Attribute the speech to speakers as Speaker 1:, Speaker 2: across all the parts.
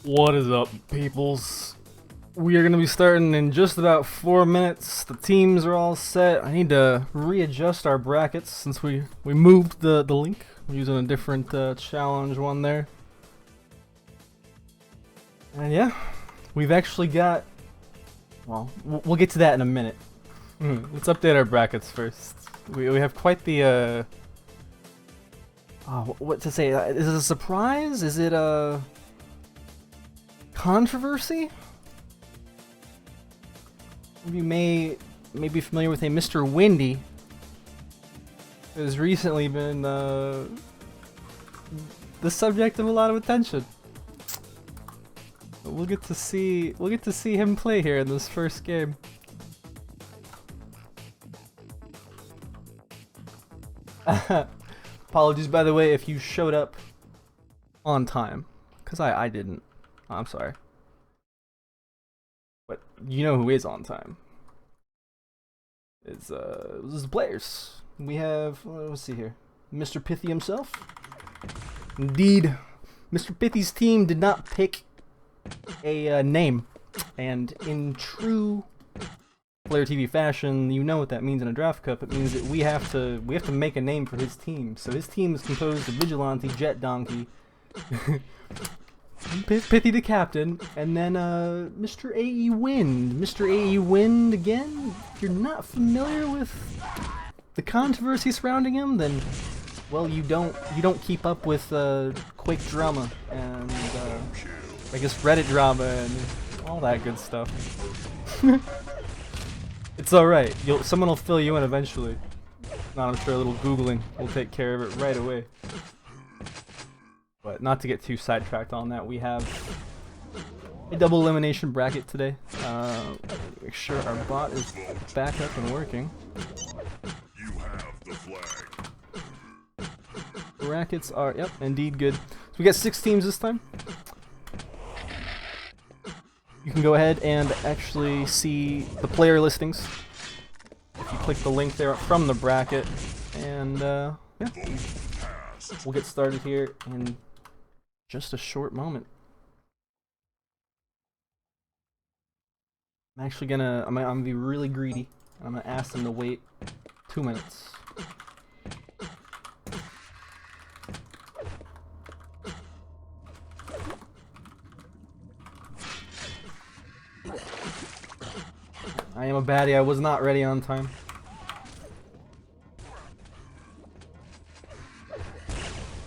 Speaker 1: What is up, peoples? We are going to be starting in just about 4 minutes. The teams are all set. I need to readjust our brackets since we moved the link. We're using a different challenge one there. And yeah, we've actually got... Well, we'll get to that in a minute. Let's update our brackets first. We have quite the... what to say? Is it a surprise? Is it a... controversy? You may be familiar with a Mr. Windy, who has recently been the subject of a lot of attention. We'll get to see him play here in this first game. Apologies, by the way, if you showed up on time, because I didn't. I'm sorry. But you know who is on time. It's this is the players. We have, let's see here, Mr. Pithy himself. Indeed, Mr. Pithy's team did not pick a name, and in true Player TV fashion, you know what that means in a draft cup. It means that we have to make a name for his team. So his team is composed of Vigilante, Jet Donkey, Pithy the captain, and then Mr. AE Wind. Mr. AE Wind, again, if you're not familiar with the controversy surrounding him, then, well, you don't keep up with Quake drama and I guess Reddit drama and all that good stuff. It's alright, someone will fill you in eventually. Not, I'm sure a little Googling will take care of it right away. But not to get too sidetracked on that, we have a double elimination bracket today. Make sure our bot is back up and working.
Speaker 2: You have the flag.
Speaker 1: Brackets are, yep, indeed good. So we got 6 teams this time. You can go ahead and actually see the player listings if you click the link there from the bracket. And yeah, we'll get started here in just a short moment. I'm actually gonna, I'm gonna be really greedy. I'm gonna ask them to wait 2 minutes. I am a baddie, I was not ready on time.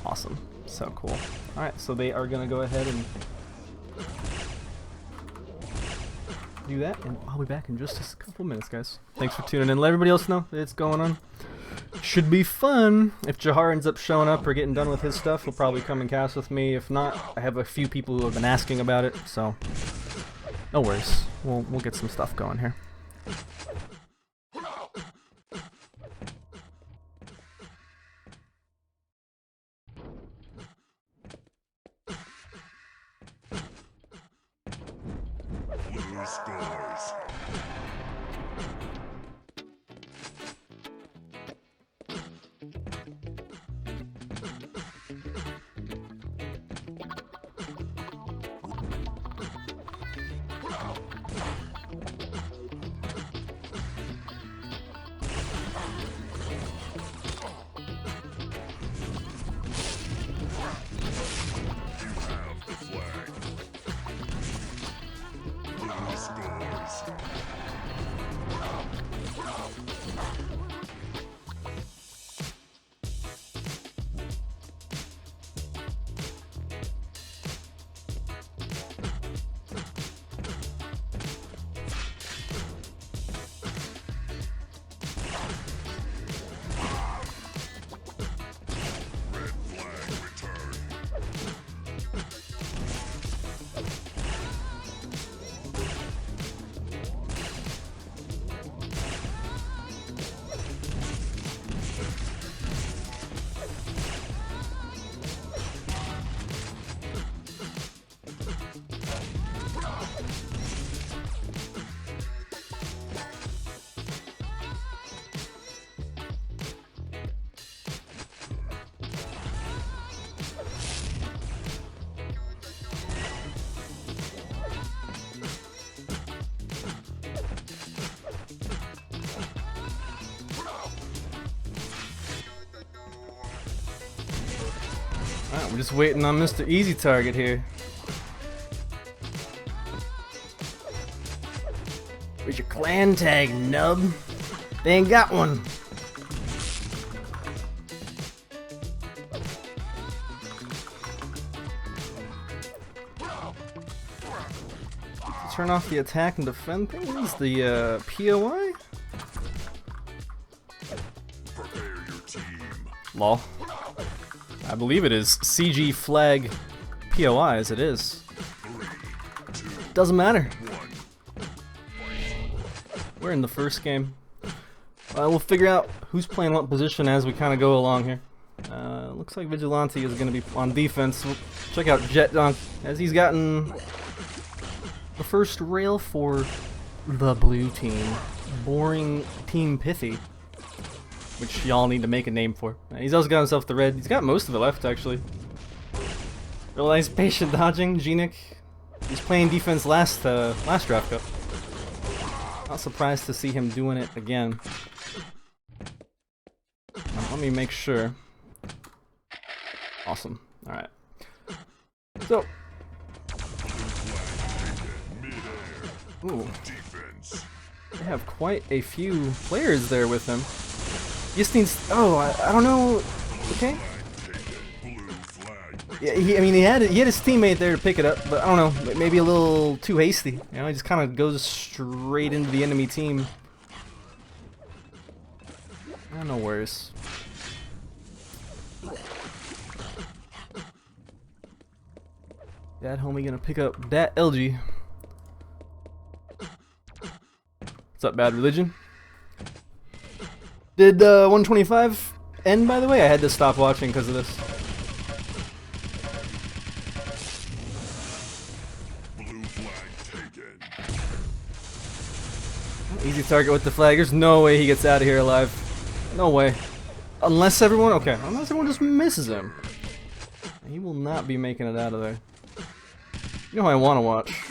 Speaker 1: Awesome, so cool. Alright, so they are gonna go ahead and do that, and I'll be back in just a couple minutes, guys. Thanks for tuning in. Let everybody else know that it's going on. Should be fun. If Jahar ends up showing up or getting done with his stuff, he'll probably come and cast with me. If not, I have a few people who have been asking about it, so no worries. We'll get some stuff going here.
Speaker 2: Blue scores. You have the flag. Blue scores.
Speaker 1: Alright, we're just waiting on Mr. Easy Target here. Where's your clan tag, nub? They ain't got one. Turn off the attack and defend things? The POI?
Speaker 2: Prepare your team.
Speaker 1: Lol. I believe it is CG flag POI as it is.
Speaker 2: 3, 2,
Speaker 1: Doesn't matter.
Speaker 2: 1.
Speaker 1: We're in the first game. We'll figure out who's playing what position as we kind of go along here. Looks like Vigilante is going to be on defense. We'll check out Jet Donk as he's gotten the first rail for the blue team. Boring Team Pithy. Which y'all need to make a name for. He's also got himself the red. He's got most of it left, actually. Real nice patient dodging, Genik. He's playing defense last draft cup. Not surprised to see him doing it again. Let me make sure. Awesome. Alright. So. Ooh. They have quite a few players there with him. Just needs. Oh, I don't know. Okay. Yeah, I mean, he had his teammate there to pick it up, but I don't know. Maybe a little too hasty. You know, he just kind of goes straight into the enemy team. No worries. That homie gonna pick up that LG. What's up, Bad Religion? Did 125 end, by the way? I had to stop watching because of this.
Speaker 2: Blue flag taken.
Speaker 1: Easy target with the flag. There's no way he gets out of here alive. No way. Unless everyone... Okay, unless everyone just misses him. He will not be making it out of there. You know who I want to watch?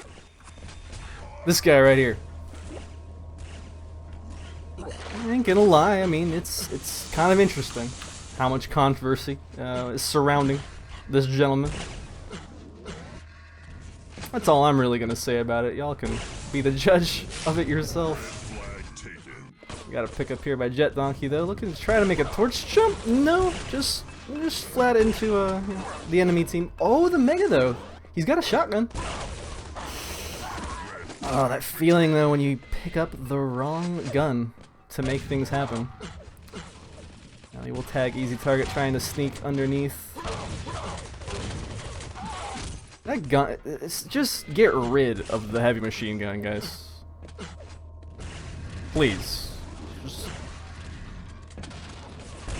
Speaker 1: This guy right here. I ain't gonna lie, I mean, it's kind of interesting how much controversy is surrounding this gentleman. That's all I'm really gonna say about it. Y'all can be the judge of it yourself. Got a pick up here by Jet Donkey though, looking to try to make a torch jump. No, just flat into the enemy team. Oh, the Mega though. He's got a shotgun. Oh, that feeling though when you pick up the wrong gun to make things happen. Now he will tag Easy Target trying to sneak underneath. That gun, just get rid of the heavy machine gun, guys. Please.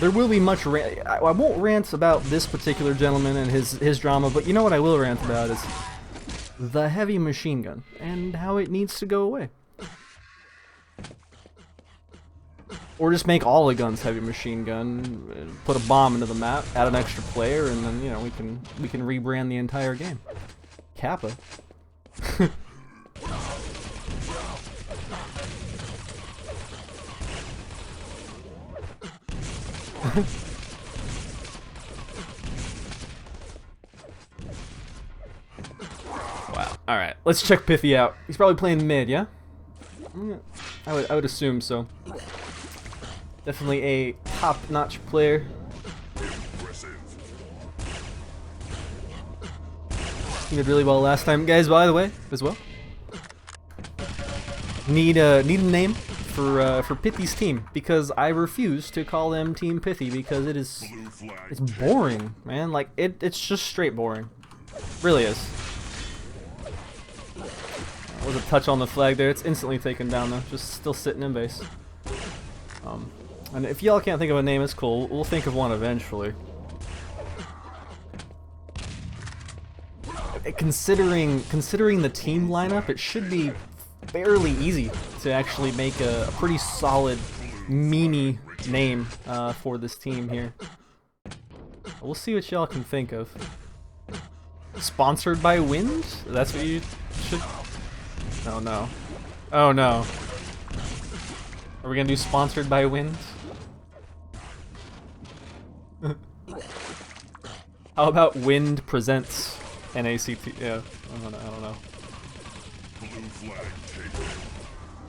Speaker 1: There will be much I won't rant about this particular gentleman and his drama, but you know what I will rant about is the heavy machine gun and how it needs to go away. Or just make all the guns heavy machine gun, put a bomb into the map, add an extra player, and then, you know, we can rebrand the entire game. Kappa. Wow. Alright, let's check Pithy out. He's probably playing mid, yeah? I would assume so. Definitely a top-notch player. He did really well last time, guys. By the way, as well. Need a name for Pithy's team because I refuse to call them Team Pithy because it's boring, man. Like it's just straight boring. Really is. Was a touch on the flag there. It's instantly taken down though. Just still sitting in base. And if y'all can't think of a name, it's cool. We'll think of one eventually. Considering the team lineup, it should be fairly easy to actually make a pretty solid meme name for this team here. We'll see what y'all can think of. Sponsored by Wind? That's what you should... Oh no. Oh no. Are we gonna do sponsored by Wind? How about Wind presents NACT? Yeah, I don't know.
Speaker 2: Blue flag taken.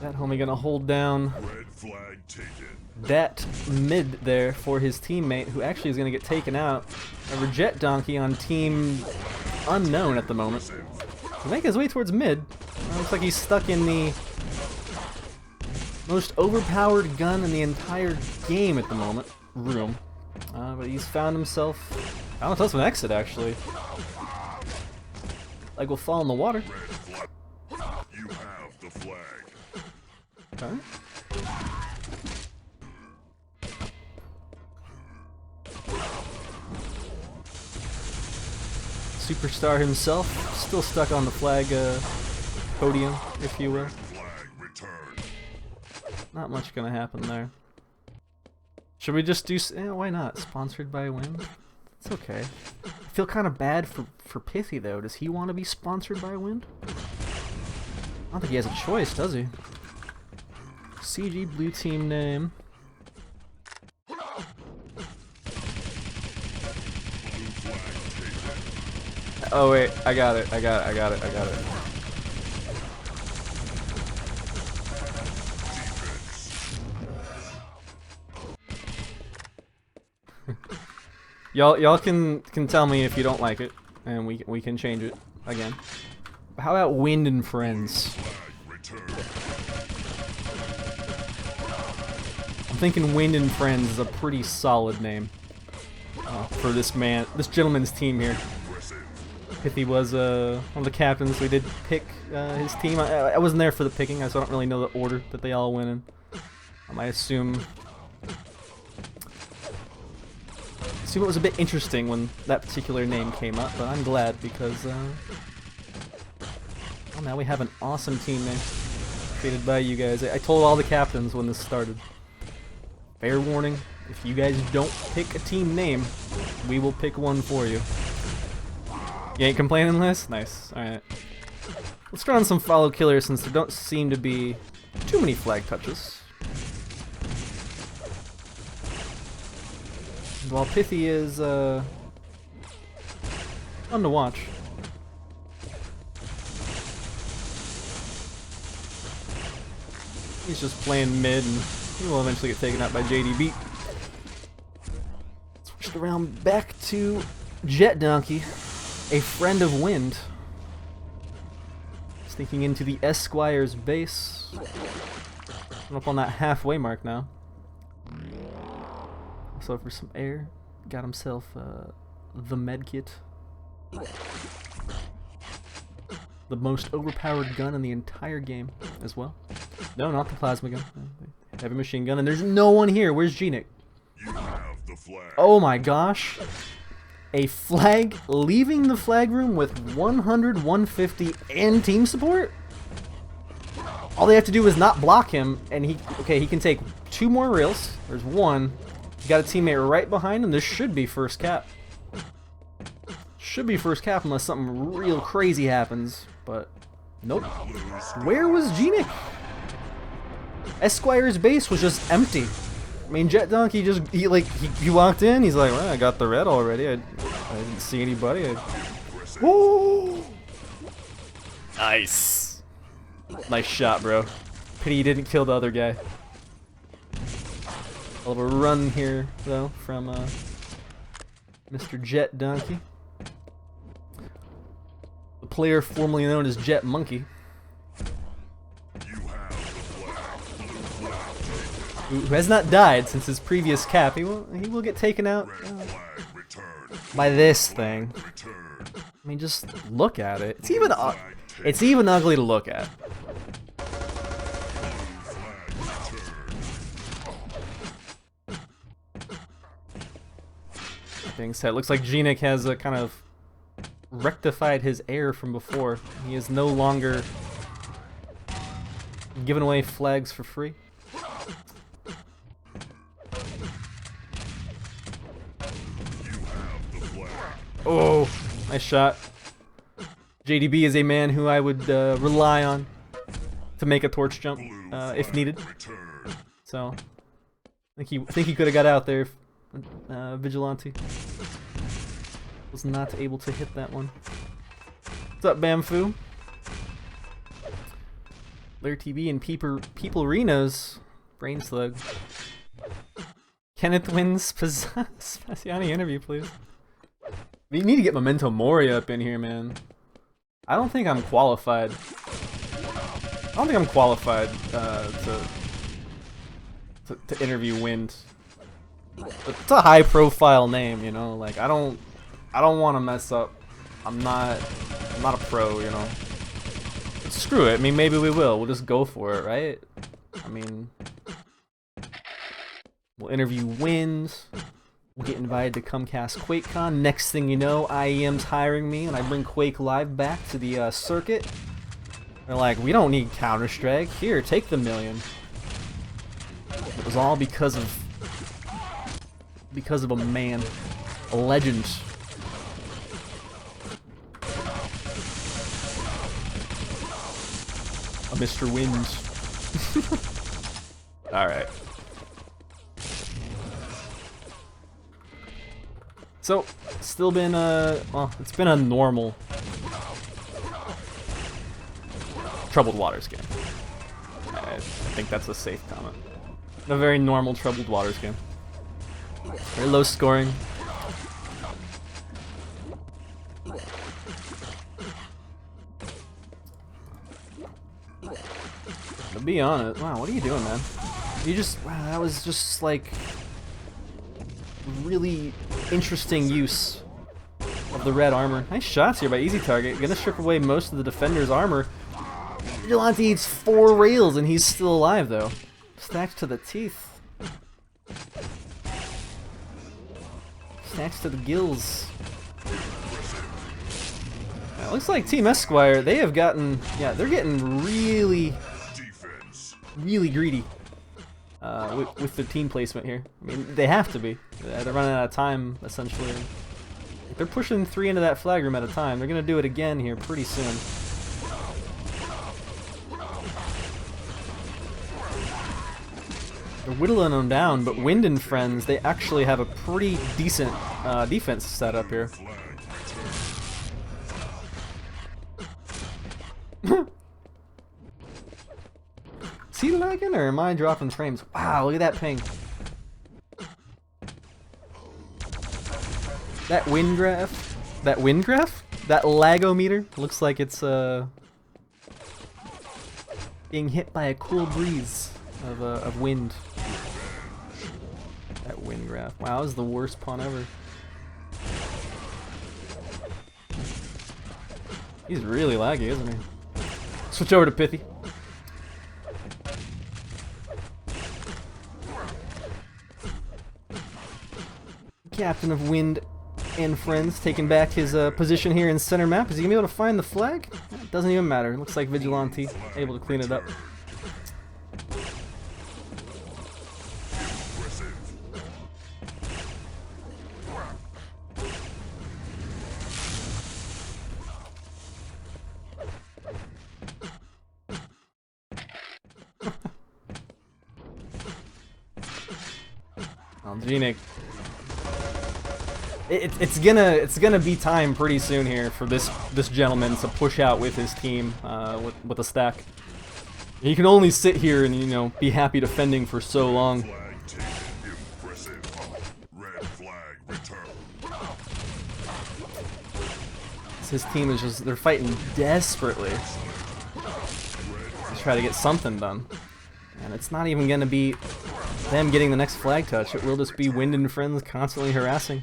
Speaker 1: That homie gonna hold down
Speaker 2: Red flag taken.
Speaker 1: that mid there for his teammate, who actually is gonna get taken out. A Reject Donkey on team unknown at the moment. He'll make his way towards mid. Looks like he's stuck in the most overpowered gun in the entire game at the moment. Room. But he's found himself an exit, actually. Like we'll fall in the water.
Speaker 2: Red flag. You have the flag.
Speaker 1: Okay. Superstar himself, still stuck on the flag podium, if you will.
Speaker 2: Flag returned.
Speaker 1: Not much gonna happen there. Should we just do? Why not? Sponsored by Wind. It's okay. I feel kind of bad for Pithy though. Does he want to be sponsored by Wind? I don't think he has a choice, does he? CG blue team name. Oh wait, I got it. Y'all can tell me if you don't like it, and we can change it again. How about Wind and Friends? I'm thinking Wind and Friends is a pretty solid name for this gentleman's team here. Pithy was one of the captains. We did pick his team. I wasn't there for the picking, so I don't really know the order that they all went in. I assume it was a bit interesting when that particular name came up, but I'm glad because well, now we have an awesome team name created by you guys. I told all the captains when this started. Fair warning, if you guys don't pick a team name, we will pick one for you. You ain't complaining, Liz? Nice. Alright. Let's throw on some follow killers since there don't seem to be too many flag touches. While Pithy is fun to watch. He's just playing mid and he will eventually get taken out by JDB. Switched around back to Jet Donkey, a friend of Wind. Sneaking into the Esquire's base. I'm up on that halfway mark now. So for some air, got himself the medkit. The most overpowered gun in the entire game as well. No, not the plasma gun. Heavy machine gun, and there's no one here. Where's G-Nick?
Speaker 2: You have the flag.
Speaker 1: Oh my gosh. A flag leaving the flag room with 100, 150, and team support? All they have to do is not block him, and he can take 2 more rails. There's 1. You got a teammate right behind him. This should be first cap. Should be first cap unless something real crazy happens, but nope. Where was G-Nick? Esquire's base was just empty. I mean, Jet Donkey he walked in. He's like, well, I got the red already. I didn't see anybody. Woo! Nice. Nice shot, bro. Pity you didn't kill the other guy. Hell of a run here, though, from Mr. Jet Donkey. The player formerly known as Jet Monkey. Who has not died since his previous cap. He will get taken out by this thing. I mean, just look at it. It's even ugly to look at. Being said, looks like G-Nick has kind of rectified his error from before. He is no longer giving away flags for free. Oh, nice shot. JDB is a man who I would rely on to make a torch jump if needed. So, I think he could have got out there, Vigilante. Was not able to hit that one. What's up, Bamfu? Lair TV and People Renos. Brain Slug. Kenneth wins Spaziani interview, please. We need to get Memento Mori up in here, man. I don't think I'm qualified. I don't think I'm qualified to interview Wind. It's a high-profile name, you know. Like I don't want to mess up. I'm not a pro, you know. But screw it. I mean, maybe we will. We'll just go for it, right? I mean, we'll interview Wind. We'll get invited to come cast QuakeCon. Next thing you know, IEM's hiring me, and I bring Quake Live back to the circuit. They're like, we don't need Counter-Strike. Here, take the $1 million. It was all because of a man, a legend. A Mr. Wind. All right. So, still been well, it's been a normal Troubled Waters game. I think that's a safe comment. A very normal Troubled Waters game. Very low scoring. To be honest, wow, what are you doing, man? You just, wow, that was just like really interesting use of the red armor. Nice shots here by Easy Target. Gonna strip away most of the defender's armor. Vigilante eats 4 rails and he's still alive though. Stacked to the teeth. Stacked to the gills. It looks like Team Esquire, they have gotten, yeah, they're getting really greedy with their team placement here. I mean, they have to be. They're running out of time, essentially. If they're pushing 3 into that flag room at a time, they're going to do it again here pretty soon. They're whittling them down, but Wind and Friends, they actually have a pretty decent defense setup here. Is he lagging or am I dropping frames? Wow, look at that ping. That wind graph? That lagometer looks like it's being hit by a cool breeze of wind. That wind graph. Wow, that was the worst pun ever. He's really laggy, isn't he? Switch over to Pithy. Captain of Wind and Friends taking back his position here in center map. Is he gonna be able to find the flag? It doesn't even matter. It looks like Vigilante able to clean it up. Genic. It's gonna be time pretty soon here for this gentleman to push out with his team with a stack. He can only sit here and, you know, be happy defending for so long. His team is just, they're fighting desperately to try to get something done. And it's not even gonna be them getting the next flag touch. It will just be Wind and Friends constantly harassing.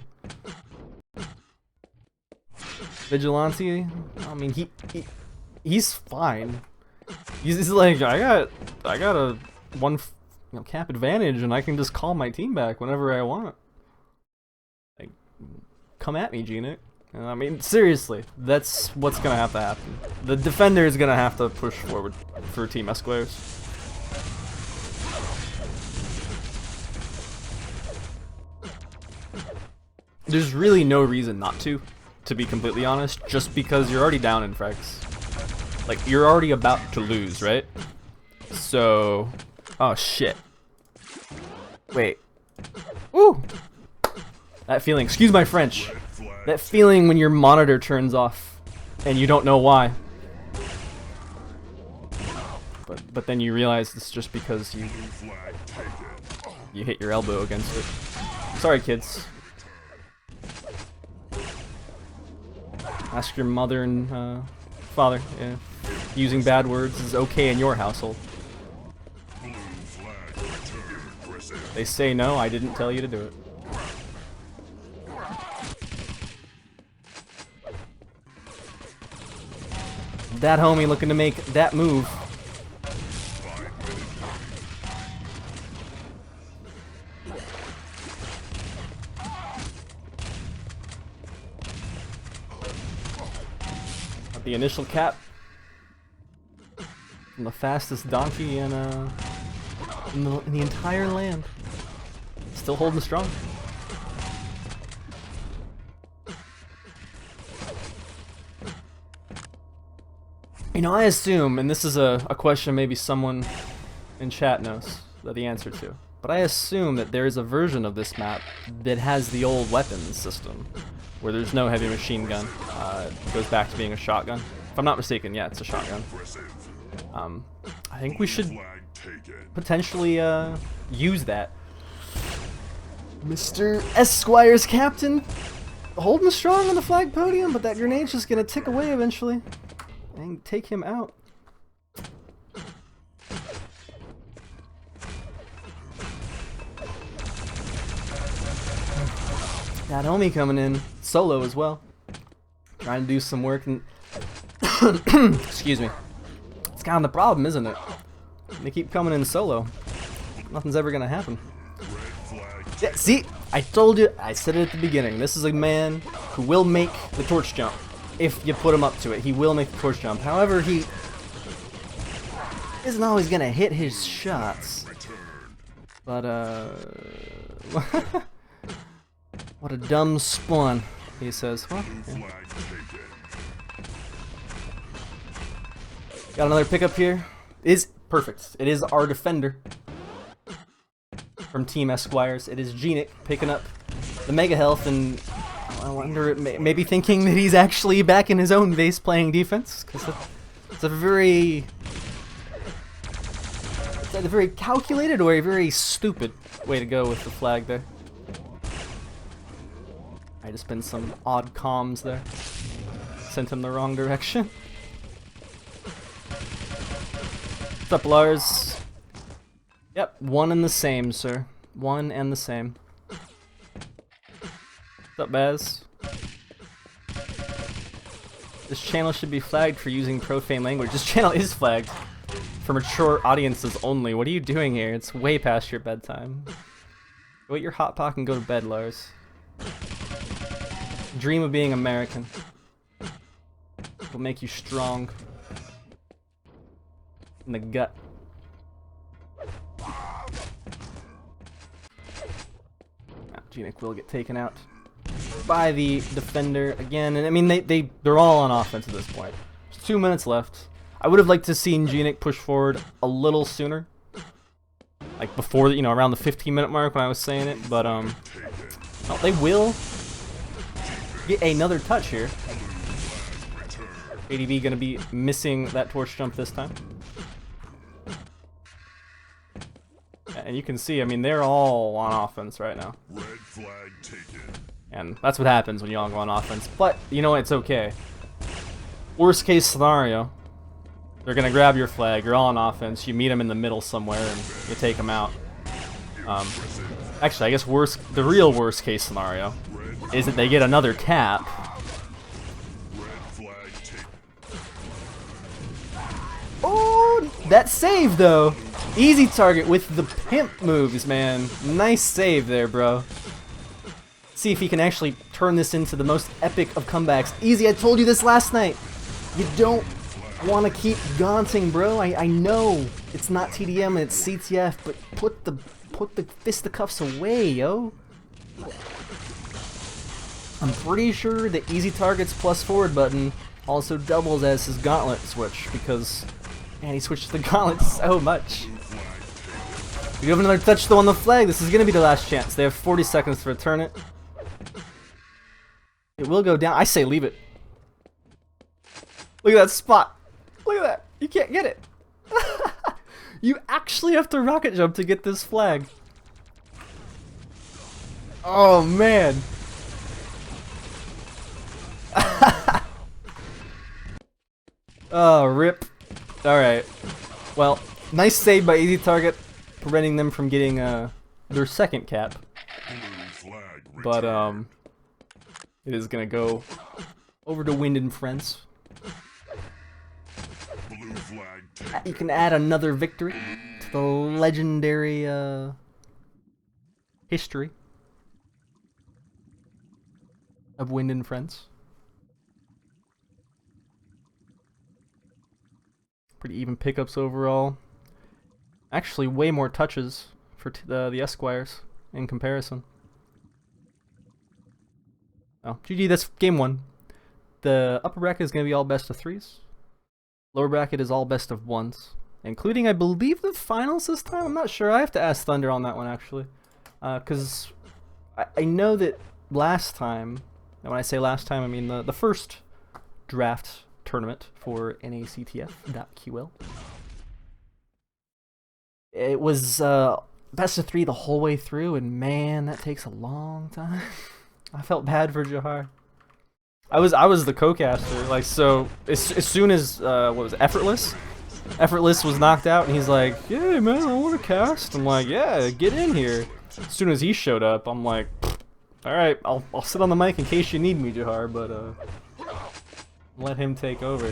Speaker 1: Vigilante, I mean, he's fine. He's like, I got a cap advantage, and I can just call my team back whenever I want. Like, come at me, Genic. I mean, seriously, that's what's gonna have to happen. The defender is gonna have to push forward for Team Esquires. There's really no reason not to be completely honest, just because you're already down in frags. Like, you're already about to lose, right? So, oh shit. Wait. Ooh! That feeling, excuse my French.
Speaker 2: flag
Speaker 1: That feeling when your monitor turns off and you don't know why. But then you realize it's just because
Speaker 2: Blue flag taken.
Speaker 1: you hit your elbow against it. Sorry, kids. Ask your mother and father if using bad words is okay in your household.
Speaker 2: Blue flag returned. Impressive.
Speaker 1: They say no, I didn't tell you to do it. That homie looking to make that move. The initial cap from the fastest donkey in the entire land. Still holding strong. You know, I assume, and this is a question maybe someone in chat knows the answer to, but I assume that there is a version of this map that has the old weapons system, where there's no heavy machine gun. It goes back to being a shotgun. If I'm not mistaken, yeah, it's a shotgun. I think we should
Speaker 2: Flag taken.
Speaker 1: potentially use that. Mr. Esquire's captain, holding strong on the flag podium, but that grenade's just gonna tick away eventually and take him out. That homie coming in solo as well, trying to do some work and excuse me. It's kind of the problem, isn't it? They keep coming in solo. Nothing's ever gonna happen.
Speaker 2: Red flag
Speaker 1: Yeah, see, I told you, I said it at the beginning. This is a man who will make the torch jump if you put him up to it. He will make the torch jump. However, he isn't always gonna hit his shots.
Speaker 2: returned.
Speaker 1: But what a dumb spawn, he says. Well,
Speaker 2: Blue
Speaker 1: yeah.
Speaker 2: flag taken.
Speaker 1: Got another pickup here. Is perfect. It is our defender from Team Esquires. It is Genic picking up the mega health, and I wonder, maybe thinking that he's actually back in his own base playing defense, because it's a very calculated or a very stupid way to go with the flag there. I just been some odd comms there. Sent him the wrong direction. What's up, Lars? Yep, one and the same, sir. One and the same. What's up, Baz? This channel should be flagged for using profane language. This channel is flagged for mature audiences only. What are you doing here? It's way past your bedtime. Go eat your hot pocket and go to bed, Lars. Dream of being American. It'll make you strong. In the gut. Genic will get taken out by the defender again, and I mean they're all on offense at this point. There's 2 minutes left. I would have liked to seen Genic push forward a little sooner, like before the, around the 15-minute mark when I was saying it. But well, they will get another touch here. ADB gonna be missing that torch jump this time. And you can see, I mean, they're all on offense right now.
Speaker 2: Red flag taken.
Speaker 1: And that's what happens when you all go on offense. But, it's okay. Worst case scenario, they're going to grab your flag, you're all on offense, you meet them in the middle somewhere, and you take them out. Actually, I guess the real worst case scenario is that they get another cap.
Speaker 2: Red flag taken.
Speaker 1: Oh, that save, though. Easy target with the pimp moves, man. Nice save there, bro. See if he can actually turn this into the most epic of comebacks. Easy, I told you this last night. You don't want to keep gaunting, bro. I know it's not TDM and it's CTF, but put the fisticuffs away, yo. I'm pretty sure the easy targets plus forward button also doubles as his gauntlet switch, because man, he switches the gauntlet so much. We have another touch though on the flag. This is gonna be the last chance. They have 40 seconds to return it. It will go down. I say leave it. Look at that spot. Look at that. You can't get it. You actually have to rocket jump to get this flag. Oh, man. Oh, rip. Alright. Well, nice save by Easy Target, preventing them from getting their second cap. But, it is gonna go over to Wind and Friends. You can add another victory to the legendary history of Wind and Friends. Pretty even pickups overall. Actually, way more touches for the Esquires in comparison. Oh, GG, that's game one. The upper bracket is going to be all best of threes. Lower bracket is all best of ones, including, I believe, the finals this time. I'm not sure. I have to ask Thunder on that one, actually. Because I know that last time, and when I say last time, I mean the first draft tournament for nactf.ql. It was best of three the whole way through, and man, that takes a long time. I felt bad for Jahar. I was the co-caster, like, so as soon as what was it, Effortless was knocked out, and he's like, "Yeah, man, I want to cast." I'm like, "Yeah, get in here." As soon as he showed up, I'm like, "All right, I'll sit on the mic in case you need me, Jahar, but let him take over."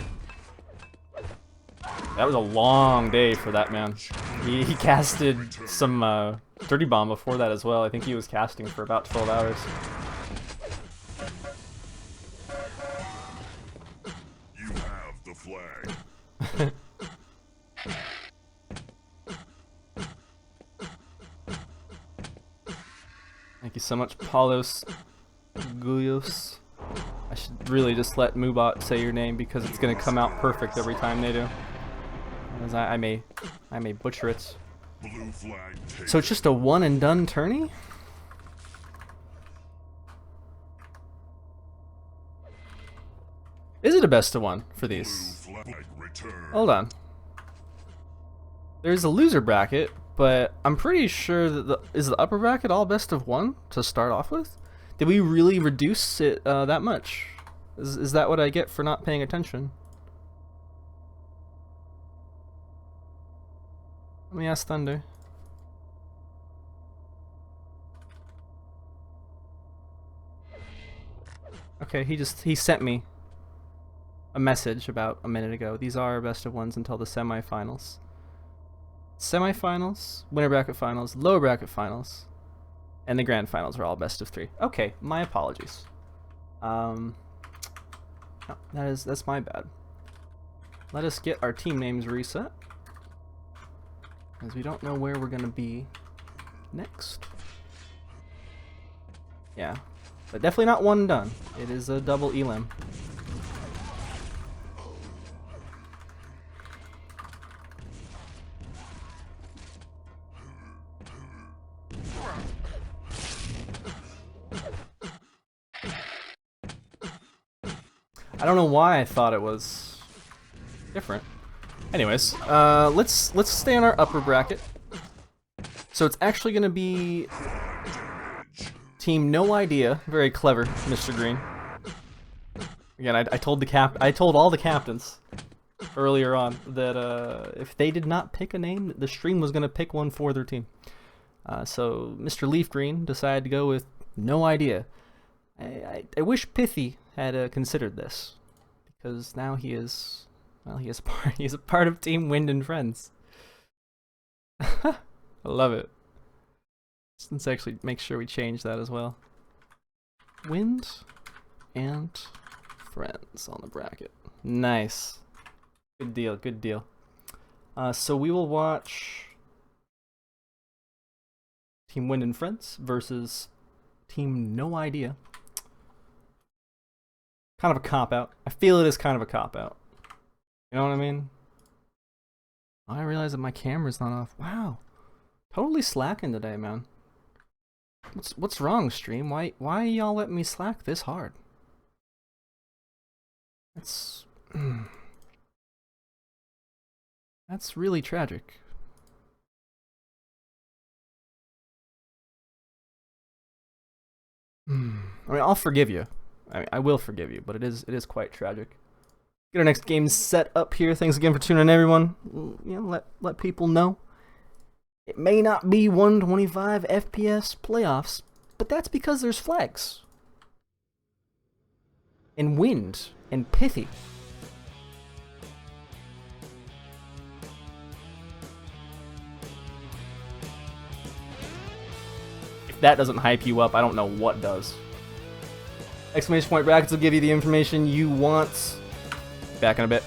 Speaker 1: That was a long day for that man. He casted some Dirty Bomb before that as well. I think he was casting for about 12 hours.
Speaker 2: You have the flag.
Speaker 1: Thank you so much, Paulos Guyos. I should really just let Moobot say your name because it's gonna come out perfect every time they do. As I may butcher it.
Speaker 2: Blue flag taken.
Speaker 1: So it's just a one and done tourney? Is it a best of one for these?
Speaker 2: Blue flag return.
Speaker 1: Hold on. There's a loser bracket, but I'm pretty sure that is the upper bracket all best of one to start off with? Did we really reduce it that much? Is that what I get for not paying attention? Let me ask Thunder. Okay, he sent me a message about a minute ago. These are best of ones until the semifinals. Semifinals, winner bracket finals, lower bracket finals, and the grand finals are all best of three. Okay, my apologies. No, that's my bad. Let us get our team names reset, as we don't know where we're gonna be next. Yeah, but definitely not one and done. It is a double elim. I don't know why I thought it was different. Anyways, let's stay in our upper bracket. So it's actually gonna be Team No Idea. Very clever, Mr. Green. Again, I told all the captains earlier on that if they did not pick a name, the stream was gonna pick one for their team. So Mr. Leaf Green decided to go with No Idea. I wish Pithy had considered this, because now he is, well, he is a part of Team Wind and Friends. I love it. Let's actually make sure we change that as well. Wind and Friends on the bracket. Nice. Good deal, good deal. So we will watch Team Wind and Friends versus Team No Idea. Kind of a cop-out. I feel it is kind of a cop-out. You know what I mean? I realize that my camera's not off. Wow. Totally slacking today, man. What's wrong, stream? Why y'all let me slack this hard? That's that's really tragic. I mean, I'll forgive you. I will forgive you, but it is quite tragic. Get our next game set up here. Thanks again for tuning in, everyone. You know, let people know. It may not be 125 FPS playoffs, but that's because there's flags. And wind. And pithy. If that doesn't hype you up, I don't know what does. Exclamation point brackets will give you the information you want. Back in a bit.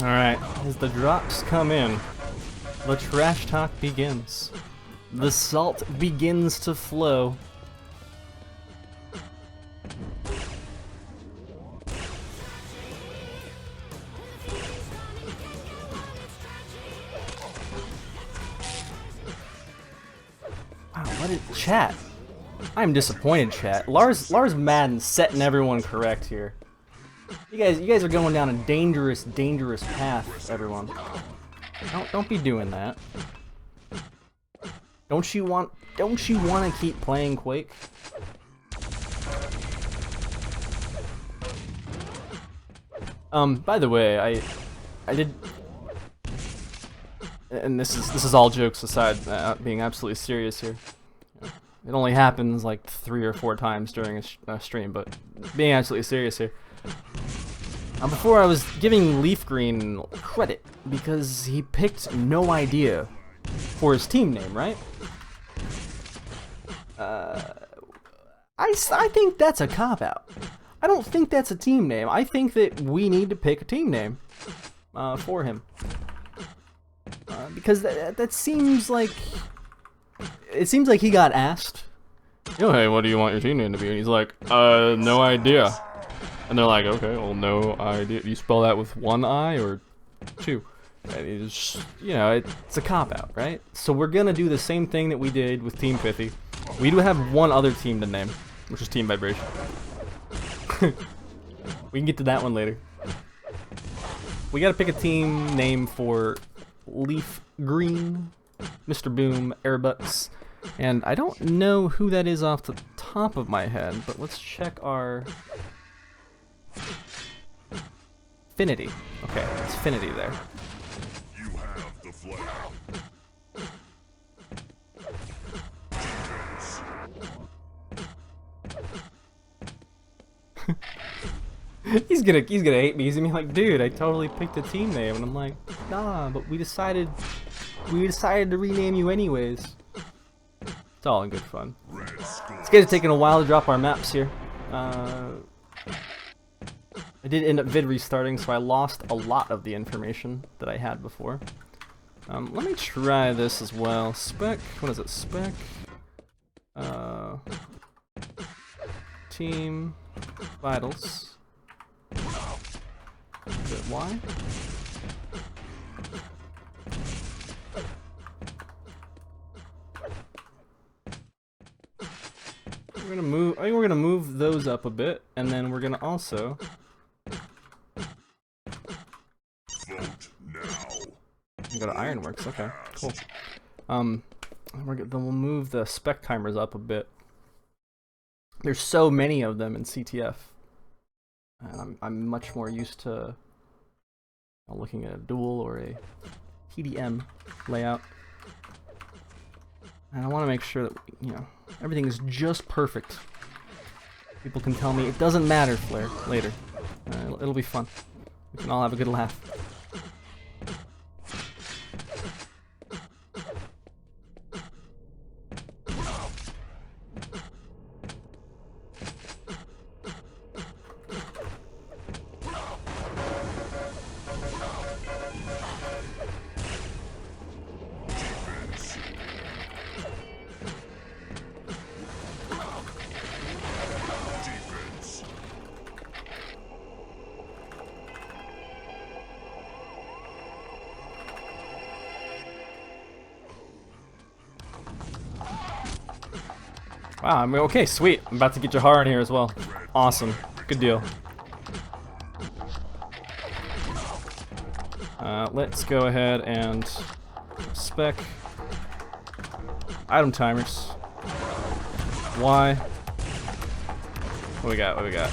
Speaker 1: Alright, as the drops come in, the trash talk begins. The salt begins to flow. Wow, what is chat? I'm disappointed, chat. Lars Madden setting everyone correct here. You guys are going down a dangerous path, everyone. Don't be doing that. Don't you want to keep playing Quake? By the way, I did, and this is all jokes aside, being absolutely serious here. It only happens like 3 or 4 times during a stream, but being absolutely serious here. Before I was giving Leaf Green credit because he picked No Idea for his team name, right? I think that's a cop-out. I don't think that's a team name. I think that we need to pick a team name for him. Because that seems like... It seems like he got asked, "Oh, hey, what do you want your team name to be?" And he's like, no idea. And they're like, "Okay, well, no idea. Do you spell that with one I or two?" And he's, you know, it's a cop-out, right? So we're gonna do the same thing that we did with Team Pithy. We do have one other team to name, which is Team Vibration. We can get to that one later. We gotta pick a team name for Leaf Green, Mr. Boom, Airbucks, and I don't know who that is off the top of my head, but let's check our... Finity. Okay, it's Finity there.
Speaker 2: You have the flag.
Speaker 1: He's gonna hate me. He's gonna be like, "Dude, I totally picked a team name," and I'm like, "Nah, but we decided to rename you anyways." It's all in good fun. It's gonna take a while to drop our maps here. I did end up vid restarting, so I lost a lot of the information that I had before. Let me try this as well. Spec, what is it? Spec, team vitals. Is it Y? We're gonna move. I think we're gonna move those up a bit, and then we're gonna also
Speaker 2: Vote now.
Speaker 1: go to Ironworks. Okay, cool. Then we'll move the spec timers up a bit. There's so many of them in CTF, and I'm much more used to looking at a Duel or a TDM layout, and I want to make sure that, you know, everything is just perfect. People can tell me it doesn't matter, Flare, later. It'll be fun. We can all have a good laugh. Wow, I mean, okay, sweet. I'm about to get Jahar in here as well. Awesome. Good deal. Let's go ahead and spec item timers. Y. What we got? What we got?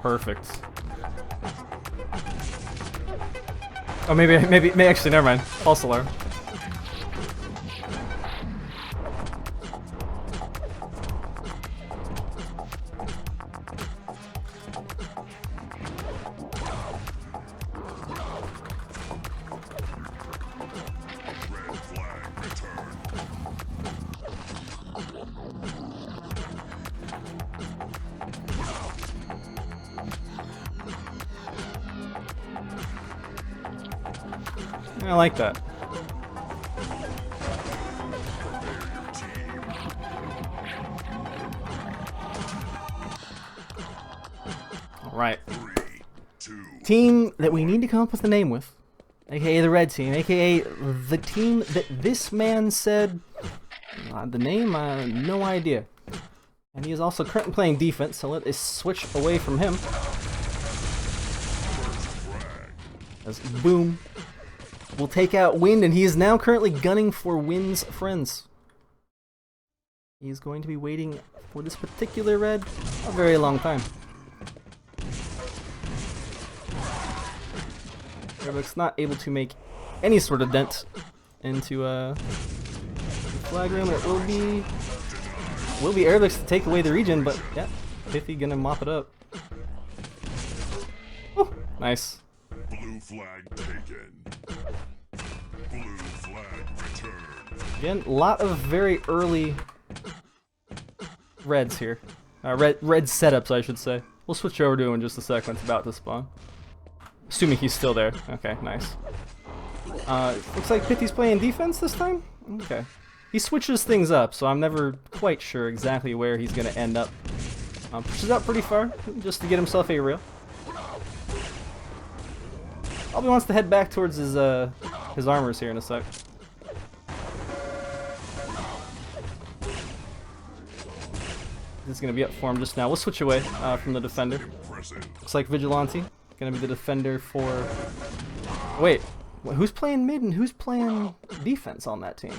Speaker 1: Perfect. Oh, maybe actually, never mind. False alarm. I like that. Alright. Team that we need to come up with a name with, aka the red team, aka the team that this man said the name, no idea. And he is also currently playing defense, so let us switch away from him. As Boom will take out Wind, and he is now currently gunning for Wind's friends. He is going to be waiting for this particular red a very long time. Airbuck's not able to make any sort of dent into the flag room. It will be Airbuck's to take away the region, but yeah, Pithy gonna mop it up. Woo, nice.
Speaker 2: Blue flag taken. Blue flag returned.
Speaker 1: Again, a lot of very early reds here. Red setups, I should say. We'll switch over to him in just a second when it's about to spawn. Assuming he's still there. Okay, nice. Looks like Pithy's playing defense this time? Okay. He switches things up, so I'm never quite sure exactly where he's going to end up. Pushes out pretty far, just to get himself a reel. Probably wants to head back towards his armors here in a sec. This is going to be up for him just now. We'll switch away from the defender. Looks like Vigilante. Going to be the defender for... Wait, who's playing mid and who's playing defense on that team?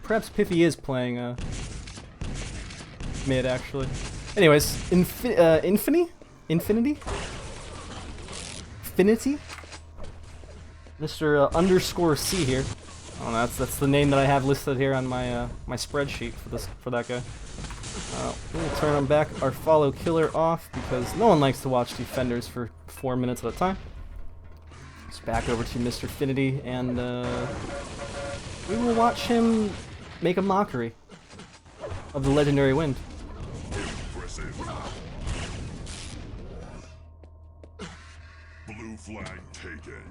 Speaker 1: Perhaps Pithy is playing mid, actually. Anyways, Infinity? Mr. underscore C here. Oh, that's the name that I have listed here on my my spreadsheet for that guy. We'll turn him back our follow killer off because no one likes to watch defenders for 4 minutes at a time. It's back over to Mr. Finity, and we will watch him make a mockery of the legendary wind.
Speaker 2: Blue flag taken.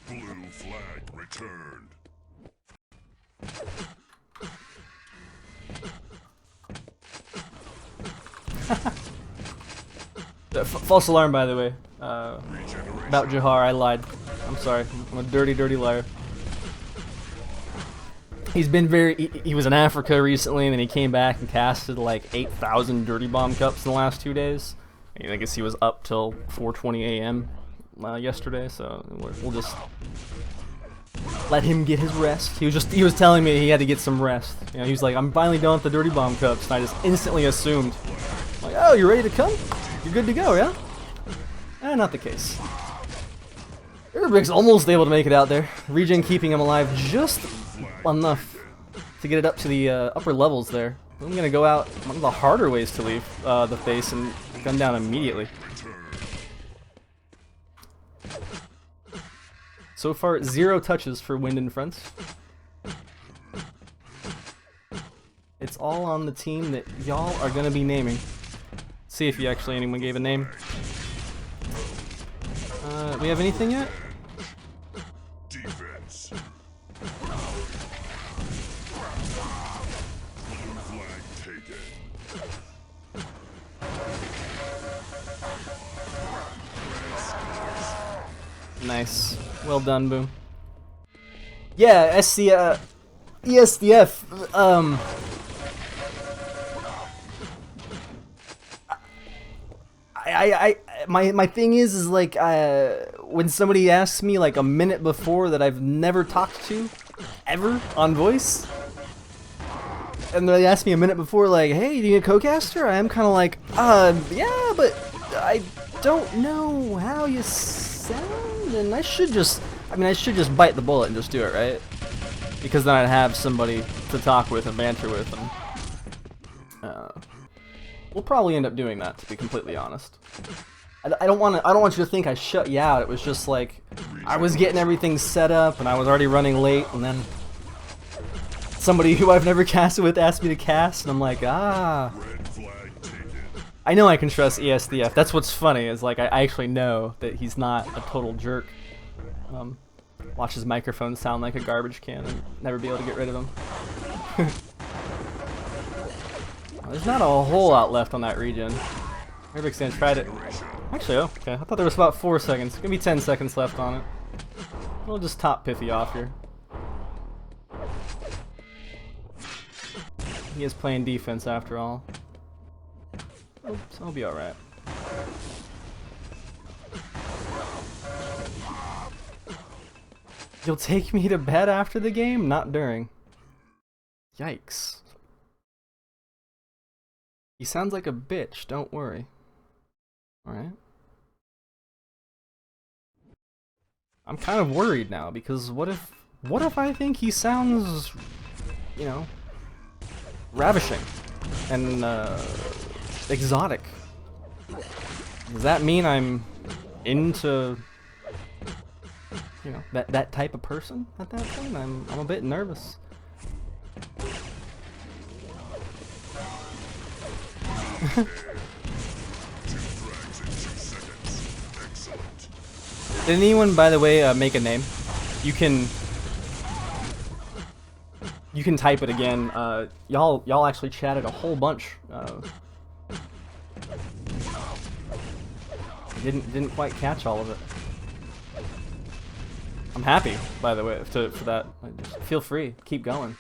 Speaker 2: Blue flag returned.
Speaker 1: False alarm, by the way. About Jahar, I lied. I'm sorry. I'm a dirty, dirty liar. He's been he was in Africa recently, and then he came back and casted like 8,000 Dirty Bomb Cups in the last 2 days. I guess he was up till 4:20 a.m. Yesterday, so we'll just let him get his rest. He was telling me he had to get some rest. You know, he was like, I'm finally done with the Dirty Bomb Cups, and I just instantly assumed, like, oh, you're ready to come? You're good to go, yeah? Not the case. Urbeck's almost able to make it out there. Regen keeping him alive just enough to get it up to the upper levels there. I'm gonna go out one of the harder ways to leave the face and gun down immediately. So far, 0 touches for Wind and Friends. It's all on the team that y'all are gonna be naming. See if anyone gave a name. We have anything yet?
Speaker 2: Defense. Blue flag taken.
Speaker 1: Nice. Well done, Boom. Yeah, ESDF. My thing is like when somebody asks me like a minute before that I've never talked to ever on voice, and they ask me a minute before like, hey, do you need a co-caster? I am kind of like, yeah, but I don't know how you sound, and I should just bite the bullet and just do it, right? Because then I'd have somebody to talk with and banter with, and we'll probably end up doing that, to be completely honest. I don't want you to think I shut you out. It was just like I was getting everything set up and I was already running late, and then somebody who I've never casted with asked me to cast, and I'm like, I know I can trust ESDF. That's what's funny, is like I actually know that he's not a total jerk. Watch his microphone sound like a garbage can and never be able to get rid of him. There's not a whole lot left on that regen. Urbeck's gonna try to... Actually, oh, okay. I thought there was about 4 seconds. Gonna be 10 seconds left on it. We'll just top Pithy off here. He is playing defense after all. Oops, I'll be alright. You'll take me to bed after the game? Not during. Yikes. He sounds like a bitch, don't worry. Alright. I'm kind of worried now, because what if I think he sounds, you know, ravishing and exotic? Does that mean I'm into you know, that type of person at that point, I'm a bit nervous. Did anyone, by the way, make a name? You can type it again. Y'all actually chatted a whole bunch. Didn't quite catch all of it. I'm happy, by the way, for that. Just feel free, keep going.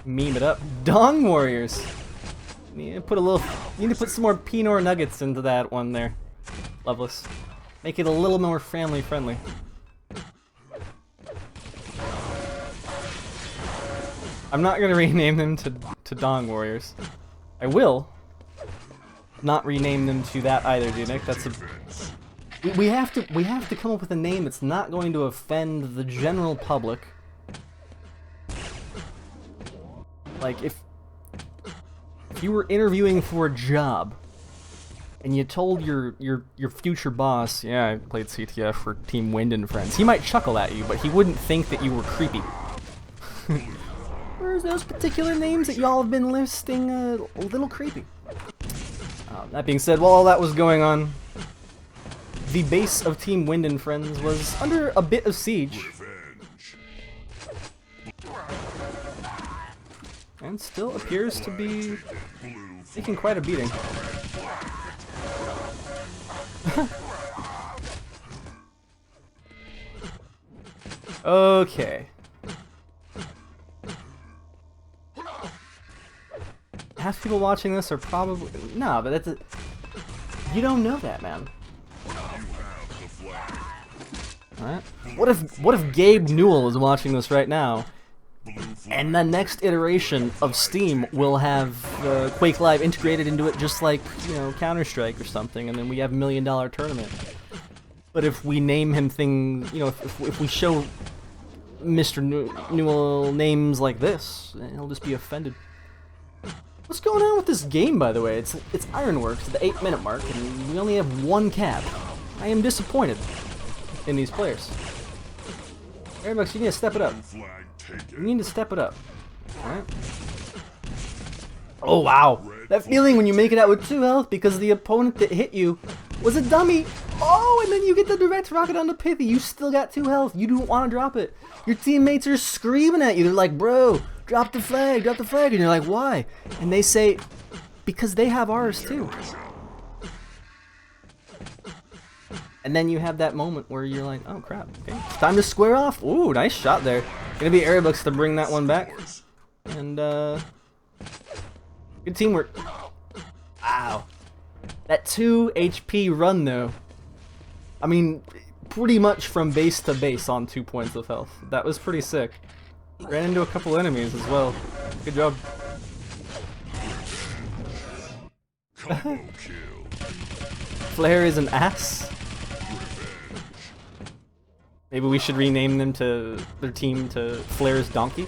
Speaker 1: Meme it up. Dong Warriors. You need to put some more Pinor nuggets into that one there. Loveless. Make it a little more family friendly. I'm not gonna rename them to Dong Warriors. I will not rename them to that either, dude. Nick. That's a we have to come up with a name that's not going to offend the general public. Like if you were interviewing for a job and you told your future boss, yeah, I played CTF for Team Wind and Friends, he might chuckle at you, but he wouldn't think that you were creepy. Whereas those particular names that y'all have been listing a little creepy. That being said, while all that was going on, the base of Team Wind and Friends was under a bit of siege. And still appears to be taking quite a beating. Okay. Half people watching this are probably... No, but that's... You don't know that, man. Alright. What if Gabe Newell is watching this right now, and the next iteration of Steam will have Quake Live integrated into it, just like, you know, Counter-Strike or something, and then we have $1 million tournament. But if we name him things, you know, if we show Mr. Newell names like this, he'll just be offended. What's going on with this game, by the way? It's Ironworks at the 8-minute mark, and we only have one cap. I am disappointed in these players. Airbucks, you need to step it up. You need to step it up. Alright? Oh, wow. That feeling when you make it out with 2 health because the opponent that hit you was a dummy. Oh, and then you get the direct rocket on the Pithy. You still got 2 health. You don't want to drop it. Your teammates are screaming at you. They're like, bro, drop the flag, drop the flag. And you're like, why? And they say, because they have ours too. And then you have that moment where you're like, oh crap, okay, it's time to square off. Ooh, nice shot there. Gonna be Airbucks to bring that one back. And good teamwork. Wow. That 2 HP run though. I mean, pretty much from base to base on 2 points of health. That was pretty sick. Ran into a couple enemies as well. Good job. Flare is an ass. Maybe we should rename them to their team to Flare's Donkey.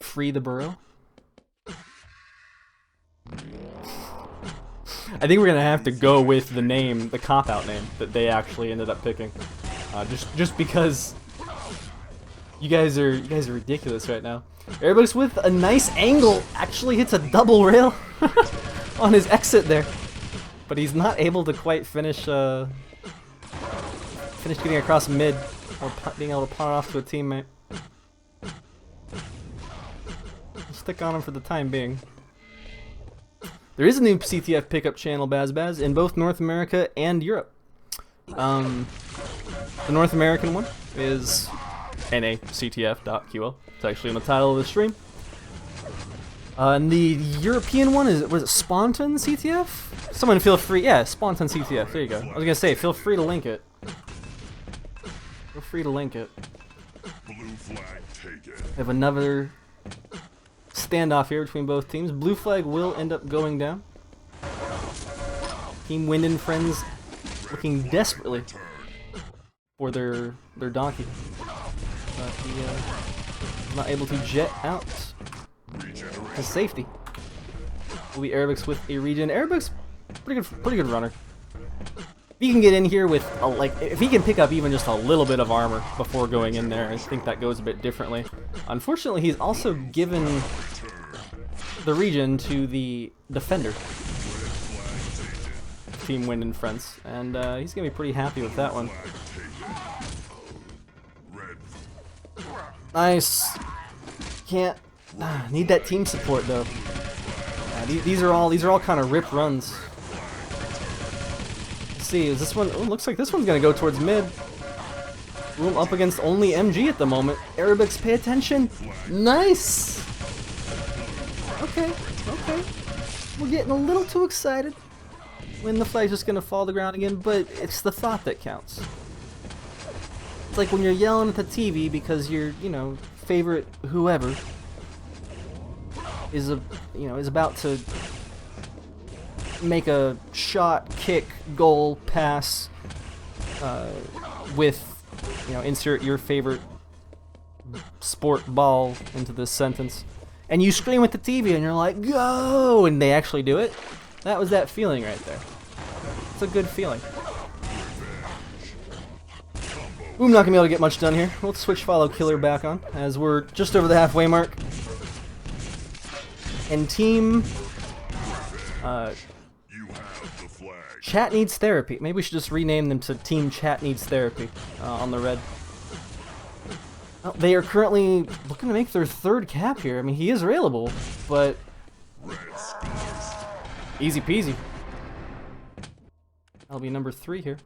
Speaker 1: Free the burrow. I think we're gonna have to go with the name, the cop-out name that they actually ended up picking. Just because you guys are ridiculous right now. Everybody's with a nice angle, actually hits a double rail on his exit there, but he's not able to quite finish getting across mid or being able to pawn off to a teammate. I'll stick on him for the time being. There is a new CTF pickup channel, Baz, in both North America and Europe. The North American one is nactf.ql. It's actually in the title of the stream. And the European one was it Spontan CTF? Someone feel free, yeah, Spontan CTF. There you go. I was gonna say, feel free to link it. Feel free to link it.
Speaker 2: Blue flag taken.
Speaker 1: We have another standoff here between both teams. Blue flag will end up going down. Team Wind and Friends looking desperately for their donkey. But he not able to jet out to safety. will be Arabics with a regen. Arabics, pretty good runner. If he can get in here with if he can pick up even just a little bit of armor before going in there, I think that goes a bit differently. Unfortunately, he's also given the regen to the defender, Team Wind and Friends, and he's gonna be pretty happy with that one. Nice. Can't need that team support though. These are all kind of rip runs. See, is this one? Oh, looks like this one's gonna go towards mid. Boom, up against only MG at the moment. Arabics, pay attention. Nice. Okay. We're getting a little too excited when the flag's just gonna fall to the ground again, but it's the thought that counts. It's like when you're yelling at the TV because your, favorite whoever is about to make a shot, kick, goal, pass, with, insert your favorite sport ball into this sentence, and you scream at the TV and you're like, go, and they actually do it. That was that feeling right there. It's a good feeling. I'm not gonna be able to get much done here. We'll switch follow killer back on as we're just over the halfway mark. And team Chat Needs Therapy. Maybe we should just rename them to Team Chat Needs Therapy on the red. Well, they are currently looking to make their third cap here. I mean, he is available, but easy peasy. That'll be number 3 here.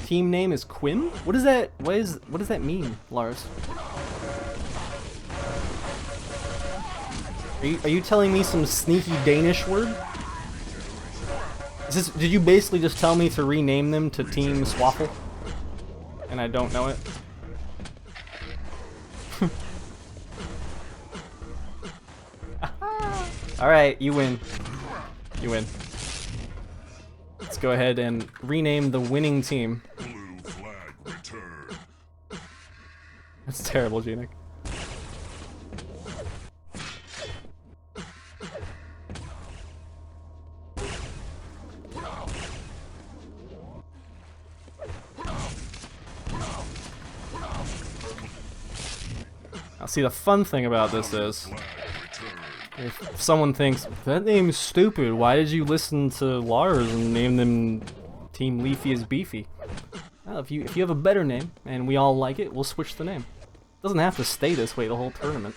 Speaker 1: Team name is Quim? What is that? What does that mean, Lars? Are you telling me some sneaky Danish word? Did you basically just tell me to rename them to Team Swaffle? And I don't know it? Alright, you win. You win. Let's go ahead and rename the winning team.
Speaker 2: Blue flag return.
Speaker 1: That's terrible, Genic. Now, see, the fun thing about this is, if someone thinks, that name is stupid, why did you listen to Lars and name them Team Leafy is Beefy? Well, if you have a better name, and we all like it, we'll switch the name. It doesn't have to stay this way the whole tournament.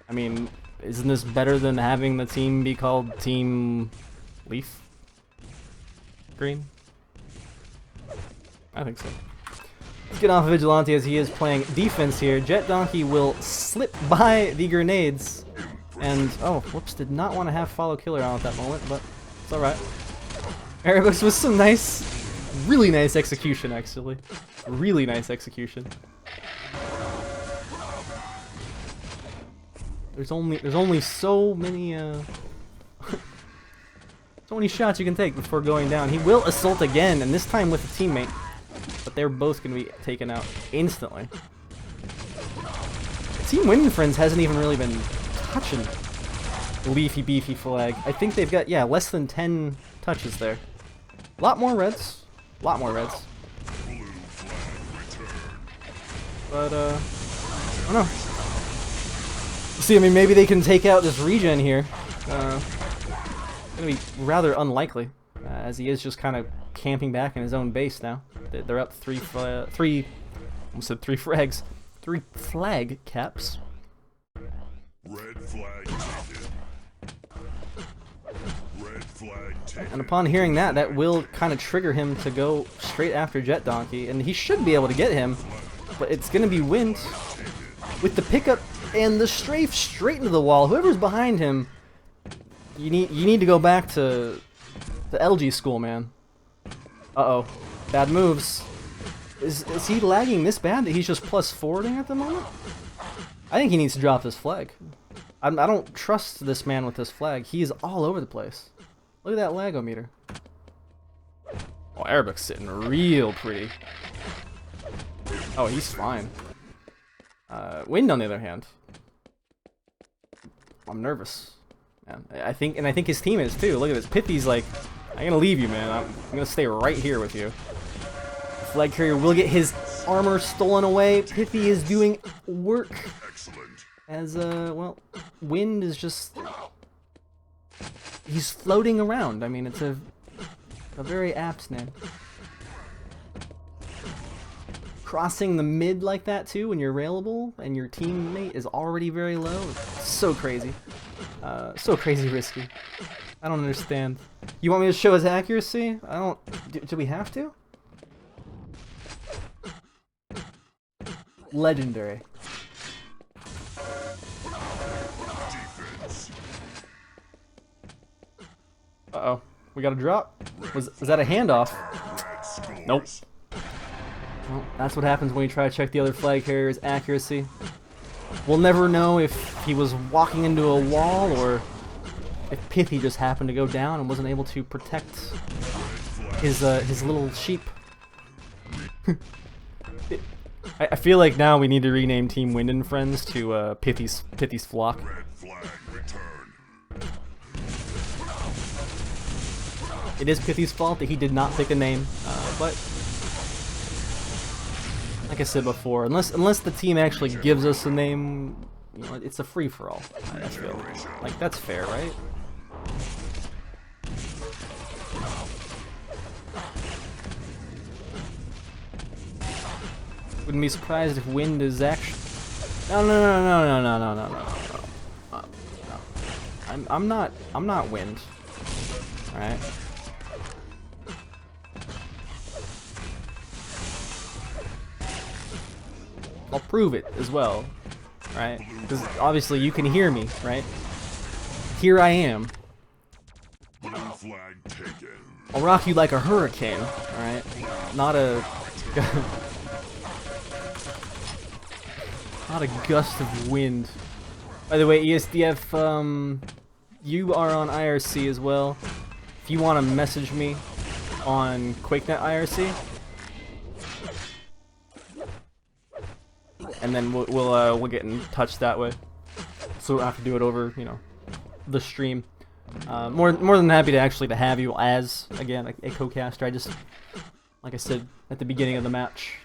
Speaker 1: I mean, isn't this better than having the team be called Team Leaf Green? I think so. Let's get off of Vigilante as he is playing defense here. Jet Donkey will slip by the grenades. And, oh, whoops, did not want to have follow killer on at that moment, but it's alright. Arabics with some nice, really nice execution, actually. Really nice execution. There's only so many, so many shots you can take before going down. He will assault again, and this time with a teammate. But they're both going to be taken out instantly. Team Wind and Friends hasn't even really been touching the Leafy Beefy flag. I think they've got, yeah, less than 10 touches there. A lot more reds. A lot more reds. But, I don't know. See, I mean, maybe they can take out this regen here. Gonna be rather unlikely, as he is just kind of camping back in his own base now. They're up almost said 3 frags. 3 flag caps.
Speaker 2: Red flag taken. Red flag taken.
Speaker 1: And upon hearing that, that will kind of trigger him to go straight after Jet Donkey, and he should be able to get him, but it's going to be Wind with the pickup and the strafe straight into the wall. Whoever's behind him, you need to go back to the LG school, man. Uh-oh. Bad moves. Is he lagging this bad that he's just plus forwarding at the moment? I think he needs to drop this flag. I don't trust this man with this flag. He is all over the place. Look at that lagometer. Oh, Arabic's sitting real pretty. Oh, he's fine. Wind, on the other hand, I'm nervous. Man, I think his team is too. Look at this. Pithy's like, I'm gonna leave you, man. I'm gonna stay right here with you. The flag carrier will get his armor stolen away. Pithy is doing work.
Speaker 2: Excellent.
Speaker 1: As well, Wind is just, he's floating around. I mean, it's a very apt name. Crossing the mid like that too when you're railable and your teammate is already very low. So crazy. So crazy risky. I don't understand. You want me to show his accuracy? I don't... Do we have to? Legendary.
Speaker 2: Defense.
Speaker 1: Uh-oh. We got a drop. Was that a handoff?
Speaker 2: Red scores.
Speaker 1: Nope. Well, that's what happens when you try to check the other flag carrier's accuracy. We'll never know if he was walking into a wall or if Pithy just happened to go down and wasn't able to protect his little sheep. I feel like now we need to rename Team Wind and Friends to Pithy's flock.
Speaker 2: Red flag return.
Speaker 1: It is Pithy's fault that he did not pick a name, but like I said before, unless the team actually gives us a name, you know, it's a free for all. I feel like that's fair, right? Wouldn't be surprised if Wind is actually. No. I'm not Wind. All right. I'll prove it as well, right? Because obviously you can hear me, right? Here I am.
Speaker 2: Blue flag taken.
Speaker 1: I'll rock you like a hurricane, alright? Not a... not a gust of wind. By the way, ESDF, you are on IRC as well. If you want to message me on QuakeNet IRC, and then we'll get in touch that way. So we'll have to do it over, you know, the stream. More than happy to actually have you as, again, a co-caster. I just, like I said at the beginning of the match,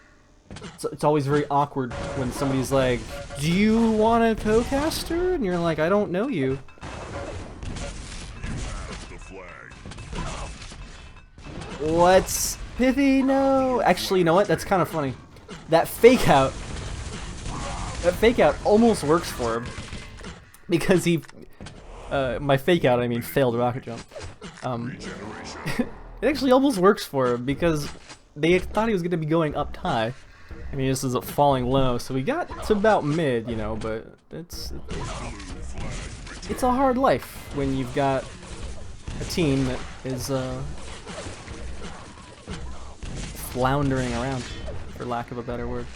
Speaker 1: it's always very awkward when somebody's like, do you want a co-caster? And you're like, I don't know you.
Speaker 2: You have the flag.
Speaker 1: What's Pithy? No. Actually, you know what? That's kind of funny. That fake out almost works for him. Because he, my fake out, I mean failed rocket jump. It actually almost works for him because they thought he was going to be going up high. I mean, this is falling low, so we got to about mid, you know, but it's a hard life when you've got a team that is floundering around, for lack of a better word.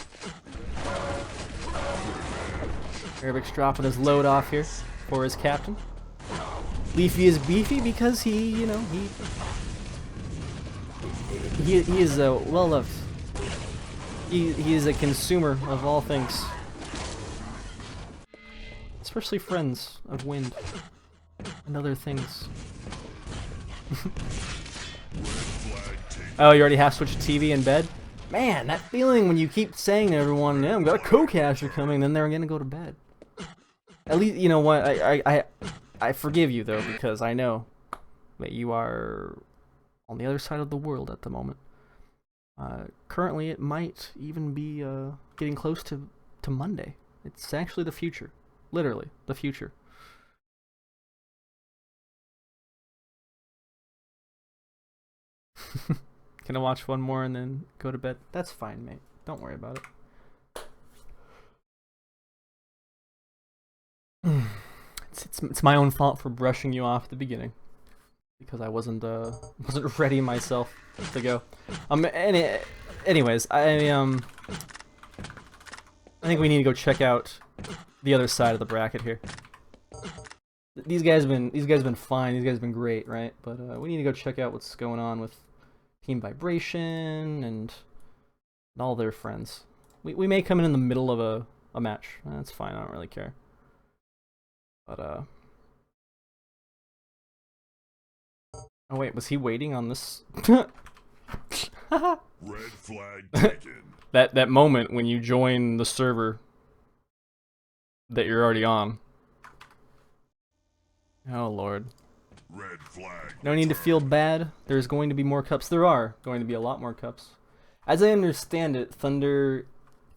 Speaker 1: Arabic's dropping his load off here for his captain. Leafy is beefy because he, you know, he is well loved. He is a consumer of all things, especially friends of wind and other things. Oh, you already have switched TV in bed? Man, that feeling when you keep saying to everyone, yeah, I've got a co-caster coming, then they're gonna go to bed. At least, you know what, I forgive you though, because I know that you are on the other side of the world at the moment. Currently, it might even be getting close to Monday. It's actually the future. Literally, the future. Can I watch one more and then go to bed? That's fine, mate. Don't worry about it. It's my own fault for brushing you off at the beginning because I wasn't ready myself to go. Anyways, I think we need to go check out the other side of the bracket here. These guys have been fine. These guys have been great, right? But we need to go check out what's going on with Team Vibration and all their friends. We may come in the middle of a match. That's fine. I don't really care. But oh wait, was he waiting on this?
Speaker 2: Red flag taken.
Speaker 1: That moment when you join the server that you're already on. Oh lord.
Speaker 2: Red flag.
Speaker 1: No need to feel bad. There's going to be more cups. There are going to be a lot more cups. As I understand it, Thunder,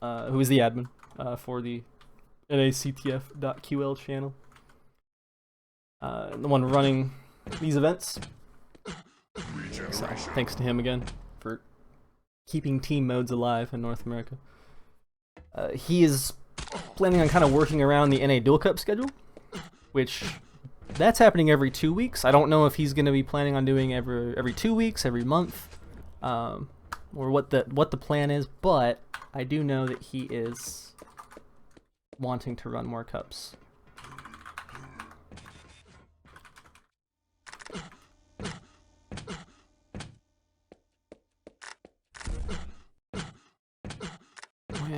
Speaker 1: who is the admin for the nactf.ql channel, the one running these events. So, thanks to him again for keeping team modes alive in North America. He is planning on kind of working around the NA Duel Cup schedule, which that's happening every 2 weeks. I don't know if he's going to be planning on doing every 2 weeks, every month, or what the plan is. But I do know that he is wanting to run more cups.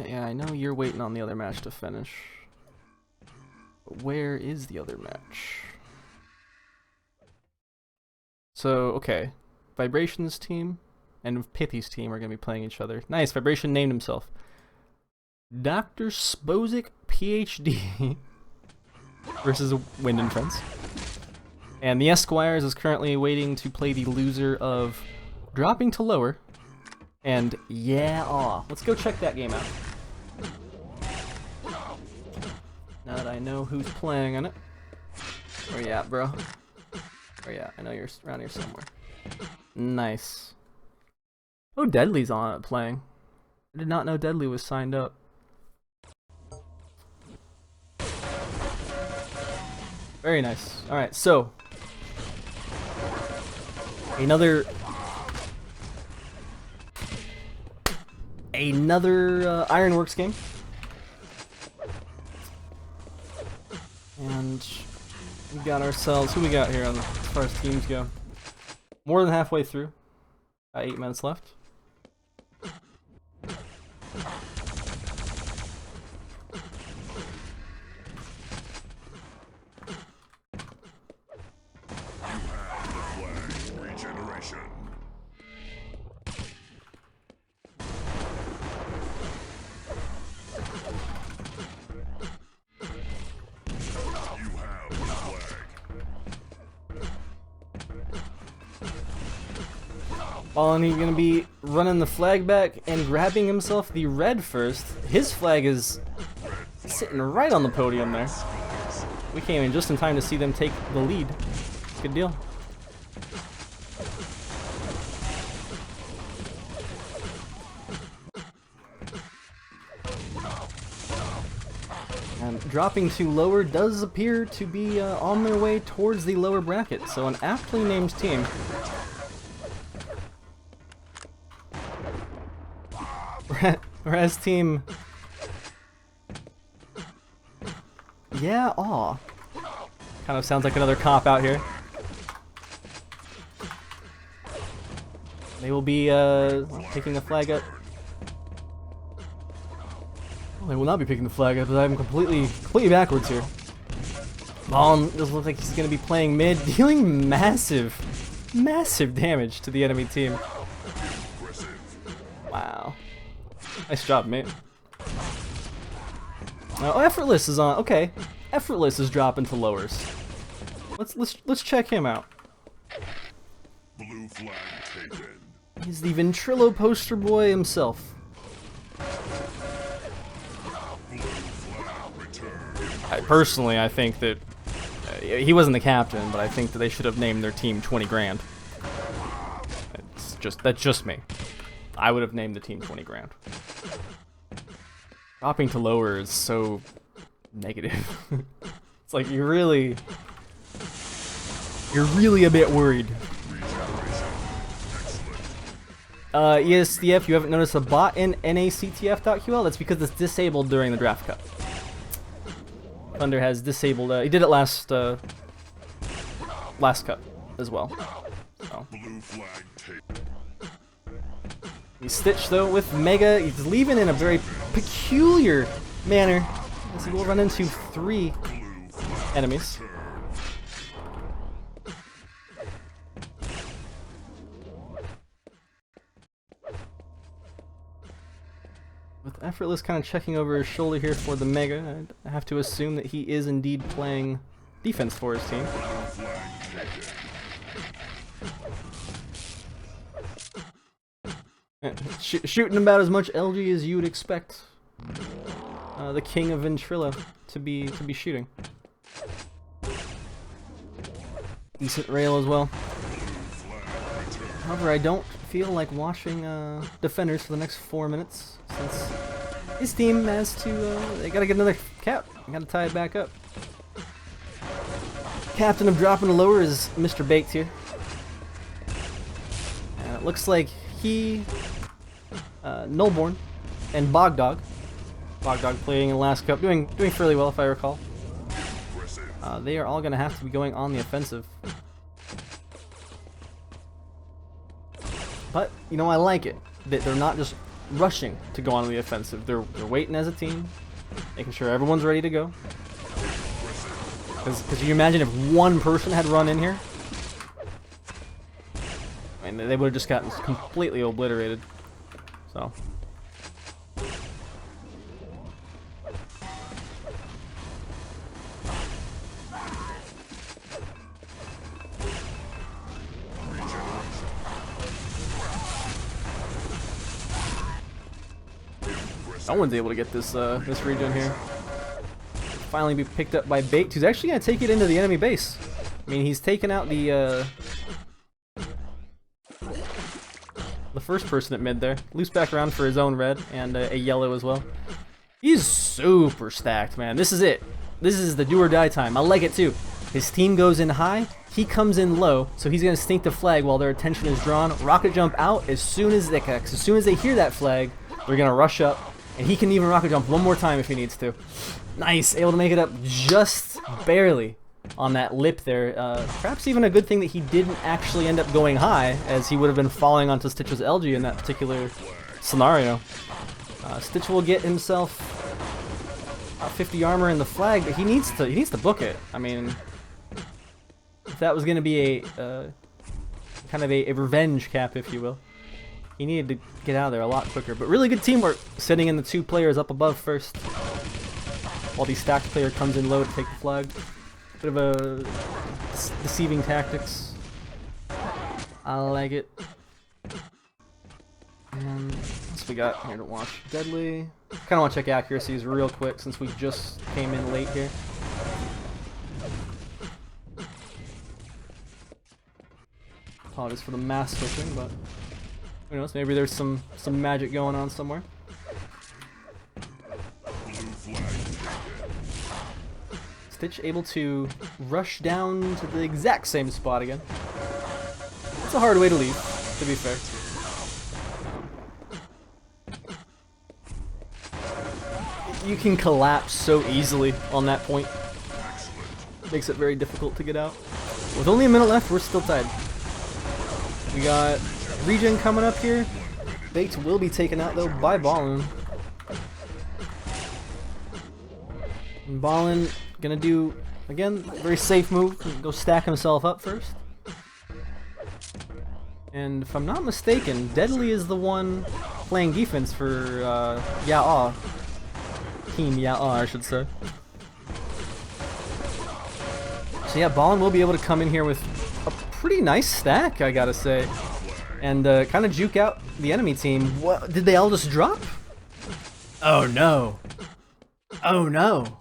Speaker 1: Yeah, I know you're waiting on the other match to finish. But where is the other match? So, okay. Vibration's team and Pithy's team are going to be playing each other. Nice, Vibration named himself Dr. Spozik PhD versus Wind and Friends. And the Esquires is currently waiting to play the loser of Dropping to Lower and Yeah Aw. Let's go check that game out. Now that I know who's playing on it. Where you at, bro? Where you at? I know you're around here somewhere. Nice. Oh, Deadly's on it playing. I did not know Deadly was signed up. Very nice. Alright, so another Ironworks game. And we got ourselves, who we got here as far as teams go? More than halfway through. Got 8 minutes left. And he's gonna be running the flag back and grabbing himself the red first. His flag is sitting right on the podium there. We came in just in time to see them take the lead. Good deal. And dropping to lower does appear to be on their way towards the lower bracket. So an aptly named team. Whereas team Yeah Aw kind of sounds like another cop out here. They will be picking the flag up. Well, they will not be picking the flag up, but I'm completely backwards here. Ballin does look like he's gonna be playing mid, dealing massive damage to the enemy team. Wow. Nice job, mate. Oh, Effortless is on. Okay, Effortless is dropping to lowers. Let's check him out.
Speaker 2: Blue flag taken.
Speaker 1: He's the Ventrilo poster boy himself. I think that he wasn't the captain, but I think that they should have named their team 20 grand. That's just me. I would have named the team 20 grand. Dropping to lower is so negative. It's like you're really a bit worried. ESDF, you haven't noticed a bot in nactf.ql? That's because it's disabled during the draft cup. Thunder has disabled. He did it last cup as well. So. He's Stitch though with Mega. He's leaving in a very peculiar manner, as he will run into 3 enemies. With Effortless kind of checking over his shoulder here for the Mega, I have to assume that he is indeed playing defense for his team. Shooting about as much LG as you would expect the king of Ventrilo to be shooting. Decent rail as well. However, I don't feel like watching defenders for the next 4 minutes, since his team has to, they gotta get another cap. They gotta tie it back up. Captain of dropping the lower is Mr. Baked here. And it looks like he, Nullborn, and Bogdog playing in the last cup, doing fairly well if I recall. They are all gonna have to be going on the offensive. But, you know, I like it that they're not just rushing to go on the offensive. They're waiting as a team, making sure everyone's ready to go. Because can you imagine if one person had run in here? I mean, they would have just gotten completely obliterated. So. No one's able to get this this regen here. Finally be picked up by Baked, who's actually gonna take it into the enemy base. I mean, he's taken out the first person at mid there. Loops back around for his own red and a yellow as well. He's super stacked, man. This is it. This is the do or die time. I like it too. His team goes in high, he comes in low, so he's gonna stink the flag while their attention is drawn. Rocket jump out as soon as they hear that flag, they're gonna rush up. And he can even rocket jump one more time if he needs to. Nice, able to make it up just barely on that lip there. Perhaps even a good thing that he didn't actually end up going high, as he would have been falling onto Stitch's LG in that particular scenario. Stitch will get himself 50 armor in the flag, but he needs to book it. I mean, if that was going to be a kind of a revenge cap, if you will. He needed to get out of there a lot quicker, but really good teamwork, sitting in the 2 players up above first, while the stacked player comes in low to take the flag. Bit of a deceiving tactics. I like it. And what else we got here to watch? Deadly. Kind of want to check accuracies real quick since we just came in late here. Apologies for the mass switching, but who knows, maybe there's some magic going on somewhere. Stitch able to rush down to the exact same spot again. It's a hard way to leave, to be fair. You can collapse so easily on that point. Makes it very difficult to get out. With only a minute left, we're still tied. We got regen coming up here. Baked will be taken out though by Ballin. And Ballin gonna do, again, a very safe move. Go stack himself up first. And if I'm not mistaken, Deadly is the one playing defense for Ya'ah. Team Ya'ah, I should say. So yeah, Ballin will be able to come in here with a pretty nice stack, I gotta say. And kind of juke out the enemy team. What, did they all just drop? Oh no. Oh no.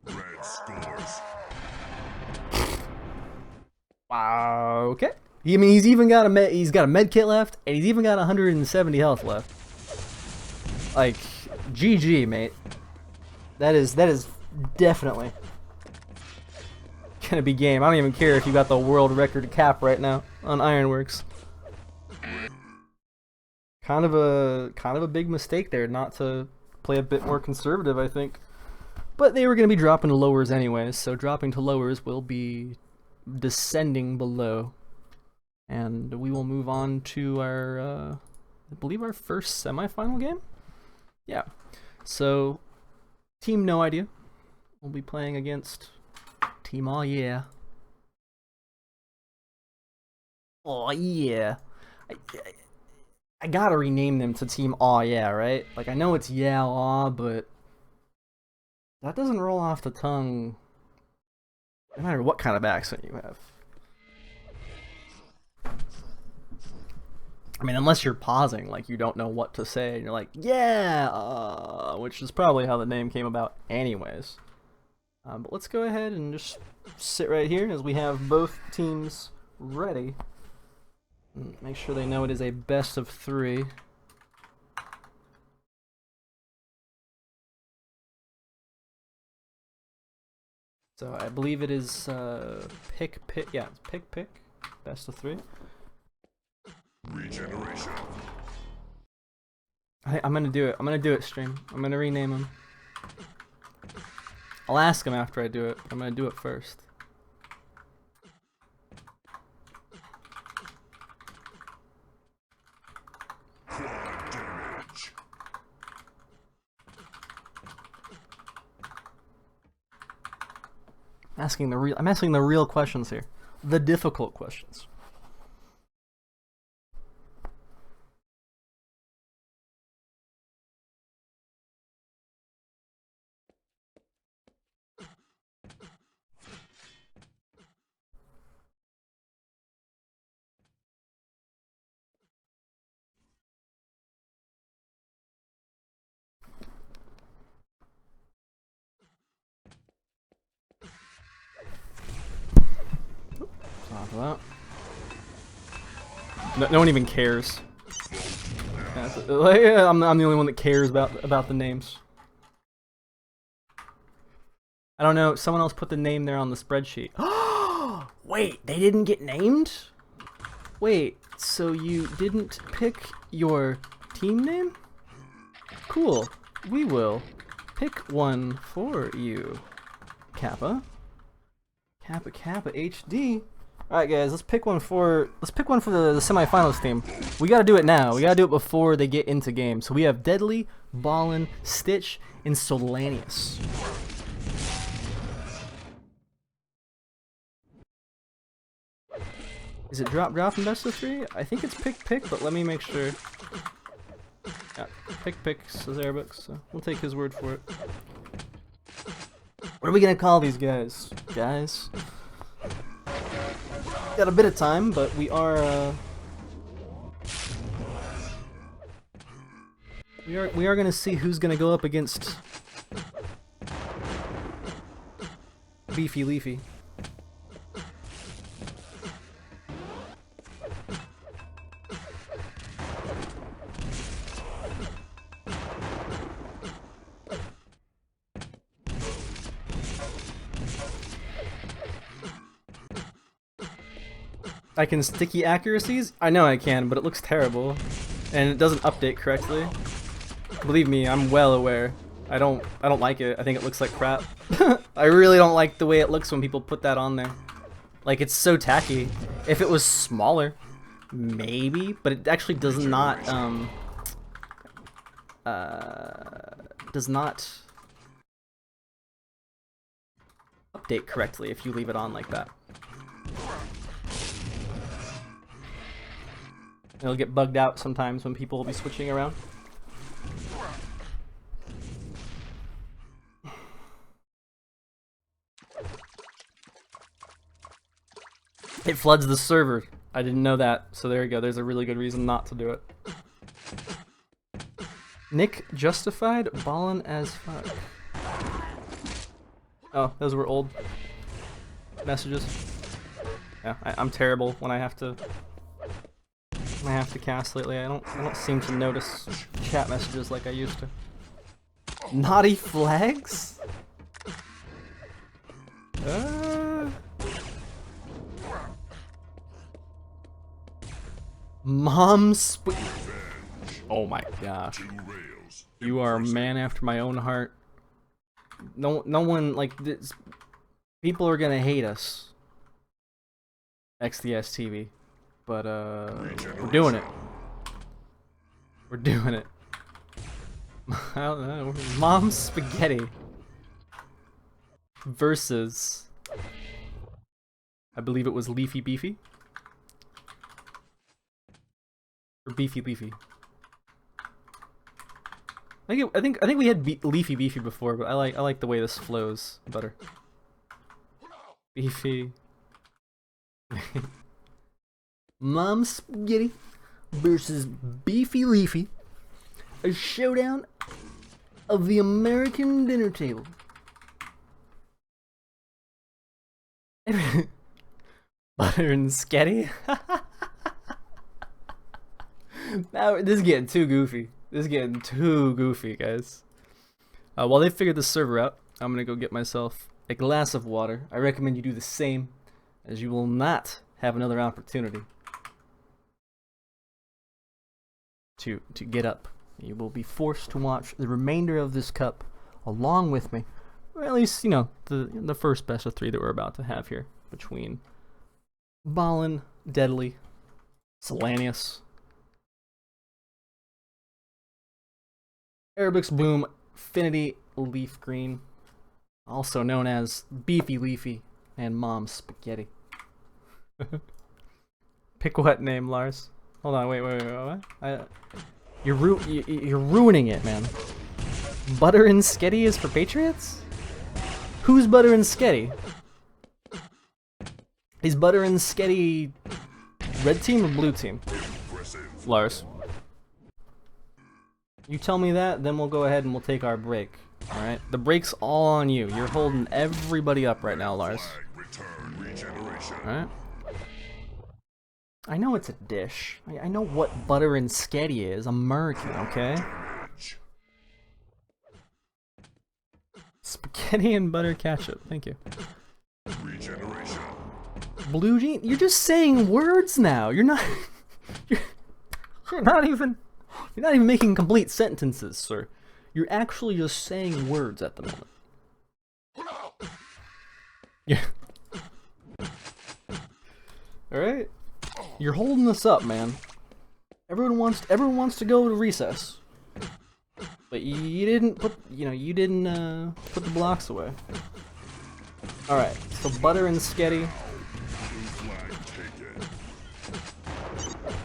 Speaker 2: Red scores.
Speaker 1: Wow, okay. I mean, he's even got a med kit left, and he's even got 170 health left. Like, GG, mate. That is definitely gonna be game. I don't even care if you got the world record cap right now on Ironworks. Kind of a big mistake there not to play a bit more conservative, I think. But they were going to be dropping to lowers anyways, so dropping to lowers will be descending below. And we will move on to our I believe our first semifinal game. Yeah. So, team No Idea will be playing against Team Oh Yeah. Oh yeah. I gotta rename them to Team Aw Yeah, right? Like, I know it's Yeah Aw, but that doesn't roll off the tongue no matter what kind of accent you have. I mean, unless you're pausing, like you don't know what to say, and you're like, yeah, which is probably how the name came about anyways. But let's go ahead and just sit right here as we have both teams ready. Make sure they know it is a best of 3. So I believe it is pick, yeah, it's pick, best of 3.
Speaker 2: Regeneration.
Speaker 1: I'm gonna do it. I'm gonna do it, stream. I'm gonna rename him. I'll ask him after I do it, but I'm gonna do it first.
Speaker 2: Quad damage.
Speaker 1: I'm asking the real questions here. The difficult questions. Stop that. No one even cares. I'm the only one that cares about the names. I don't know. Someone else put the name there on the spreadsheet. Wait, they didn't get named? Wait, so you didn't pick your team name? Cool. We will pick one for you. Kappa HD. Alright guys, let's pick one for the semifinals team. We gotta do it now. We gotta do it before they get into game. So we have Deadly, Ballin, Stitch, and Solanius. Is it drop in best of 3? I think it's pick, but let me make sure. Yeah, pick says Arabic, so we'll take his word for it. What are we gonna call these guys? Got a bit of time, but we are gonna see who's gonna go up against Beefy Leafy. I can sticky accuracies? I know I can, but it looks terrible. And it doesn't update correctly. Believe me, I'm well aware. I don't like it. I think it looks like crap. I really don't like the way it looks when people put that on there. Like, it's so tacky. If it was smaller, maybe, but it actually does not update correctly if you leave it on like that. It'll get bugged out sometimes when people will be switching around. It floods the server. I didn't know that, so there you go. There's a really good reason not to do it. Nick justified ballin' as fuck. Oh, those were old messages. Yeah, I'm terrible when I have to cast lately. I don't seem to notice chat messages like I used to. Naughty flags? Oh my gosh. You are a man after my own heart. No one, like, this, people are gonna hate us. XDS TV. But, we're doing it. We're doing it. I don't know. Mom Spaghetti versus, I believe it was Leafy Beefy or Beefy Leafy. I think we had Leafy Beefy before, but I like the way this flows better. Beefy. Mom Spaghetti versus Beefy Leafy. A showdown of the American dinner table. Butter and Sketty? Now, this is getting too goofy. This is getting too goofy, guys. While they figure the server out, I'm gonna go get myself a glass of water. I recommend you do the same, as you will not have another opportunity to get up. You will be forced to watch the remainder of this cup along with me, or at least, you know, the first best of 3 that we're about to have here between Ballin, Deadly, Solanius, Arabix Boom, Finity, Leaf Green, also known as Beefy Leafy, and Mom Spaghetti. Pick what name, Lars? Hold on, wait, what? You're ruining it, man. Butter and Sketty is for Patriots? Who's Butter and Sketty? Is Butter and Sketty red team or blue team? Lars. You tell me that, then we'll go ahead and we'll take our break. Alright? The break's all on you. You're holding everybody up right now, Lars. Alright? I know it's a dish. I know what Butter and Sketty is. I'm American, okay? Spaghetti and butter ketchup. Thank you. Blue jean? You're just saying words now. You're not. You're not even making complete sentences, sir. You're actually just saying words at the moment. Yeah. All right. You're holding this up, man. Everyone wants to go to recess, but you didn't put put the blocks away. All right, so Butter and Sketty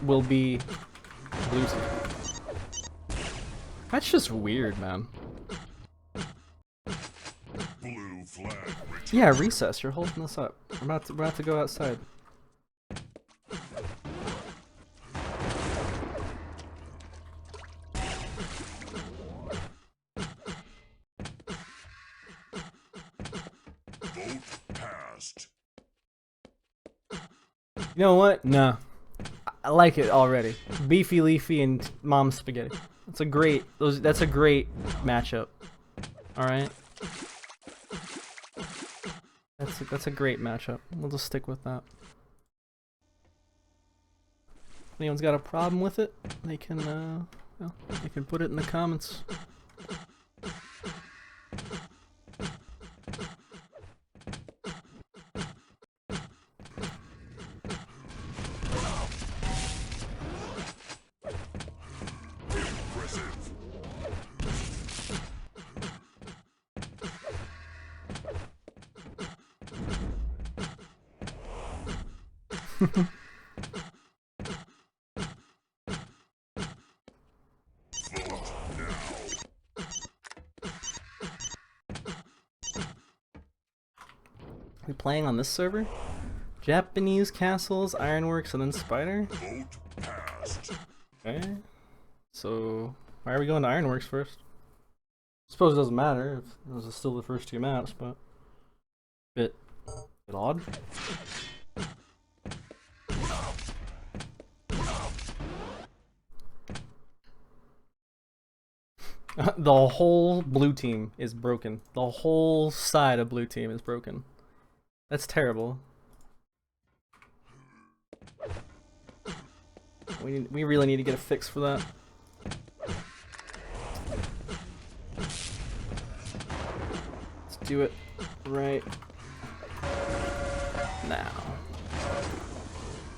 Speaker 1: will be blue team. That's just weird, man.
Speaker 2: Blue flag.
Speaker 1: Yeah, recess. You're holding this up. We're about to go outside.
Speaker 2: Vote passed.
Speaker 1: You know what? No. I like it already. Beefy Leafy and Mom Spaghetti. That's a great matchup. Alright? That's a great matchup. We'll just stick with that. If anyone's got a problem with it, they can they can put it in the comments. We playing on this server? Japanese castles, ironworks, and then spider?
Speaker 2: Vote passed.
Speaker 1: Okay. So why are we going to ironworks first? Suppose it doesn't matter if those are still the first 2 maps, but bit odd. The whole blue team is broken. The whole side of blue team is broken. That's terrible. We really need to get a fix for that. Let's do it right now.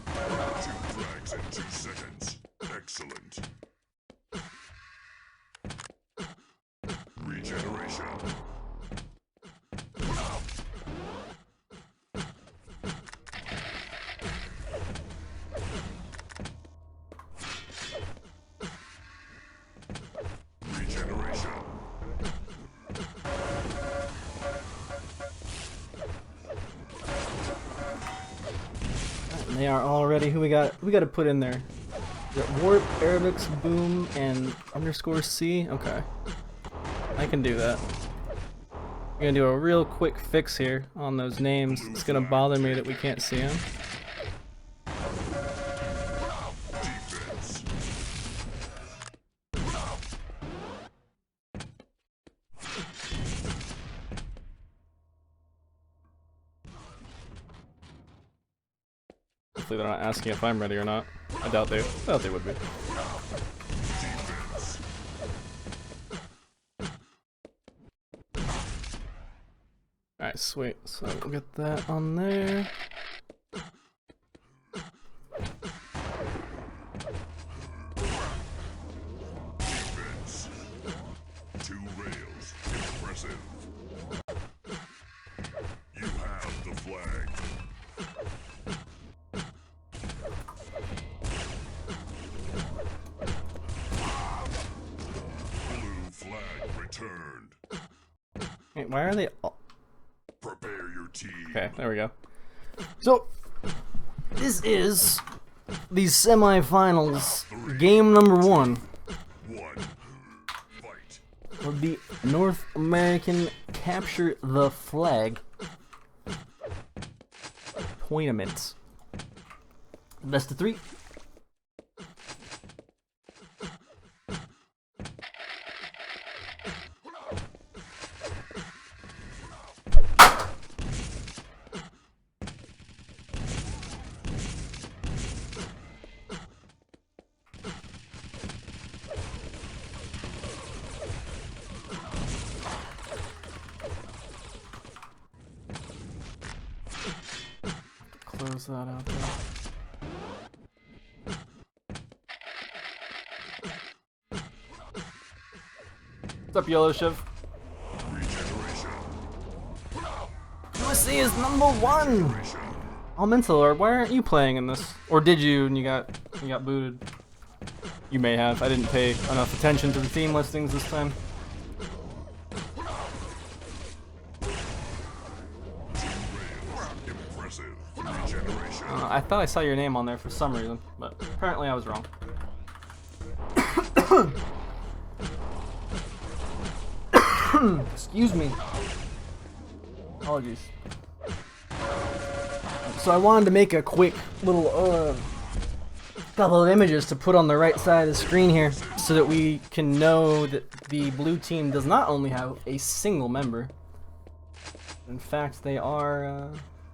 Speaker 2: 2 flags in 2 seconds. Excellent. Regeneration. Regeneration.
Speaker 1: They are all ready. Who we got? We got to put in there. We got Warp, Arabics, Boom, and _C. Okay, I can do that. I'm gonna do a real quick fix here on those names. It's gonna bother me that we can't see them.
Speaker 2: Defense.
Speaker 1: Hopefully they're not asking if I'm ready or not. I doubt they would be.
Speaker 2: Defense.
Speaker 1: Alright, sweet. So we'll get that on there.
Speaker 2: Defense. 2 rails. Impressive. You have the flag. Blue flag returned.
Speaker 1: Wait, why are they all...
Speaker 2: Prepare your team.
Speaker 1: Okay, there we go. So, this is the semifinals. Game number 1
Speaker 2: 1. Fight.
Speaker 1: of the North American Capture the Flag tournament. Best of 3. Close that out there. What's up, Yellow Shiv?
Speaker 2: Regeneration.
Speaker 1: USA is number 1! Elemental, why aren't you playing in this? Or did you and you got booted? You may have. I didn't pay enough attention to the team listings this time.
Speaker 2: Impressive. Regeneration.
Speaker 1: I thought I saw your name on there for some reason, but apparently I was wrong. Excuse me. Apologies. So I wanted to make a quick little couple of images to put on the right side of the screen here so that we can know that the blue team does not only have a single member. In fact, they are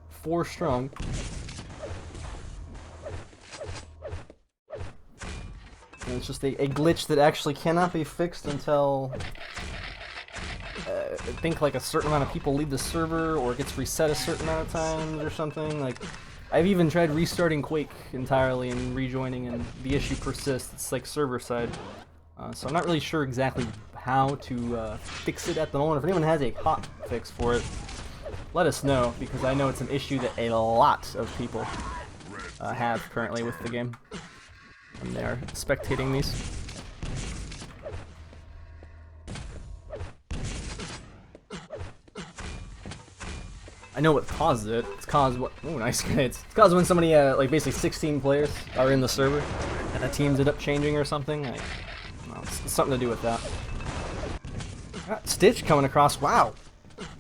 Speaker 1: 4 strong. And it's just a glitch that actually cannot be fixed until I think like a certain amount of people leave the server or it gets reset a certain amount of times or something. Like I've even tried restarting Quake entirely and rejoining and the issue persists. It's like server side. So I'm not really sure exactly how to fix it at the moment. If anyone has a hot fix for it, let us know, because I know it's an issue that a lot of people have currently with the game. And they are spectating these. I know what causes it. It's caused what? Oh, nice grenades. It's caused when somebody, like basically 16 players are in the server, and the teams end up changing or something. Like, well, it's something to do with that. Got Stitch coming across. Wow.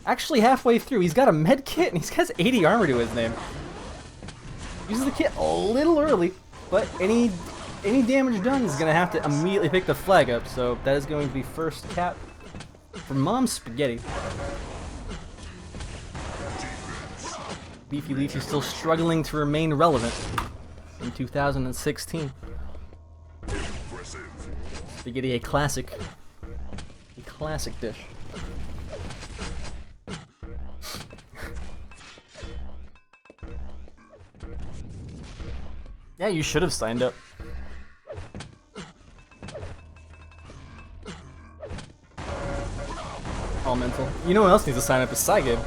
Speaker 1: Actually, halfway through, he's got a med kit and he's got 80 armor to his name. Uses the kit a little early, but any damage done is gonna have to immediately pick the flag up. So that is going to be first cap for Mom Spaghetti. Beefy Leafy still struggling to remain relevant in 2016. Spaghetti, a classic dish. Yeah, you should have signed up. All mental. You know who else needs to sign up is Saigib.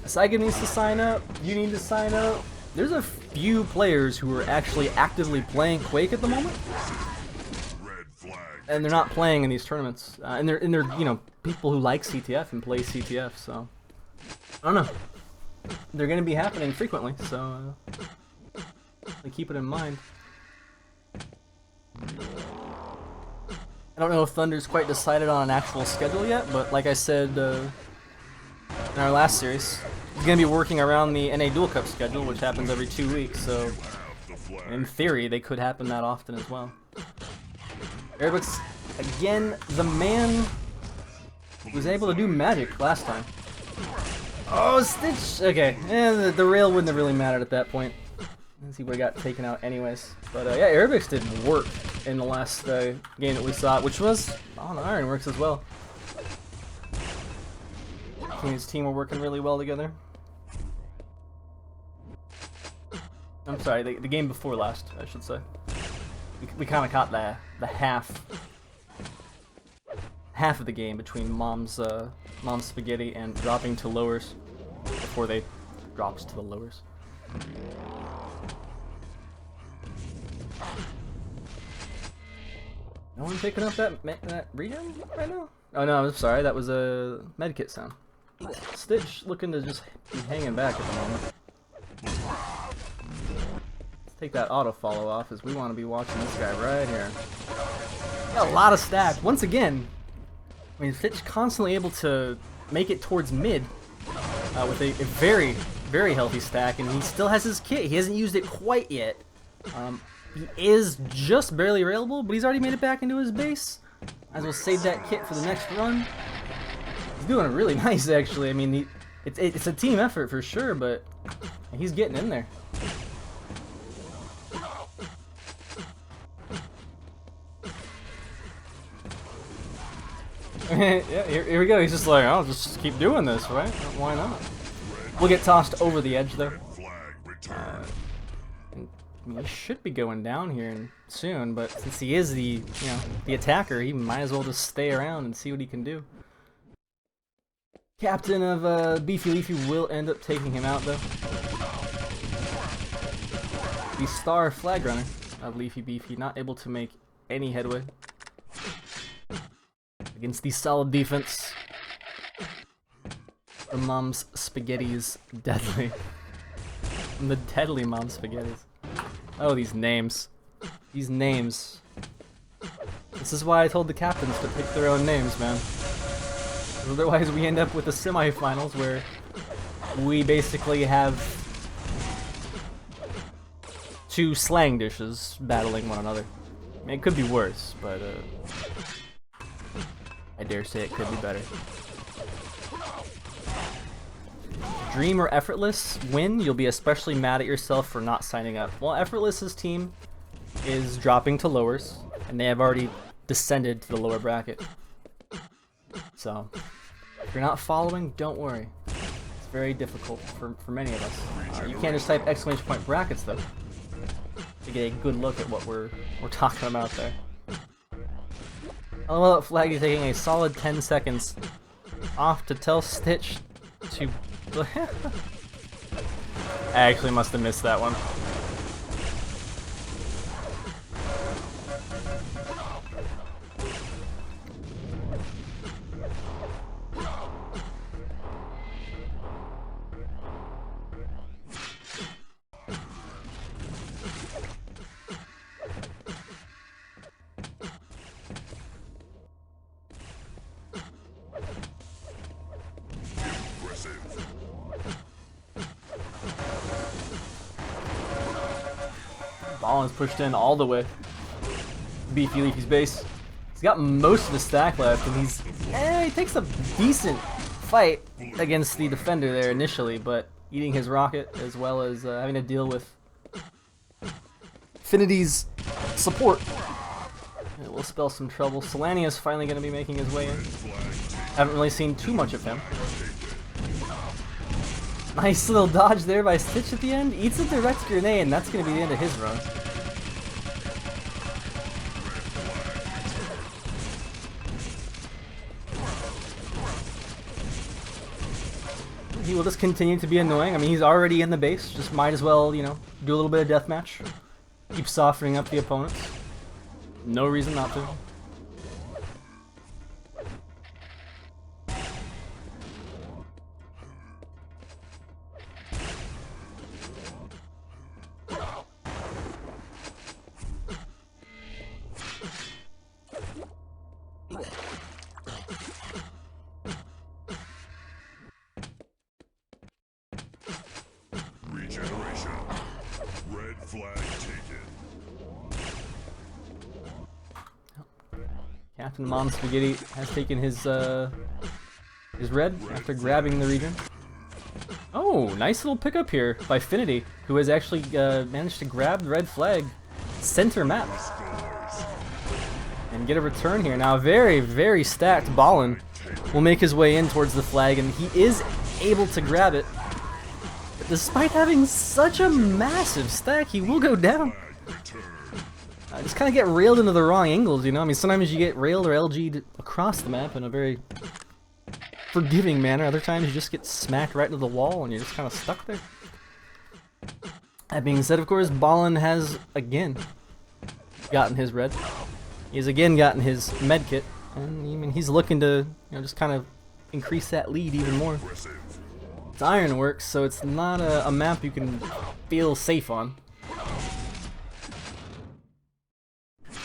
Speaker 1: Saigib needs to sign up. You need to sign up. There's a few players who are actually actively playing Quake at the moment, and they're not playing in these tournaments. And they're you know, people who like CTF and play CTF. So I don't know. They're going to be happening frequently. So keep it in mind. I don't know if Thunder's quite decided on an actual schedule yet, but like I said in our last series, he's going to be working around the NA Duel Cup schedule, which happens every 2 weeks, so in theory they could happen that often as well. Airbix, again, the man was able to do magic last time. Oh, Stitch! Okay, the rail wouldn't have really mattered at that point. He would have got taken out anyways. But yeah, Airbix did work in the last game that we saw, which was on Ironworks as well. He and his team were working really well together. I'm sorry, the game before last, I should say. We kind of caught the half of the game between Mom's Spaghetti and dropping to lowers before they dropped to the lowers. No one picking up that regen right now? Oh no, I'm sorry, that was a medkit sound. Stitch looking to just be hanging back at the moment. Let's take that auto follow off, as we want to be watching this guy right here. Got a lot of stack. Once again, I mean, Stitch constantly able to make it towards mid with a very, very healthy stack, and he still has his kit. He hasn't used it quite yet. He is just barely railable, but he's already made it back into his base. Might as well save that kit for the next run. He's doing really nice, actually. I mean, it's a team effort for sure, but he's getting in there. Yeah, here we go. He's just like, I'll just keep doing this, right? Why not? We'll get tossed over the edge, though. I mean, he should be going down here soon, but since he is the attacker, he might as well just stay around and see what he can do. Captain of Beefy Leafy will end up taking him out, though. The star flag runner of Leafy Beefy not able to make any headway against the solid defense. The Mom's Spaghetti's deadly. The deadly Mom's Spaghetti's. Oh, these names. These names. This is why I told the captains to pick their own names, man. Otherwise we end up with the semifinals where we basically have two slang dishes battling one another. I mean, it could be worse, but I dare say it could be better. Dream or Effortless win, you'll be especially mad at yourself for not signing up. Well, Effortless's team is dropping to lowers, and they have already descended to the lower bracket. So, if you're not following, don't worry. It's very difficult for many of us. You can't just type exclamation point brackets, though, to get a good look at what we're talking about there. LOL at Flag is taking a solid 10 seconds off to tell Stitch to... I actually must have missed that one. Ball is pushed in all the way. Beefy Leafy's base. He's got most of the stack left, and he takes a decent fight against the defender there initially, but eating his rocket as well as having to deal with Affinity's support. It will spell some trouble. Solania is finally going to be making his way in. Haven't really seen too much of him. Nice little dodge there by Stitch at the end. Eats a direct grenade, and that's going to be the end of his run. he will just continue to be annoying. I mean, he's already in the base. Just might as well, you know, do a little bit of deathmatch. Keep softening up the opponents. No reason not to.
Speaker 2: Regeneration. Red flag taken.
Speaker 1: Captain Mom Spaghetti has taken his red after grabbing the region. Oh, nice little pickup here by Finity, who has actually managed to grab the red flag center map and get a return here. Now, very, very stacked Ballin will make his way in towards the flag, and he is able to grab it. But despite having such a massive stack, he will go down. Just kind of get railed into the wrong angles, you know? I mean, sometimes you get railed or LG'd across the map in a very forgiving manner. Other times you just get smacked right into the wall and you're just kind of stuck there. That being said, of course, Ballin has again gotten his red. He's again gotten his med kit, and I mean, he's looking to, you know, just kind of increase that lead even more. It's Ironworks, so it's not a map you can feel safe on.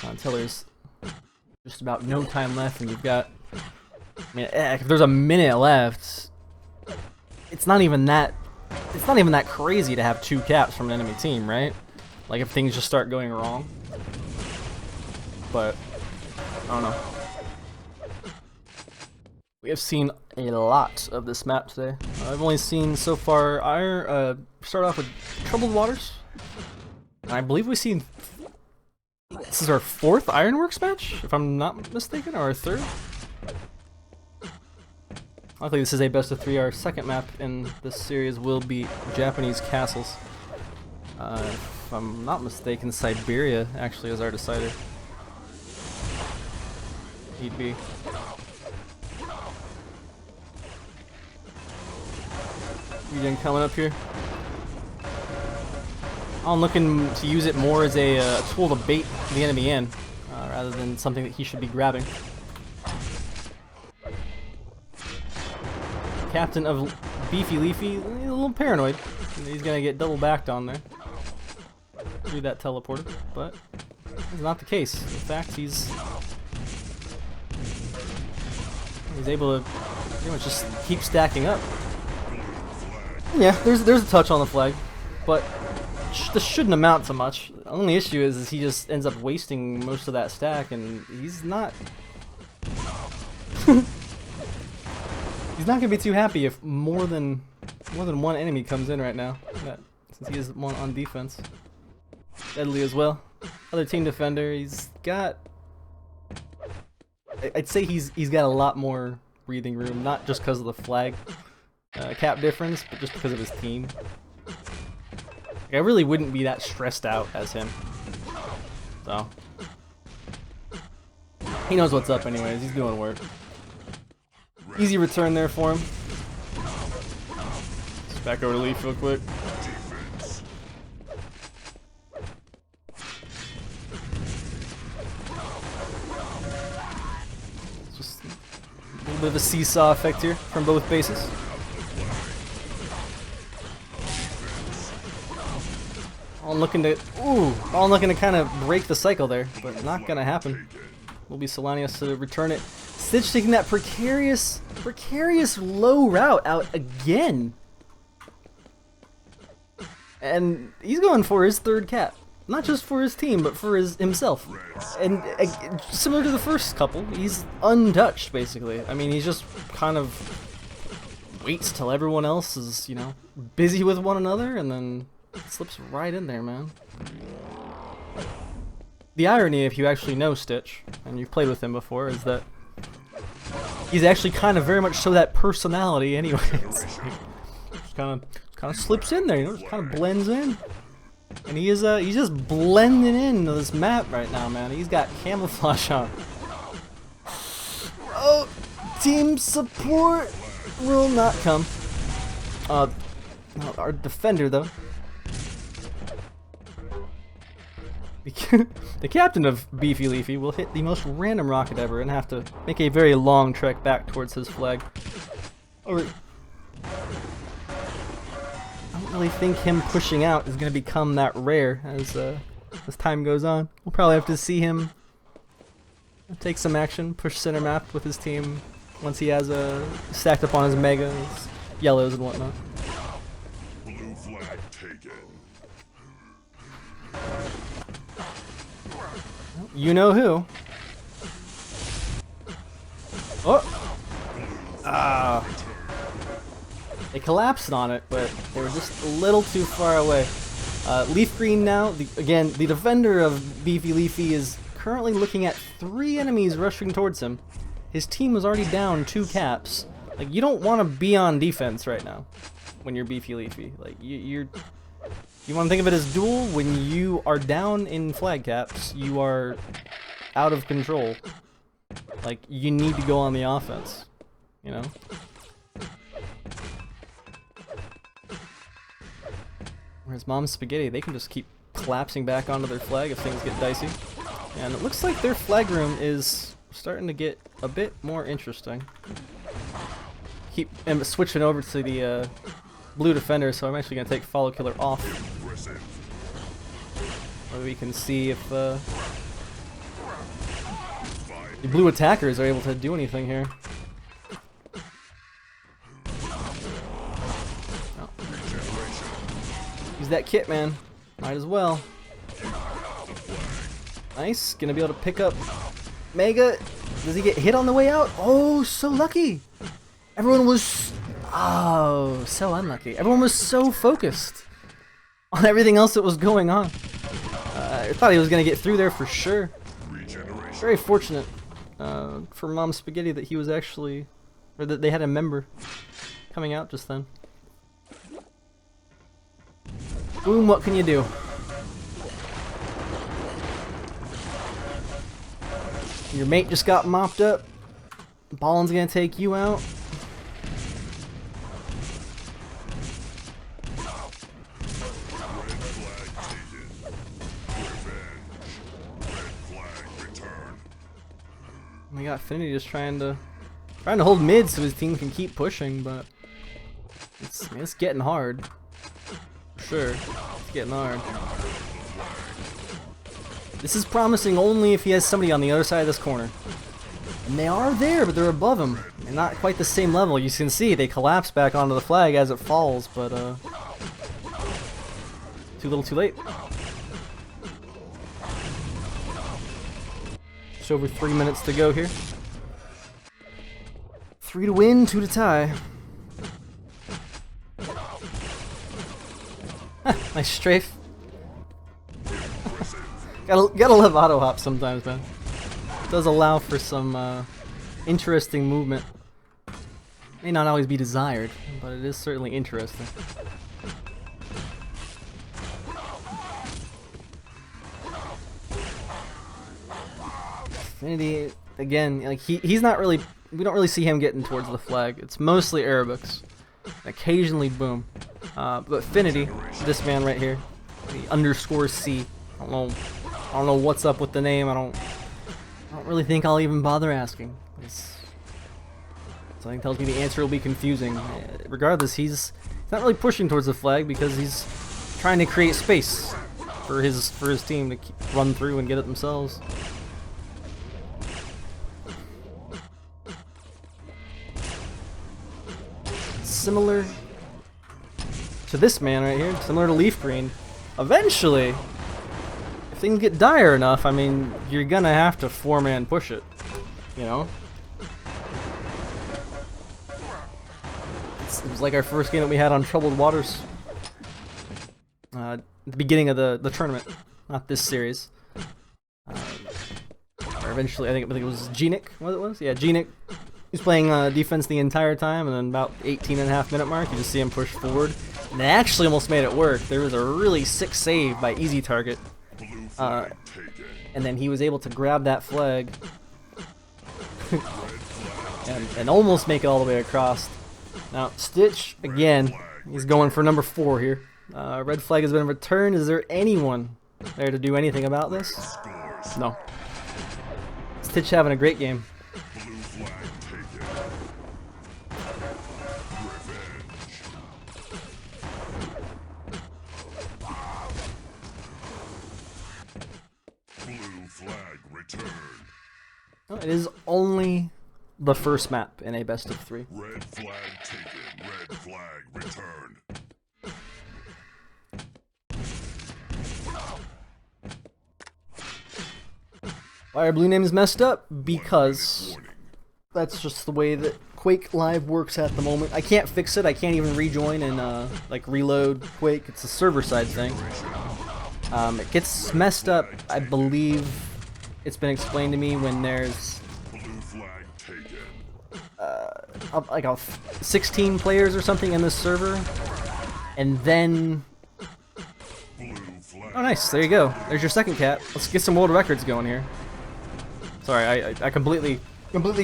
Speaker 1: Until there's just about no time left, and you've got, I mean, if there's a minute left, it's not even that crazy to have 2 caps from an enemy team, right? Like if things just start going wrong. But I don't know. We have seen a lot of this map today. I've only seen so far start off with Troubled Waters, and I believe we've seen. This is our 4th Ironworks match, if I'm not mistaken, or our 3rd. Luckily, this is a best of 3. Our 2nd map in this series will be Japanese Castles. If I'm not mistaken, Siberia actually is our decider. He'd be. Regen coming up here. I'm looking to use it more as a tool to bait the enemy in, rather than something that he should be grabbing. Captain of Beefy Leafy, he's a little paranoid. He's gonna get double backed on there through that teleporter, but that's not the case. In fact, he's able to pretty much just keep stacking up. Yeah, there's a touch on the flag, but this shouldn't amount to much. The only issue is he just ends up wasting most of that stack, and he's not he's not gonna be too happy if more than one enemy comes in right now. Since he is one on defense, deadly as well. Other team defender, he's got. I'd say he's got a lot more breathing room, not just because of the flag cap difference, but just because of his team. I really wouldn't be that stressed out as him. So he knows what's up anyways, he's doing work. Easy return there for him. Just back over to Leaf real quick. Just a little bit of a seesaw effect here from both bases. All looking to kind of break the cycle there, but not gonna happen. Will be Solanius to return it. Stitch taking that precarious low route out again, and he's going for his 3rd cap, not just for his team, but for himself. And similar to the first couple, he's untouched basically. I mean, he's just kind of waits till everyone else is, you know, busy with one another, and then slips right in there, man. The irony, if you actually know Stitch, and you've played with him before, is that he's actually kind of very much so that personality anyways. Just kind of slips in there, you know, just kind of blends in. And he's just blending into this map right now, man. He's got camouflage on. Oh, team support will not come. Our defender, though. The captain of Beefy Leafy will hit the most random rocket ever and have to make a very long trek back towards his flag. Or, I don't really think him pushing out is going to become that rare as time goes on. We'll probably have to see him take some action, push center map with his team once he has stacked up on his megas, yellows, and whatnot.
Speaker 2: Blue flag taken.
Speaker 1: You know who. Oh! Ah. They collapsed on it, but they were just a little too far away. Leaf Green now, again, the defender of Beefy Leafy is currently looking at 3 enemies rushing towards him. His team was already down 2 caps. Like, you don't want to be on defense right now when you're Beefy Leafy. Like, you want to think of it as Duel. When you are down in flag caps, you are out of control. Like, you need to go on the offense, you know? Whereas Mom's Spaghetti, they can just keep collapsing back onto their flag if things get dicey. And it looks like their flag room is starting to get a bit more interesting. Keep switching over to the blue defender, so I'm actually going to take Follow Killer off. So we can see if the blue attackers are able to do anything here. Oh. Use that kit, man. Might as well. Nice. Gonna be able to pick up Mega. Does he get hit on the way out? Oh, so lucky. Everyone was... Oh, so unlucky. Everyone was so focused on everything else that was going on. I thought he was going to get through there for sure. Very fortunate for Mom Spaghetti that he was actually... Or that they had a member coming out just then. Boom, what can you do? Your mate just got mopped up. Ballin's gonna take you out. We got Finity just trying to hold mid so his team can keep pushing, but it's getting hard. For sure, it's getting hard. This is promising only if he has somebody on the other side of this corner. And they are there, but they're above him. They're not quite the same level. You can see they collapse back onto the flag as it falls, but too little too late. Just over 3 minutes to go here. 3 to win, 2 to tie. Nice strafe. Gotta love auto hop sometimes, man. It does allow for some interesting movement. May not always be desired, but it is certainly interesting. Infinity, again, like he's not really. We don't really see him getting towards the flag. It's mostly aerobics, occasionally boom. But Finity, this man right here, the _C. I don't know what's up with the name. I don't really think I'll even bother asking. Something tells me the answer will be confusing. Regardless, he's not really pushing towards the flag because he's trying to create space for his team to run through and get it themselves. Similar to this man right here, similar to Leaf Green. Eventually, if things get dire enough, I mean, you're gonna have to 4-man push it, you know? It was like our first game that we had on Troubled Waters. At the beginning of the tournament, not this series. Or eventually, I think it was Genik, what it was? Yeah, Genik. He's playing defense the entire time, and then about 18.5-minute mark, you just see him push forward. And they actually almost made it work. There was a really sick save by Easy Target. And then he was able to grab that flag and almost make it all the way across. Now, Stitch, again, He's going for number 4 here. Red flag has been returned. Is there anyone there to do anything about this? No. Stitch having a great game.
Speaker 2: Blue flag taken. Revenge. Blue flag returned.
Speaker 1: Oh, it is only the first map in a best of 3.
Speaker 2: Red flag taken. Red flag returned.
Speaker 1: Why are blue names messed up? Because that's just the way that Quake Live works at the moment. I can't fix it. I can't even rejoin and like reload Quake. It's a server side thing. It gets messed up. I believe it's been explained to me when there's like 16 players or something in this server, and then oh nice, there you go. There's your second cat. Let's get some world records going here. Sorry, I completely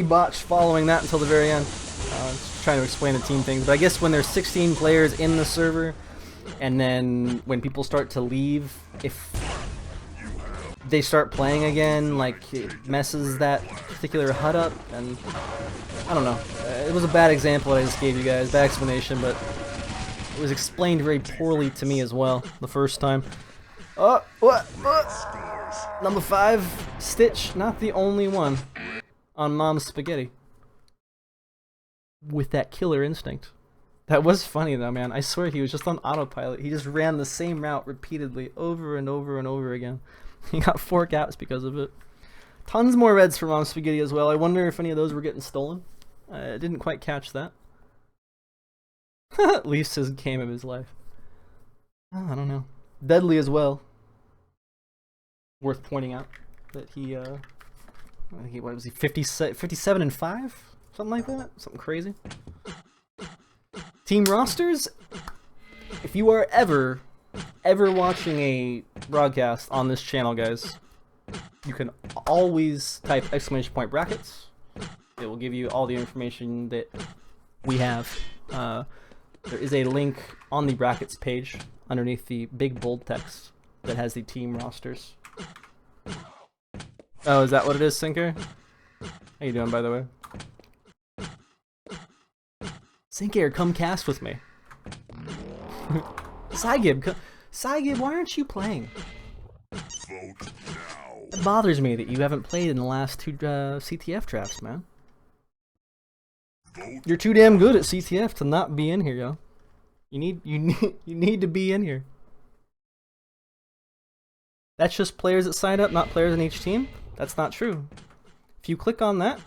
Speaker 1: botched following that until the very end. Just trying to explain the team things, but I guess when there's 16 players in the server, and then when people start to leave, if they start playing again, like it messes that particular HUD up, and I don't know. It was a bad example I just gave you guys, bad explanation, but it was explained very poorly to me as well the first time. Oh, what? Number 5, Stitch, not the only one on Mom's Spaghetti with that killer instinct. That was funny though, man. I swear he was just on autopilot. He just ran the same route repeatedly over and over and over again. He got 4 caps because of it. Tons more reds for Mom's Spaghetti as well. I wonder if any of those were getting stolen. I didn't quite catch that. At least his game of his life. Oh, I don't know. Deadly as well. Worth pointing out that he, what was he, 57 and 5? Something like that? Something crazy. Team rosters? If you are ever watching a broadcast on this channel, guys, you can always type !! brackets. It will give you all the information that we have. There is a link on the brackets page underneath the big bold text that has the team rosters. Oh, is that what it is, Sinker? How you doing, by the way? Sinker, come cast with me. Sygib, why aren't you playing?
Speaker 2: Vote now.
Speaker 1: It bothers me that you haven't played in the last 2 CTF drafts, man.
Speaker 2: Vote.
Speaker 1: You're too damn good at CTF to not be in here, yo. You need to be in here. That's just players that sign up, not players in each team? That's not true. If you click on that,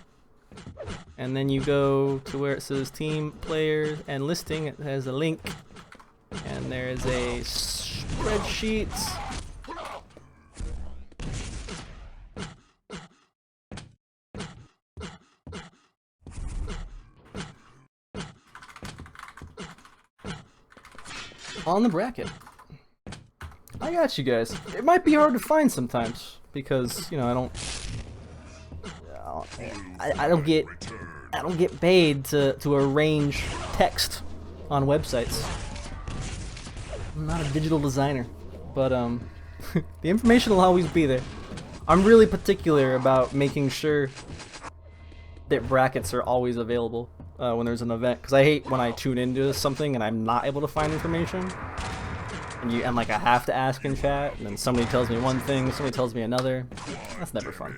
Speaker 1: and then you go to where it says team, players, and listing, it has a link, and there is a spreadsheet. On the bracket. I got you guys. It might be hard to find sometimes because, you know, I don't get paid to arrange text on websites. I'm not a digital designer, but the information will always be there. I'm really particular about making sure that brackets are always available when there's an event, because I hate when I tune into something and I'm not able to find information. And like I have to ask in chat, and then somebody tells me one thing, somebody tells me another. That's never fun.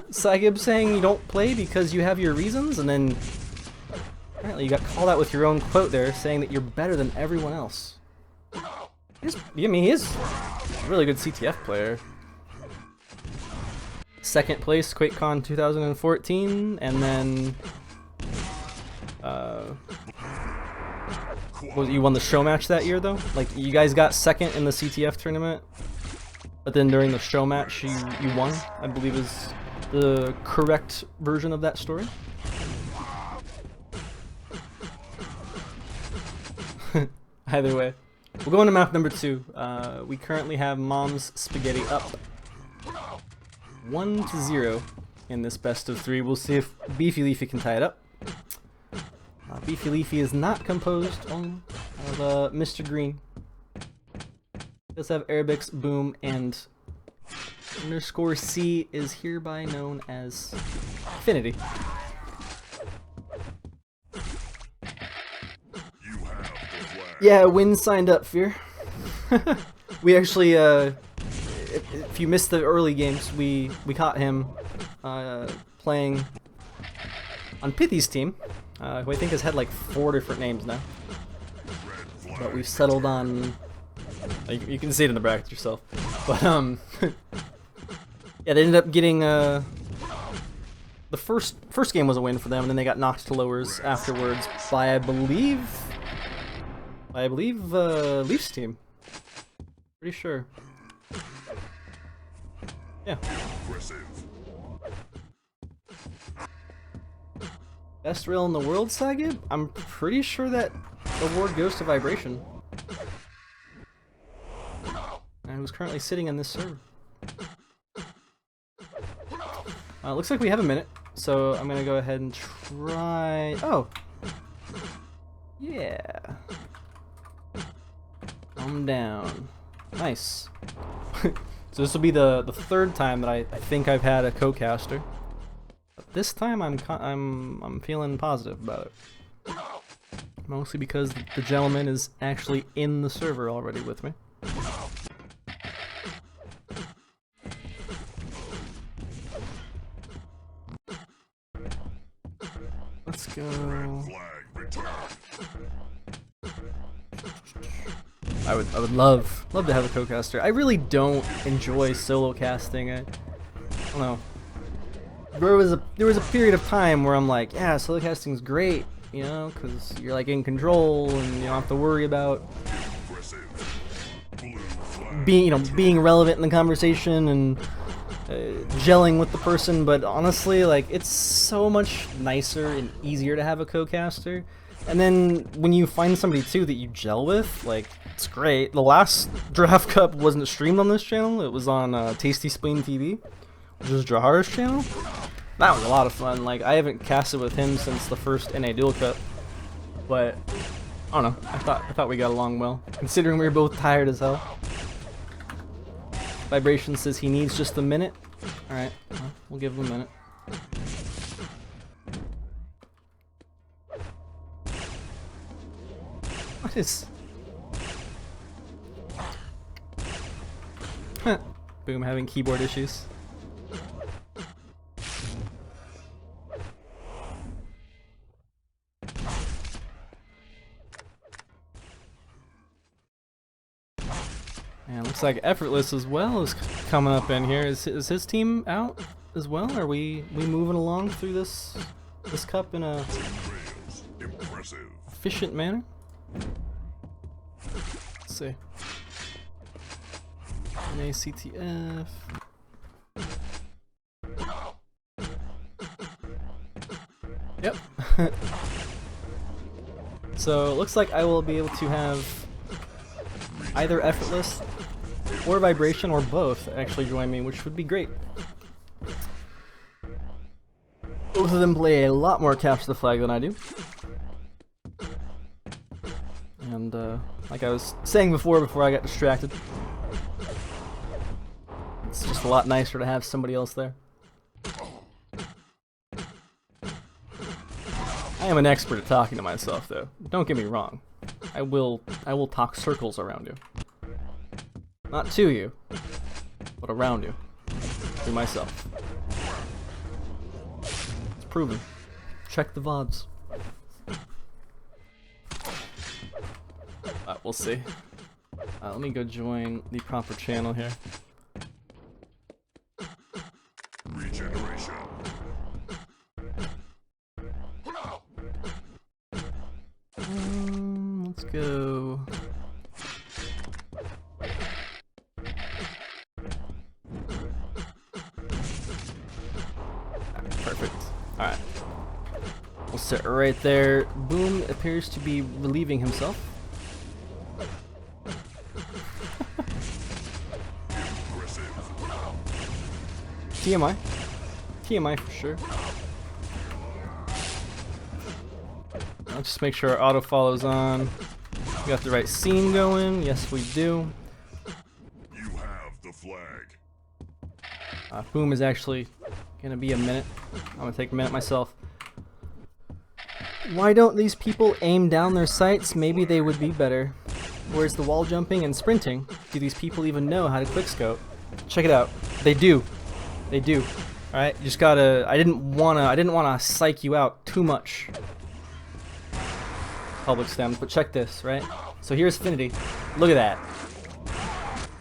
Speaker 1: Sygib saying you don't play because you have your reasons, and then apparently you got called out with your own quote there, saying that you're better than everyone else. I mean, he is a really good CTF player. Second place, QuakeCon 2014, and then you won the show match that year though? Like, you guys got second in the CTF tournament, but then during the show match you won, I believe is the correct version of that story. Either way, we'll go into map number 2. We currently have Mom's Spaghetti up 1-0 in this best of 3. We'll see if Beefy Leafy can tie it up. Beefy Leafy is not composed of Mr. Green. He does have Arabix, Boom, and underscore C is hereby known as Affinity.
Speaker 2: You have the flag.
Speaker 1: Yeah, Win signed up, Fear. We actually, if you missed the early games, we caught him playing on Pithy's team, who I think has had like 4 different names now.
Speaker 2: Red
Speaker 1: But
Speaker 2: flag.
Speaker 1: we've settled on. You can see it in the bracket yourself. But yeah, they ended up getting the first game was a win for them, and then they got knocked to lowers afterwards by I believe Leafs team. Pretty sure. Yeah.
Speaker 2: Aggressive.
Speaker 1: Best rail in the world, Sagib? I'm pretty sure that award goes to Vibration. And who's currently sitting in this server. Looks like we have a minute, so I'm gonna go ahead and try. Oh! Yeah. Calm down. Nice. So this will be the third time that I think I've had a co-caster. But this time I'm feeling positive about it. Mostly because the gentleman is actually in the server already with me. Let's go.
Speaker 2: Flag return.
Speaker 1: I would love to have a co-caster. I really don't enjoy solo casting. I don't know. There was a period of time where I'm like, yeah, solo casting's great, you know, because you're like in control and you don't have to worry about
Speaker 2: Aggressive. Blue flag.
Speaker 1: being relevant in the conversation and gelling with the person. But honestly, like, it's so much nicer and easier to have a co-caster. And then when you find somebody too that you gel with, like, it's great. The last Draft Cup wasn't streamed on this channel. It was on Tasty Spleen TV, which is Jahar's channel. That was a lot of fun. Like, I haven't casted with him since the first NA Duel Cup, but I don't know. I thought we got along well, considering we were both tired as hell. Vibration says he needs just a minute. All right, well, we'll give him a minute. What is? Boom, having keyboard issues. And looks like Effortless as well is coming up in here. Is his team out as well? Are we moving along through this cup in a
Speaker 2: Rails. Impressive.
Speaker 1: efficient manner? Let's see. CTF. Yep. So it looks like I will be able to have either Effortless or Vibration or both actually join me, which would be great. Both of them play a lot more Capture the Flag than I do. And like I was saying before I got distracted, it's just a lot nicer to have somebody else there. I am an expert at talking to myself, though. Don't get me wrong. I will talk circles around you. Not to you, but around you. To myself. It's proven. Check the VODs. We'll see. Let me go join the proper channel here.
Speaker 2: Regeneration.
Speaker 1: Let's go. Perfect. Alright. We'll sit right there. Boom appears to be relieving himself. TMI. TMI for sure. Let's just make sure our auto follows on. We got the right scene going. Yes, we do.
Speaker 2: You have the flag.
Speaker 1: Boom is actually gonna be a minute. I'm gonna take a minute myself. Why don't these people aim down their sights? Maybe they would be better. Where's the wall jumping and sprinting? Do these people even know how to quickscope? Check it out. They do. They do. All right, you just gotta. I didn't wanna psych you out too much. Public stems, but check this, right? So here's Finity. Look at that,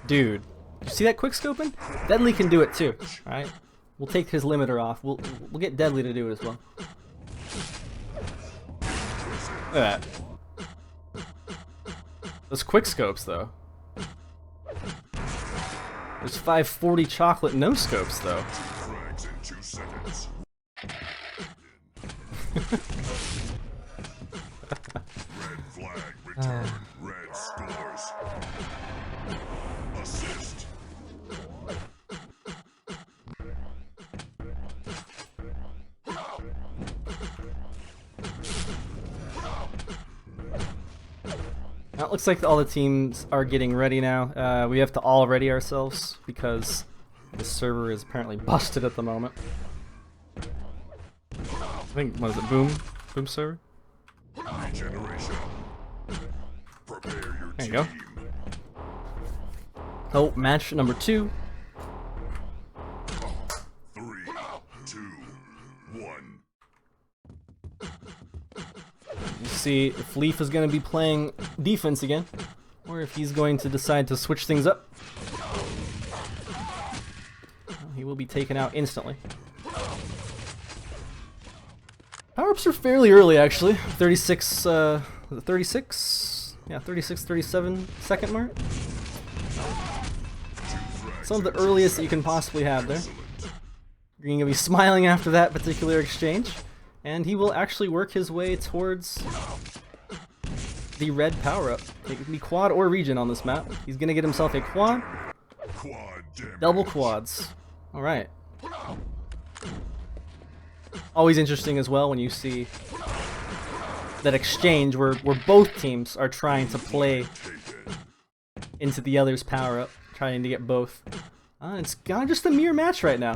Speaker 1: dude. You see that quickscoping? Deadly can do it too. All right, we'll take his limiter off. We'll get Deadly to do it as well. Look at that. Those quickscopes though. There's 540 chocolate no scopes though.
Speaker 2: Frags in 2 seconds. Red flag returned. Red scores. Assist.
Speaker 1: Now it looks like all the teams are getting ready now. We have to all ready ourselves because the server is apparently busted at the moment. I think, what is it, Boom server?
Speaker 2: Regeneration. Prepare your
Speaker 1: There you
Speaker 2: team.
Speaker 1: go. Oh, match number 2.
Speaker 2: 3, 2, 1.
Speaker 1: You see if Leaf is going to be playing defense again, or if he's going to decide to switch things up. Well, he will be taken out instantly. Power-ups are fairly early, actually. 36, was it 36? Yeah, 36, 37 second mark. Some of the earliest that you can possibly have there. You're going to be smiling after that particular exchange. And he will actually work his way towards the red power-up. It can be quad or region on this map. He's going to get himself a quad.
Speaker 2: Quad damage.
Speaker 1: Double quads. Alright. Always interesting as well when you see that exchange where both teams are trying to play into the other's power-up, trying to get both. It's kind of just a mere match right now.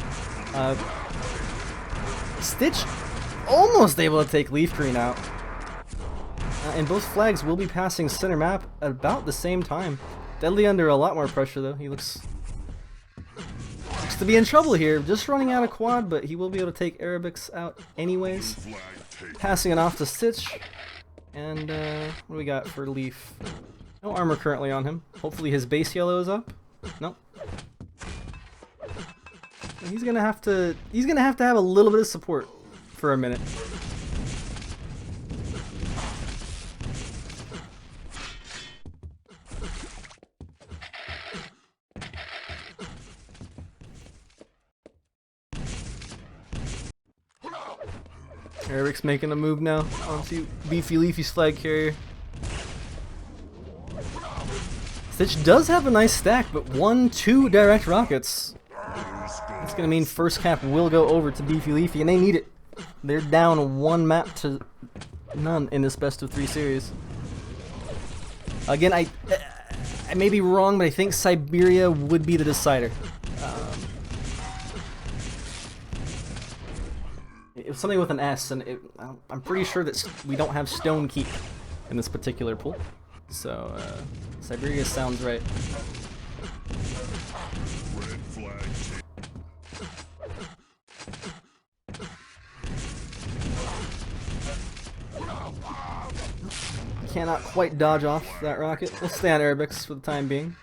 Speaker 1: Stitch almost able to take Leaf Green out. And both flags will be passing center map at about the same time. Deadly under a lot more pressure though. He looks to be in trouble here. Just running out of quad, but he will be able to take Arabics out anyways. Passing it off to Stitch. And what do we got for Leaf? No armor currently on him. Hopefully his base yellow is up. Nope. He's gonna have to have a little bit of support for a minute. Eric's making a move now onto Beefy Leafy's flag carrier. Stitch does have a nice stack, but 1-2 direct rockets. That's gonna mean first cap will go over to Beefy Leafy, and they need it. They're down 1 map to none in this best of 3 series. Again, I may be wrong, but I think Siberia would be the decider. It was something with an S, and I'm pretty sure that we don't have Stone Keep in this particular pool. So, Siberia sounds right.
Speaker 2: Red flag.
Speaker 1: Cannot quite dodge off that rocket. We'll stay on Arabics for the time being,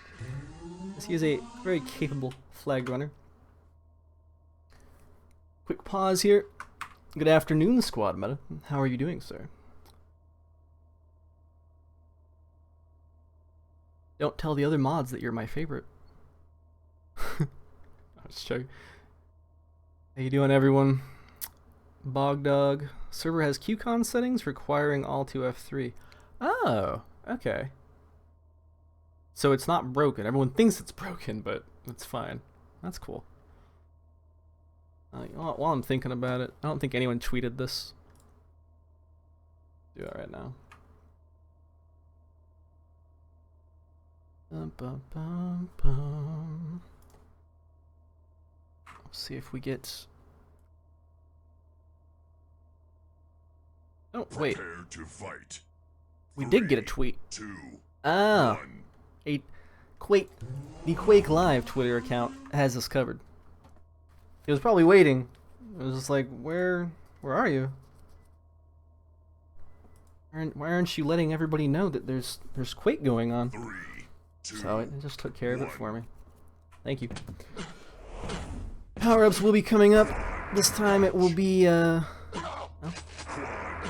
Speaker 1: as he is a very capable flag runner. Quick pause here. Good afternoon, squad meta. How are you doing, sir? Don't tell the other mods that you're my favorite. I'm just joking. How you doing, everyone? Bogdog. Server has QCon settings requiring all 2F3. Oh, okay. So it's not broken. Everyone thinks it's broken, but it's fine. That's cool. While I'm thinking about it, I don't think anyone tweeted this. Do it right now. Bum, bum, bum, bum. Let's see if we get. Oh wait.
Speaker 2: Prepare to fight.
Speaker 1: We did get a tweet.
Speaker 2: 2,
Speaker 1: Ah,
Speaker 2: 1.
Speaker 1: a Quake. The Quake Live Twitter account has us covered. He was probably waiting. It was just like, where are you? Why aren't you letting everybody know that there's Quake going on?
Speaker 2: 3, 2.
Speaker 1: So it just took care of it for me. Thank you. Power-ups will be coming up. This time it will be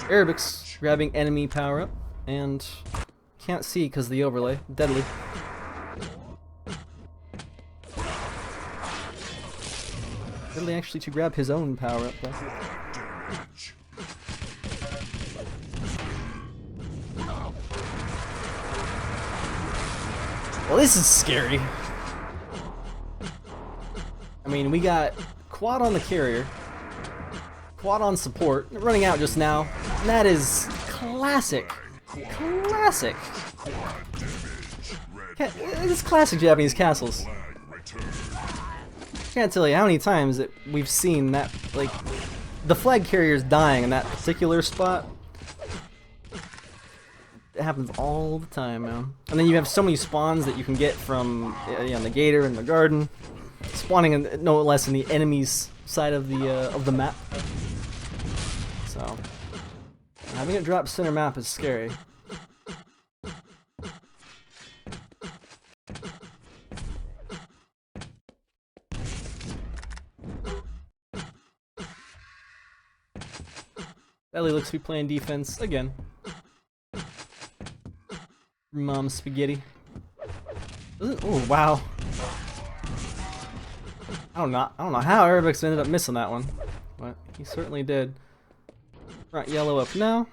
Speaker 1: Arabics grabbing enemy power-up, and can't see because the overlay. Deadly. Deadly actually to grab his own power-up though.
Speaker 2: Damage.
Speaker 1: Well, this is scary. I mean, we got quad on the carrier, quad on support, running out just now. And that is classic. Classic. It's classic Japanese castles.
Speaker 2: Flag return.
Speaker 1: Can't tell you how many times that we've seen that, like, the flag carriers dying in that particular spot. It happens all the time, man. And then you have so many spawns that you can get from the gator and the garden, spawning in, no less in the enemy's side of the map. So having it drop center map is scary. Ellie looks to be playing defense again. Mom spaghetti. Oh wow. I don't know how Arabics ended up missing that one, but he certainly did. Front yellow up now.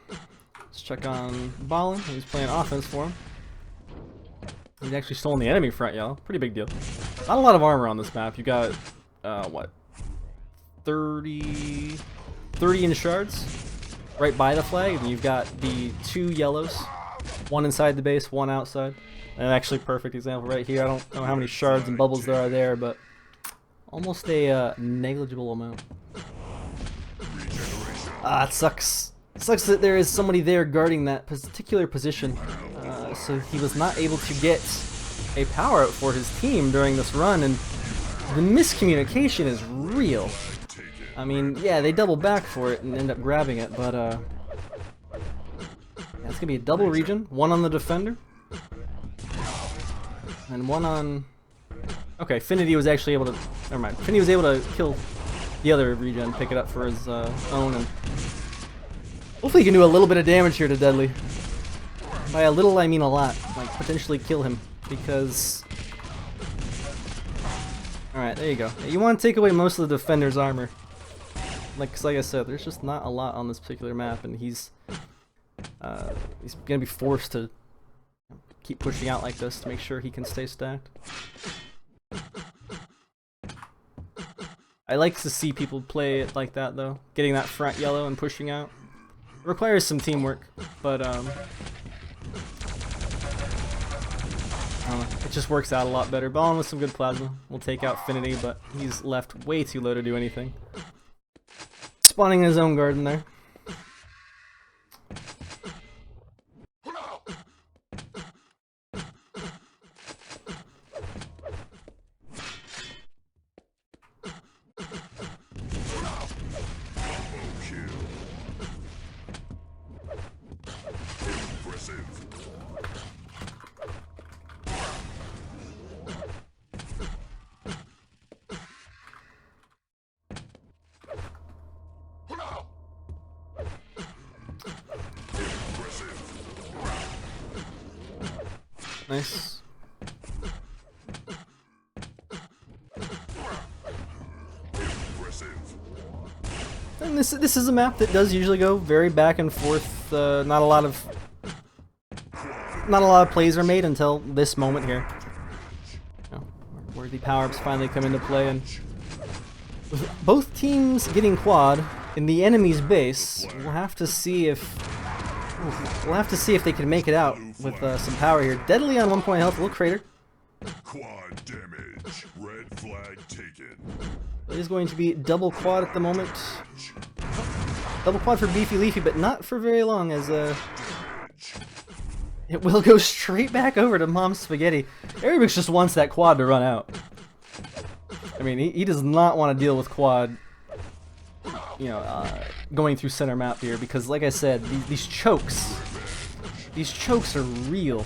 Speaker 1: Let's check on Ballin. He's playing offense for him. He's actually stolen the enemy front yellow. Pretty big deal. Not a lot of armor on this map. You got what? 30 in shards right by the flag, and you've got the 2 yellows. One inside the base, one outside. An actually perfect example right here. I don't know how many shards and bubbles there are there, but almost a negligible amount. Ah, it sucks. It sucks that there is somebody there guarding that particular position. So he was not able to get a power-up for his team during this run, and the miscommunication is real. I mean, yeah, they double back for it and end up grabbing it, but yeah, it's gonna be a double region. One on the defender, and one on. Okay, Finity was actually able to. Never mind. Finity was able to kill the other regen, pick it up for his own, and hopefully he can do a little bit of damage here to Deadly. By a little, I mean a lot. Like potentially kill him, because. All right, there you go. You want to take away most of the defender's armor. Like I said, there's just not a lot on this particular map, and he's gonna be forced to keep pushing out like this to make sure he can stay stacked. I like to see people play it like that though, getting that front yellow and pushing out. It requires some teamwork, but I don't know, it just works out a lot better. Ballin with some good plasma will take out Finity, but he's left way too low to do anything. Spawning in his own garden there. Nice. And this is a map that does usually go very back and forth. Not a lot of plays are made until this moment here, where the power-ups finally come into play, and with both teams getting quad in the enemy's base, we'll have to see if We'll have to see if they can make it out with some power here. Deadly on 1 point health, a little crater.
Speaker 2: Quad damage. Red flag taken.
Speaker 1: It is going to be double quad at the moment. Double quad for Beefy Leafy, but not for very long, as it will go straight back over to Mom Spaghetti. Aerobix just wants that quad to run out. I mean, he does not want to deal with quad, you know, going through center map here, because like I said, these chokes are real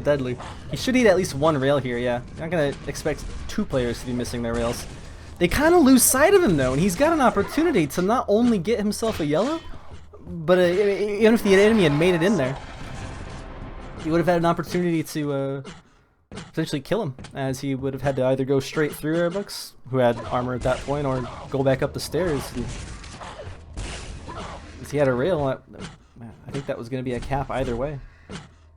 Speaker 1: deadly. He should eat at least 1 rail here, yeah. Not gonna expect 2 players to be missing their rails. They kind of lose sight of him though, and he's got an opportunity to not only get himself a yellow, but even if the enemy had made it in there, he would have had an opportunity to potentially kill him, as he would have had to either go straight through Airbucks, who had armor at that point, or go back up the stairs. And, if he had a rail, I think that was going to be a cap either way.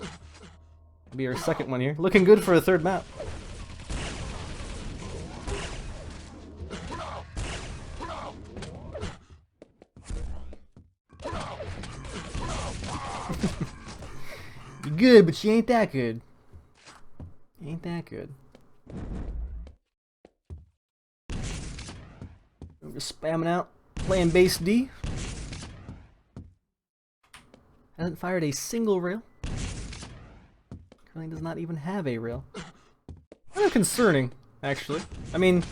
Speaker 1: It'll be our second one here. Looking good for a third map. You're good, but you ain't that good. Ain't that good. We're just spamming out, playing base D. Hasn't fired a single rail. Currently does not even have a rail. Kind of concerning, actually. I mean,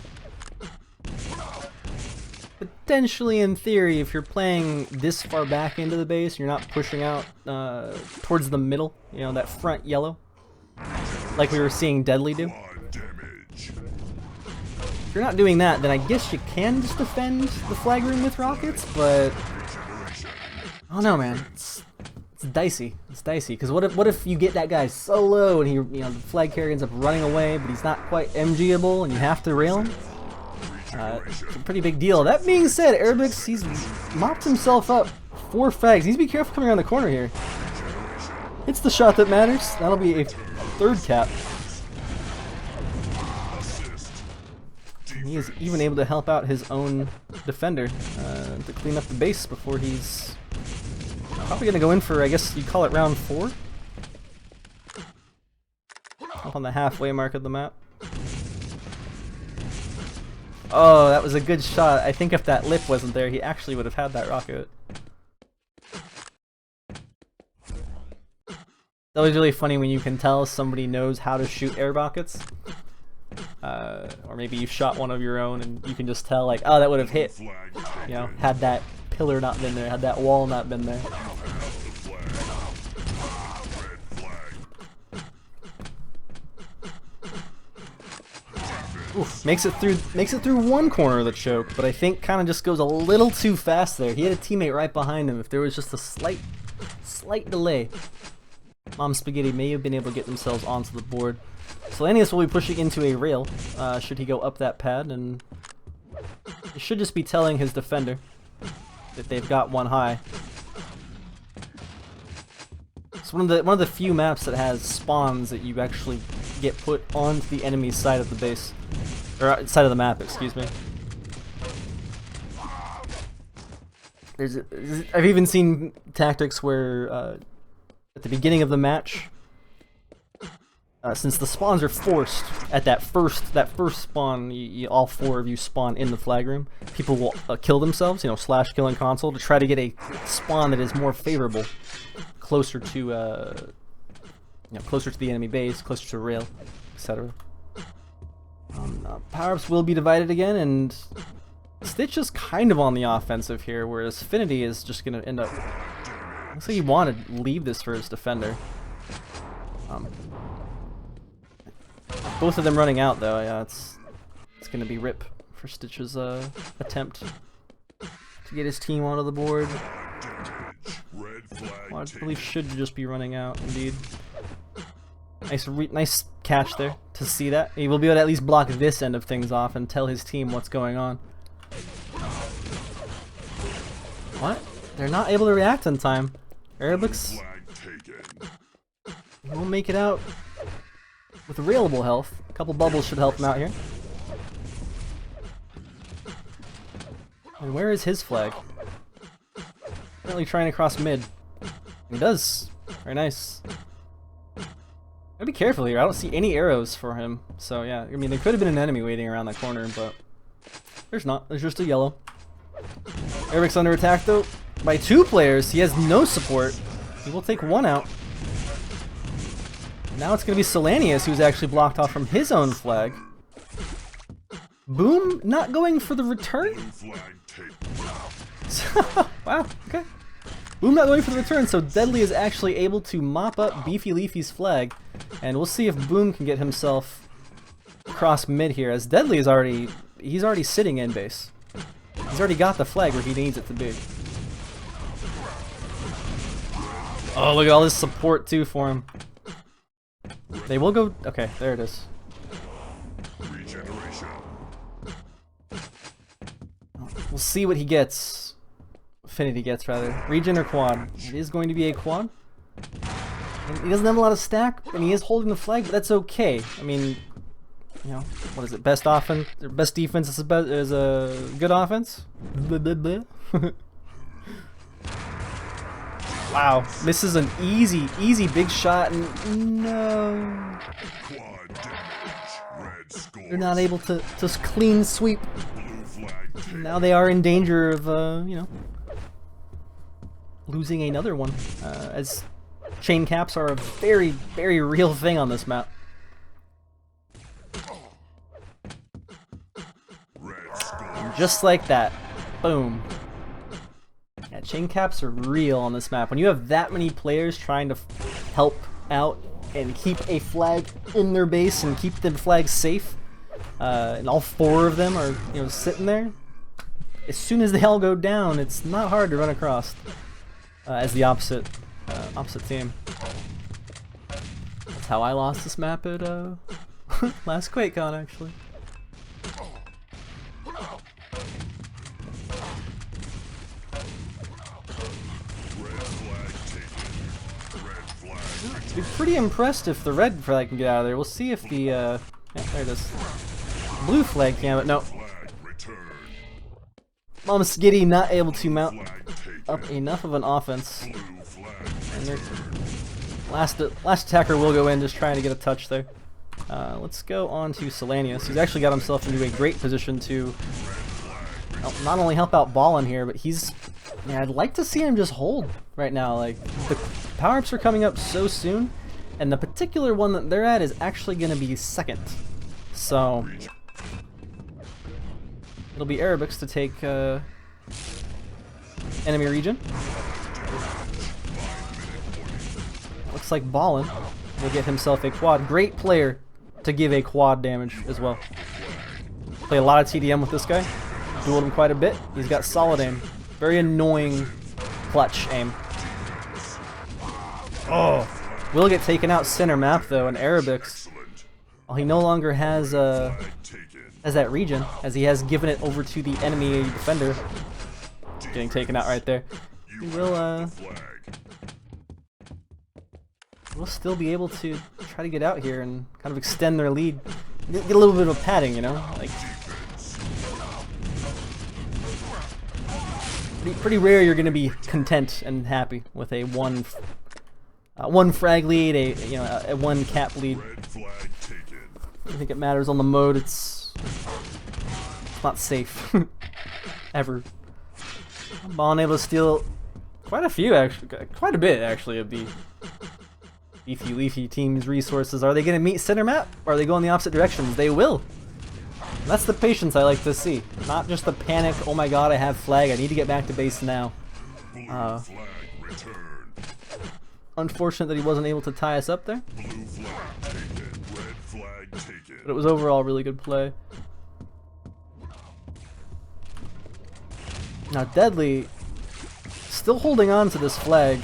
Speaker 1: potentially in theory, if you're playing this far back into the base, you're not pushing out towards the middle, you know, that front yellow, like we were seeing Deadly do. If you're not doing that, then I guess you can just defend the flag room with rockets, but I don't know, man. It's dicey. It's dicey, because what if you get that guy so low and he, you know, the flag carrier ends up running away, but he's not quite MGable and you have to rail him? It's a pretty big deal. That being said, Airbucks, he's mopped himself up 4 frags. He needs to be careful coming around the corner here. It's the shot that matters. That'll be a 3rd cap. He is even able to help out his own defender to clean up the base before he's probably going to go in for, I guess you call it round 4? Up on the halfway mark of the map. Oh, that was a good shot. I think if that lip wasn't there, he actually would have had that rocket. It's always really funny when you can tell somebody knows how to shoot air rockets. Or maybe you shot one of your own and you can just tell, like, oh, that would have hit. You know, had that pillar not been there, had that wall not been there. Oof, makes it through 1 corner of the choke, but I think kind of just goes a little too fast there. He had a teammate right behind him. If there was just a slight delay, Mom Spaghetti may have been able to get themselves onto the board. Solanius will be pushing into a rail, should he go up that pad, and he should just be telling his defender that they've got 1 high. It's one of the few maps that has spawns that you actually get put onto the enemy's side of the base, or side of the map, excuse me. I've even seen tactics where at the beginning of the match, since the spawns are forced at that first spawn, all 4 of you spawn in the flag room. People will kill themselves, you know, slash kill in console to try to get a spawn that is more favorable, closer to closer to the enemy base, closer to rail, etc. Power-ups will be divided again, and Stitch is kind of on the offensive here, whereas Finity is just going to end up... Looks like he wanted to leave this for his defender. Both of them running out, though. Yeah, it's going to be rip for Stitch's attempt to get his team onto the board. Well, I believe should just be running out, indeed. Nice catch there to see that. He will be able to at least block this end of things off and tell his team what's going on. What? They're not able to react in time. Airbucks won't make it out with railable health. A couple bubbles should help him out here. And where is his flag? Apparently trying to cross mid. He does. Very nice. Gotta be careful here. I don't see any arrows for him. So yeah, I mean, there could have been an enemy waiting around that corner, but there's not. There's just a yellow. Eric's under attack though by 2 players. He has no support. He will take 1 out. Now it's gonna be Solanius who's actually blocked off from his own flag. Boom, not going for the return. Wow, okay. Boom not going for the return, so Deadly is actually able to mop up Beefy Leafy's flag. And we'll see if Boom can get himself across mid here, as Deadly is he's already sitting in base. He's already got the flag where he needs it to be. Oh, look at all this support too for him. They will go, okay, there it is. We'll see what he gets. Affinity gets, rather. Regen or quad. It is going to be a quad. And he doesn't have a lot of stack, and he is holding the flag, but that's okay. I mean, you know, what is it? Best offense, or best defense is a good offense? Blah, blah, blah. Wow, this is an easy big shot, and no. They're not able to just clean sweep. Now they are in danger of, you know, losing another one, as chain caps are a very, very real thing on this map. And just like that, boom. Yeah, chain caps are real on this map. When you have that many players trying to help out and keep a flag in their base and keep the flag safe, and all 4 of them are, you know, sitting there, as soon as they all go down, it's not hard to run across as the opposite team. That's how I lost this map at last QuakeCon, actually. I'd be pretty impressed if the red flag can get out of there. We'll see if the yeah, there it is. Blue flag can, but no. Mama Skitty not able to mount up enough of an offense. And last attacker will go in, just trying to get a touch there. Let's go on to Solanius. He's actually got himself into a great position to not only help out Ballin here, but he's... Yeah, I'd like to see him just hold right now. Like, the power-ups are coming up so soon, and the particular one that they're at is actually going to be second. So... it'll be Arabics to take enemy region. Looks like Ballin will get himself a quad. Great player to give a quad damage as well. Play a lot of TDM with this guy. Dueled him quite a bit. He's got solid aim. Very annoying clutch aim. Oh, will get taken out center map though, and Arabics, well, he no longer has that region, as he has given it over to the enemy defender. Getting taken out right there. He will still be able to try to get out here and kind of extend their lead. Get a little bit of padding, you know? Like, pretty rare you're going to be content and happy with a one frag lead, a 1 cap lead. I think it matters on the mode. It's not safe ever. Ballin able to steal quite a bit actually of the Beefy Leafy team's resources. Are they going to meet center map, or are they going the opposite directions? They will. That's the patience I like to see, not just the panic. Oh my god, I have flag, I need to get back to base now. Unfortunate that he wasn't able to tie us up there, but it was overall a really good play. Now Deadly still holding on to this flag,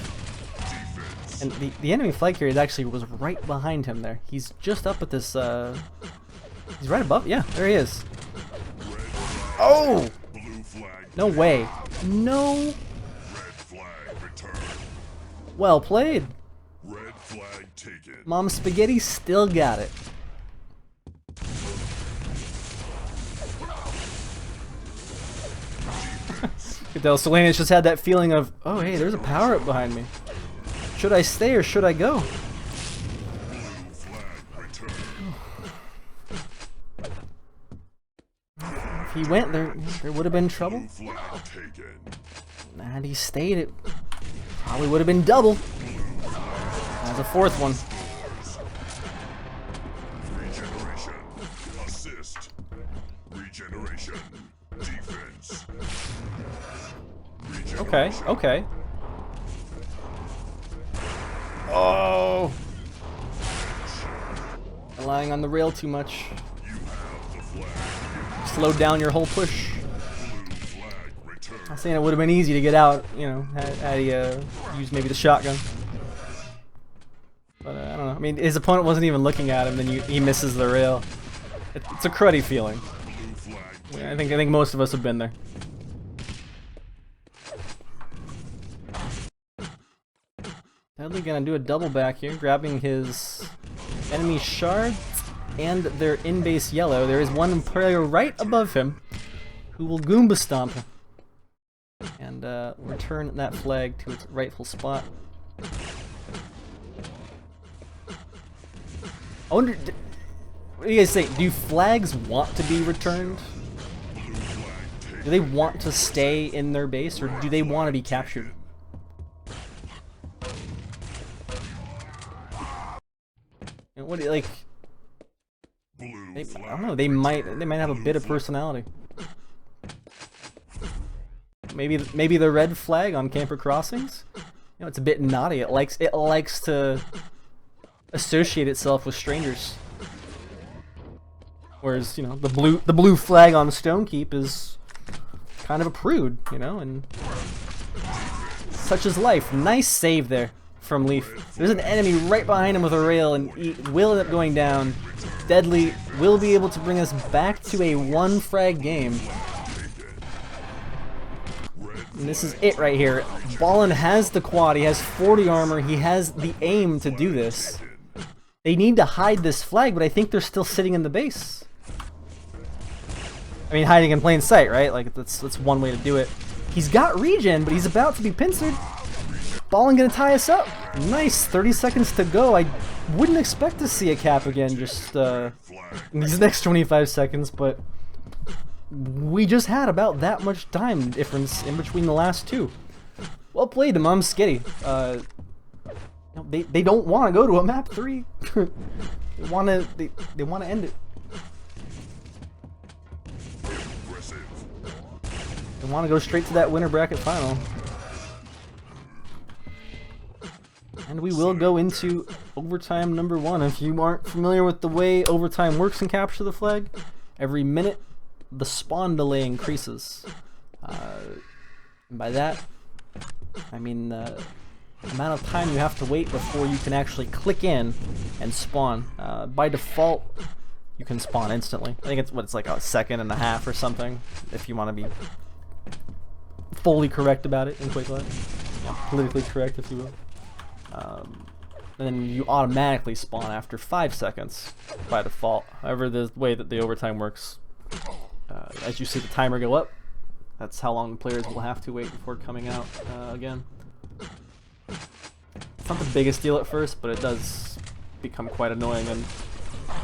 Speaker 1: and the enemy flag carrier actually was right behind him there. He's just up at this, he's right above, yeah, there he is. Oh! No way. No. Well played. Mom Spaghetti still got it. You can tell Solanius just had that feeling of, oh hey, there's a power up behind me. Should I stay or should I go? If he went, there would have been trouble. And he stayed, it probably would have been double. That's a fourth one.
Speaker 2: Regeneration. Assist. Regeneration. Defense.
Speaker 1: Okay, okay. Oh! Relying on the rail too much. Slowed down your whole push. I'm saying it would have been easy to get out, you know, had he used maybe the shotgun. But I don't know. I mean, his opponent wasn't even looking at him, then he misses the rail. It's a cruddy feeling. Yeah, I think most of us have been there. Deadly gonna do a double back here, grabbing his enemy shards and their in-base yellow. There is one player right above him who will Goomba Stomp and return that flag to its rightful spot. I wonder, what do you guys think? Do flags want to be returned? Do they want to stay in their base, or do they want to be captured? And what do you, like? I don't know. They might have a bit of personality. Maybe the red flag on camper crossings. You know, it's a bit naughty. It likes to associate itself with strangers. Whereas, you know, the blue flag on Stonekeep is kind of a prude, you know, and such is life. Nice save there from Leaf. There's an enemy right behind him with a rail, and he will end up going down. Deadly will be able to bring us back to a one frag game. And this is it right here. Ballin has the quad, he has 40 armor, he has the aim to do this. They need to hide this flag, but I think they're still sitting in the base. I mean, hiding in plain sight, right? Like, that's one way to do it. He's got regen, but he's about to be pincered. Ballin gonna tie us up. Nice, 30 seconds to go. I wouldn't expect to see a cap again just in these next 25 seconds, but we just had about that much time difference in between the last two. Well played, the Mom Skitty. They don't want to go to a map 3. they want to end it. They want to go straight to that winner bracket final. And we will go into overtime number 1. If you aren't familiar with the way overtime works in Capture the Flag, every minute the spawn delay increases. And by that, I mean the amount of time you have to wait before you can actually click in and spawn. By default, you can spawn instantly. I think it's like a second and a half or something, if you want to be fully correct about it in Quake Live. Yeah, politically correct, if you will. Then you automatically spawn after 5 seconds by default. However, the way that the overtime works, as you see the timer go up, that's how long the players will have to wait before coming out again. It's not the biggest deal at first, but it does become quite annoying. And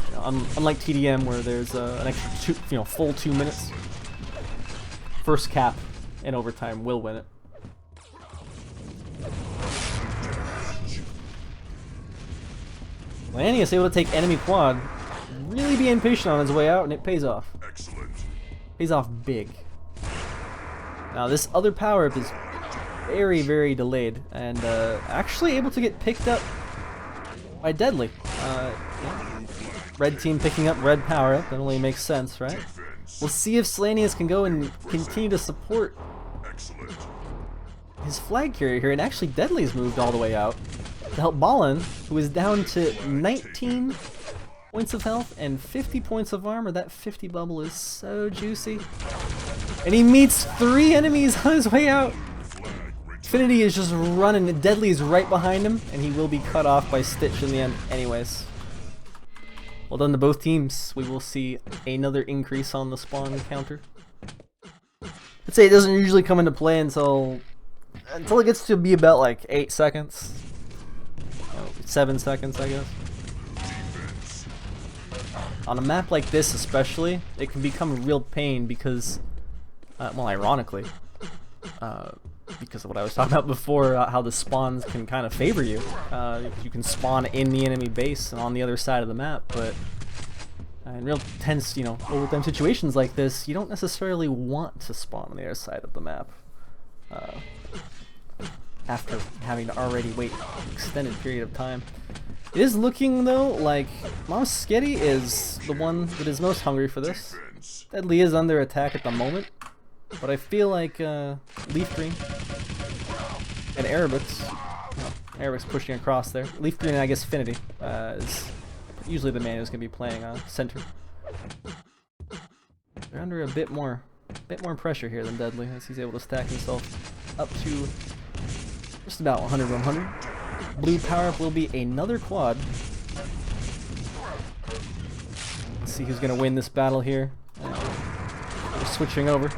Speaker 1: you know, unlike TDM, where there's an extra full 2 minutes, first cap in overtime will win it. Lanny is able to take enemy quad, really being patient on his way out, and it pays off.
Speaker 2: Excellent.
Speaker 1: Pays off big. Now this other power-up is very, very delayed, and actually able to get picked up by Deadly. Yeah. Red team picking up red power-up, that only makes sense, right? We'll see if Slanius can go and continue to support his flag carrier here, and actually Deadly's moved all the way out to help Ballin, who is down to 19 points of health and 50 points of armor. That 50 bubble is so juicy. And he meets 3 enemies on his way out. Infinity is just running, Deadly is right behind him, and he will be cut off by Stitch in the end anyways. Well done to both teams. We will see another increase on the spawn counter. I'd say it doesn't usually come into play until it gets to be about like 8 seconds. 7 seconds, I guess. On a map like this especially, it can become a real pain because, well, ironically, because of what I was talking about before, how the spawns can kind of favor you. You can spawn in the enemy base and on the other side of the map, but in real tense, you know, overtime situations like this, you don't necessarily want to spawn on the other side of the map. After having to already wait an extended period of time. It is looking, though, like Sketty is the one that is most hungry for this. Deadly is under attack at the moment, but I feel like Leaf Green and Arabics, well, Arabics pushing across there. Leaf Green and I guess Finity is usually the man who's going to be playing center. They're under a bit more pressure here than Deadly, as he's able to stack himself up to just about 100-100. Blue power-up will be another quad. Let's see who's going to win this battle here. We're switching over.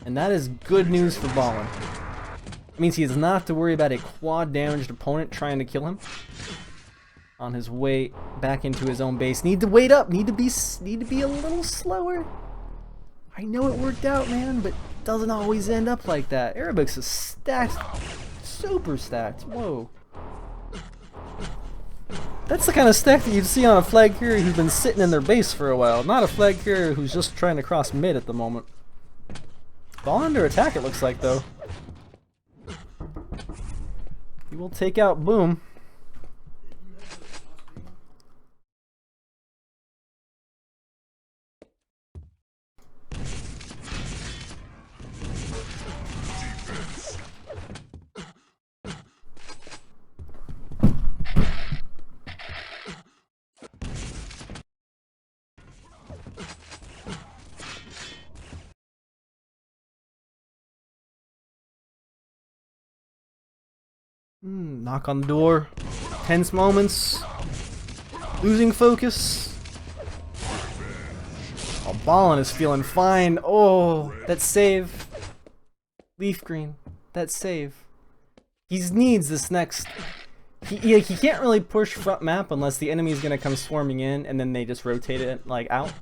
Speaker 1: And that is good news for Ballin. It means he does not have to worry about a quad damaged opponent trying to kill him on his way back into his own base. Need to wait up. Need to be a little slower. I know it worked out, man, but it doesn't always end up like that. Arabics is stacked, super stacked. Whoa. That's the kind of stack that you'd see on a flag carrier who's been sitting in their base for a while, not a flag carrier who's just trying to cross mid at the moment. Ball under attack, it looks like, though. He will take out Boom. Knock on the door. Tense moments. Losing focus. Oh, Ballin is feeling fine. Oh, that save. Leaf Green. That save. He needs this next. He can't really push front map unless the enemy is going to come swarming in and then they just rotate it like out.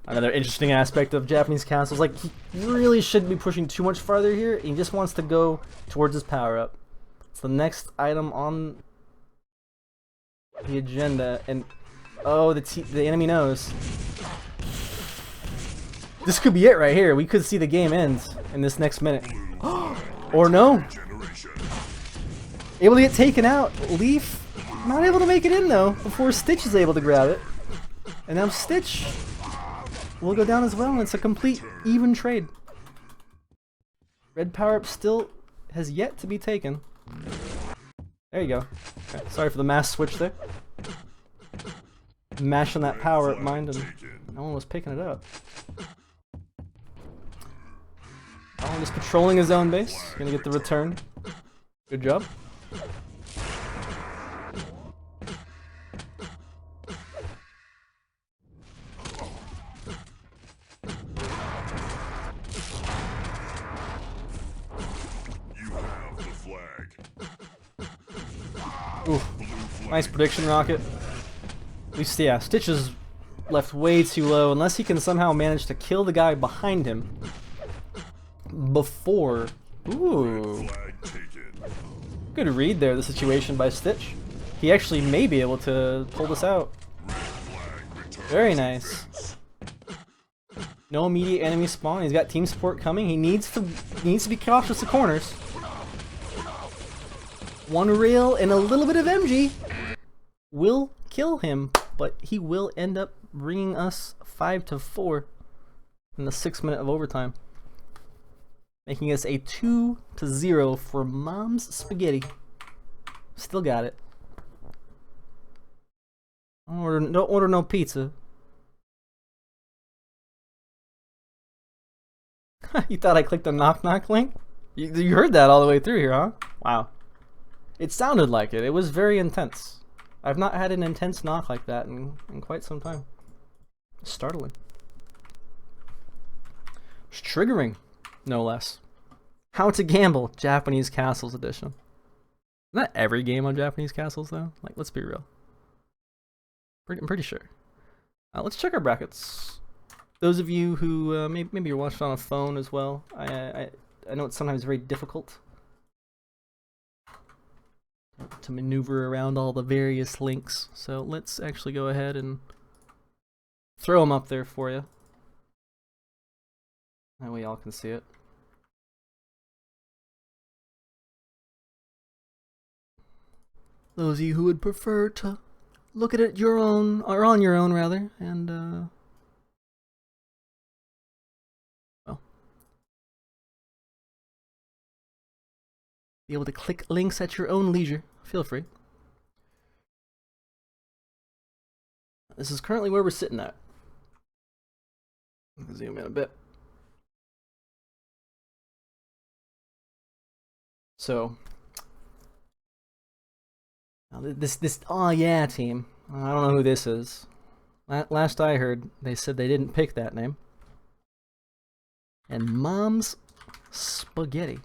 Speaker 1: Another interesting aspect of Japanese castles. Like, he really shouldn't be pushing too much farther here. He just wants to go towards his power up. It's the next item on the agenda, and oh, the enemy knows. This could be it right here. We could see the game end in this next minute. Or no. Able to get taken out. Leaf not able to make it in though before Stitch is able to grab it. And now Stitch will go down as well, and it's a complete even trade. Red power-up still has yet to be taken. There you go. Okay, sorry for the mass switch there. Mashing that power up mind and no one was picking it up. Oh, just patrolling his own base. Gonna get the return. Good job. Ooh, nice prediction, Rocket. At least, yeah, Stitch is left way too low. Unless he can somehow manage to kill the guy behind him before. Ooh. Good read there, the situation by Stitch. He actually may be able to pull this out. Very nice. No immediate enemy spawn. He's got team support coming. He needs to be cautious of corners. One rail and a little bit of MG will kill him, but he will end up bringing us 5-4 in the 6th minute of overtime, making us a 2-0 for Mom's Spaghetti. Still got it. Don't order no pizza. You thought I clicked the knock knock link? You heard that all the way through here, huh? Wow. It sounded like it. It was very intense. I've not had an intense knock like that in quite some time. Startling. It's triggering, no less. How to Gamble Japanese Castles Edition. Not every game on Japanese castles though. Like, let's be real. I'm pretty sure. Let's check our brackets. Those of you who maybe you're watching on a phone as well. I know it's sometimes very difficult to maneuver around all the various links. So let's actually go ahead and throw them up there for you. That way y'all can see it. Those of you who would prefer to look at it your own, or on your own rather, and well, be able to click links at your own leisure, feel free. This is currently where we're sitting at. Zoom in a bit. So now this oh yeah team. I don't know who this is. Last I heard, they said they didn't pick that name. And Mom's Spaghetti.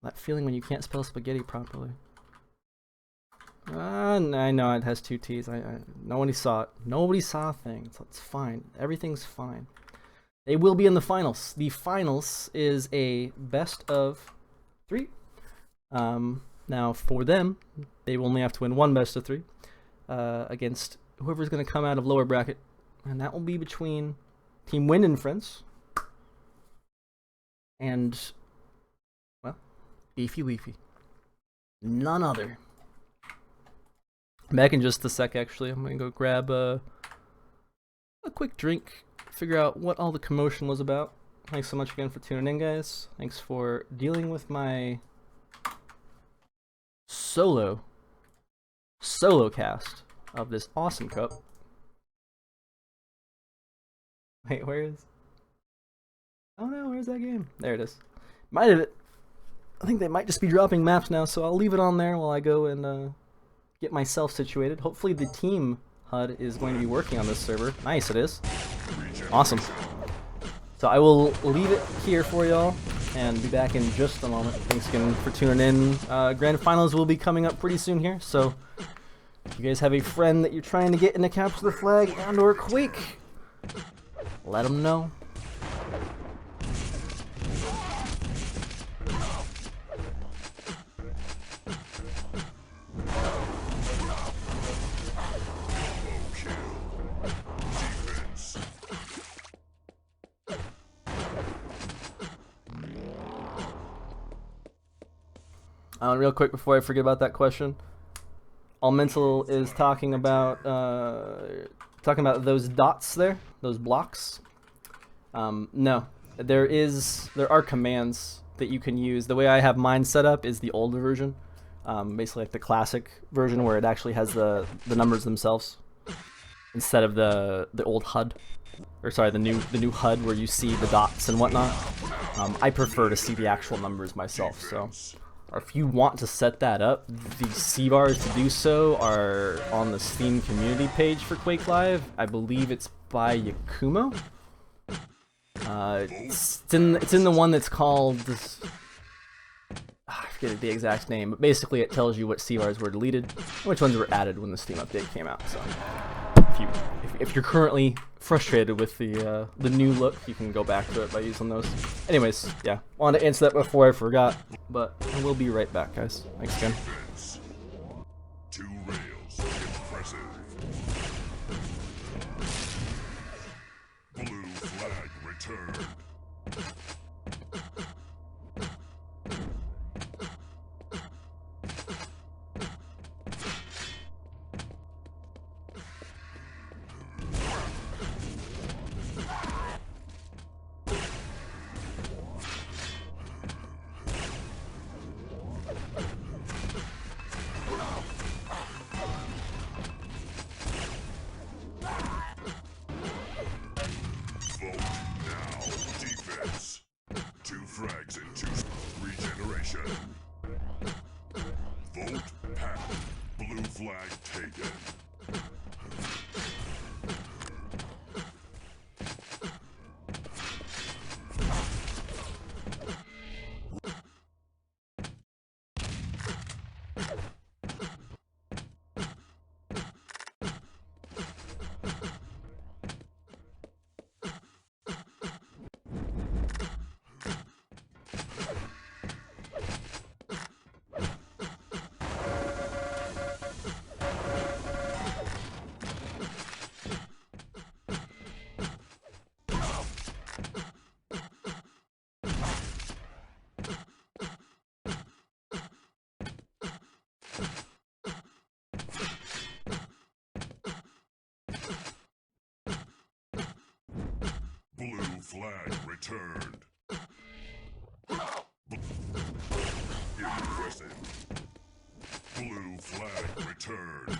Speaker 1: That feeling when you can't spell spaghetti properly. I know it has two T's. Nobody saw it. Nobody saw a thing. So it's fine. Everything's fine. They will be in the finals. The finals is a best of 3. Now for them, they will only have to win one best of 3 against whoever's going to come out of lower bracket, and that will be between Team Wind and Friends and, well, Beefy Leafy. None other. Back in just a sec, actually. I'm going to go grab a quick drink, figure out what all the commotion was about. Thanks so much again for tuning in, guys. Thanks for dealing with my solo cast of this awesome cup. Wait, where is? Oh no, where's that game? There it is. Might have it. I think they might just be dropping maps now, so I'll leave it on there while I go and get myself situated. Hopefully the team HUD is going to be working on this server. Nice, it is. Awesome. So I will leave it here for y'all and be back in just a moment. Thanks again for tuning in. Grand Finals will be coming up pretty soon here, so if you guys have a friend that you're trying to get into Capture the Flag and or Quake, let them know. Real quick before I forget about that question, All Mental is talking about those dots there, those blocks. No, there are commands that you can use. The way I have mine set up is the older version, basically like the classic version where it actually has the numbers themselves instead of the old HUD, or sorry, the new HUD where you see the dots and whatnot. I prefer to see the actual numbers myself, so. If you want to set that up, the C-bars to do so are on the Steam community page for Quake Live. I believe it's by Yakumo. It's in the one that's called this, I forget the exact name, but basically it tells you what C-bars were deleted, and which ones were added when the Steam update came out. So if you're currently frustrated with the new look, you can go back to it by using those. Anyways, yeah, wanted to answer that before I forgot, but I will be right back, guys. Thanks again.
Speaker 2: 2 rails, impressive. Blue flag returned. returned. Impressive. Blue flag returned.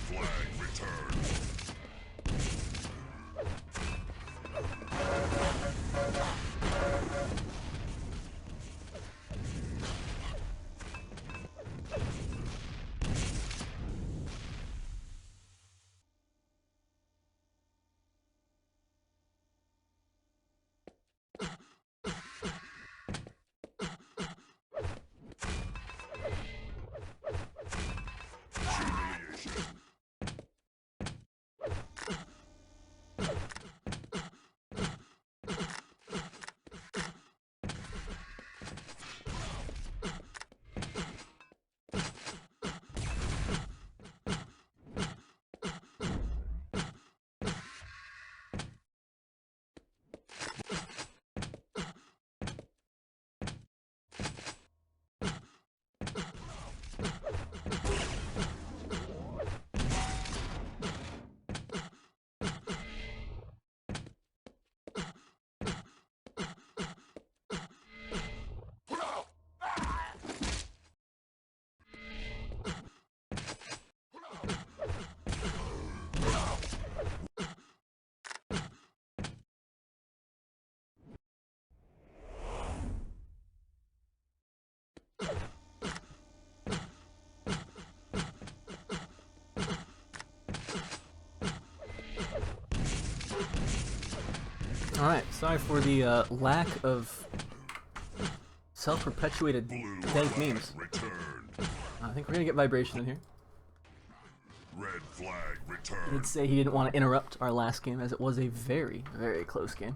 Speaker 2: Flag returned. Humiliation.
Speaker 1: Alright, sorry for the lack of self-perpetuated dank memes. I think we're gonna get vibration in here.
Speaker 2: Red flag
Speaker 1: He
Speaker 2: returned.
Speaker 1: did say he didn't want to interrupt our last game as it was a very, very close game.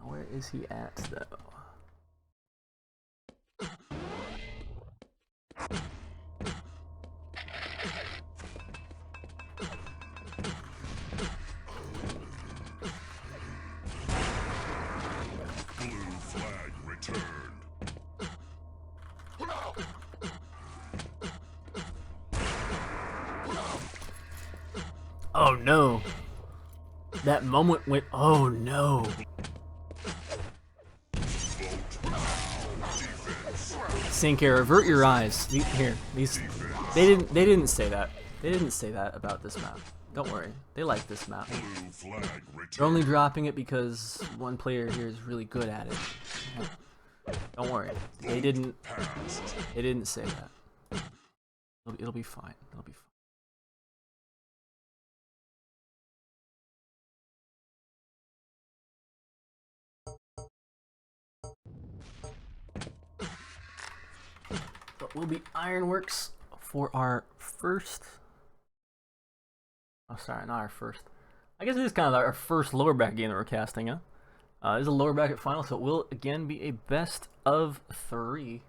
Speaker 1: Where is he at, though?
Speaker 2: Blue flag returned.
Speaker 1: Oh no! That moment went, oh no!
Speaker 2: Vote now. Defense.
Speaker 1: Sink here, avert your eyes. Here, these. They didn't say that. They didn't say that about this map. Don't worry, they like this map.
Speaker 2: Blue flag
Speaker 1: They're
Speaker 2: returned.
Speaker 1: only dropping it because one player here is really good at it. Don't worry, they didn't.
Speaker 2: Passed.
Speaker 1: They didn't say that. It'll be fine. It'll be fine. But we'll be Ironworks for our first. Oh, sorry, not our first. I guess it is kind of our first lower back game that we're casting, huh? This is a lower bracket final, so it will again be a best of 3.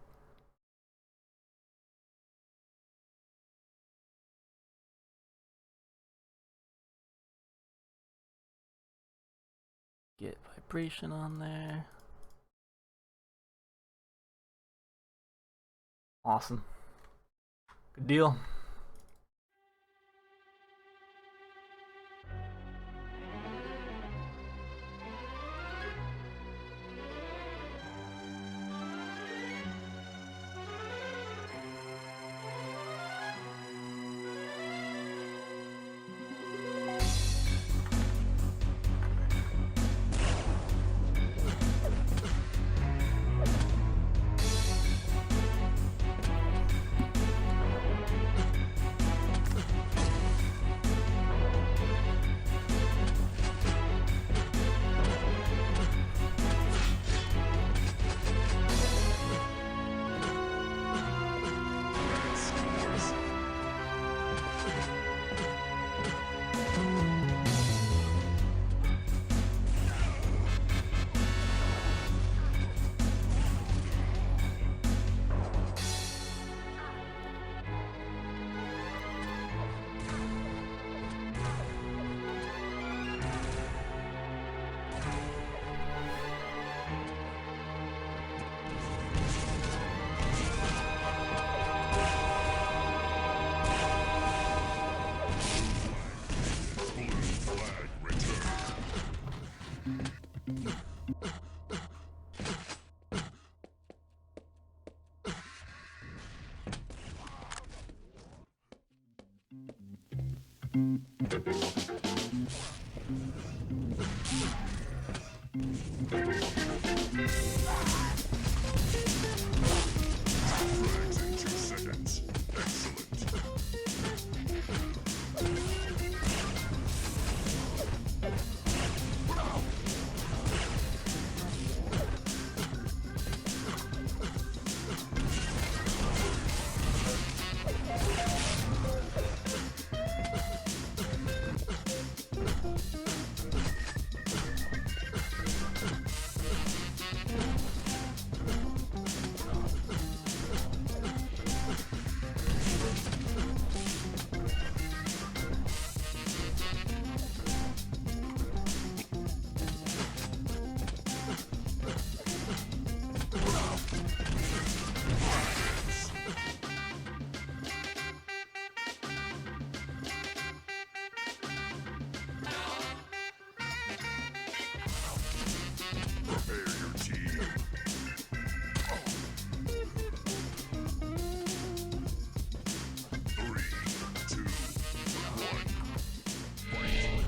Speaker 1: Get vibration on there. Awesome. Good deal.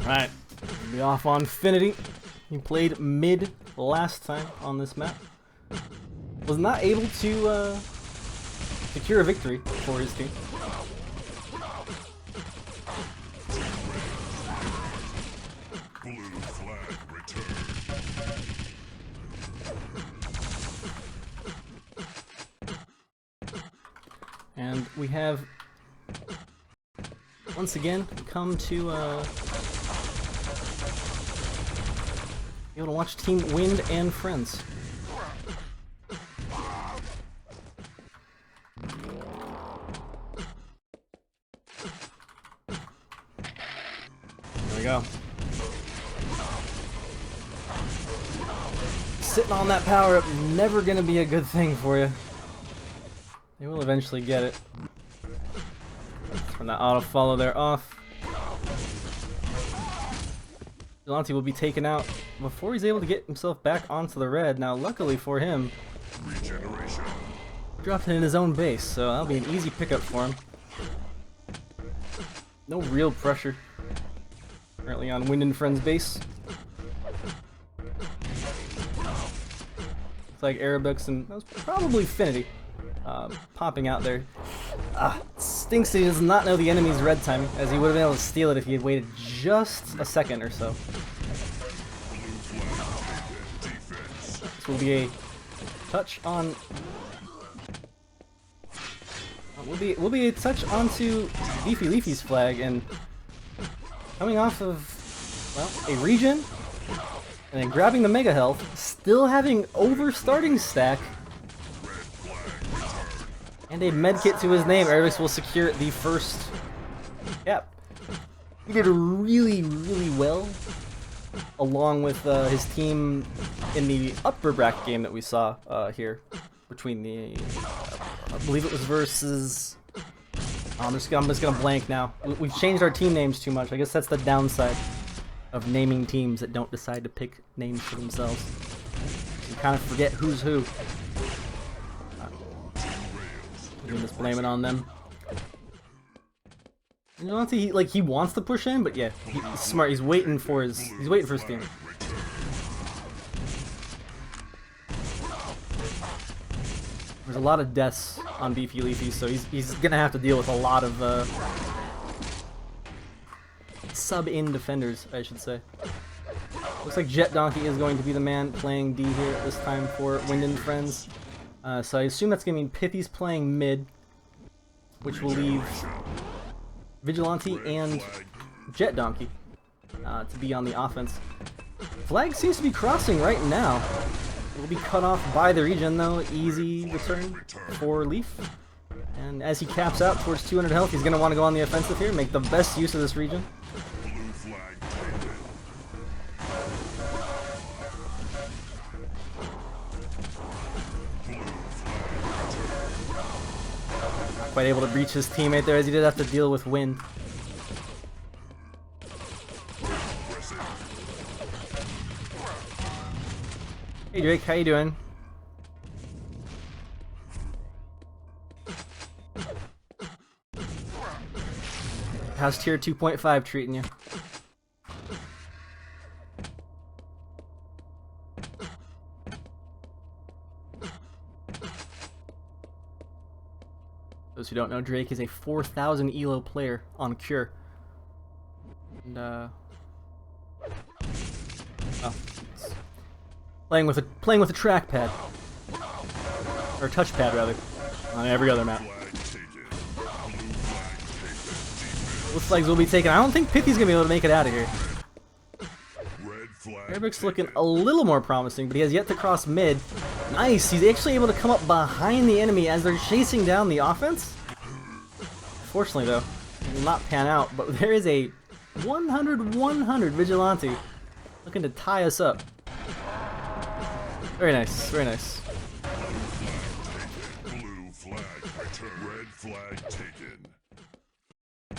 Speaker 1: Alright, we'll be off on Finity. He played mid last time on this map. Was not able to secure a victory for his team.
Speaker 2: Blue flag returned.
Speaker 1: And we have once again come to be able to watch Team Wind and Friends. There we go. Sitting on that power up, never gonna be a good thing for you. They will eventually get it. Turn that auto follow there off. Delante will be taken out before he's able to get himself back onto the red. Now, luckily for him,
Speaker 2: Regeneration.
Speaker 1: dropped it in his own base, so that'll be an easy pickup for him. No real pressure currently on Wind and Friends base. Looks like Arabex and that was probably Finity popping out there. Stinks that he does not know the enemy's red timing, as he would have been able to steal it if he had waited just a second or so. This will be a touch on. Will be a touch onto Leafy Leafy's flag, and coming off of, well, a regen And then grabbing the Mega Health, still having over starting stack. And a medkit to his name. Ervix will secure the first cap. He did really, really well, along with his team in the upper bracket game that we saw here between the, I believe it was versus. I'm just gonna blank now. We've changed our team names too much. I guess that's the downside of naming teams that don't decide to pick names for themselves. You kind of forget who's who. You can just blame it on them. You know, he wants to push in, but yeah, he's smart. He's waiting for his team. There's a lot of deaths on Beefy Leafy, so he's gonna have to deal with a lot of sub-in defenders, I should say. Looks like Jet Donkey is going to be the man playing D here at this time for Wind and Friends. So I assume that's gonna mean Pithy's playing mid, which will leave Vigilante and Jet Donkey to be on the offense. Flag seems to be crossing right now. Will be cut off by the regen though. Easy return for Leaf. And as he caps out towards 200 health, he's going to want to go on the offensive here, make the best use of this regen. Not quite able to breach his teammate there, as he did have to deal with wind. Hey Drake, how you doing? How's tier 2.5 treating you? Those who don't know, Drake is a 4,000 elo player on Cure. And oh. Playing with a trackpad, or a touchpad rather, on every other map. Both flags will be taken. I don't think Pithy's gonna be able to make it out of here. Ervix looking a little more promising, but he has yet to cross mid. Nice, he's actually able to come up behind the enemy as they're chasing down the offense. Fortunately though, it will not pan out, but there is a 100-100 Vigilante looking to tie us up. Very nice, very nice.
Speaker 2: Blue flag return. Red flag taken.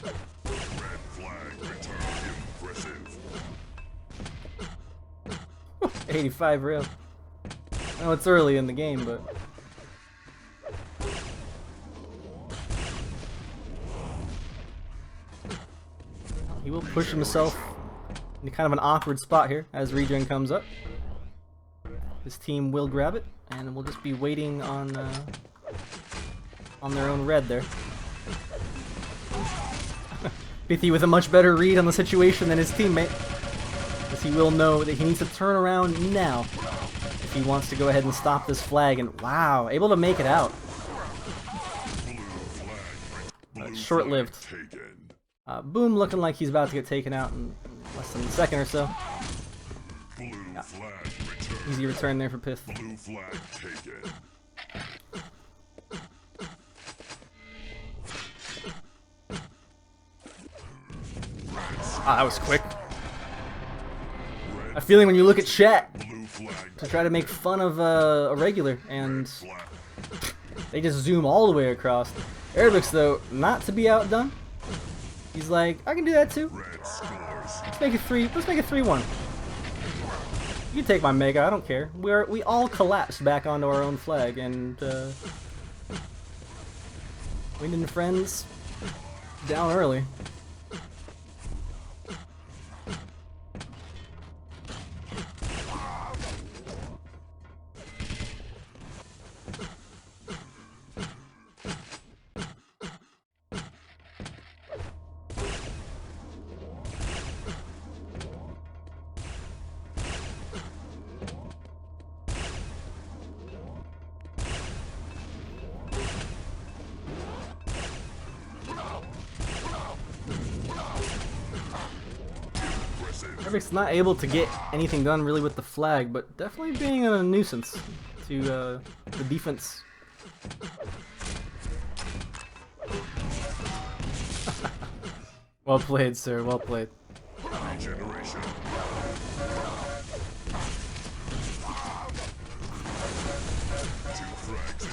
Speaker 2: Red flag return. Impressive.
Speaker 1: 85 real. I know it's early in the game, but he will push himself into kind of an awkward spot here as regen comes up. His team will grab it, and we'll just be waiting on their own red there. Pithy with a much better read on the situation than his teammate, as he will know that he needs to turn around now if he wants to go ahead and stop this flag. And wow, able to make it out. Short-lived. Boom looking like he's about to get taken out in less than a second or so. Yeah. Easy return there for Pith.
Speaker 2: Blue flag taken.
Speaker 1: Ah, that was quick. I feel like when you look at chat to try to make fun of a regular, and they just zoom all the way across. Ervix though, not to be outdone. He's like, I can do that too. Let's make it 3-1. You can take my Mega, I don't care. We all collapsed back onto our own flag, and Wind and Friends down early. Herbeck's not able to get anything done really with the flag, but definitely being a nuisance to the defense. Well played, sir. Well played.
Speaker 2: Regeneration.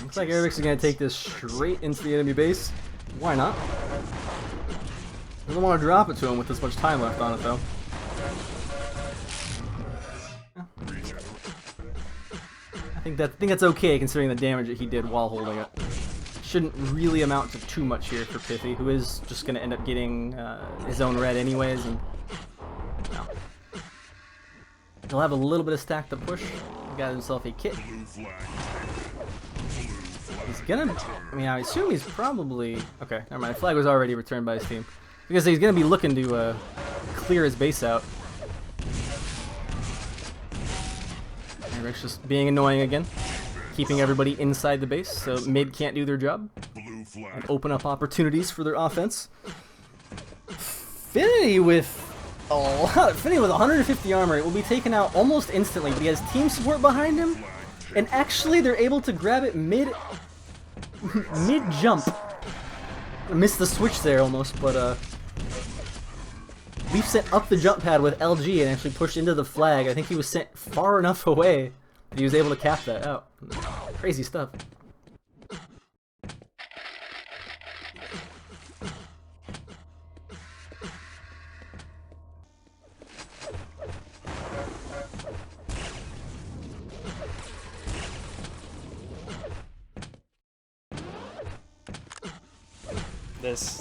Speaker 1: Looks like Herbeck's going to take this straight into the enemy base. Why not? Doesn't want to drop it to him with this much time left on it, though. I think that's okay considering the damage that he did while holding it. Shouldn't really amount to too much here for Pithy, who is just going to end up getting his own red anyways, and no. He'll have a little bit of stack to push. He got himself a kit. He's gonna, I mean, I assume he's probably, okay, never mind, the flag was already returned by his team. Because he's gonna be looking to clear his base out. And Rick's just being annoying again. Keeping everybody inside the base, so mid can't do their job. And open up opportunities for their offense. Finity with a lot, Finity with 150 armor will be taken out almost instantly, but he has team support behind him. And actually they're able to grab it mid-jump. Missed the switch there almost, but Leaf sent up the jump pad with LG and actually pushed into the flag. I think he was sent far enough away that he was able to cap that out. Crazy stuff.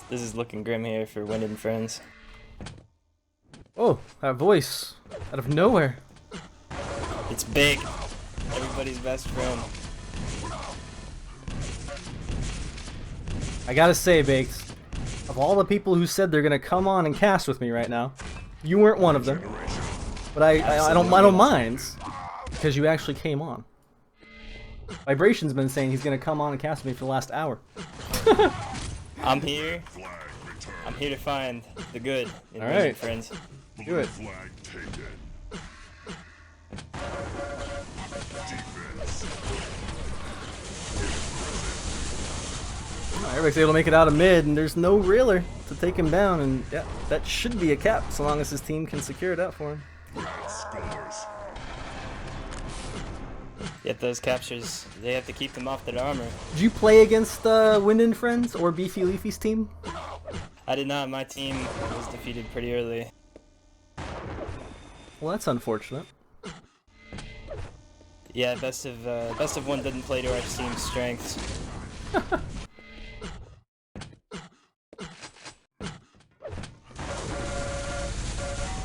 Speaker 3: This is looking grim here for Wind and Friends.
Speaker 1: Oh, that voice out of nowhere.
Speaker 3: It's big. Everybody's best friend.
Speaker 1: I gotta say, Baked, of all the people who said they're gonna come on and cast with me right now, you weren't one of them. But I don't mind because you actually came on. Vibration's been saying he's gonna come on and cast with me for the last hour.
Speaker 3: I'm here. I'm here to find the good in Wind and Friends.
Speaker 1: Do it. Everybody's able to make it out of mid, and there's no railer to take him down, and yeah, that should be a cap, so long as his team can secure it out for him.
Speaker 3: Yet those captures, they have to keep them off their armor.
Speaker 1: Did you play against Wind and Friends or Beefy Leafy's team?
Speaker 3: I did not. My team was defeated pretty early.
Speaker 1: Well, that's unfortunate.
Speaker 3: Yeah, best of one didn't play to our team's strengths.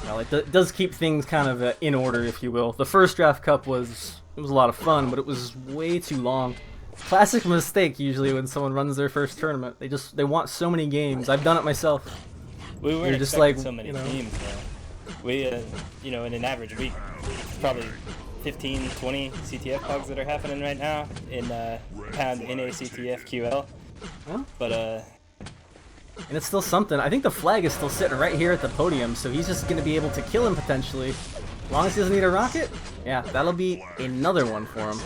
Speaker 1: Well, it does keep things kind of in order, if you will. The first Draft Cup was a lot of fun, but it was way too long. Classic mistake usually when someone runs their first tournament. They want so many games. I've done it myself.
Speaker 3: We weren't
Speaker 1: just
Speaker 3: expecting
Speaker 1: like,
Speaker 3: so many
Speaker 1: you know.
Speaker 3: teams, though. We, you know, in an average week, probably 15, 20 CTF bugs that are happening right now in pound NACTF QL.
Speaker 1: Huh?
Speaker 3: But
Speaker 1: And it's still something. I think the flag is still sitting right here at the podium, so he's just going to be able to kill him potentially. As long as he doesn't need a rocket, yeah, that'll be another one for him.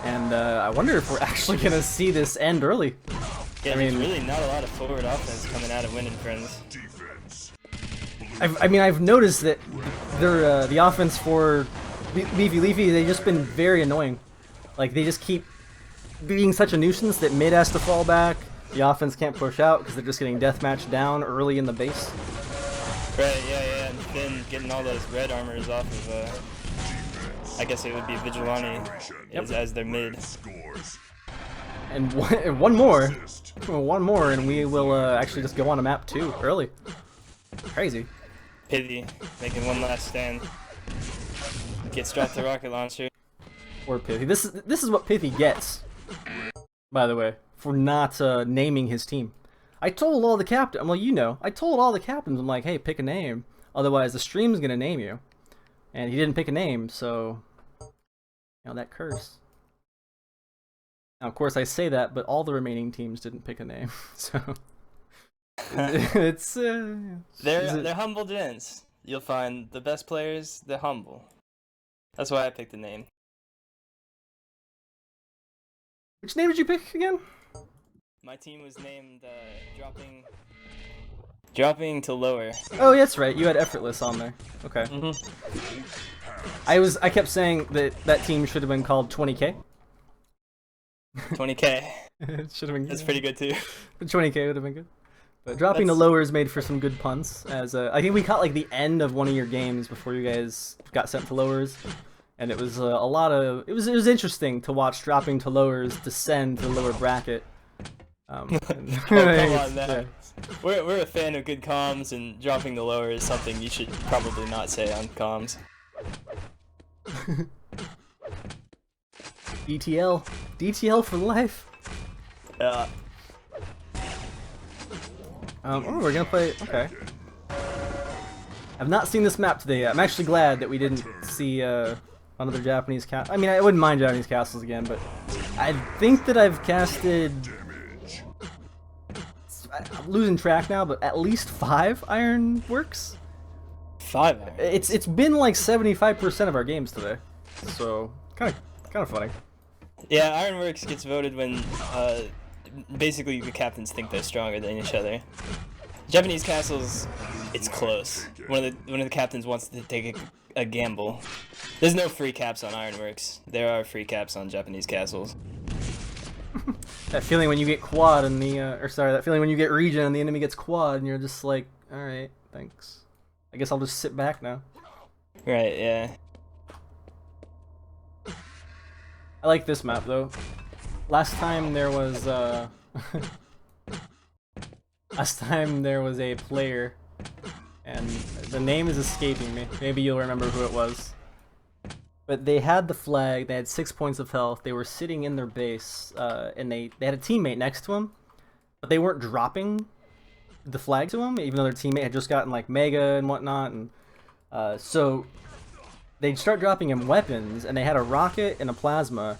Speaker 1: And I wonder if we're actually going to see this end early.
Speaker 3: yeah,
Speaker 1: I mean,
Speaker 3: there's really not a lot of forward offense coming out of Wind and Friends.
Speaker 1: I've noticed that they're, the offense for Beefy Leafy, they've just been very annoying. Like, they just keep being such a nuisance that mid has to fall back. The offense can't push out because they're just getting deathmatched down early in the base.
Speaker 3: Right, yeah, and then getting all those red armors off of, I guess it would be Vigilante as their mid.
Speaker 1: And one more, and we will actually just go on to map 2 early. Crazy.
Speaker 3: Pithy making one last stand. Gets dropped the rocket launcher.
Speaker 1: Poor Pithy. This is what Pithy gets, by the way, for not naming his team. I told all the captains, well, you know, I told all the captains, I'm like, hey, pick a name, otherwise the stream's gonna name you. And he didn't pick a name, so, you know, that curse. Now, of course, I say that, but all the remaining teams didn't pick a name, so...
Speaker 3: They're humble gents. you'll find the best players, they're humble. That's why I picked the name.
Speaker 1: Which name did you pick again?
Speaker 3: My team was named dropping to lower.
Speaker 1: Oh, yeah, that's right. You had effortless on there. Okay. I kept saying that team should have been called 20K.
Speaker 3: 20K.
Speaker 1: It should have been.
Speaker 3: That's pretty good too.
Speaker 1: 20K would have been good. But dropping to lowers made for some good puns. As I think we caught like the end of one of your games before you guys got sent to lowers, and it was a lot of. It was interesting to watch dropping to lowers descend to the lower bracket.
Speaker 3: Come on, man. Yeah. We're a fan of good comms, and dropping the lower is something you should probably not say on comms.
Speaker 1: DTL for life.
Speaker 3: Yeah.
Speaker 1: Oh, we're gonna play. Okay. I've not seen this map today yet. I'm actually glad that we didn't see another Japanese castle. I mean, I wouldn't mind Japanese castles again, but I think that I've casted. I'm losing track now, but at least 5 ironworks.
Speaker 3: 5 ironworks.
Speaker 1: It's been like 75% of our games today, so kind of funny.
Speaker 3: Yeah, ironworks gets voted when basically the captains think they're stronger than each other. Japanese castles, it's close. One of the captains wants to take a gamble. There's no free caps on ironworks. There are free caps on Japanese castles.
Speaker 1: That feeling when you get quad and that feeling when you get regen and the enemy gets quad and you're just like, all right, thanks. I guess I'll just sit back now.
Speaker 3: Right, yeah.
Speaker 1: I like this map though. Last time there was a player, and the name is escaping me. Maybe you'll remember who it was. But they had the flag, they had 6 points of health, they were sitting in their base, and they had a teammate next to them, but they weren't dropping the flag to him, even though their teammate had just gotten like Mega and whatnot, and so they'd start dropping him weapons, and they had a rocket and a plasma,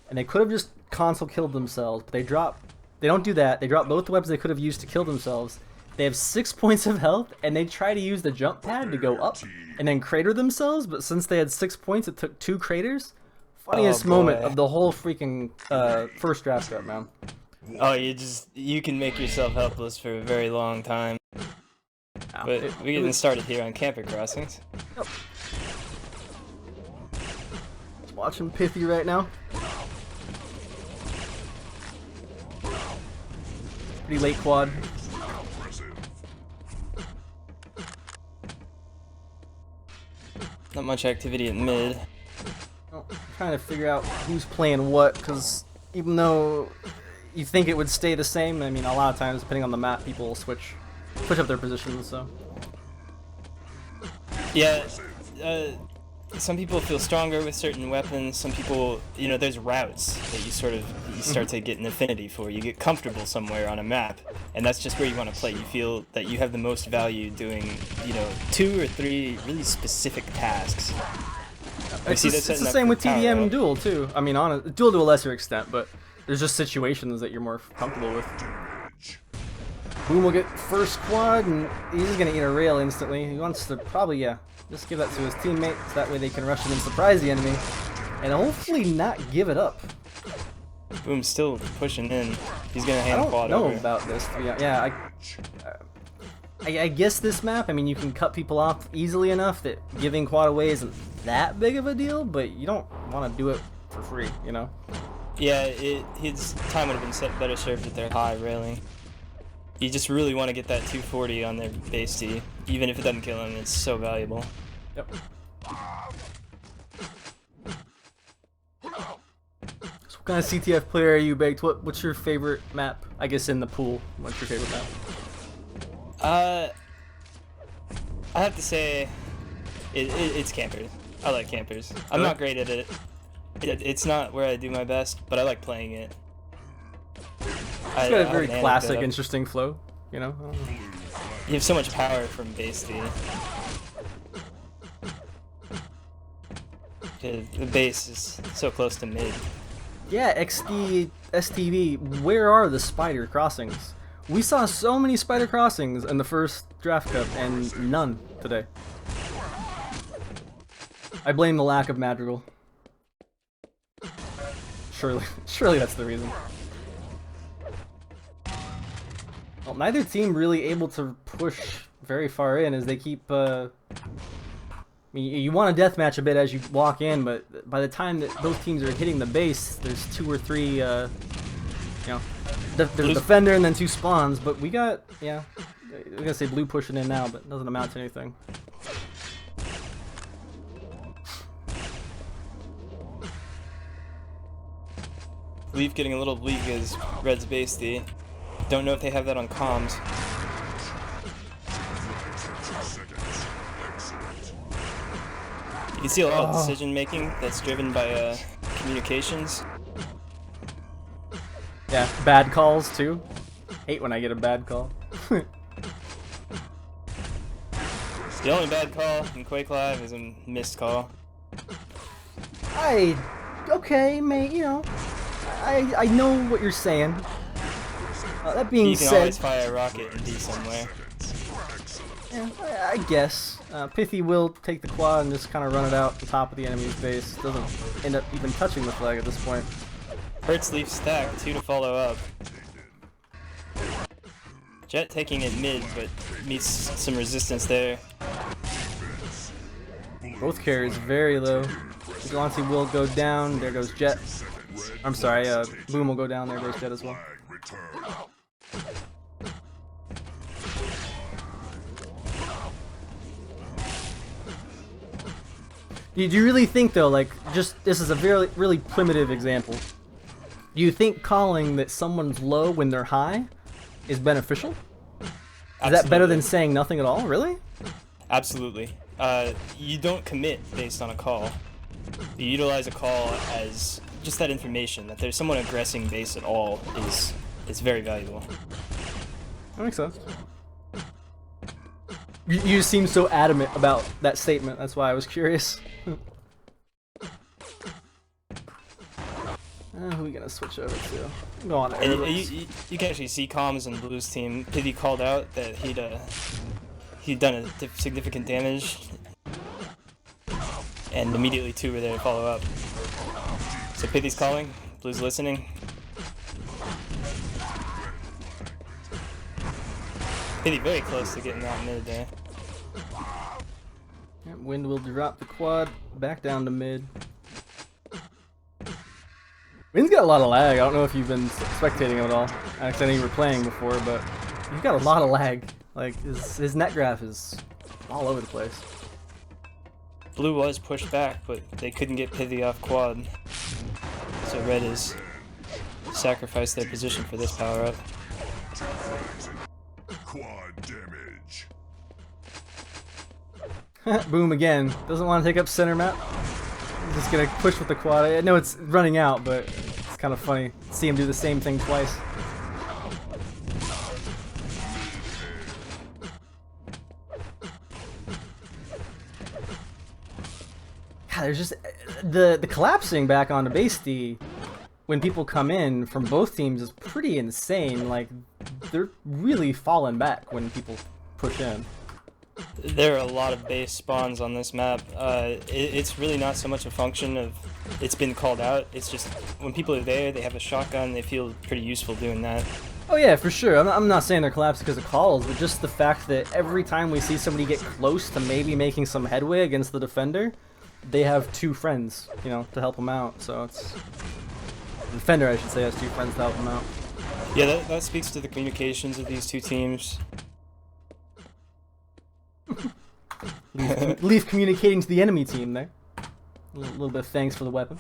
Speaker 1: and they could have just console killed themselves, but they don't do that, they drop both the weapons they could have used to kill themselves. They have 6 points of health, and they try to use the jump pad to go up and then crater themselves, but since they had 6 points, it took 2 craters. Funniest moment of the whole freaking first draft cut, man.
Speaker 3: Oh, you can make yourself helpless for a very long time. But we're getting started here on camper crossings.
Speaker 1: Yep. Just watching Pithy right now. Pretty late quad.
Speaker 3: Not much activity at mid.
Speaker 1: Well, I'm trying to figure out who's playing what, because even though you think it would stay the same, I mean, a lot of times, depending on the map, people will switch up their positions, so.
Speaker 3: Yeah, some people feel stronger with certain weapons, some people, there's routes that you start to get an affinity for. You get comfortable somewhere on a map, and that's just where you want to play. You feel that you have the most value doing, 2 or 3 really specific tasks.
Speaker 1: It's the same with TDM and Duel, too. I mean, Duel to a lesser extent, but there's just situations that you're more comfortable with. Boom will get first quad, and he's going to eat a rail instantly. He wants to probably, just give that to his teammates, so that way they can rush him and surprise the enemy, and hopefully not give it up.
Speaker 3: Boom's still pushing in. He's going to hand quad over.
Speaker 1: I don't know about this. Yeah, I guess this map, I mean, you can cut people off easily enough that giving quad away isn't that big of a deal, but you don't want to do it for free,
Speaker 3: Yeah, his time would have been better served with their high railing. You just really want to get that 240 on their base D. Even if it doesn't kill him, it's so valuable.
Speaker 1: Yep. So what kind of CTF player are you, Baked? What's your favorite map? I guess in the pool. What's your favorite map?
Speaker 3: I have to say, it's campers. I like campers. I'm not great at it. It's not where I do my best, but I like playing it.
Speaker 1: It's got a very classic, interesting flow, You
Speaker 3: have so much power from base D. The base is so close to mid.
Speaker 1: Yeah, XD, STV, where are the spider crossings? We saw so many spider crossings in the first draft cup and none today. I blame the lack of Madrigal. Surely that's the reason. Well, neither team really able to push very far in as they keep. I mean, you want a deathmatch a bit as you walk in, but by the time that those teams are hitting the base, there's 2 or 3. You know, there's a defender and then 2 spawns. But we got, yeah, I'm gonna say blue pushing in now, but it doesn't amount to anything.
Speaker 3: Leaf getting a little bleak as Red's base D. Don't know if they have that on comms. You can see a lot of decision making that's driven by communications.
Speaker 1: Yeah, bad calls too. Hate when I get a bad call.
Speaker 3: The only bad call in Quake Live is a missed call.
Speaker 1: Okay, mate, you know, I know what you're saying. That being said,
Speaker 3: you can always fire a rocket and be somewhere.
Speaker 1: Yeah, I guess. Pithy will take the quad and just kind of run it out the top of the enemy's base. Doesn't end up even touching the flag at this point.
Speaker 3: Hurts Leaf stack, 2 to follow up. Jet taking it mid, but meets some resistance there.
Speaker 1: Both carries very low. Vigilante will go down. There goes Jet. I'm sorry, Boom will go down. There goes Jet as well. Do you really think though, like, just this is a really primitive example. Do you think calling that someone's low when they're high is beneficial? Is that better than saying nothing at all? Really?
Speaker 3: Absolutely. You don't commit based on a call. You utilize a call as just that information that there's someone aggressing base at all is very valuable.
Speaker 1: That makes sense. You seem so adamant about that statement. That's why I was curious. Who are we gonna switch over to? Go on.
Speaker 3: And you can actually see comms in Blue's team. Pithy called out that he'd done a significant damage, and immediately 2 were there to follow up. So Pithy's calling, Blue's listening. Pithy very close to getting that mid there.
Speaker 1: Wind will drop the quad back down to mid. Wind's got a lot of lag. I don't know if you've been spectating him at all. Actually, I know you were playing before, but he's got a lot of lag. Like, his net graph is all over the place.
Speaker 3: Blue was pushed back, but they couldn't get Pithy off quad. So Red has sacrificed their position for this power-up.
Speaker 2: Quad damage.
Speaker 1: Boom again. Doesn't want to take up center map. He's just gonna push with the quad. I know it's running out, but it's kind of funny to see him do the same thing twice. God, there's just the collapsing back onto base D when people come in from both teams is pretty insane. Like, they're really falling back when people push in.
Speaker 3: There are a lot of base spawns on this map. It's really not so much a function of it's been called out. It's just when people are there, they have a shotgun, they feel pretty useful doing that.
Speaker 1: Oh yeah, for sure. I'm not saying they're collapsed because of calls, but just the fact that every time we see somebody get close to maybe making some headway against the defender, they have 2 friends, you know, to help them out. So it's the defender, I should say, has 2 friends to help them out.
Speaker 3: Yeah, that speaks to the communications of these 2 teams.
Speaker 1: Leaf communicating to the enemy team there. A little bit of thanks for the weapon.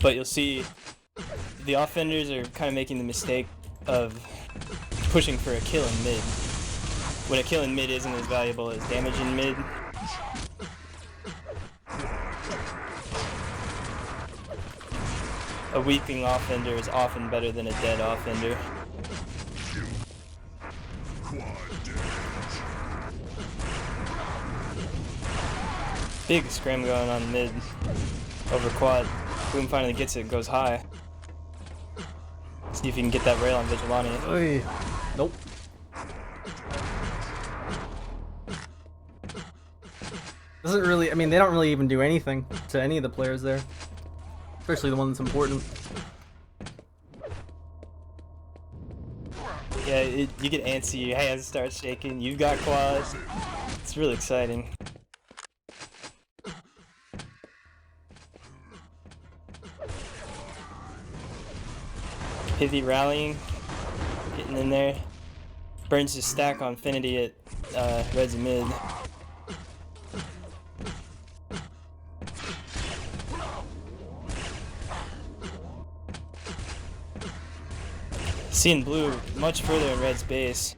Speaker 3: But you'll see the offenders are kind of making the mistake of pushing for a kill in mid, when a kill in mid isn't as valuable as damage in mid. A weakening offender is often better than a dead offender. big scram going on mid over quad. Boom finally gets it, goes high. See if you can get that rail on Vigilante.
Speaker 1: Oy. Nope. Doesn't really, I mean, they don't really even do anything to any of the players there. Especially the one that's important.
Speaker 3: Yeah, you get antsy, your hands start shaking, you've got quads. It's really exciting. Pithy rallying, getting in there. Burns his stack on Finity at Red's mid. Seeing blue much further in Red's base.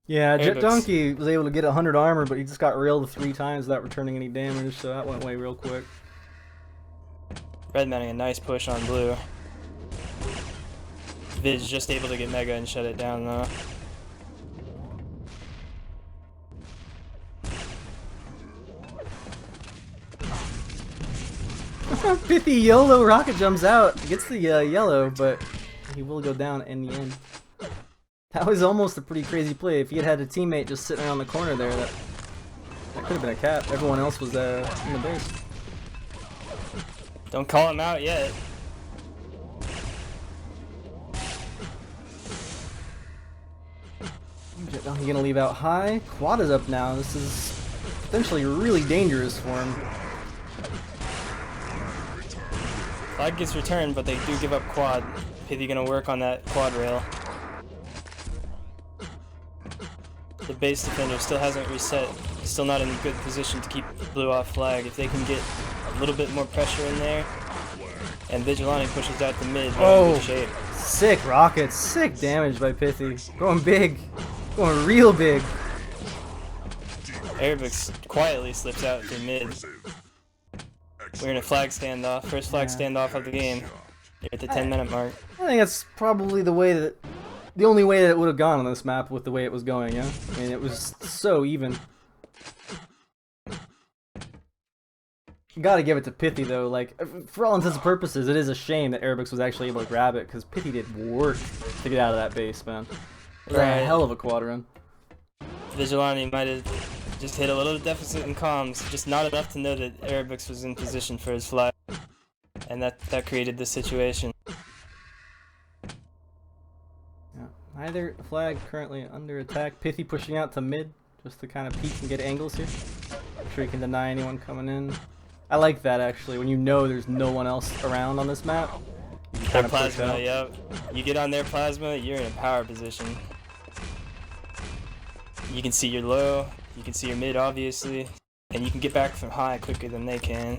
Speaker 1: Yeah, Jet
Speaker 3: Airbooks.
Speaker 1: Donkey was able to get 100 armor, but he just got railed 3 times without returning any damage, so that went away real quick.
Speaker 3: Red mounting a nice push on blue. Vid's just able to get Mega and shut it down though.
Speaker 1: Pithy YOLO rocket jumps out, gets the yellow, but he will go down in the end. That was almost a pretty crazy play. If he had had a teammate just sitting around the corner there, that could have been a cap. Everyone else was in the base.
Speaker 3: Don't call him out yet.
Speaker 1: Jet Donkey gonna leave out high. Quad is up now. This is potentially really dangerous for him.
Speaker 3: Flag gets returned, but they do give up quad. Pithy gonna work on that quad rail. The base defender still hasn't reset. Still not in a good position to keep blue off flag. If they can get a little bit more pressure in there, and Vigilante pushes out the mid, they're in good shape.
Speaker 1: Sick rockets, sick damage by Pithy. Going big, going real big.
Speaker 3: Airbix quietly slips out through mid. We're in a flag standoff, first flag standoff of the game. We're at the 10-minute mark.
Speaker 1: I think that's probably the only way that it would have gone on this map with the way it was going, yeah? I mean, it was so even. You gotta give it to Pithy though, like, for all intents and purposes, it is a shame that Airbix was actually able to grab it, because Pithy did work to get out of that base, man. It was a hell of a quad run.
Speaker 3: Vigilante might have just hit a little deficit in comms, just not enough to know that Airbix was in position for his flag. And that created this situation.
Speaker 1: Yeah. Neither flag currently under attack. Pithy pushing out to mid, just to kind of peek and get angles here. I'm sure you can deny anyone coming in. I like that actually, when you know there's no one else around on this map.
Speaker 3: Their plasma, yep. You get on their plasma, you're in a power position. You can see your low, you can see your mid obviously, and you can get back from high quicker than they can.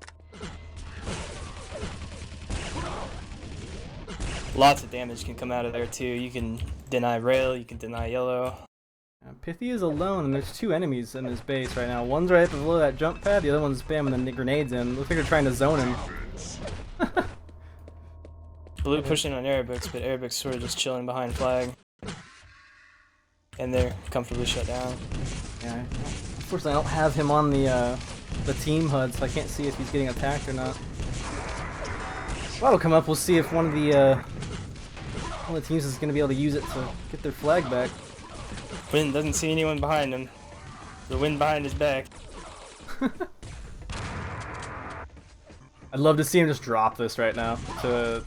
Speaker 3: Lots of damage can come out of there too. You can deny rail, you can deny yellow.
Speaker 1: Pithy is alone, and there's 2 enemies in his base right now. One's right below that jump pad, the other one's spamming the grenades in. Looks like they're trying to zone him.
Speaker 3: Blue pushing on Airbix, but Airbix sort of just chilling behind flag. And they're comfortably shut down.
Speaker 1: Yeah, unfortunately I don't have him on the team HUD, so I can't see if he's getting attacked or not. That'll come up, we'll see if one of the teams is going to be able to use it to get their flag back.
Speaker 3: Wind doesn't see anyone behind him. The wind behind his back.
Speaker 1: I'd love to see him just drop this right now to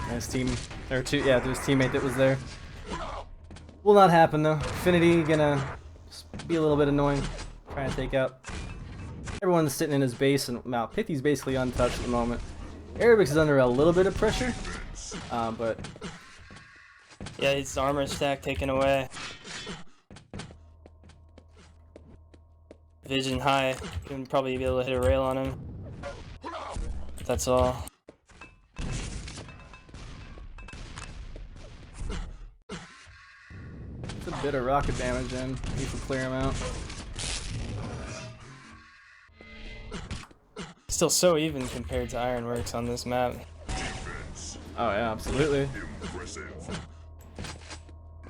Speaker 1: his team, or to his teammate that was there. Will not happen though. Finity gonna just be a little bit annoying, trying to take out. Everyone's sitting in his base, and now Pithy's basically untouched at the moment. Airbix is under a little bit of pressure, but
Speaker 3: yeah, his armor stack taken away. Vision high, you can probably be able to hit a rail on him. That's all.
Speaker 1: it's a bit of rocket damage in. You can clear him out.
Speaker 3: Still so even compared to Ironworks on this map.
Speaker 1: Oh yeah, absolutely.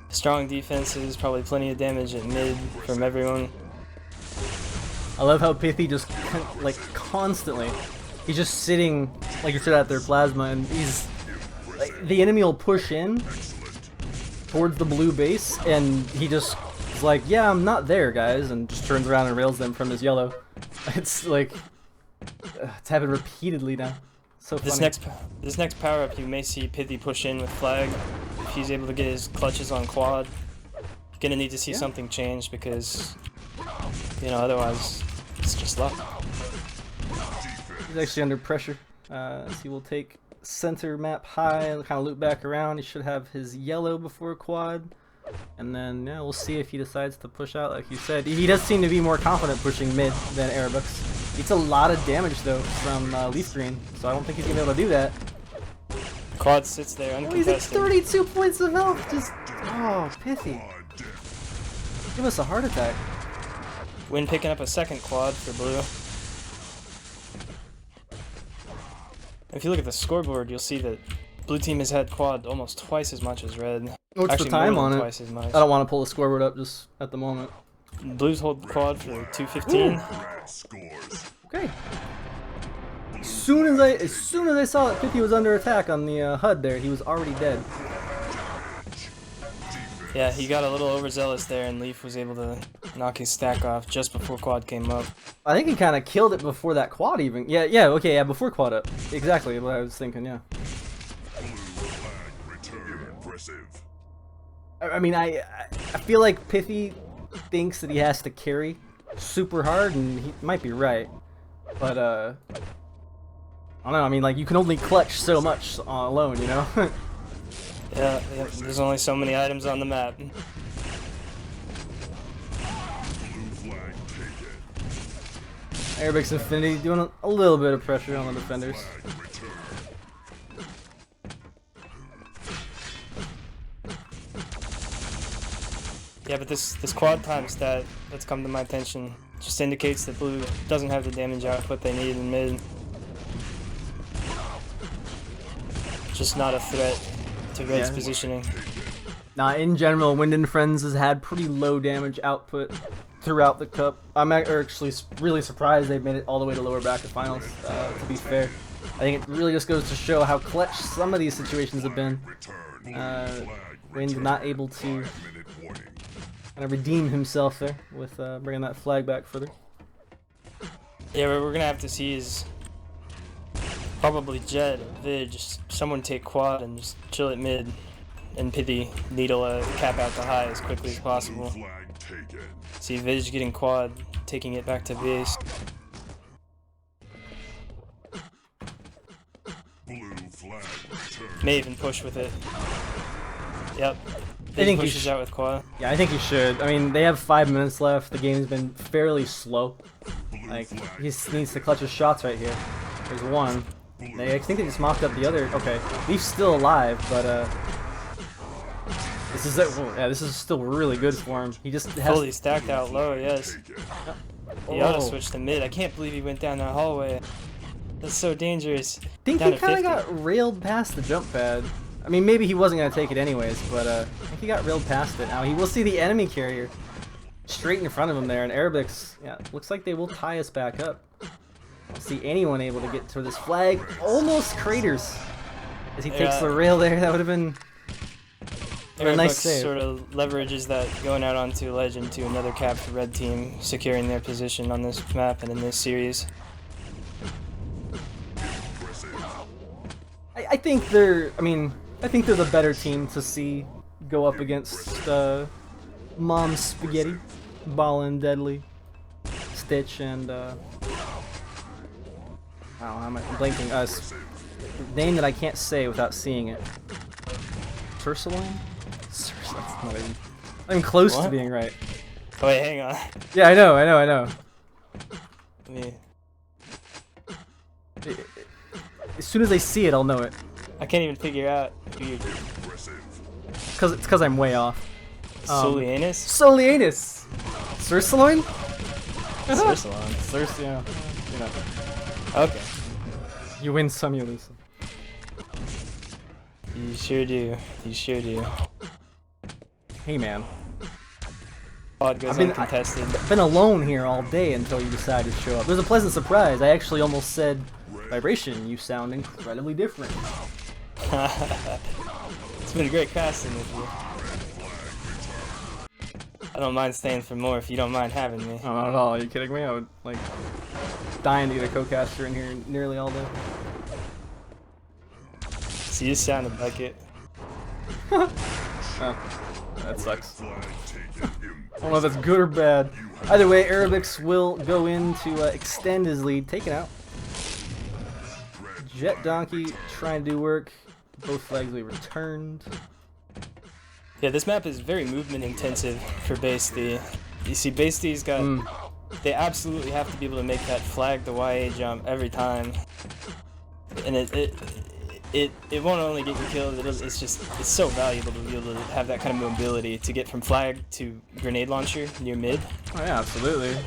Speaker 3: Strong defenses, probably plenty of damage at mid from everyone.
Speaker 1: I love how Pithy just like constantly, he's just sitting like you said at their plasma, and he's like, the enemy will push in towards the blue base, and he just is like, yeah, I'm not there, guys, and just turns around and rails them from his yellow. It's like it's happened repeatedly now. So funny.
Speaker 3: This next power up, you may see Pithy push in with flag. If he's able to get his clutches on quad, gonna need to see something change because, you know, otherwise it's just luck.
Speaker 1: He's actually under pressure. So he will take center map high, kind of loop back around. He should have his yellow before quad, and then yeah, we'll see if he decides to push out. Like you said, he does seem to be more confident pushing mid than Erebux. It's a lot of damage though from Leaf Green, so I don't think he's gonna be able to do that.
Speaker 3: Quad sits there
Speaker 1: Oh,
Speaker 3: uncontested.
Speaker 1: he's at 32 points of health. Just Pithy. Give us a heart attack.
Speaker 3: Win picking up a second quad for blue. If you look at the scoreboard, you'll see that blue team has had quad almost twice as much as red.
Speaker 1: What's
Speaker 3: Actually,
Speaker 1: the time
Speaker 3: more
Speaker 1: on
Speaker 3: than
Speaker 1: it?
Speaker 3: twice as much.
Speaker 1: I don't want to pull the scoreboard up just at the moment.
Speaker 3: Blues hold quad for 215.
Speaker 2: Red scores.
Speaker 1: Okay. As soon as I saw that Pithy was under attack on the HUD there, he was already dead.
Speaker 3: Yeah, he got a little overzealous there, and Leaf was able to knock his stack off just before quad came up.
Speaker 1: I think he kind of killed it before that quad even. Yeah, before quad up. Exactly what I was thinking, yeah.
Speaker 2: Blue flag return. Impressive.
Speaker 1: I mean, I feel like Pithy thinks that he has to carry super hard, and he might be right. But, I don't know, I mean, like, you can only clutch so much alone, you know?
Speaker 3: Yeah, there's only so many items on the map.
Speaker 2: Blue flag taken.
Speaker 1: Erebux Infinity doing a little bit of pressure on the defenders.
Speaker 2: Flag return.
Speaker 3: Yeah, but this quad time stat that's come to my attention just indicates that blue doesn't have the damage output they need in mid. Just not a threat to red's positioning.
Speaker 1: Now, in general, Wind and Friends has had pretty low damage output throughout the cup. I'm actually really surprised they've made it all the way to lower bracket finals, to be fair. I think it really just goes to show how clutch some of these situations have been. Wind not able to
Speaker 2: Minute warning.
Speaker 1: kind of redeem himself there with bringing that flag back further.
Speaker 3: Yeah, what we're gonna have to see is probably Jet, Vid, just someone take quad and just chill at mid, and Pithy needle a cap out the high as quickly as possible.
Speaker 2: Blue flag taken.
Speaker 3: See Vid getting quad, taking it back to base.
Speaker 2: Blue flag return.
Speaker 3: May even push with it. Yep.
Speaker 1: I think he
Speaker 3: pushes out with quad.
Speaker 1: Yeah, I think he should. I mean, they have 5 minutes left. The game's been fairly slow. Like, he needs to clutch his shots right here. There's one. I think they just mopped up the other. Okay, Leaf's still alive, but this is it. Yeah, this is still really good for him. He just has.
Speaker 3: Fully stacked out low, yes. He auto switched to mid. I can't believe he went down that hallway. That's so dangerous.
Speaker 1: I think
Speaker 3: Down
Speaker 1: he
Speaker 3: to
Speaker 1: kind of
Speaker 3: 50.
Speaker 1: got railed past the jump pad. I mean, maybe he wasn't gonna take it anyways, but I think he got railed past it. Now he will see the enemy carrier straight in front of him there, and Erebux. Yeah, looks like they will tie us back up. I don't see anyone able to get to this flag. Almost craters as he takes the rail there. That would have been a nice save.
Speaker 3: Sort of leverages that going out onto legend to another cap for red team, securing their position on this map and in this series.
Speaker 1: I think they're. I mean, I think they're the better team to see go up against Mom Spaghetti, Ballin, Deadly, Stitch, and wow, I'm blanking. Name that I can't say without seeing it. Ursuline? That's not even close to
Speaker 3: What?
Speaker 1: being right.
Speaker 3: Oh wait, hang on.
Speaker 1: Yeah, I know.
Speaker 3: Let me...
Speaker 1: As soon as I see it, I'll know it.
Speaker 3: I can't even figure out.
Speaker 1: Because I'm way off.
Speaker 3: Solianus?
Speaker 1: Solianus! Ursuline?
Speaker 3: Ursulon.
Speaker 1: Yeah. You know.
Speaker 3: Okay.
Speaker 1: You win some, you lose some.
Speaker 3: You sure do. You sure do.
Speaker 1: Hey man.
Speaker 3: Quad goes uncontested.
Speaker 1: I've been alone here all day until you decided to show up. It was a pleasant surprise. I actually almost said, Vibration, you sound incredibly different.
Speaker 3: It's been great casting with you. I don't mind staying for more if you don't mind having me.
Speaker 1: Oh, not at all. Are you kidding me? I would, like, dying to get a co-caster in here nearly all day.
Speaker 3: So you sounded like it.
Speaker 1: Oh, that sucks. I don't know if that's good or bad. Either way, Arabics will go in to extend his lead, take it out. Jet Donkey trying to do work. Both flags will be returned.
Speaker 3: Yeah, this map is very movement intensive for Basty. You see, Basty's got... They absolutely have to be able to make that flag to YA jump every time. And it won't only get you killed, it's so valuable to be able to have that kind of mobility to get from flag to grenade launcher near mid.
Speaker 1: Oh yeah, absolutely.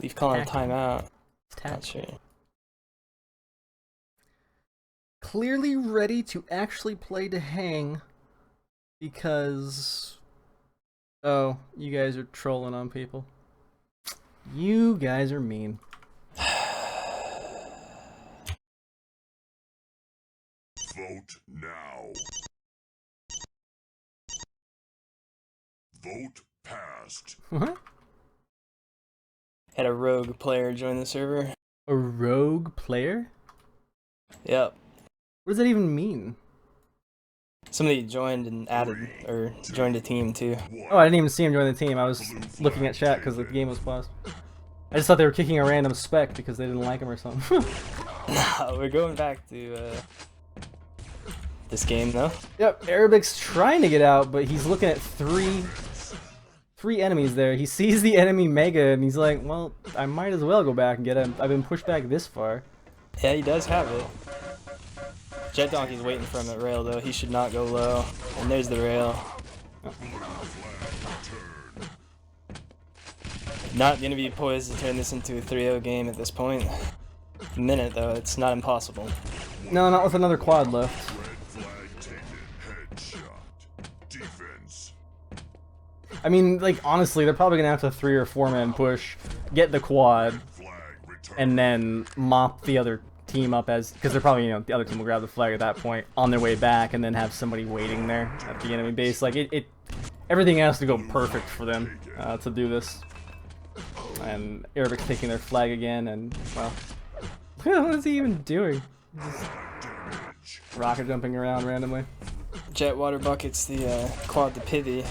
Speaker 3: Leaf calling a timeout.
Speaker 1: Not
Speaker 3: sure.
Speaker 1: Clearly ready to actually play to hang because... Oh, you guys are trolling on people. You guys are mean.
Speaker 2: Vote now. Vote passed.
Speaker 3: Had a rogue player join the server.
Speaker 1: A rogue player?
Speaker 3: Yep.
Speaker 1: What does that even mean?
Speaker 3: Somebody joined and added, or joined a team too.
Speaker 1: Oh, I didn't even see him join the team. I was looking at chat because the game was paused. I just thought they were kicking a random spec because they didn't like him or something.
Speaker 3: No, we're going back to this game though.
Speaker 1: Yep, Arabic's trying to get out, but he's looking at three enemies there. He sees the enemy Mega and he's like, well, I might as well go back and get him. I've been pushed back this far.
Speaker 3: Yeah, he does have it. Jet Donkey's waiting for him at rail though. He should not go low. And there's the rail. Not gonna be poised to turn this into a 3-0 game at this point. A minute though, it's not impossible.
Speaker 1: No, not with another quad left. I mean, like, honestly, they're probably gonna have to 3 or 4 man push, get the quad, and then mop the other team up as, because they're probably, you know, the other team will grab the flag at that point on their way back, and then have somebody waiting there at the enemy base. Like, everything has to go perfect for them to do this. And Arabic's taking their flag again, and, well, what is he even doing? Just rocket jumping around randomly.
Speaker 3: Jet water buckets the quad to Pithy,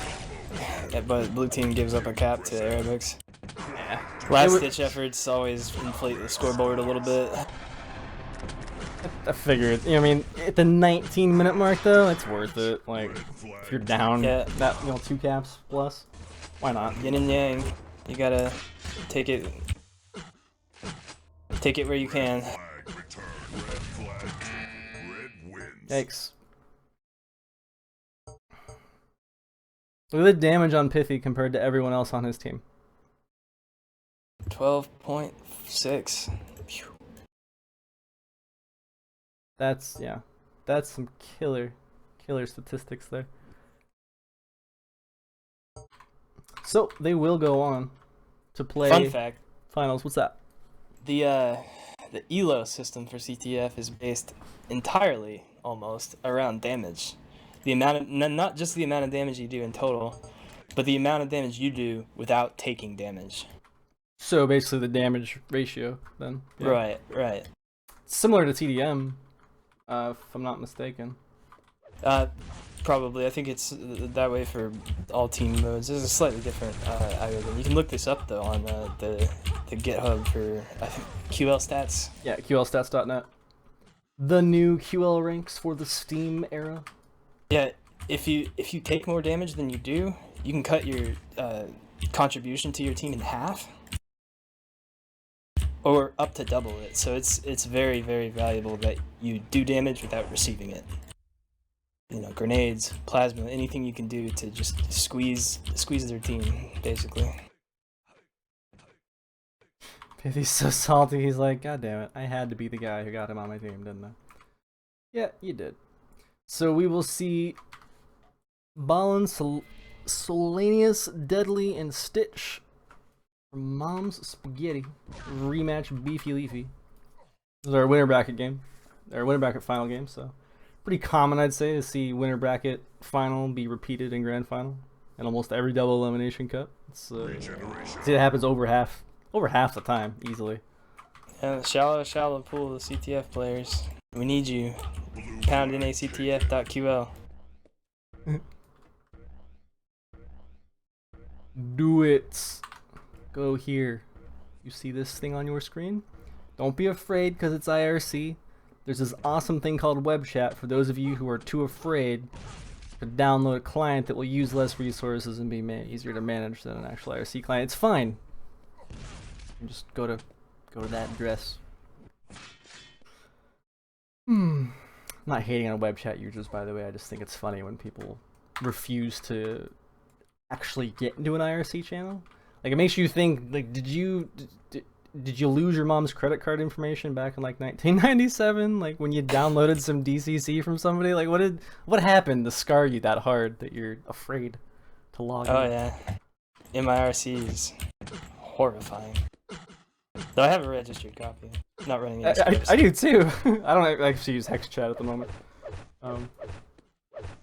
Speaker 3: but blue team gives up a cap to Arabics.
Speaker 1: Yeah.
Speaker 3: Last ditch efforts always inflate the scoreboard a little bit.
Speaker 1: I figured, you know, I mean, at the 19-minute mark though, it's worth it. Like, if you're down that, you know, 2 caps plus, why not?
Speaker 3: Yin and yang, you gotta take it where you can.
Speaker 1: Yikes. Look at the damage on Pithy compared to everyone else on his team.
Speaker 3: 12.6.
Speaker 1: That's, yeah, that's some killer statistics there. So they will go on to play.
Speaker 3: Fun fact.
Speaker 1: Finals. What's that?
Speaker 3: The elo system for CTF is based entirely, almost, around damage. The amount of, not just the amount of damage you do in total, but the amount of damage you do without taking damage.
Speaker 1: So basically the damage ratio then. Yeah.
Speaker 3: Right.
Speaker 1: Similar to TDM, if I'm not mistaken.
Speaker 3: Probably. I think it's that way for all team modes. There's a slightly different algorithm. You can look this up though on the GitHub for I think QL stats.
Speaker 1: Yeah, QLstats.net. The new QL ranks for the Steam era.
Speaker 3: Yeah, if you take more damage than you do, you can cut your contribution to your team in half, or up to double it. So it's very, very valuable that you do damage without receiving it. You know, grenades, plasma, anything you can do to just squeeze their team, basically.
Speaker 1: He's so salty. He's like, God damn it! I had to be the guy who got him on my team, didn't I? Yeah, you did. So we will see Balin, Solanius, Deadly, and Stitch from Mom's Spaghetti rematch Beefy Leafy. This is our winner bracket game. Our winner bracket final game, so pretty common, I'd say, to see winner bracket final be repeated in grand final in almost every double elimination cup. It's see, it happens over half the time easily.
Speaker 3: Yeah, shallow pool of CTF players. We need you. Pound in actf.ql.
Speaker 1: Do it. Go here. You see this thing on your screen? Don't be afraid because it's IRC. There's this awesome thing called webchat for those of you who are too afraid to download a client that will use less resources and be easier to manage than an actual IRC client. It's fine. You just go to that address. I'm not hating on webchat users, by the way. I just think it's funny when people refuse to actually get into an IRC channel. Like, it makes you think, like, did you lose your mom's credit card information back in like 1997? Like when you downloaded some DCC from somebody? Like what happened to scar you that hard that you're afraid to log in?
Speaker 3: Oh yeah, MIRC is horrifying. Though I have a registered copy. Not running any
Speaker 1: I do too. I don't actually use HexChat at the moment.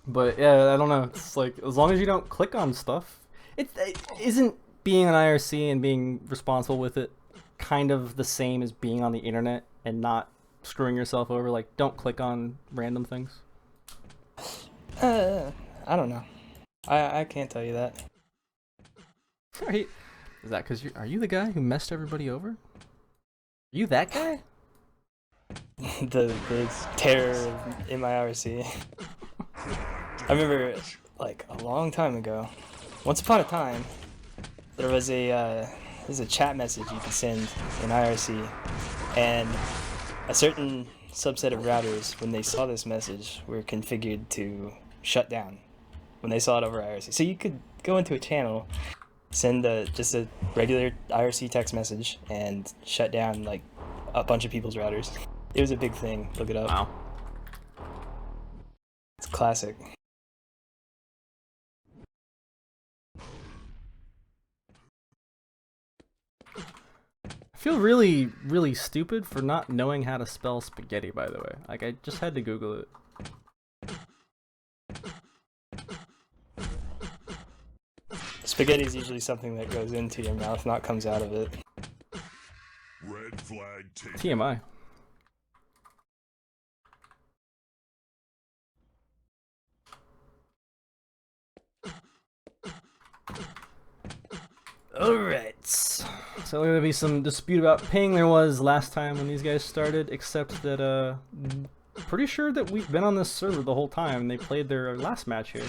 Speaker 1: But yeah, I don't know. It's like, as long as you don't click on stuff, it isn't being an IRC and being responsible with it kind of the same as being on the internet and not screwing yourself over. Like, don't click on random things.
Speaker 3: I don't know. I can't tell you that.
Speaker 1: Is that because are you the guy who messed everybody over? Are you that guy?
Speaker 3: the terror of MIRC. I remember, like, a long time ago, once upon a time, there was a chat message you could send in IRC, and a certain subset of routers, when they saw this message, were configured to shut down when they saw it over IRC. So you could go into a channel, send just a regular IRC text message, and shut down like a bunch of people's routers. It was a big thing. Look it up.
Speaker 1: Wow.
Speaker 3: It's classic.
Speaker 1: I feel really, really stupid for not knowing how to spell spaghetti, by the way. Like, I just had to Google it.
Speaker 3: Spaghetti is usually something that goes into your mouth, not comes out of it.
Speaker 2: Red flag taken.
Speaker 1: TMI. Alright. So there's gonna be some dispute about ping. There was last time when these guys started, except that pretty sure that we've been on this server the whole time. They played their last match here.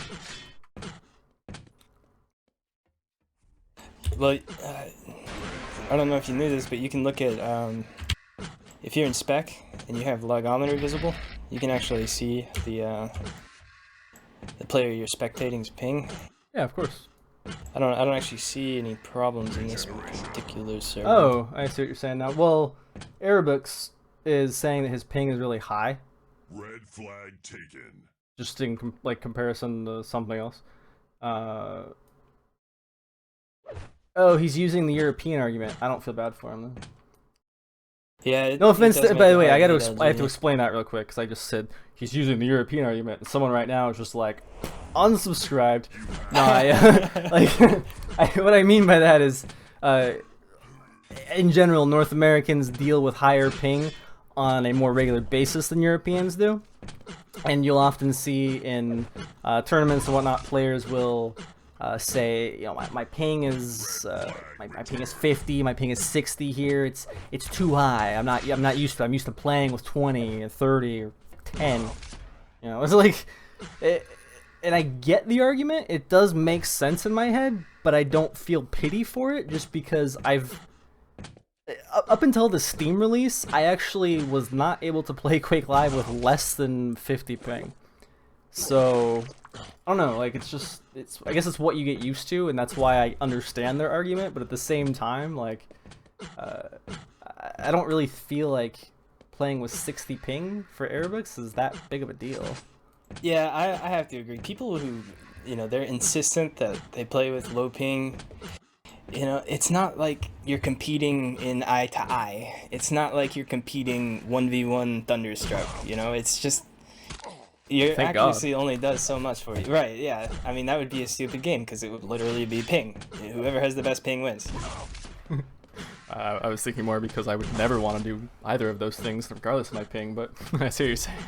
Speaker 3: Well, I don't know if you knew this, but you can look at, if you're in spec and you have logometer visible, you can actually see the player you're spectating's ping.
Speaker 1: Yeah, of course.
Speaker 3: I don't actually see any problems in this particular server.
Speaker 1: Oh, I see what you're saying now. Well, Arabux is saying that his ping is really high.
Speaker 2: Red flag taken.
Speaker 1: Just in comparison to something else. Oh, he's using the European argument. I don't feel bad for him, though.
Speaker 3: Yeah.
Speaker 1: No offense, by the way, I have to
Speaker 3: LG.
Speaker 1: explain that real quick, because I just said he's using the European argument, and someone right now is just like, unsubscribed. No, what I mean by that is, in general, North Americans deal with higher ping on a more regular basis than Europeans do. And you'll often see in tournaments and whatnot, players will say, you know, my ping is my ping is 50, my ping is 60 here. It's too high. I'm not used to. I'm used to playing with 20 and 30 or 10. You know, it's like, and I get the argument. It does make sense in my head, but I don't feel pity for it just because up until the Steam release, I actually was not able to play Quake Live with less than 50 ping. So I don't know, like, I guess it's what you get used to, and that's why I understand their argument, but at the same time, like, I don't really feel like playing with 60 ping for Arabics is that big of a deal.
Speaker 3: Yeah, I have to agree. People who, you know, they're insistent that they play with low ping. You know, it's not like you're competing in eye to eye. It's not like you're competing 1v1 Thunderstruck. You know, it's just your
Speaker 1: Thank
Speaker 3: accuracy only does so much for you. Right? Yeah. I mean, that would be a stupid game because it would literally be ping. Whoever has the best ping wins.
Speaker 1: I was thinking more because I would never want to do either of those things regardless of my ping, but I see what you're saying.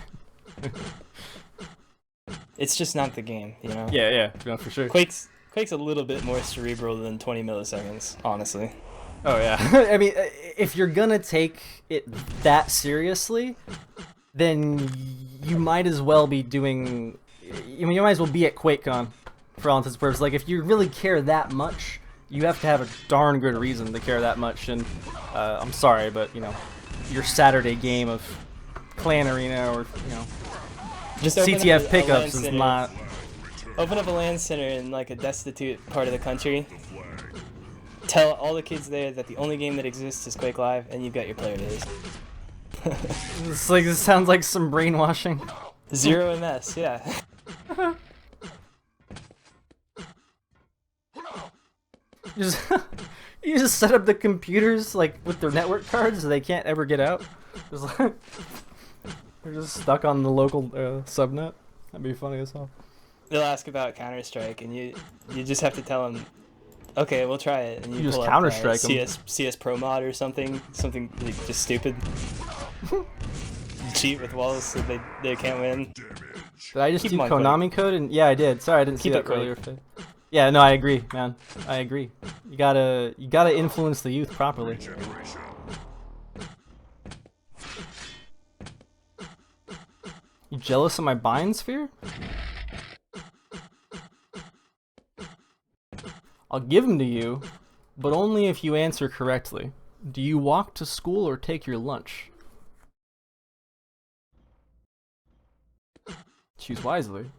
Speaker 3: It's just not the game, you know?
Speaker 1: Yeah, no, for sure.
Speaker 3: Quake's a little bit more cerebral than 20 milliseconds, honestly.
Speaker 1: Oh, yeah. I mean, if you're gonna take it that seriously, then you might as well be doing... I mean, you might as well be at QuakeCon, for all intents and purposes. Like, if you really care that much, you have to have a darn good reason to care that much, and I'm sorry, but, you know, your Saturday game of Clan Arena or, you know...
Speaker 3: Just
Speaker 1: CTF pickups is not...
Speaker 3: Open up a LAN center in like a destitute part of the country. Tell all the kids there that the only game that exists is Quake Live, and you've got your player days.
Speaker 1: It's like, this sounds like some brainwashing.
Speaker 3: 0 MS, yeah.
Speaker 1: You just set up the computers like with their network cards so they can't ever get out. Just like... They're just stuck on the local subnet. That'd be funny as hell.
Speaker 3: They'll ask about Counter-Strike, and you just have to tell them, okay, we'll try it. And you
Speaker 1: just
Speaker 3: pull
Speaker 1: Counter-Strike
Speaker 3: up CS Pro Mod or something like, just stupid. Cheat with walls so they can't win.
Speaker 1: Did I just
Speaker 3: Keep
Speaker 1: do
Speaker 3: 'em on
Speaker 1: Konami code? And yeah, I did. Sorry, I didn't see
Speaker 3: Keep
Speaker 1: that
Speaker 3: it
Speaker 1: earlier. Yeah, no, I agree, man. I agree. You gotta influence the youth properly. You jealous of my bind sphere? I'll give them to you, but only if you answer correctly. Do you walk to school or take your lunch? Choose wisely.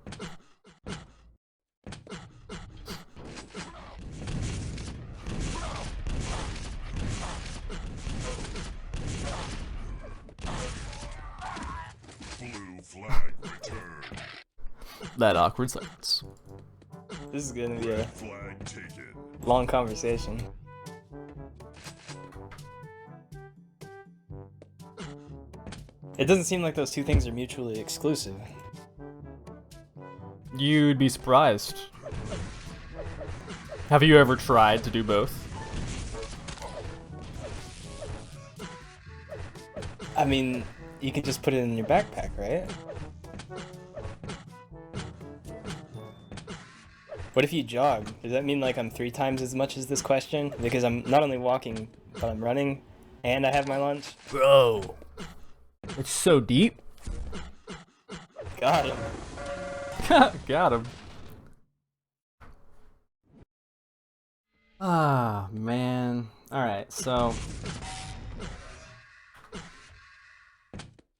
Speaker 2: Blue flag returned.
Speaker 1: That awkward silence.
Speaker 3: This is gonna be a
Speaker 2: Flag taken.
Speaker 3: long conversation. It doesn't seem like those two things are mutually exclusive.
Speaker 1: You'd be surprised. Have you ever tried to do both?
Speaker 3: I mean, you could just put it in your backpack, right? What if you jog? Does that mean like I'm 3 times as much as this question? Because I'm not only walking, but I'm running, and I have my lunch?
Speaker 1: Bro. It's so deep.
Speaker 3: Got him.
Speaker 1: Got him. Ah, man. Alright, so...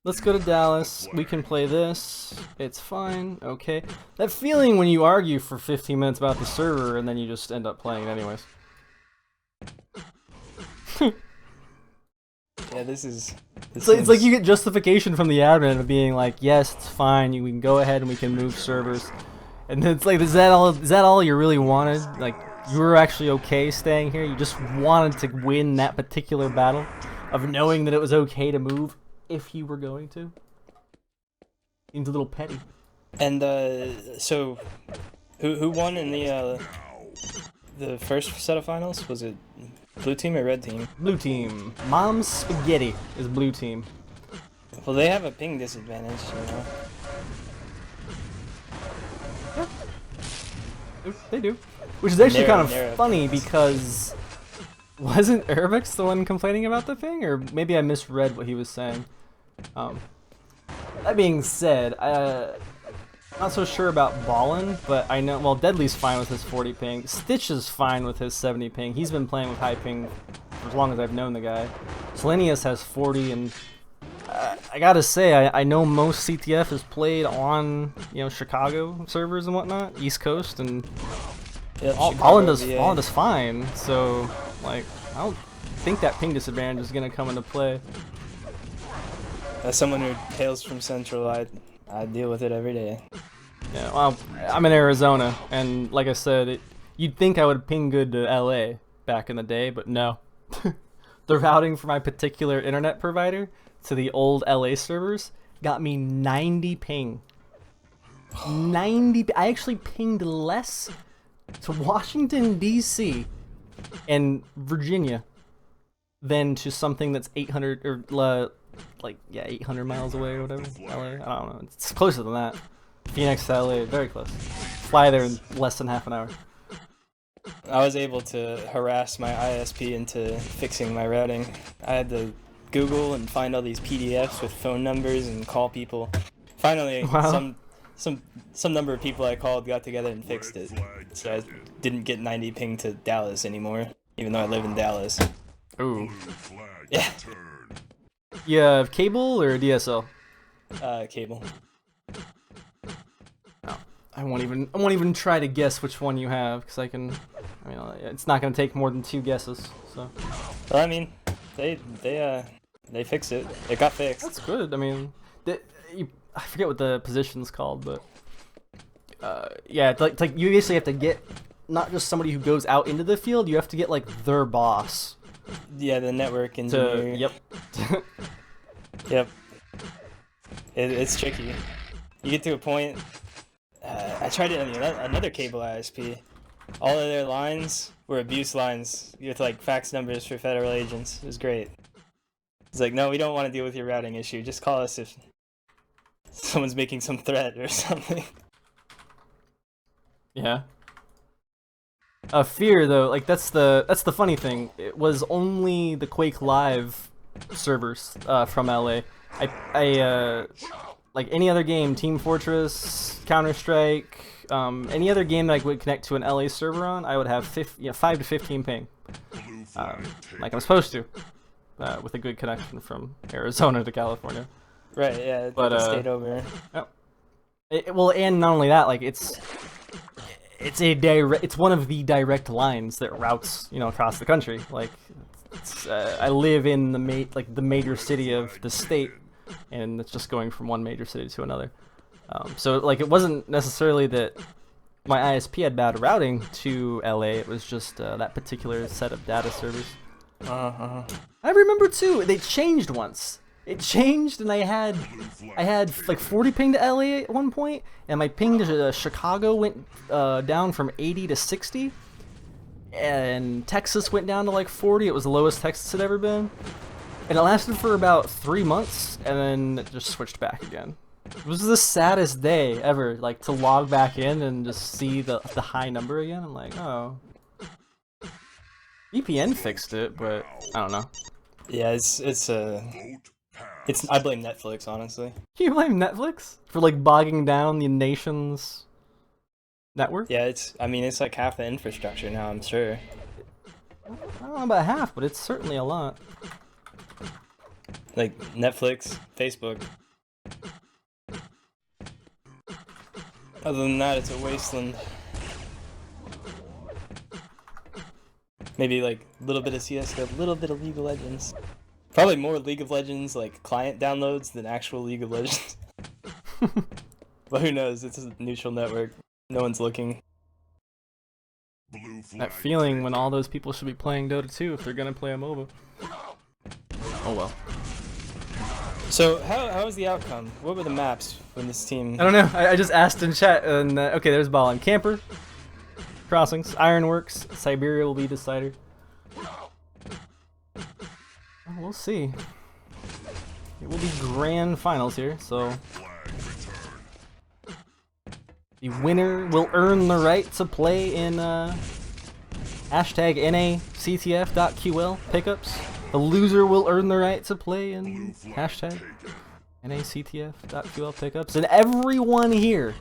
Speaker 1: let's go to Dallas. We can play this. It's fine. Okay. That feeling when you argue for 15 minutes about the server and then you just end up playing it anyways.
Speaker 3: Yeah, it's
Speaker 1: like you get justification from the admin of being like, yes, it's fine. We can go ahead and we can move servers. And then it's like, is that all you really wanted? Like, you were actually okay staying here? You just wanted to win that particular battle of knowing that it was okay to move if you were going to? Seems a little petty.
Speaker 3: And so who won in the first set of finals? Was it blue team or red team?
Speaker 1: Blue team. Mom's spaghetti is blue team.
Speaker 3: Well, they have a ping disadvantage, you know.
Speaker 1: Yeah. They do. Which is actually kind of
Speaker 3: narrow
Speaker 1: funny because wasn't Arabics the one complaining about the ping? Or maybe I misread what he was saying. That being said, not so sure about Ballin, but I know, well, Deadly's fine with his 40 ping. Stitch is fine with his 70 ping. He's been playing with high ping for as long as I've known the guy. Selenius has 40, and I gotta say, I know most CTF is played on, you know, Chicago servers and whatnot, East Coast, and
Speaker 3: Yep,
Speaker 1: Ballin does fine, so, like, I don't think that ping disadvantage is gonna come into play.
Speaker 3: As someone who hails from Central, I deal with it every day.
Speaker 1: Yeah, well, I'm in Arizona, and like I said, you'd think I would ping good to LA back in the day, but no. The routing for my particular internet provider to the old LA servers got me 90 ping. 90. I actually pinged less to Washington, D.C. and Virginia than to something that's 800 or 800 miles away or whatever. LA, I don't know. It's closer than that. Phoenix to LA, very close. Fly there in less than half an hour.
Speaker 3: I was able to harass my ISP into fixing my routing. I had to Google and find all these PDFs with phone numbers and call people. Finally,
Speaker 1: Wow.
Speaker 3: some number of people I called got together and fixed it. So I didn't get 90 ping to Dallas anymore, even though I live in Dallas.
Speaker 1: Ooh.
Speaker 3: Yeah.
Speaker 1: You have cable or DSL?
Speaker 3: Cable.
Speaker 1: I won't even try to guess which one you have, because it's not gonna take more than 2 guesses. So.
Speaker 3: Well, I mean, they fixed it. It got fixed.
Speaker 1: That's good. I mean, I forget what the position's called, but yeah, it's like you basically have to get not just somebody who goes out into the field. You have to get like their boss.
Speaker 3: Yeah, the network engineer.
Speaker 1: Yep.
Speaker 3: Yep. It's tricky. You get to a point. I tried it on another cable ISP. All of their lines were abuse lines with like fax numbers for federal agents. It was great. It's like, no, we don't want to deal with your routing issue. Just call us if someone's making some threat or something.
Speaker 1: Yeah. Fear though, like that's the funny thing. It was only the Quake Live servers from LA. I like any other game, Team Fortress, Counter-Strike, any other game that I would connect to an LA server on, I would have 5 to 15 ping, like I'm supposed to, with a good connection from Arizona to California.
Speaker 3: Right. Yeah.
Speaker 1: But
Speaker 3: stayed over.
Speaker 1: Well, and not only that, like it's one of the direct lines that routes across the country. Like I live in the major city of the state, and it's just going from one major city to another. So like it wasn't necessarily that my ISP had bad routing to LA. It was just that particular set of data servers. I remember too. They changed once. It changed, and I had like 40 ping to LA at one point, and my ping to Chicago went down from 80 to 60, and Texas went down to like 40. It was the lowest Texas had ever been, and it lasted for about 3 months, and then it just switched back again. It was the saddest day ever, like to log back in and just see the high number again. I'm like, oh, VPN fixed it, but I don't know.
Speaker 3: Yeah, I blame Netflix, honestly.
Speaker 1: Can you blame Netflix for like bogging down the nation's network?
Speaker 3: Yeah, it's like half the infrastructure now, I'm sure.
Speaker 1: I don't know about half, but it's certainly a lot.
Speaker 3: Like Netflix, Facebook. Other than that, it's a wasteland. Maybe like a little bit of CS:GO, a little bit of League of Legends. Probably more League of Legends like client downloads than actual League of Legends. But who knows? It's a neutral network. No one's looking.
Speaker 1: That feeling when all those people should be playing Dota 2 if they're gonna play a MOBA. Oh well.
Speaker 3: So how was the outcome? What were the maps when this team?
Speaker 1: I don't know. I just asked in chat, and okay, there's Ballin. Camper, Crossings, Ironworks, Siberia will be decider. We'll see. It will be grand finals here, so the winner will earn the right to play in hashtag nactf.ql pickups. The loser will earn the right to play in hashtag nactf.ql pickups. And everyone here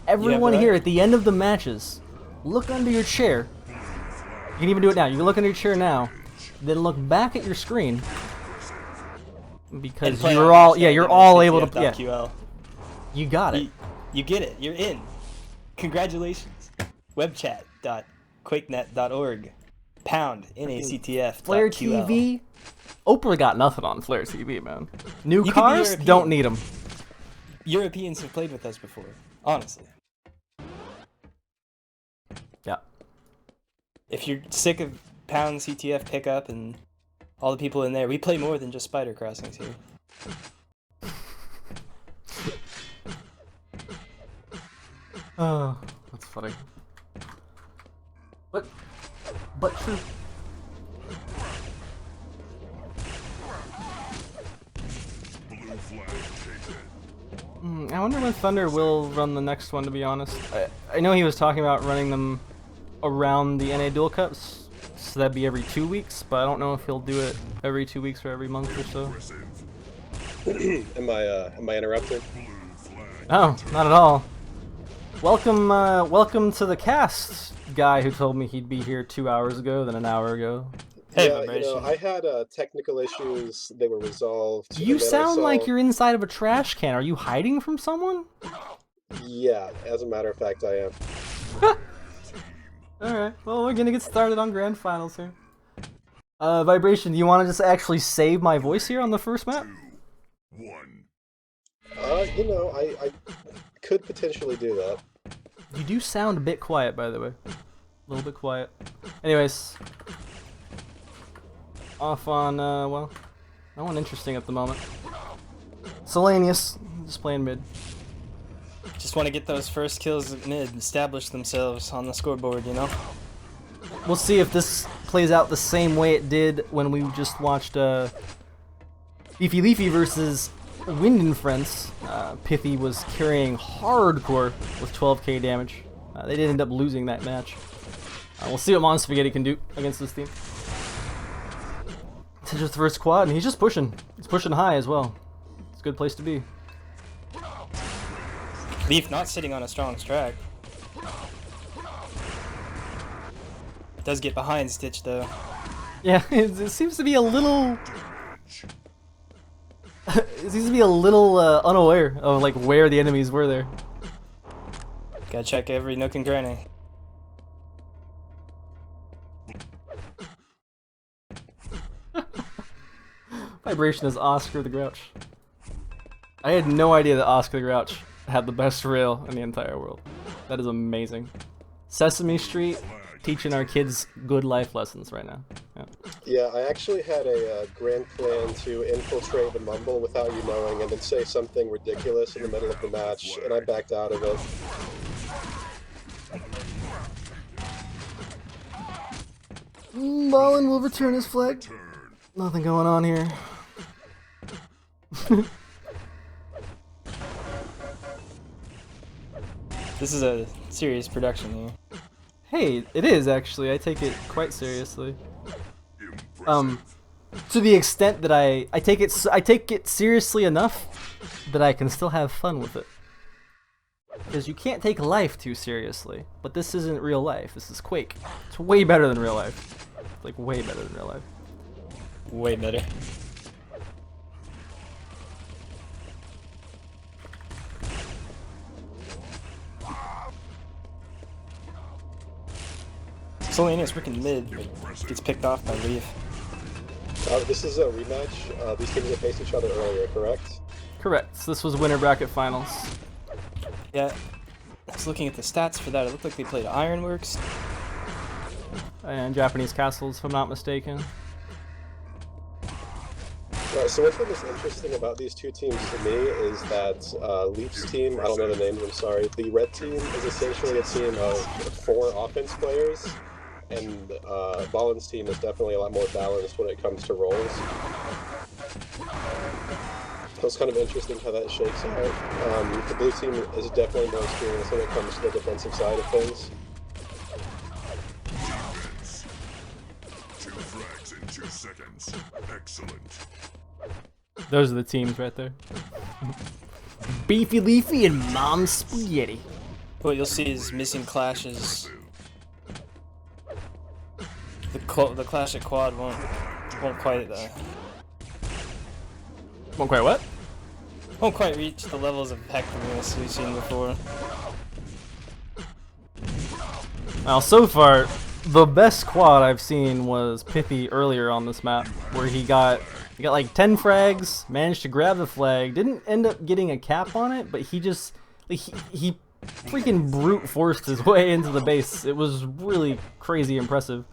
Speaker 1: at the end of the matches, look under your chair. You can even do it now. You can look under your chair now. Then look back at your screen, because you're all able to you got it.
Speaker 3: You get it. You're in. Congratulations. Webchat.quakenet.org. pound in a CTF.
Speaker 1: Flare TV. Oprah got nothing on Flare TV, man. New
Speaker 3: You could be
Speaker 1: cars
Speaker 3: European.
Speaker 1: don't need them.
Speaker 3: Europeans have played with us before, honestly.
Speaker 1: Yeah.
Speaker 3: If you're sick of pound CTF pickup and all the people in there, we play more than just spider crossings here.
Speaker 1: Oh, that's funny. But true.
Speaker 2: Blue flag taken.
Speaker 1: I wonder when Thunder will run the next one, to be honest. I know he was talking about running them around the NA Duel Cups, so that'd be every 2 weeks, but I don't know if he'll do it every 2 weeks or every month or so.
Speaker 4: Am I interrupted?
Speaker 1: Oh, not at all. Welcome to the cast, guy who told me he'd be here 2 hours ago, then an hour ago.
Speaker 3: Hey,
Speaker 4: Yeah,
Speaker 3: Vibration.
Speaker 4: I had technical issues. They were resolved.
Speaker 1: You
Speaker 4: and then I
Speaker 1: sound like
Speaker 4: saw-
Speaker 1: you're inside of a trash can. Are you hiding from someone?
Speaker 4: Yeah, as a matter of fact, I am.
Speaker 1: Alright, well, we're gonna get started on Grand Finals here. Vibration, do you want to just actually save my voice here on the first map?
Speaker 2: 1.
Speaker 4: I could potentially do that.
Speaker 1: You do sound a bit quiet, by the way. A little bit quiet. Anyways. Off on, well, no one interesting at the moment. Selenius, just playing mid.
Speaker 3: Just want to get those first kills at mid, establish themselves on the scoreboard, you know?
Speaker 1: We'll see if this plays out the same way it did when we just watched, Leafy Leafy versus Wind and Friends. Pithy was carrying hardcore with 12k damage. They did end up losing that match. We'll see what Mon Spaghetti can do against this team. It's just the first quad, and he's just pushing. He's pushing high as well. It's a good place to be.
Speaker 3: Leaf not sitting on a strong strike. Does get behind Stitch though.
Speaker 1: Yeah, it seems to be a little... it seems to be a little unaware of like where the enemies were there.
Speaker 3: Gotta check every nook and cranny.
Speaker 1: Vibration is Oscar the Grouch. I had no idea that Oscar the Grouch had the best rail in the entire world. That is amazing. Sesame Street teaching our kids good life lessons right now. Yeah.
Speaker 4: Yeah, I actually had a grand plan to infiltrate the Mumble without you knowing and then say something ridiculous in the middle of the match, and I backed out of it.
Speaker 1: Ballin will return his flag. Nothing going on here.
Speaker 3: This is a serious production here.
Speaker 1: Hey, it is actually. I take it quite seriously.
Speaker 2: Impressive.
Speaker 1: To the extent that I take it seriously enough that I can still have fun with it. Because you can't take life too seriously. But this isn't real life. This is Quake. It's way better than real life. It's like way better than real life.
Speaker 3: Way better. Selenius freaking mid, but gets picked off by Leaf.
Speaker 4: This is a rematch. These teams have faced each other earlier, correct?
Speaker 1: Correct. So this was winter bracket finals.
Speaker 3: Yeah, I was looking at the stats for that. It looked like they played Ironworks.
Speaker 1: And Japanese Castles, if I'm not mistaken.
Speaker 4: Right, so one thing that's interesting about these two teams to me is that Leaf's team, I don't know the names, I'm sorry, the red team is essentially a team of 4 offense players, and Ballin's team is definitely a lot more balanced when it comes to roles. So it's kind of interesting how that shakes out. The blue team is definitely more experienced when it comes to the defensive side of things.
Speaker 2: Defense. 2 frags in 2 seconds. Excellent.
Speaker 1: Those are the teams right there. Beefy Leafy and Mom Spaghetti.
Speaker 3: What you'll see is missing clashes. The clash at quad won't quite won't quite reach the levels of effectiveness we've seen before.
Speaker 1: Well, so far, The best quad I've seen was Pithy earlier on this map, where he got like 10 frags, managed to grab the flag, didn't end up getting a cap on it, but he just like, he freaking brute forced his way into the base. It was really crazy impressive.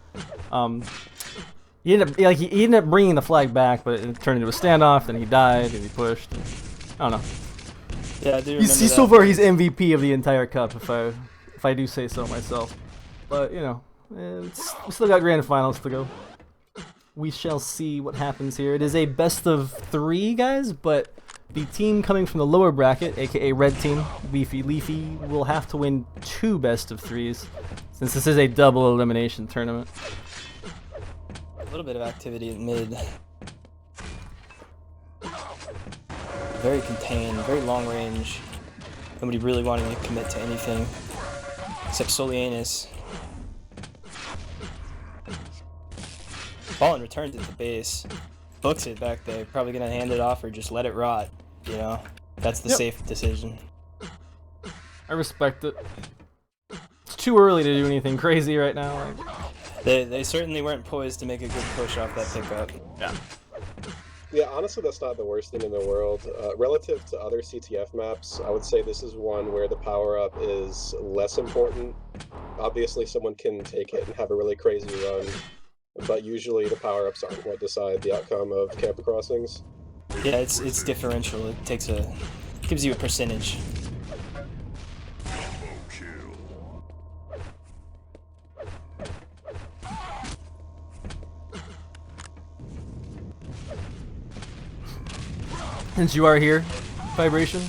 Speaker 1: He ended up bringing the flag back, but it turned into a standoff. Then he died and he pushed. I don't know.
Speaker 3: Yeah, I do remember
Speaker 1: He's so far he's MVP of the entire cup, if I do say so myself. But you know, we still got grand finals to go. We shall see what happens here. It is a best of 3, guys, but the team coming from the lower bracket, aka red team, Leafy, will have to win 2 best of 3s, since this is a double elimination tournament.
Speaker 3: A little bit of activity at mid. Very contained, very long range. Nobody really wanting to commit to anything, except Solianus. Fallen returns at the base, books it back there, probably gonna hand it off or just let it rot, you know? That's the safe decision.
Speaker 1: I respect it. It's too early to do anything crazy right now. Like,
Speaker 3: They certainly weren't poised to make a good push off that pickup.
Speaker 1: yeah.
Speaker 4: Yeah, honestly, that's not the worst thing in the world. Relative to other CTF maps, I would say this is one where the power-up is less important. Obviously, someone can take it and have a really crazy run, but usually the power-ups aren't what decide the outcome of camp crossings.
Speaker 3: Yeah, it's differential. It gives you a percentage.
Speaker 2: Double kill.
Speaker 1: Since you are here, Vibration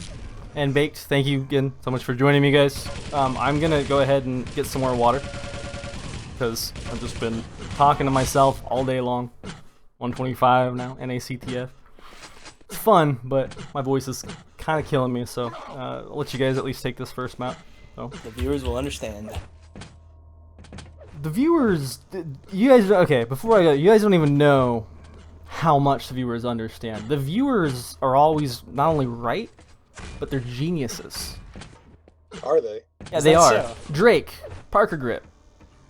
Speaker 1: and Baked, thank you again so much for joining me, guys. I'm gonna go ahead and get some more water, because I've just been talking to myself all day long. 125 now, nactf. It's fun, but my voice is kind of killing me, so I'll let you guys at least take this first map. So.
Speaker 3: The viewers will understand.
Speaker 1: The viewers, you guys, okay, before I go, you guys don't even know how much the viewers understand. The viewers are always not only right, but they're geniuses.
Speaker 4: Are they?
Speaker 1: Yeah,
Speaker 3: Is
Speaker 1: they
Speaker 3: that
Speaker 1: are.
Speaker 3: so?
Speaker 1: Drake, Parker Grip,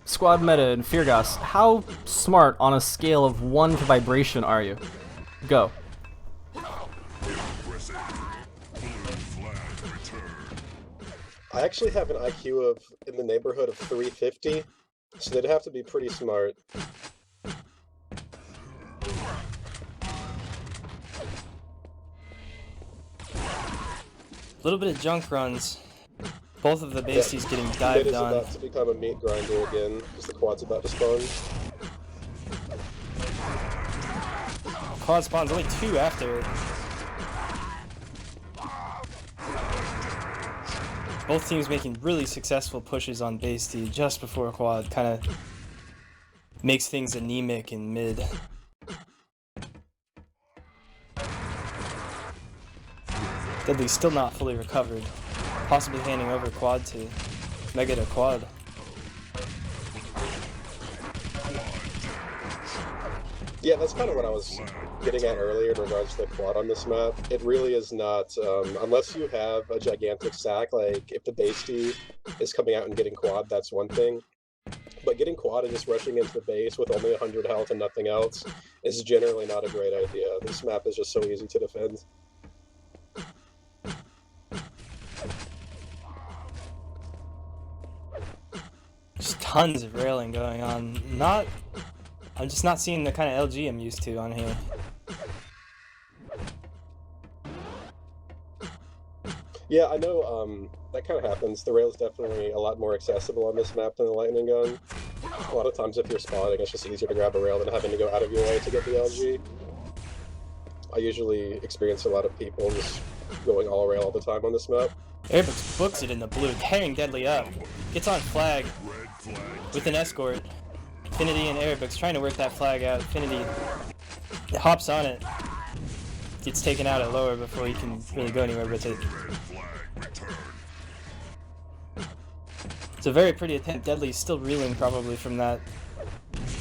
Speaker 1: Squad Meta, and Feargas. How smart on a scale of 1 to Vibration are you? Go.
Speaker 2: Impressive. Blue flag return.
Speaker 4: I actually have an IQ of in the neighborhood of 350, so they'd have to be pretty smart.
Speaker 3: A little bit of junk runs. Both of the bases getting
Speaker 4: Mid
Speaker 3: dived
Speaker 4: is
Speaker 3: on.
Speaker 4: about to become a meat grinder again, because the quad's about to spawn.
Speaker 3: Quad spawns only 2 after. Both teams making really successful pushes on base D just before quad. Kind of makes things anemic in mid. Deadly's still not fully recovered. Possibly handing over quad to Mega to quad.
Speaker 4: Yeah, that's kind of what I was getting at earlier in regards to the quad on this map. It really is not, unless you have a gigantic stack, like if the base D is coming out and getting quad, that's one thing. But getting quad and just rushing into the base with only 100 health and nothing else is generally not a great idea. This map is just so easy to defend.
Speaker 3: Just tons of railing going on. I'm just not seeing the kind of LG I'm used to on here.
Speaker 4: Yeah, I know that kind of happens. The rail is definitely a lot more accessible on this map than the lightning gun. A lot of times if you're spotting, it's just easier to grab a rail than having to go out of your way to get the LG. I usually experience a lot of people just going all rail all the time on this map.
Speaker 3: Airbooks books it in the blue, tearing Deadly up. Gets on flag
Speaker 2: Red flag.
Speaker 3: with an escort. Infinity and Airbooks trying to work that flag out. Infinity hops on it. Gets taken out at lower before he can really go anywhere with it.
Speaker 2: Red flag return.
Speaker 3: It's a very pretty attempt. Deadly's still reeling probably from that.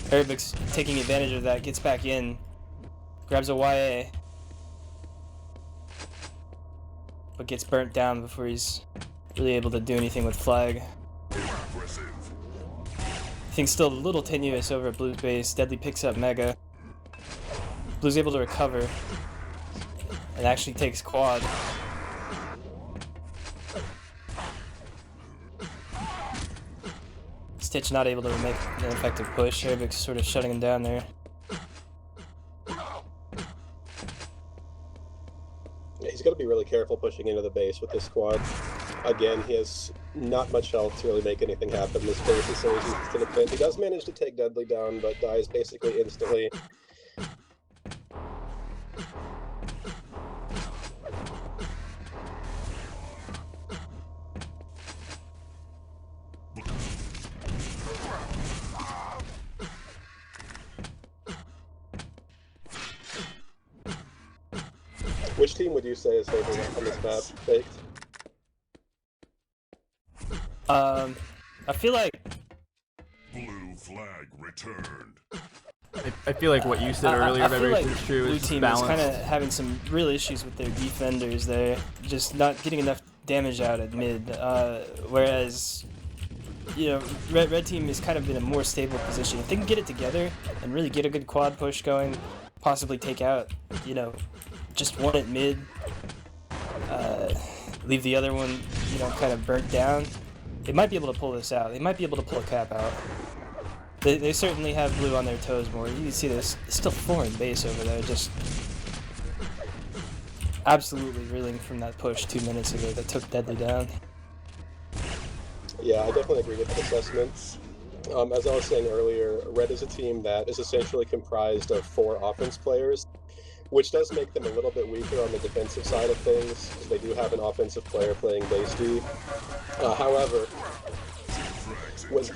Speaker 3: Airbooks taking advantage of that, gets back in. Grabs a YA. But gets burnt down before he's really able to do anything with flag.
Speaker 2: Impressive.
Speaker 3: Things still a little tenuous over at Blue's base. Deadly picks up Mega. Blue's able to recover and actually takes quad. Stitch not able to make an effective push. Arabic's sort of shutting him down there.
Speaker 4: Yeah, he's got to be really careful pushing into the base with this quad. Again, he has not much health to really make anything happen. This base is so easy to defend. He does manage to take Deadly down, but dies basically instantly. Which team would you say is favoring on this map, Faked?
Speaker 3: I feel like
Speaker 2: Blue flag returned.
Speaker 5: I feel like what you said earlier
Speaker 3: I
Speaker 5: about
Speaker 3: feel like
Speaker 5: everything's true.
Speaker 3: Blue
Speaker 5: It's
Speaker 3: team
Speaker 5: balance.
Speaker 3: is kind of having some real issues with their defenders there, just not getting enough damage out at mid. Whereas, you know, red team is kind of in a more stable position. If they can get it together and really get a good quad push going, possibly take out, you know, just one at mid, leave the other one, you know, kind of burnt down. They might be able to pull this out. They might be able to pull a cap out. They certainly have Blue on their toes more. You can see there's still 4 in base over there, just absolutely reeling from that push 2 minutes ago that took Deadly down.
Speaker 4: Yeah, I definitely agree with that assessment. As I was saying earlier, Red is a team that is essentially comprised of 4 offense players, which does make them a little bit weaker on the defensive side of things, because they do have an offensive player playing base D. However,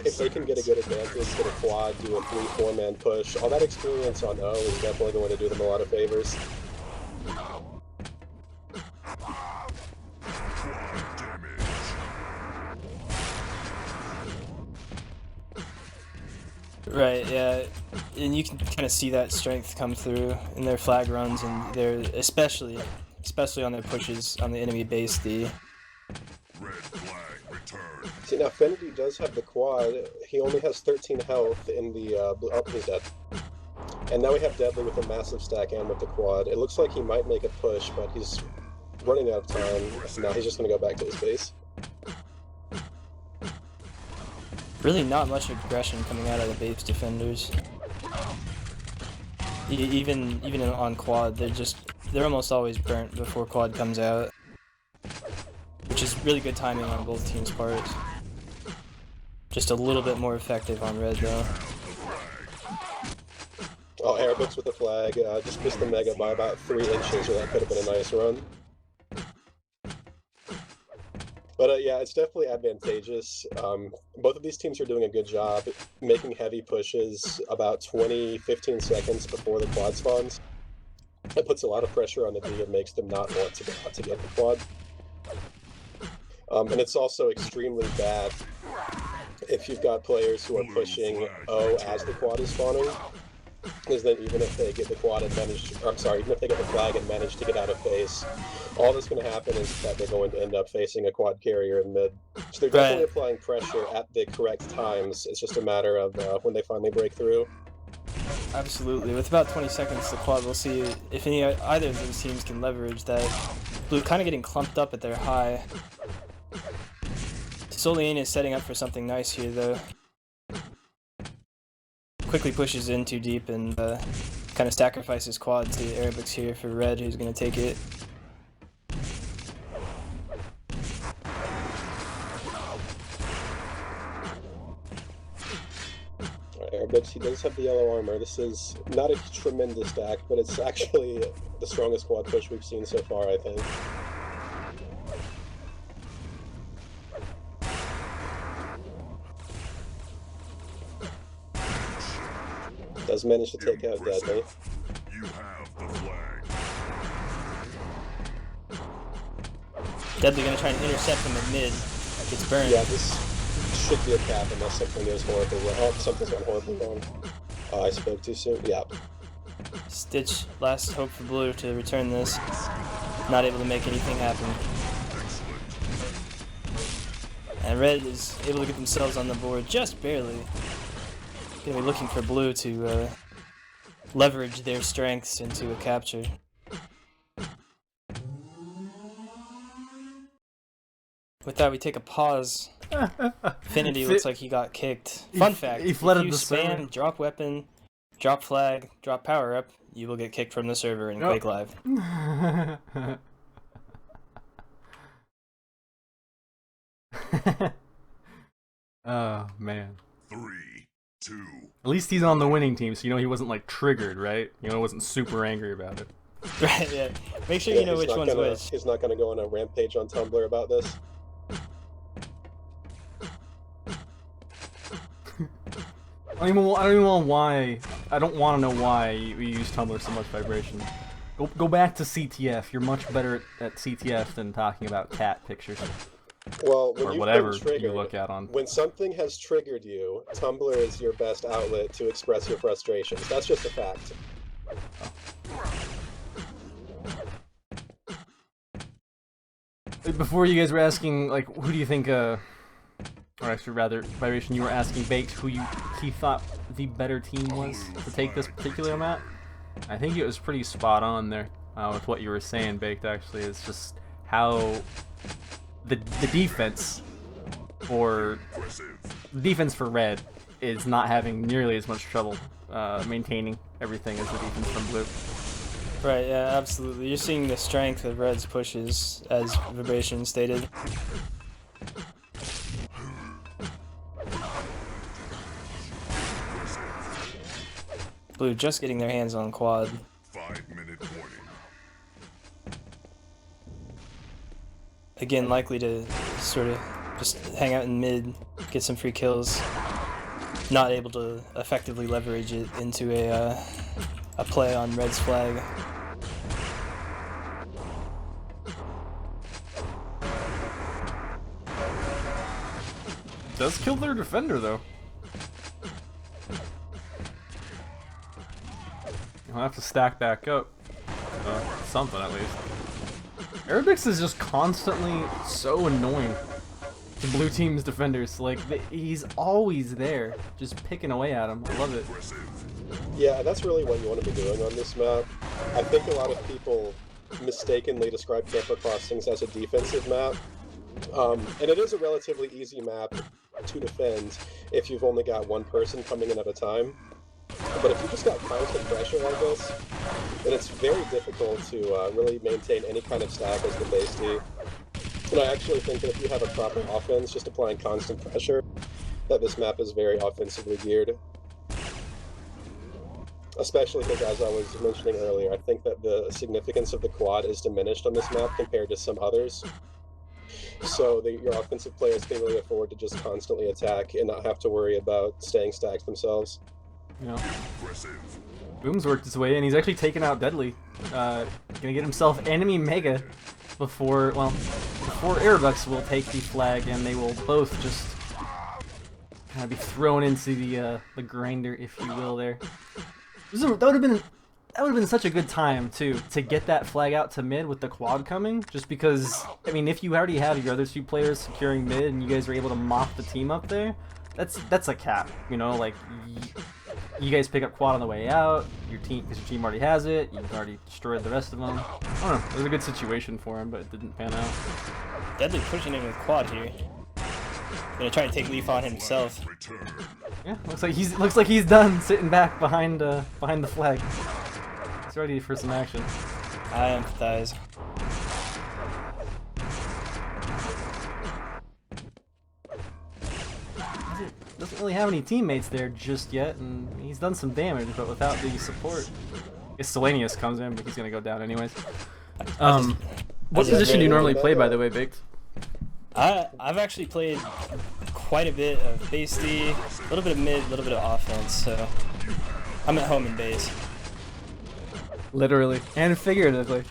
Speaker 4: if they can get a good advantage, get a quad, do a 3-4 man push, all that experience on O is definitely going to do them a lot of favors.
Speaker 3: Right, yeah, and you can kind of see that strength come through in their flag runs, and their especially on their pushes on the enemy base D.
Speaker 2: Red flag returned.
Speaker 4: See, now Fenity does have the quad. He only has 13 health in the blue. Oh, he's dead. And now we have Deadly with a massive stack and with the quad. It looks like he might make a push, but he's running out of time. Now he's just going to go back to his base.
Speaker 3: Really not much aggression coming out of the base defenders. Even on quad, they're almost always burnt before quad comes out, which is really good timing on both teams' parts. Just a little bit more effective on red though.
Speaker 4: Oh, Arabics with the flag. Just missed the Mega by about 3 inches, or that could have been a nice run. But yeah, it's definitely advantageous. Both of these teams are doing a good job making heavy pushes about 20-15 seconds before the quad spawns. It puts a lot of pressure on the D and makes them not want to go out to get the quad. And it's also extremely bad if you've got players who are pushing O as the quad is spawning. Because then even if they get the quad and manage, or I'm sorry, even if they get the flag and manage to get out of phase, all that's going to happen is that they're going to end up facing a quad carrier in mid. So they're definitely applying pressure at the correct times. It's just a matter of when they finally break through.
Speaker 3: Absolutely. With about 20 seconds to quad, we'll see if either of those teams can leverage that. Blue kind of getting clumped up at their high. Solian is setting up for something nice here though. Quickly pushes in too deep and kind of sacrifices quad to Arabics here for red, who's going to take it.
Speaker 4: Arabics, he does have the yellow armor. This is not a tremendous stack, but it's actually the strongest quad push we've seen so far, I think. Does manage to take out Deadly.
Speaker 2: You have the flag.
Speaker 3: Deadly going to try and intercept him at mid. Gets burned.
Speaker 4: Yeah, this should be a cap unless something goes horribly wrong. Oh, something's gone horribly wrong. I spoke too soon. Yeah.
Speaker 3: Stitch, last hope for blue to return this. Not able to make anything happen. And red is able to get themselves on the board just barely. gonna be looking for blue to leverage their strengths into a capture. With that, we take a pause. Infinity looks like he got kicked. Fun fact,
Speaker 1: he
Speaker 3: if
Speaker 1: flooded
Speaker 3: you
Speaker 1: the
Speaker 3: spam
Speaker 1: server.
Speaker 3: drop weapon, drop flag, drop power up, you will get kicked from the server in Quake Live.
Speaker 1: Oh, man.
Speaker 2: 3, 2,
Speaker 1: At least he's on the winning team, so you know he wasn't, like, triggered, right? You know, he wasn't super angry about it.
Speaker 3: Right, yeah. Make sure
Speaker 4: Yeah,
Speaker 3: you know
Speaker 4: he's
Speaker 3: which
Speaker 4: not
Speaker 3: one's
Speaker 4: gonna,
Speaker 3: which.
Speaker 4: He's not gonna go on a rampage on Tumblr about this.
Speaker 1: I don't even want why. I don't want to know why you use Tumblr so much vibration. Go back to CTF. You're much better at CTF than talking about cat pictures.
Speaker 4: Well, when
Speaker 1: Or
Speaker 4: you've
Speaker 1: whatever
Speaker 4: been triggered,
Speaker 1: you look at on.
Speaker 4: when something has triggered you, Tumblr is your best outlet to express your frustrations. That's just a fact.
Speaker 1: Before you guys were asking, like, who do you think, or actually rather, Vibration, you were asking Baked who he thought the better team was to take this particular map? I think it was pretty spot on there with what you were saying, Baked, actually. It's just how the defense for Red is not having nearly as much trouble maintaining everything as the defense from Blue.
Speaker 3: Right, yeah, absolutely. You're seeing the strength of Red's pushes, as Vibration stated. Blue just getting their hands on quad.
Speaker 2: 5-minute warning.
Speaker 3: Again, likely to sort of just hang out in mid, get some free kills. Not able to effectively leverage it into a play on Red's flag.
Speaker 1: Does kill their defender, though. I'll have to stack back up. Something, at least. Arabix is just constantly so annoying to blue team's defenders. Like, he's always there, just picking away at him. I love it.
Speaker 4: Yeah, that's really what you want to be doing on this map. I think a lot of people mistakenly describe Camper Crossings as a defensive map. And it is a relatively easy map to defend if you've only got one person coming in at a time. But if you just got constant pressure like this, then it's very difficult to really maintain any kind of stack as the base D. And I actually think that if you have a proper offense, just applying constant pressure, that this map is very offensively geared. Especially because, as I was mentioning earlier, I think that the significance of the quad is diminished on this map compared to some others. So your offensive players can really afford to just constantly attack and not have to worry about staying stacked themselves.
Speaker 1: Yeah. Boom's worked his way in. He's actually taken out Deadly. Gonna get himself enemy Mega before Airbucks will take the flag, and they will both just kind of be thrown into the grinder, if you will. There. That would have been such a good time to get that flag out to mid with the quad coming. Just because, I mean, if you already have your other two players securing mid and you guys were able to mop the team up there, that's a cap. You know, like. You guys pick up quad on the way out, because your team already has it, you've already destroyed the rest of them. I don't know, it was a good situation for him, but it didn't pan out.
Speaker 3: Deadly pushing him with quad here. Gonna try to take Leaf on himself.
Speaker 1: Yeah, looks like he's done sitting back behind the flag. He's ready for some action.
Speaker 3: I empathize.
Speaker 1: Doesn't really have any teammates there just yet, and he's done some damage, but without the support. I guess Selenius comes in, but he's gonna go down anyways. What position do you normally play, by the way, Baked?
Speaker 3: I've actually played quite a bit of base D, a little bit of mid, a little bit of offense, so I'm at home in base.
Speaker 1: Literally and figuratively.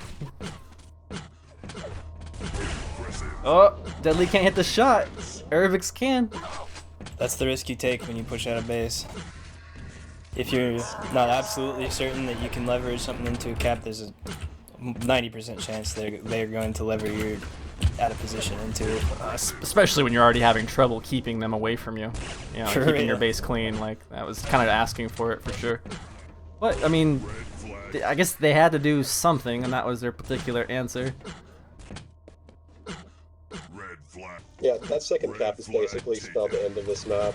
Speaker 1: Oh, Deadly can't hit the shot. Arabix can.
Speaker 3: That's the risk you take when you push out of base. If you're not absolutely certain that you can leverage something into a cap, there's a 90% chance they're going to lever out of position into it.
Speaker 5: Especially when you're already having trouble keeping them away from you. You know,
Speaker 3: Sure,
Speaker 5: keeping
Speaker 3: yeah.
Speaker 5: your base clean. Like, that was kind of asking for it for sure. But, I mean, I guess they had to do something, and that was their particular answer.
Speaker 2: Red flag.
Speaker 4: Yeah, that second cap is basically spelled the end of this map.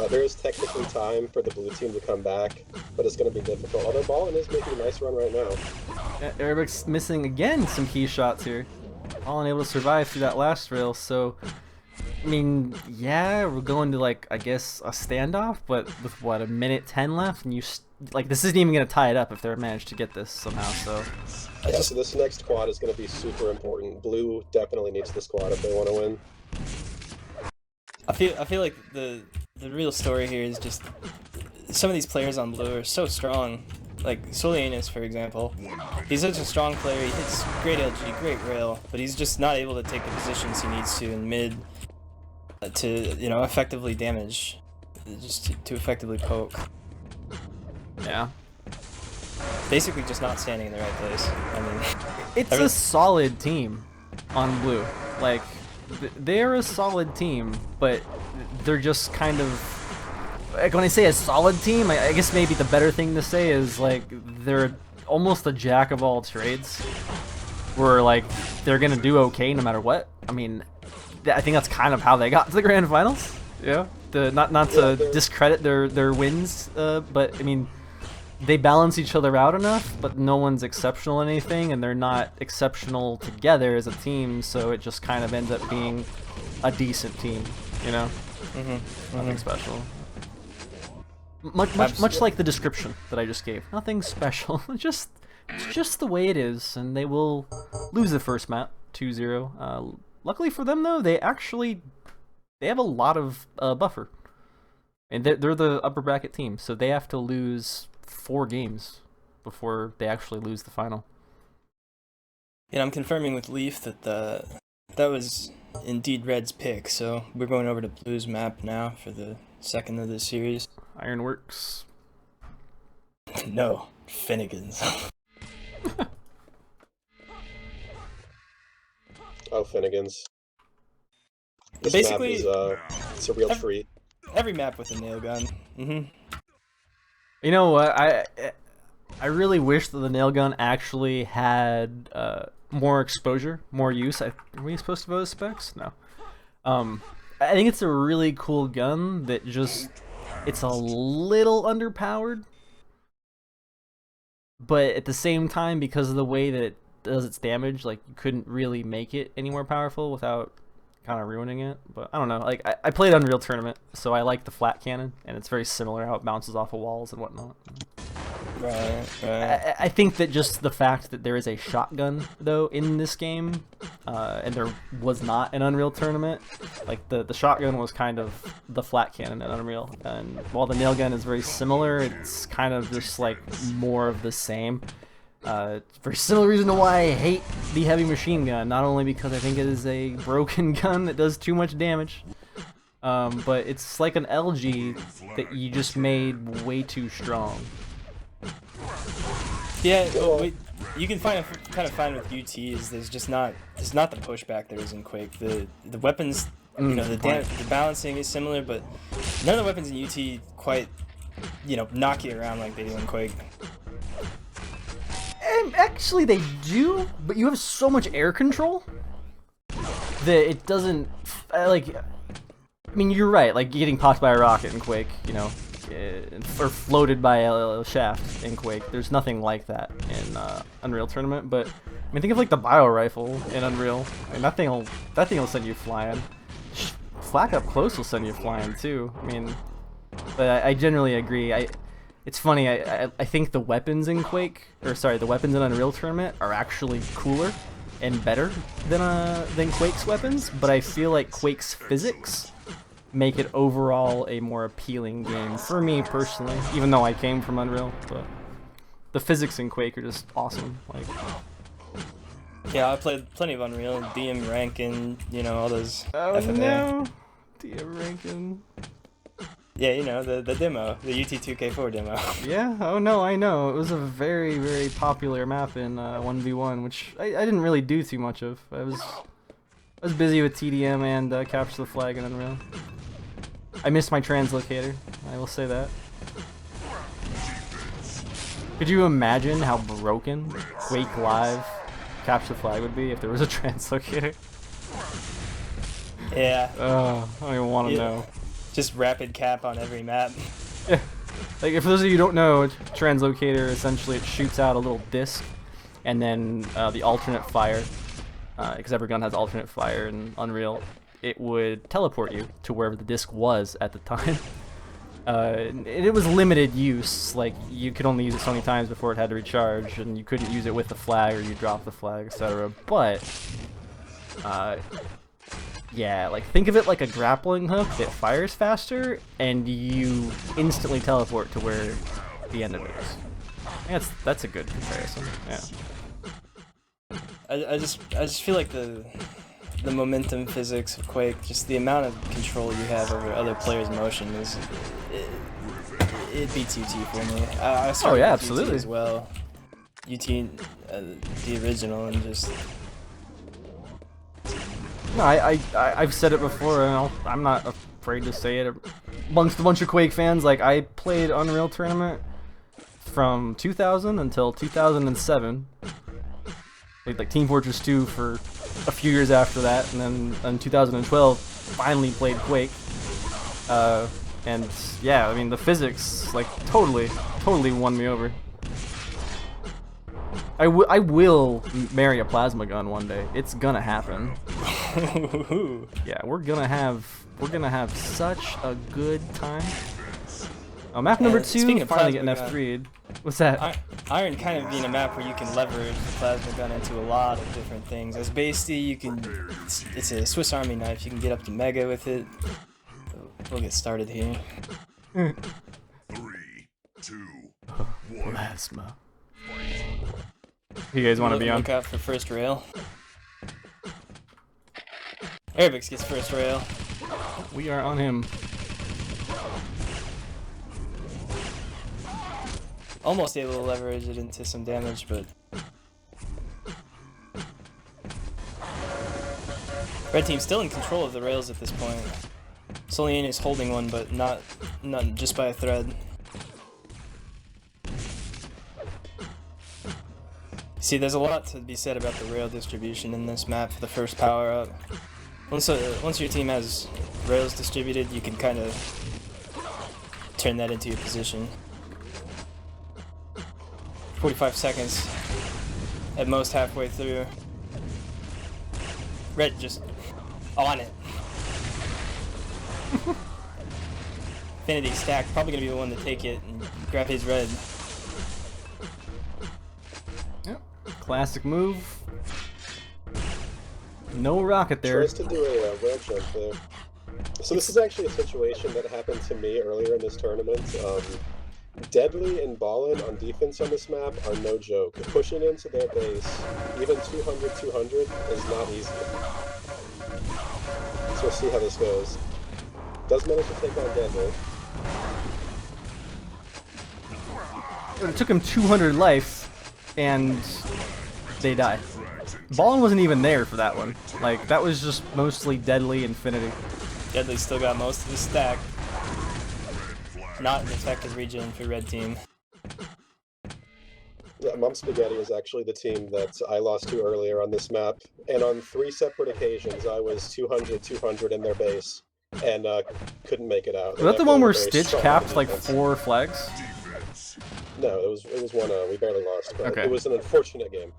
Speaker 4: There is technically time for the blue team to come back, but it's going to be difficult. Although Ballin is making a nice run right now.
Speaker 5: Yeah, Arabic's missing again some key shots here. All unable to survive through that last rail, so I mean, yeah, we're going to like, I guess, a standoff, but with what, a minute 10 left, and like, this isn't even gonna tie it up if they manage to get this somehow. So
Speaker 4: Yeah, so this next quad is going to be super important. Blue definitely needs this quad if they want to win.
Speaker 3: I feel like the real story here is just some of these players on blue are so strong. Like Solianus, for example, he's such a strong player. He hits great LG, great rail, but he's just not able to take the positions he needs to in mid to effectively damage, just to effectively poke.
Speaker 5: yeah,
Speaker 3: Basically, just not standing in the right place. I mean,
Speaker 5: it's a solid team on blue. Like, they're a solid team, but they're just kind of, like, when I say a solid team, I guess maybe the better thing to say is, like, they're almost a jack of all trades, where, like, they're gonna do okay no matter what. I mean, I think that's kind of how they got to the grand finals. Yeah, not to discredit their wins, but I mean, they balance each other out enough, but no one's exceptional in anything, and they're not exceptional together as a team, so it just kind of ends up being a decent team, you know? Nothing special. Much like the description that I just gave. Nothing special. It's just the way it is, and they will lose the first map, 2-0. Luckily for them, though, they have a lot of buffer. And they're the upper bracket team, so they have to lose 4 games before they actually lose the final.
Speaker 3: and I'm confirming with Leaf that that was indeed Red's pick. So we're going over to Blue's map now for the second of the series.
Speaker 5: Ironworks.
Speaker 3: No, Finnegan's.
Speaker 4: Oh, Finnegan's. This
Speaker 3: Basically,
Speaker 4: map is it's a real treat.
Speaker 3: Every map with a nail gun.
Speaker 5: You know what? I really wish that the nail gun actually had more exposure, more use. Were we supposed to vote as specs? No. I think it's a really cool gun that it's a little underpowered, but at the same time, because of the way that it does its damage, like, you couldn't really make it any more powerful without kind of ruining it. But I don't know, like, I played Unreal Tournament, so I like the flat cannon, and it's very similar how it bounces off of walls and whatnot.
Speaker 3: Right.
Speaker 5: I think that just the fact that there is a shotgun, though, in this game, and there was not an Unreal Tournament, like, the shotgun was kind of the flat cannon in Unreal, and while the nail gun is very similar, it's kind of just, like, more of the same. It's a very similar reason to why I hate the heavy machine gun, not only because I think it is a broken gun that does too much damage, but it's like an LG that you just made way too strong.
Speaker 3: Yeah, you can kind of find with UT is there's not the pushback there is in Quake. The weapons, the balancing is similar, but none of the weapons in UT quite, knock you around like they do in Quake.
Speaker 5: And actually they do, but you have so much air control that it doesn't, like, I mean, you're right, like, getting popped by a rocket in Quake, or floated by a shaft in Quake, there's nothing like that in Unreal Tournament. But I mean, think of like the bio rifle in Unreal. I mean, that thing will send you flying. Flak up close will send you flying too. I mean, but I generally agree. It's funny. I think the weapons in the weapons in Unreal Tournament are actually cooler and better than Quake's weapons. But I feel like Quake's physics make it overall a more appealing game for me personally, even though I came from Unreal. But the physics in Quake are just awesome. Like,
Speaker 3: yeah, I played plenty of Unreal, DM ranking, all those.
Speaker 5: Oh
Speaker 3: FFA.
Speaker 5: no, DM ranking.
Speaker 3: Yeah, the demo, the UT2K4 demo.
Speaker 5: Yeah, oh no, I know. It was a very, very popular map in 1v1, which I didn't really do too much of. I was busy with TDM and Capture the Flag in Unreal. I missed my translocator, I will say that. Could you imagine how broken Quake Live Capture the Flag would be if there was a translocator?
Speaker 3: Yeah.
Speaker 5: Oh, I don't even want to know.
Speaker 3: Just rapid cap on every map.
Speaker 5: Yeah. Like, if those of you who don't know, translocator, essentially it shoots out a little disc, and then the alternate fire, because every gun has alternate fire in Unreal, it would teleport you to wherever the disc was at the time. It was limited use, like you could only use it so many times before it had to recharge, and you couldn't use it with the flag or you drop the flag, etc. But, yeah, like think of it like a grappling hook that fires faster, and you instantly teleport to where the end of it is. That's a good comparison. Yeah.
Speaker 3: I just feel like the momentum physics of Quake, just the amount of control you have over other players' motion is it beats UT for me. I started with
Speaker 5: absolutely.
Speaker 3: UT as well. UT, the original, and just.
Speaker 5: No, I've said it before, and I'm not afraid to say it amongst a bunch of Quake fans. Like, I played Unreal Tournament from 2000 until 2007. Played like Team Fortress 2 for a few years after that, and then in 2012 finally played Quake. And yeah, I mean the physics like totally won me over. I will marry a plasma gun one day. It's gonna happen. Yeah, we're gonna have such a good time. Oh, map number 2 finally getting F3'd. What's that?
Speaker 3: Iron kind of being a map where you can leverage the plasma gun into a lot of different things. As Basty, you can. It's a Swiss Army knife. You can get up to Mega with it. We'll get started here.
Speaker 2: 3, 2, 1.
Speaker 5: Plasma. You guys want to be on?
Speaker 3: Look out for first rail. Airbix gets first rail.
Speaker 5: We are on him.
Speaker 3: Almost able to leverage it into some damage, but Red team's still in control of the rails at this point. Solian is holding one, but not just by a thread. See, there's a lot to be said about the rail distribution in this map for the first power up. Once your team has rails distributed, you can kind of turn that into your position. 45 seconds, at most halfway through. Red just on it. Infinity stack, probably gonna be the one to take it and grab his red.
Speaker 5: Yep, classic move. No rocket there.
Speaker 4: Tries to do a rail jump there. So this is actually a situation that happened to me earlier in this tournament. Deadly and Ballin on defense on this map are no joke. Pushing into their base, even 200-200, is not easy. So we'll see how this goes. Does manage to take on Deadly.
Speaker 5: It took him 200 life, and they die. Ballin wasn't even there for that one. Like, that was just mostly Deadly Infinity.
Speaker 3: Deadly still got most of the stack. Not an effective regen for red team.
Speaker 4: Yeah, Mom Spaghetti is actually the team that I lost to earlier on this map, and on 3 separate occasions I was 200-200 in their base, and couldn't make it out.
Speaker 5: Was that the one where Stitch capped like 4 flags?
Speaker 4: No, it was one we barely lost, but
Speaker 5: Okay.
Speaker 4: it was an unfortunate game.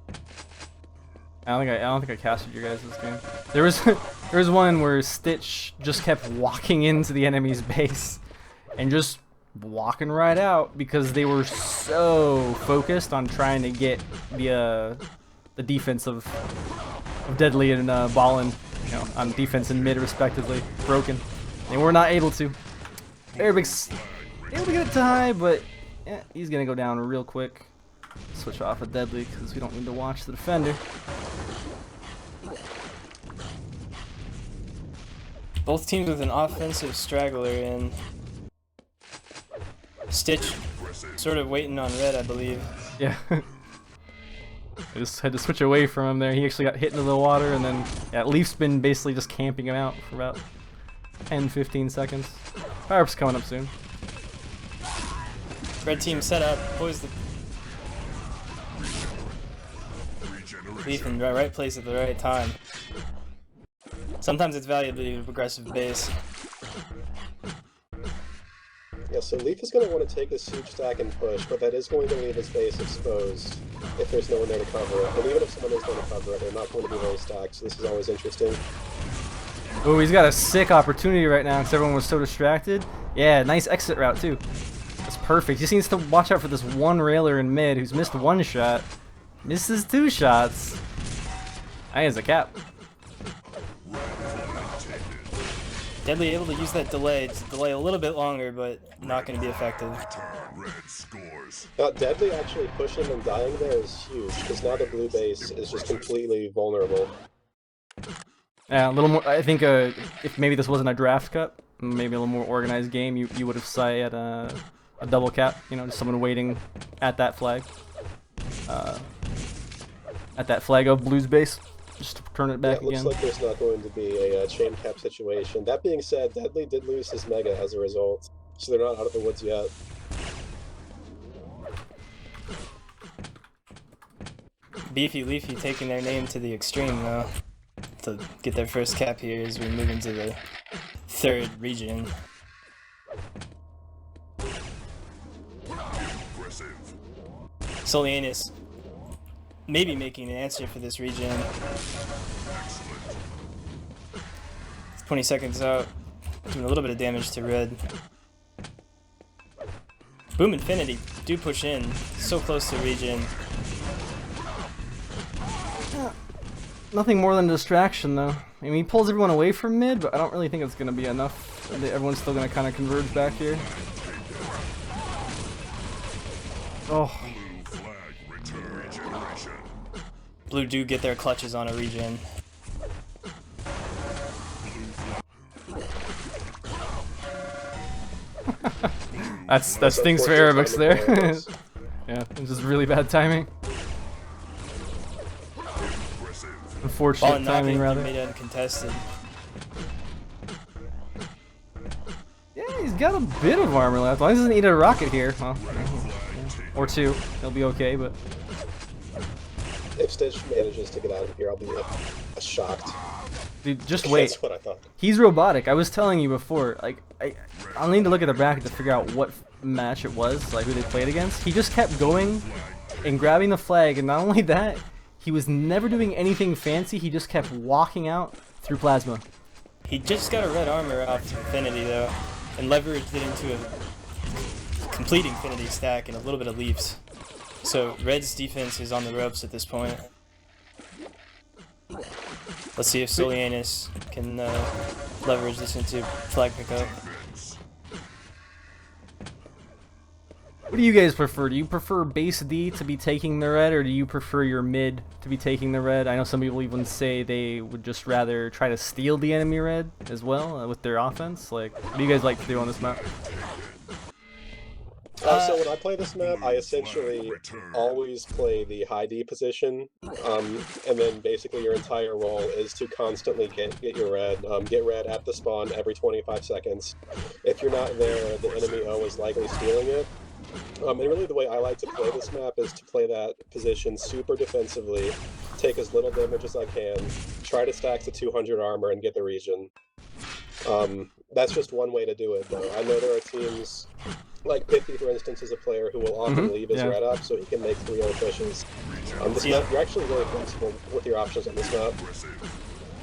Speaker 5: I don't think I casted you guys this game. There was one where Stitch just kept walking into the enemy's base and just walking right out because they were so focused on trying to get the defense of Deadly and Ballin, you know, on defense and mid respectively, broken. They were not able to. Airbix able to get it to high, but yeah, he's gonna go down real quick. Switch off of Deadly because we don't need to watch the defender.
Speaker 3: Both teams with an offensive straggler in. Stitch sort of waiting on red, I believe.
Speaker 5: Yeah. I just had to switch away from him there. He actually got hit into the water, and then yeah, Leaf's been basically just camping him out for about 10-15 seconds. Fireup's coming up soon.
Speaker 3: Red team set up. Boys, the Leaf in the right place at the right time. Sometimes it's valuable to have aggressive base.
Speaker 4: Yeah, so Leaf is going to want to take this siege stack and push, but that is going to leave his base exposed if there's no one there to cover it. And even if someone is going to cover it, they're not going to be very stacked, so this is always interesting.
Speaker 5: Oh, he's got a sick opportunity right now because everyone was so distracted. Yeah, nice exit route too. That's perfect. He just needs to watch out for this one railer in mid who's missed one shot. Misses 2 shots. I think it's a cap.
Speaker 3: Deadly able to use that delay to delay a little bit longer, but not going to be effective.
Speaker 2: Red scores.
Speaker 4: Now, Deadly actually pushing and dying there is huge, because now the blue base is just completely vulnerable.
Speaker 5: Yeah, a little more. I think if maybe this wasn't a draft cut, maybe a little more organized game, you would have said a double cap. You know, just someone waiting at that flag. At that flag of blue's base. Just to turn it back
Speaker 4: Yeah, it looks
Speaker 5: again.
Speaker 4: like there's not going to be a chain cap situation. That being said, Deadly did lose his Mega as a result, so they're not out of the woods yet.
Speaker 3: Beefy Leafy taking their name to the extreme though, to get their first cap here as we move into the 3rd region.
Speaker 2: Aggressive.
Speaker 3: Solianus maybe making an answer for this region. 20 seconds out, doing a little bit of damage to red. Boom Infinity do push in, so close to region.
Speaker 5: Nothing more than a distraction, though. I mean, he pulls everyone away from mid, but I don't really think it's going to be enough. Everyone's still going to kind of converge back here. Oh.
Speaker 2: Blue flag return. Regeneration.
Speaker 3: Blue do get their clutches on a regen.
Speaker 5: that stings for Arabics there. Yeah, it's just really bad timing.
Speaker 2: Aggressive.
Speaker 3: Ball
Speaker 5: Unfortunate
Speaker 3: and
Speaker 5: timing,
Speaker 3: knocking
Speaker 5: rather.
Speaker 3: made uncontested.
Speaker 5: Yeah, he's got a bit of armor left. As long as he doesn't eat a rocket here. Well, or 2. He'll be okay, but...
Speaker 4: If Stitch manages to get out of here, I'll be shocked.
Speaker 5: Dude, just wait.
Speaker 4: That's what I thought.
Speaker 5: He's robotic. I was telling you before. Like, I'll need to look at the bracket to figure out what match it was, like who they played against. He just kept going and grabbing the flag, and not only that, he was never doing anything fancy. He just kept walking out through plasma.
Speaker 3: He just got a red armor off Infinity though, and leveraged it into a complete Infinity stack and a little bit of Leafs. So Red's defense is on the ropes at this point. Let's see if Solianus can leverage this into flag pickup.
Speaker 5: What do you guys prefer? Do you prefer base D to be taking the red, or do you prefer your mid to be taking the red? I know some people even say they would just rather try to steal the enemy red as well with their offense. Like, what do you guys like to do on this map?
Speaker 4: So when I play this map, I essentially always play the high D position, and then basically your entire role is to constantly get your red, get red at the spawn every 25 seconds. If you're not there, the enemy O is likely stealing it. And really the way I like to play this map is to play that position super defensively, take as little damage as I can, try to stack to 200 armor and get the region. That's just one way to do it though. I know there are teams, like Pithy for instance is a player who will often leave his red up so he can make 3-0 pushes. This map, you're actually really flexible with your options on this map.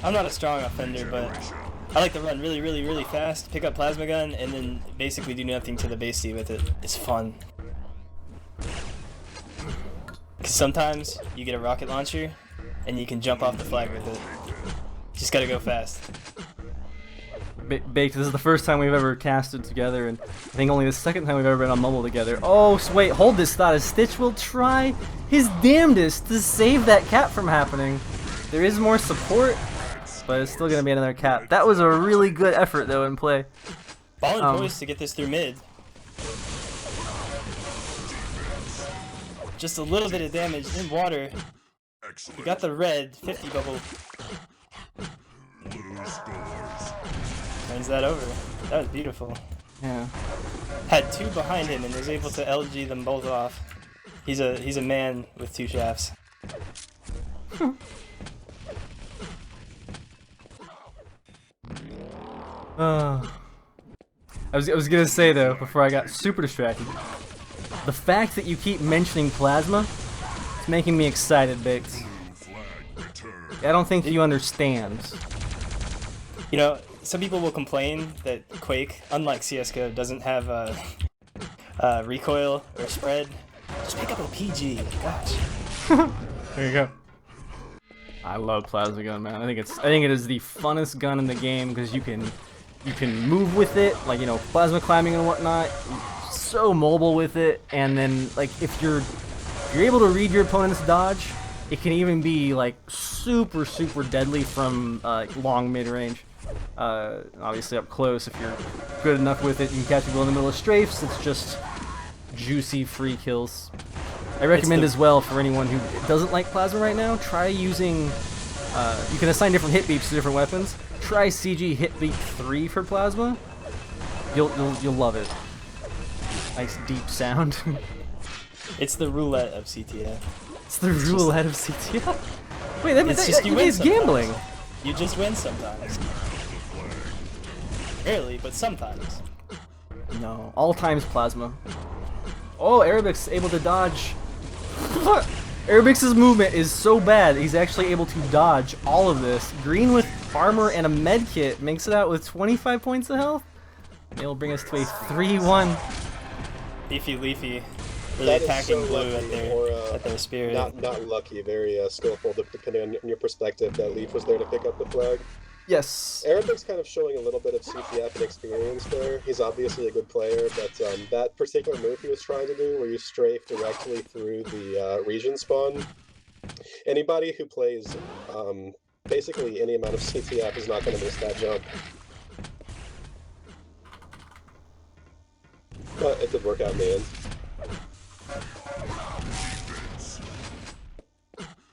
Speaker 3: I'm not a strong offender, but I like to run really, really, really fast, pick up plasma gun, and then basically do nothing to the base D with it. It's fun. Because sometimes you get a rocket launcher, and you can jump off the flag with it. Just gotta go fast.
Speaker 5: Baked, this is the first time we've ever casted together, and I think only the second time we've ever been on mobile together. Oh, so wait, hold this thought, as Stitch will try his damnedest to save that cap from happening. There is more support, but it's still going to be another cap. That was a really good effort, though, in play.
Speaker 3: Ball and poised to get this through mid. Just a little bit of damage in water. You got the red 50 bubble.
Speaker 2: Blue scores.
Speaker 3: Turns that over. That was beautiful.
Speaker 5: Yeah.
Speaker 3: Had 2 behind him and was able to LG them both off. He's a man with 2 shafts.
Speaker 5: I was gonna say though, before I got super distracted, the fact that you keep mentioning plasma is making me excited, Bix. I don't think you understand.
Speaker 3: You know, some people will complain that Quake, unlike CS:GO, doesn't have recoil or spread. Just pick up a PG. Gosh.
Speaker 5: There you go. I love plasma gun, man. I think it is the funnest gun in the game because you can move with it, like, you know, plasma climbing and whatnot. So mobile with it, and then like if you're able to read your opponent's dodge, it can even be like super deadly from long mid range. Obviously up close, if you're good enough with it, you can catch people in the middle of strafes. It's just juicy free kills. I recommend as well for anyone who doesn't like plasma right now, try using, you can assign different hit beeps to different weapons. Try CG hit beep 3 for plasma. You'll love it. Nice deep sound.
Speaker 3: It's the roulette of CTF.
Speaker 5: It's the roulette of CTF. Wait, that means
Speaker 3: win
Speaker 5: gambling.
Speaker 3: sometimes. You just win sometimes. Rarely, but sometimes.
Speaker 5: No, all times plasma. Oh, Arabic's able to dodge. Arabix's movement is so bad, he's actually able to dodge all of this. Green with armor and a med kit makes it out with 25 points of health. It'll bring us to a 3-1.
Speaker 3: Leafy. Really
Speaker 4: That is
Speaker 3: attacking
Speaker 4: so
Speaker 3: blue
Speaker 4: lucky,
Speaker 3: at their spirit.
Speaker 4: Not lucky, very skillful, depending on your perspective, that Leaf was there to pick up the flag.
Speaker 5: Yes.
Speaker 4: Arabic's kind of showing a little bit of CTF and experience there. He's obviously a good player, but that particular move he was trying to do, where you strafe directly through the region spawn, anybody who plays basically any amount of CTF is not going to miss that jump. But it did work out in the end.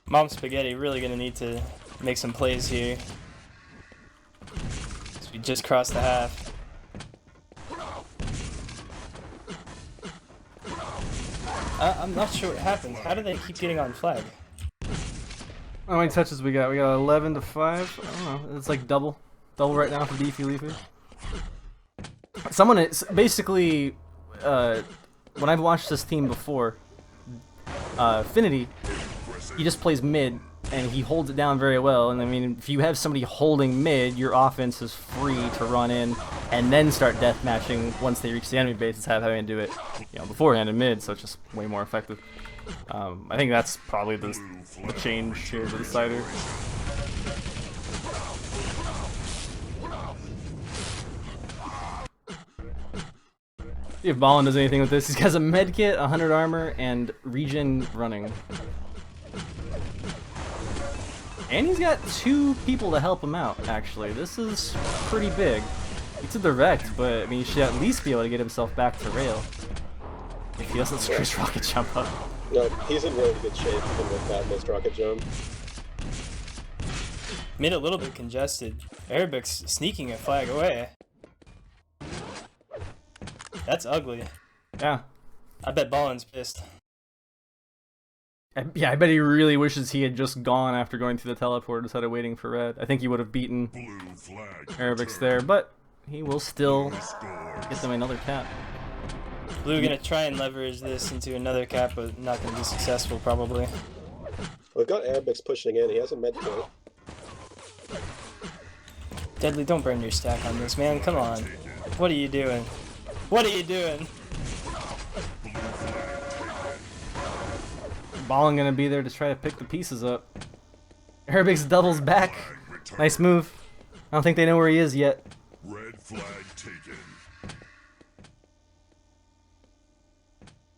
Speaker 3: Mom Spaghetti really gonna need to make some plays here. So we just crossed the half. I'm not sure what happened. How do they keep getting on flag?
Speaker 5: How many touches we got? We got 11 to 5. I don't know. It's like double right now for Beefy Leafy. Someone is basically, when I've watched this team before, Finity, he just plays mid and he holds it down very well. And I mean, if you have somebody holding mid, your offense is free to run in and then start deathmatching once they reach the enemy base instead of having to do it, you know, beforehand in mid. So it's just way more effective. I think that's probably the change here to the cider. See if Ballin does anything with this. He has a medkit, 100 armor, and regen running. And he's got 2 people to help him out, actually. This is pretty big. It's a direct, but I mean, he should at least be able to get himself back to rail. If he doesn't screw his rocket jump up.
Speaker 4: No, he's in really good shape even with that missed rocket jump.
Speaker 3: Made a little bit congested. Arabic's sneaking a flag away. That's ugly.
Speaker 5: Yeah.
Speaker 3: I bet Ballin's pissed.
Speaker 5: Yeah, I bet he really wishes he had just gone after going through the teleport instead of waiting for red. I think he would have beaten Arabix there, but he will still get them another cap.
Speaker 3: Blue gonna try and leverage this into another cap, but not gonna be successful probably.
Speaker 4: We've got Arabix pushing in. He has a med kit.
Speaker 3: Deadly, don't burn your stack on this, man. Come on. What are you doing? What are you doing?
Speaker 5: Ballin gonna be there to try to pick the pieces up. Arabix doubles back. Nice move. I don't think they know where he is yet.
Speaker 2: Red flag taken.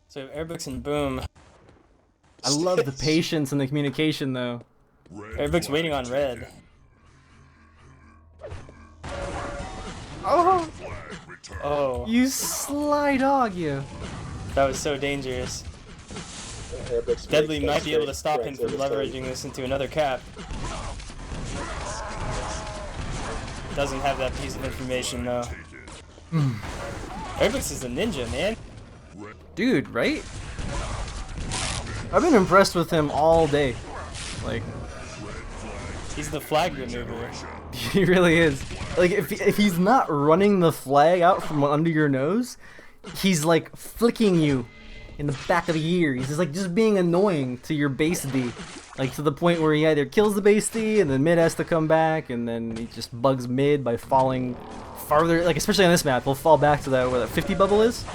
Speaker 3: So Arabix and Boom.
Speaker 5: I love the patience and the communication though.
Speaker 3: Arabix waiting on red.
Speaker 5: Oh!
Speaker 3: Oh,
Speaker 5: You sly dog, you.
Speaker 3: that was so dangerous.
Speaker 4: Arabic's
Speaker 3: Deadly
Speaker 4: great
Speaker 3: might be able to stop him
Speaker 4: correct
Speaker 3: from
Speaker 4: in this
Speaker 3: leveraging this into another cap. Doesn't have that piece of information though. Arabix is a ninja, man.
Speaker 5: Dude, right? I've been impressed with him all day. Like,
Speaker 3: He's the flag remover.
Speaker 5: he really is. Like, if he's not running the flag out from under your nose, he's like flicking you in the back of the ear. He's just like being annoying to your base D. Like, to the point where he either kills the base D and then mid has to come back, and then he just bugs mid by falling farther. Like, especially on this map, he'll fall back to that where that 50 bubble is.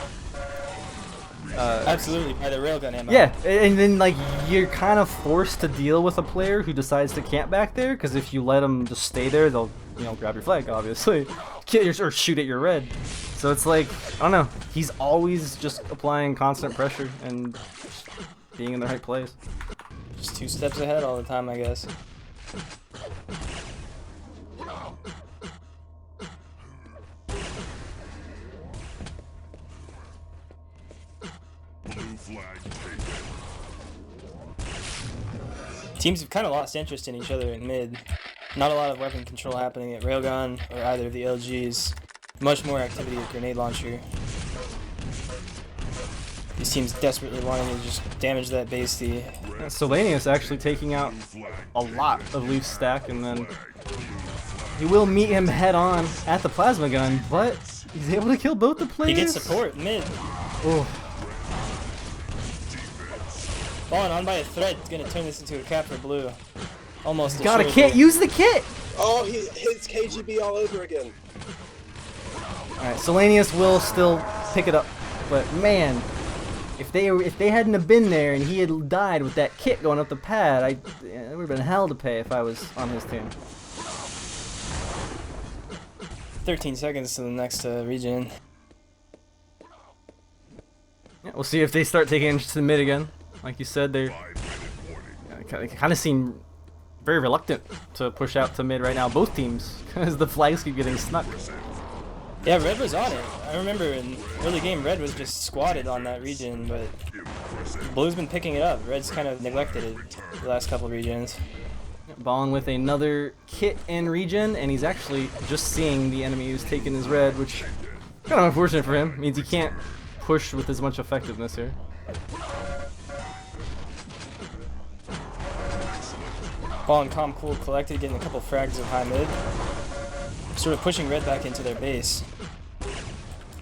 Speaker 3: Absolutely, by the railgun ammo.
Speaker 5: Yeah, and then like you're kind of forced to deal with a player who decides to camp back there, because if you let them just stay there, they'll, you know, grab your flag, obviously, kill your, or shoot at your red. So it's like, I don't know, he's always just applying constant pressure and just being in the right place.
Speaker 3: Just 2 steps ahead all the time, I guess.
Speaker 2: Blue flag taken.
Speaker 3: Teams have kind of lost interest in each other in mid. Not a lot of weapon control happening at railgun or either of the LGs. Much more activity at grenade launcher. These teams desperately wanting to just damage that base D.
Speaker 5: Solanius actually taking out a lot of Leaf's stack, and then he will meet him head on at the plasma gun, but he's able to kill both the players.
Speaker 3: He gets support mid.
Speaker 5: Oh.
Speaker 3: Falling on by a thread, it's gonna turn this into a cap for blue. Almost a
Speaker 5: Got a
Speaker 3: shield
Speaker 5: kit,
Speaker 3: here.
Speaker 5: use the kit!
Speaker 4: Oh, he hits KGB all over again.
Speaker 5: Alright, Solanius will still pick it up, but man, if they hadn't have been there and he had died with that kit going up the pad, it would have been hell to pay if I was on his team.
Speaker 3: 13 seconds to the next region.
Speaker 5: Yeah, we'll see if they start taking interest in mid again. Like you said, they
Speaker 2: 5-minute warning.
Speaker 5: kind of seem very reluctant to push out to mid right now, both teams, because the flags keep getting snuck.
Speaker 3: Yeah, Red was on it. I remember in early game, Red was just squatted on that region, but Blue's been picking it up. Red's kind of neglected it the last couple of regions.
Speaker 5: Ballin with another kit in region, and he's actually just seeing the enemy who's taken his red, which kind of unfortunate for him. Means he can't push with as much effectiveness here.
Speaker 3: Ball and calm, cool, collected, getting a couple frags of high mid. Sort of pushing Red back into their base.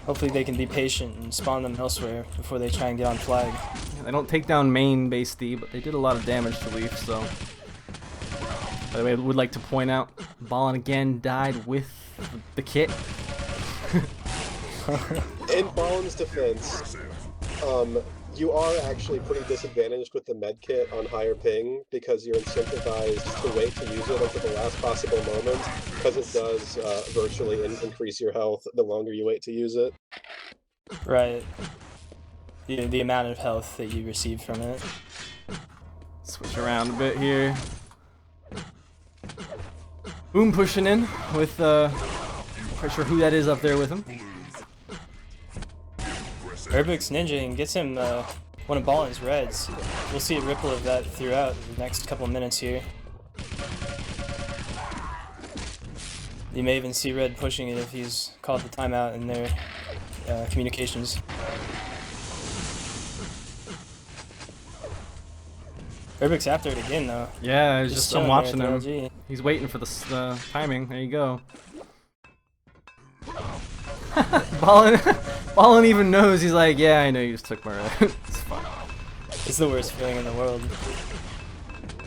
Speaker 3: Hopefully they can be patient and spawn them elsewhere before they try and get on flag.
Speaker 5: They don't take down main base D, but they did a lot of damage to Leaf, so... By the way, I would like to point out, Ballin again died with the kit.
Speaker 4: In Ballin's defense, you are actually pretty disadvantaged with the med kit on higher ping because you're incentivized to wait to use it until the last possible moment, because it does virtually increase your health the longer you wait to use it.
Speaker 3: Right. The amount of health that you receive from it.
Speaker 5: Switch around a bit here. Boom pushing in with, not sure who that is up there with him.
Speaker 3: Urbix Ninja and gets him one of Ballin's reds. We'll see a ripple of that throughout the next couple of minutes here. You may even see Red pushing it if he's called the timeout in their communications. Urbix after it again though.
Speaker 5: Yeah, it's just I'm
Speaker 3: chilling
Speaker 5: watching
Speaker 3: there
Speaker 5: him.
Speaker 3: at the LG.
Speaker 5: He's waiting for the timing. There you go. Ballin even knows. He's like, yeah, I know you just took my red. It's fine.
Speaker 3: It's the worst feeling in the world.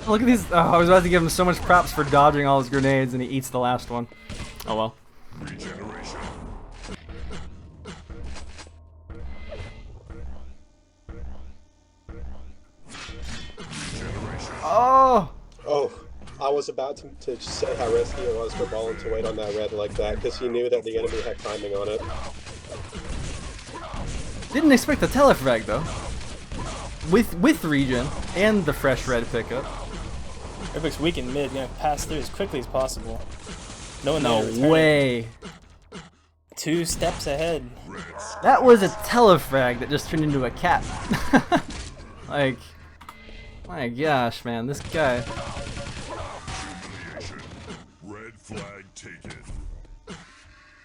Speaker 5: Look at these. Oh, I was about to give him so much props for dodging all his grenades, and he eats the last one. Oh well.
Speaker 2: Regeneration.
Speaker 5: Oh!
Speaker 4: Oh, I was about to say how risky it was for Ballin to wait on that red like that, because he knew that the enemy had timing on it.
Speaker 5: Didn't expect the telefrag though. With regen and the fresh red pickup.
Speaker 3: Urbix weak in mid, gonna pass through as quickly as possible. No one there
Speaker 5: No
Speaker 3: to return it.
Speaker 5: way.
Speaker 3: 2 steps ahead.
Speaker 5: That was a telefrag that just turned into a cap. Like, my gosh, man, this guy.
Speaker 2: Humiliation. Red flag taken.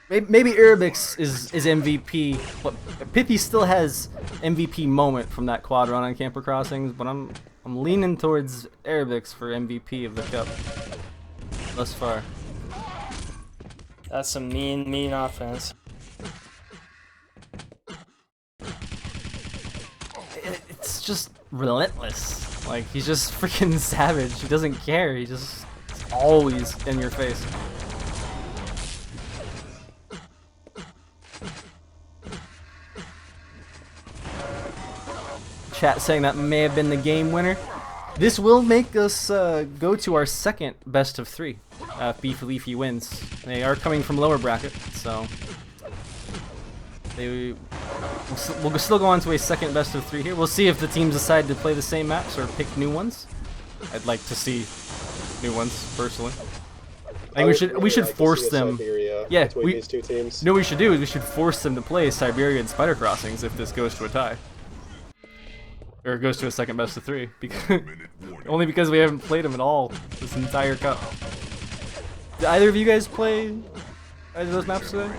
Speaker 5: Maybe Arabix is MVP, but Pithy still has MVP moment from that quad run on Camper Crossings. But I'm leaning towards Arabix for MVP of the cup thus far.
Speaker 3: That's some mean offense.
Speaker 5: It's just relentless. Like, he's just freaking savage. He doesn't care. He's just always in your face. Chat saying that may have been the game winner. This will make us go to our second best of 3. If Beef Leafy wins. They are coming from lower bracket, so we'll still go on to a second best of 3 here. We'll see if the teams decide to play the same maps or pick new ones. I'd like to see new ones personally. I think we should force them. Yeah,
Speaker 4: these two teams.
Speaker 5: No, we should do is we should force them to play Siberia and Spider Crossings if this goes to a tie. Or it goes to a second best of 3, because only because we haven't played them at all this entire cup. Did either of you guys play either of those maps today?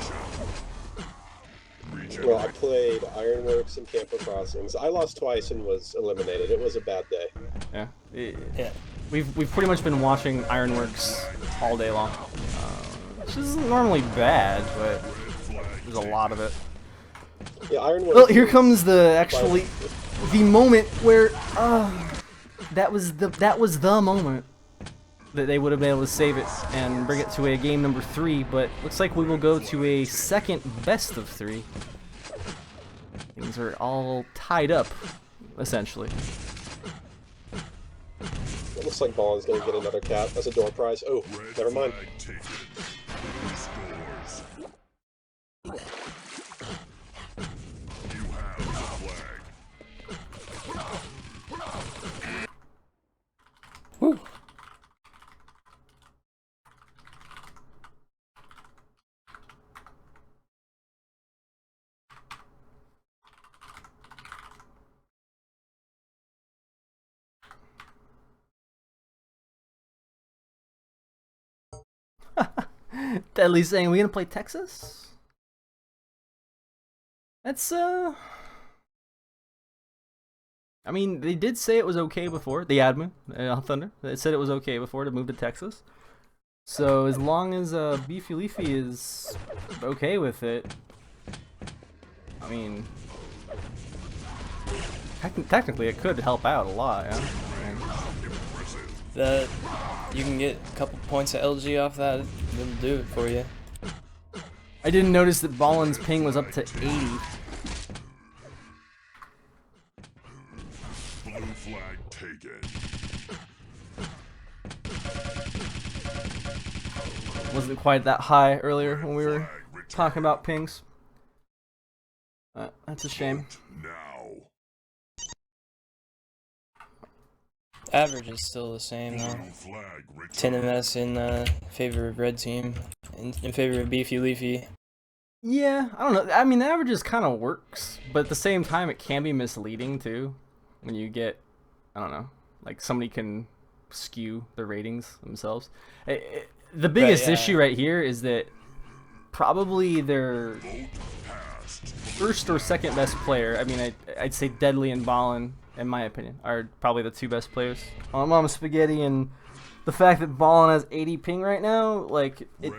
Speaker 4: Well, I played Ironworks and Camper Crossings. I lost twice and was eliminated. It was a bad day.
Speaker 5: Yeah.
Speaker 3: Yeah.
Speaker 5: We've pretty much been watching Ironworks all day long, which isn't normally bad, but there's a lot of it.
Speaker 4: Yeah, Ironworks.
Speaker 5: Well, here comes the moment where that was the moment that they would have been able to save it and bring it to a game number 3, but looks like we will go to a second best of 3. Things are all tied up, essentially.
Speaker 4: It looks like Ballin's gonna get another cap as a door prize. Oh, never mind.
Speaker 3: Woo.
Speaker 5: Deadly's saying, we gonna play Texas? That's, I mean, they did say it was okay before, the admin, Thunder, they said it was okay before to move to Texas. So as long as Beefy Leafy is okay with it, I mean, technically it could help out a lot, yeah?
Speaker 3: That you can get a couple points of LG off that, it'll do it for you.
Speaker 5: I didn't notice that Ballin's ping was up to 80.
Speaker 2: Blue flag taken.
Speaker 5: Wasn't quite that high earlier when we were talking about pings. That's a shame.
Speaker 2: Now.
Speaker 3: Average is still the same though. 10 MS in favor of red team, in favor of Beefy Leafy.
Speaker 5: Yeah, I don't know. I mean, the averages kind of works, but at the same time, it can be misleading too. When you get, I don't know, like somebody can skew the ratings themselves. The biggest issue right here is that probably their first or second best player, I mean, I'd say Deadly and Ballin, in my opinion, are probably the 2 best players. Mama Spaghetti, and the fact that Ballin has 80 ping right now, like, it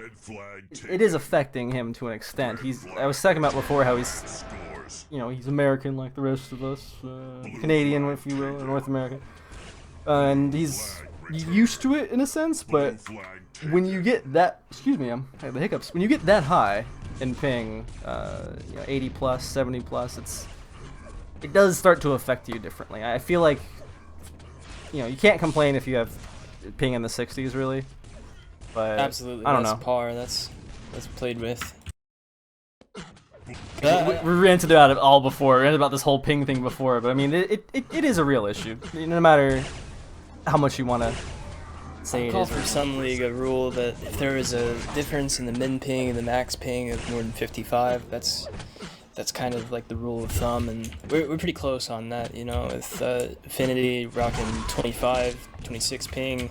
Speaker 5: is affecting him to an extent. I was talking about before how he's, you know, he's American like the rest of us, Canadian, if you will, or North American. And he's used to it in a sense, but when you get that, excuse me, I have the hiccups. When you get that high in ping, you know, 80 plus, 70 plus, it does start to affect you differently. I feel like, you know, you can't complain if you have ping in the 60s, really. But
Speaker 3: absolutely,
Speaker 5: I don't
Speaker 3: that's
Speaker 5: know.
Speaker 3: par. That's played with.
Speaker 5: We ranted about it all before. We ranted about this whole ping thing before, but I mean, it is a real issue. No matter how much you want to say it
Speaker 3: Call
Speaker 5: is.
Speaker 3: for some league a rule that if there is a difference in the min ping and the max ping of more than 55, that's that's kind of like the rule of thumb, and we're pretty close on that, you know, with Affinity rocking 25, 26 ping,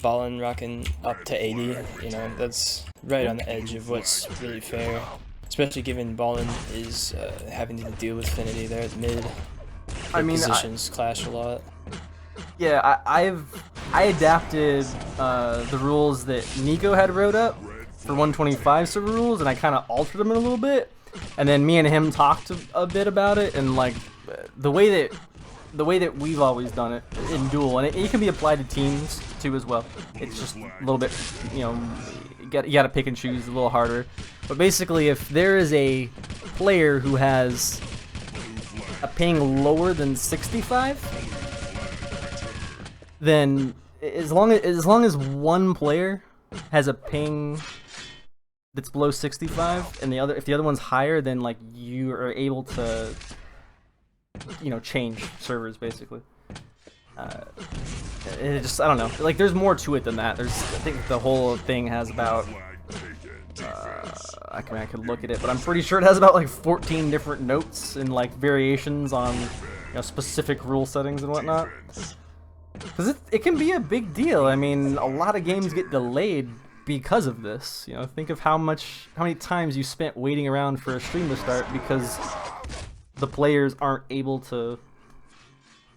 Speaker 3: Ballin rocking up to 80, you know, that's right on the edge of what's really fair, especially given Ballin is having to deal with Affinity there at mid.
Speaker 5: I mean,
Speaker 3: positions clash a lot.
Speaker 5: Yeah, I adapted the rules that Nico had wrote up for 125 server rules, and I kind of altered them a little bit. And then me and him talked a bit about it, and like the way that we've always done it in Duel, and it can be applied to teams too as well. It's just a little bit, you know, you got to pick and choose a little harder. But basically, if there is a player who has a ping lower than 65, then as long as one player has a ping that's below 65, and if the other one's higher, then like you are able to, you know, change servers basically. It just, I don't know, like there's more to it than that. I think the whole thing has about I could look at it, but I'm pretty sure it has about like 14 different notes and like variations on, you know, specific rule settings and whatnot. Because it can be a big deal. I mean, a lot of games get delayed because of this. You know, think of how many times you spent waiting around for a stream to start because the players aren't able to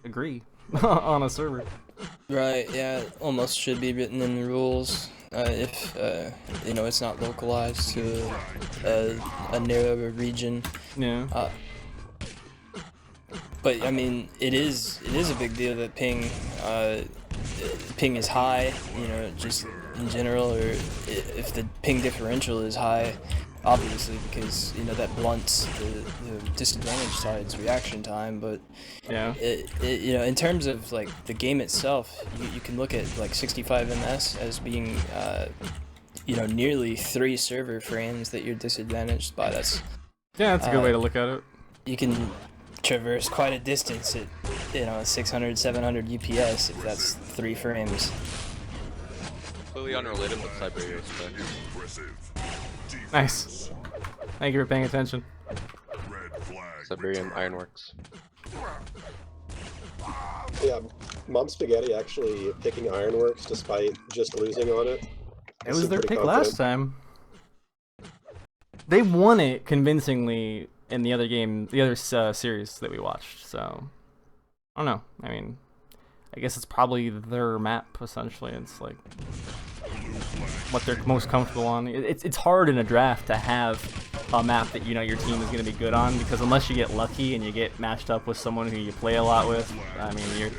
Speaker 5: agree on a server.
Speaker 3: Right, yeah, it almost should be written in the rules if, you know, it's not localized to a narrower region.
Speaker 5: Yeah.
Speaker 3: But I mean, it is a big deal that ping is high, you know, just in general, or if the ping differential is high, obviously, because, you know, that blunts the disadvantaged side's reaction time. But
Speaker 5: Yeah.
Speaker 3: you know, in terms of like the game itself, you can look at like 65 ms as being you know, nearly 3 server frames that you're disadvantaged by. That's
Speaker 5: That's a good way to look at it.
Speaker 3: You can traverse quite a distance at, you know, 600, 700 UPS if that's 3 frames.
Speaker 6: Completely unrelated, but Siberia is fun.
Speaker 5: Nice. Thank you for paying attention.
Speaker 6: Siberian Ironworks.
Speaker 4: Yeah, Mom Spaghetti actually picking Ironworks despite just losing on it.
Speaker 5: It was their pick last time. They won it convincingly in the other game, the other series that we watched. So I don't know. I mean, I guess it's probably their map essentially. It's like what they're most comfortable on. It's hard in a draft to have a map that you know your team is going to be good on, because unless you get lucky and you get matched up with someone who you play a lot with, I mean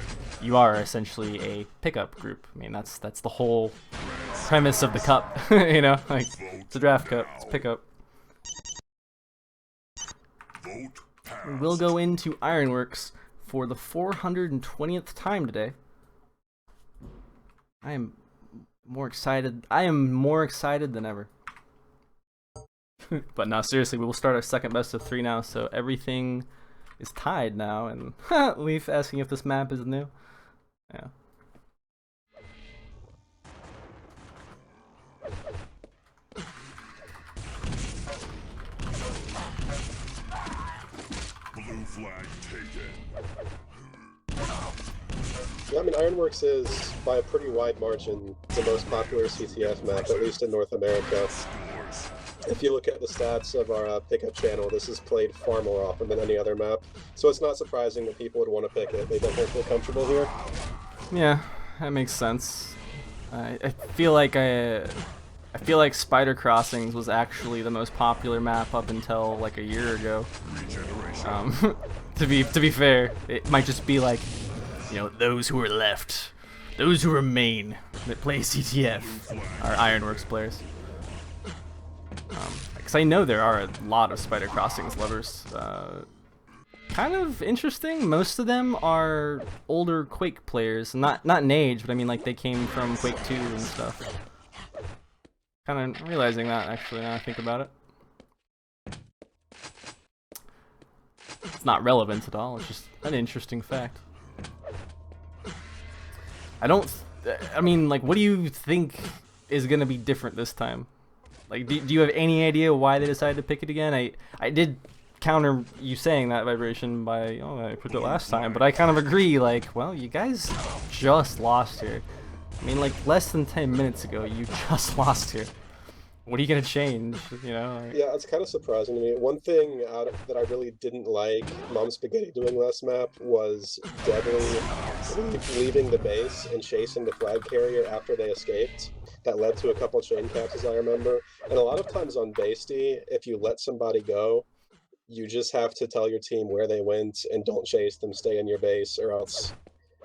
Speaker 5: you are essentially a pickup group. I mean that's the whole premise of the cup. You know, like it's a draft cup, it's pickup. We'll go into Ironworks for the 420th time today. I am more excited than ever. But no, seriously, we will start our second best of 3 now, so everything is tied now, and Leaf asking if this map is new. Yeah.
Speaker 2: Blue flag taken.
Speaker 4: Yeah, I mean, Ironworks is, by a pretty wide margin, the most popular CTF map, at least in North America. If you look at the stats of our pickup channel, this is played far more often than any other map, so it's not surprising that people would want to pick it. They definitely feel comfortable here.
Speaker 5: Yeah, that makes sense. I feel like Spider Crossings was actually the most popular map up until like a year ago. To be fair, it might just be like, you know, those who are left, those who remain that play CTF are Ironworks players. Because I know there are a lot of Spider Crossings lovers. Kind of interesting. Most of them are older Quake players, not in age, but I mean like they came from Quake 2 and stuff. Kind of realizing that actually now I think about it. It's not relevant at all. It's just an interesting fact. I mean, like, what do you think is gonna be different this time? Like, do you have any idea why they decided to pick it again? I did counter you saying that vibration by, oh, I put it last time, but I kind of agree, like, well, you guys just lost here. I mean, like, less than 10 minutes ago, you just lost here. What are you gonna change, you know? Like,
Speaker 4: Yeah, it's kind of surprising to me. One thing that I really didn't like Mom Spaghetti doing last map was Deadly leaving the base and chasing the flag carrier after they escaped. That led to a couple chain caps, as I remember. And a lot of times on Basty, if you let somebody go, you just have to tell your team where they went and don't chase them, stay in your base, or else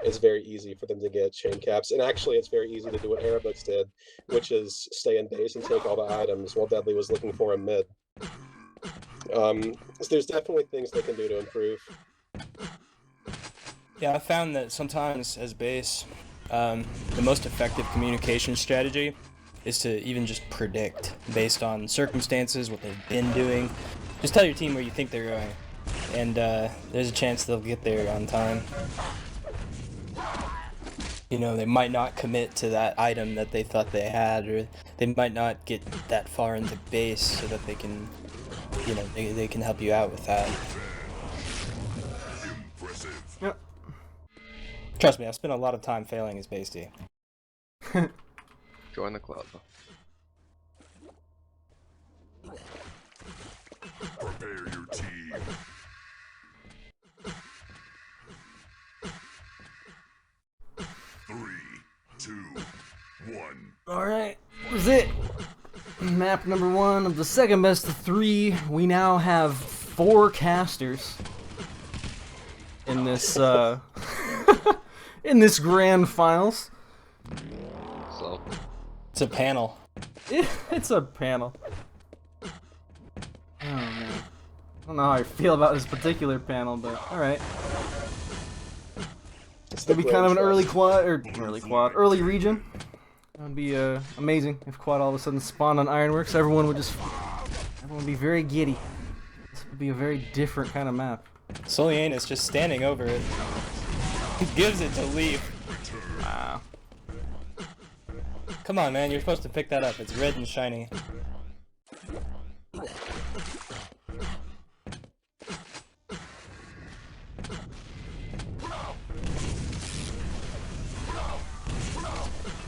Speaker 4: it's very easy for them to get chain caps. And actually, it's very easy to do what Arabux did, which is stay in base and take all the items while Deadly was looking for him mid. So there's definitely things they can do to improve.
Speaker 3: Yeah, I found that sometimes as base, the most effective communication strategy is to even just predict based on circumstances, what they've been doing. Just tell your team where you think they're going, and there's a chance they'll get there on time. You know, they might not commit to that item that they thought they had, or they might not get that far into base so that they can, you know, they can help you out with that.
Speaker 2: Impressive.
Speaker 5: Yep.
Speaker 3: Trust me, I've spent a lot of time failing as Basty.
Speaker 6: Join the club.
Speaker 2: Prepare your team. Three, two, one.
Speaker 5: Alright, that was it. Map number 1 of the second best of 3. We now have 4 casters in this in this grand finals.
Speaker 6: So,
Speaker 3: It's a panel.
Speaker 5: It's a panel. Oh man. I don't know how I feel about this particular panel, but alright.
Speaker 4: It's
Speaker 5: It'd be kind of an
Speaker 4: grand
Speaker 5: early region. That would be amazing if quad all of a sudden spawned on Ironworks. Everyone would be very giddy. This would be a very different kind of map.
Speaker 3: Soliane is just standing over it. He gives it to Leaf.
Speaker 5: Wow.
Speaker 3: Come on, man, you're supposed to pick that up. It's red and shiny.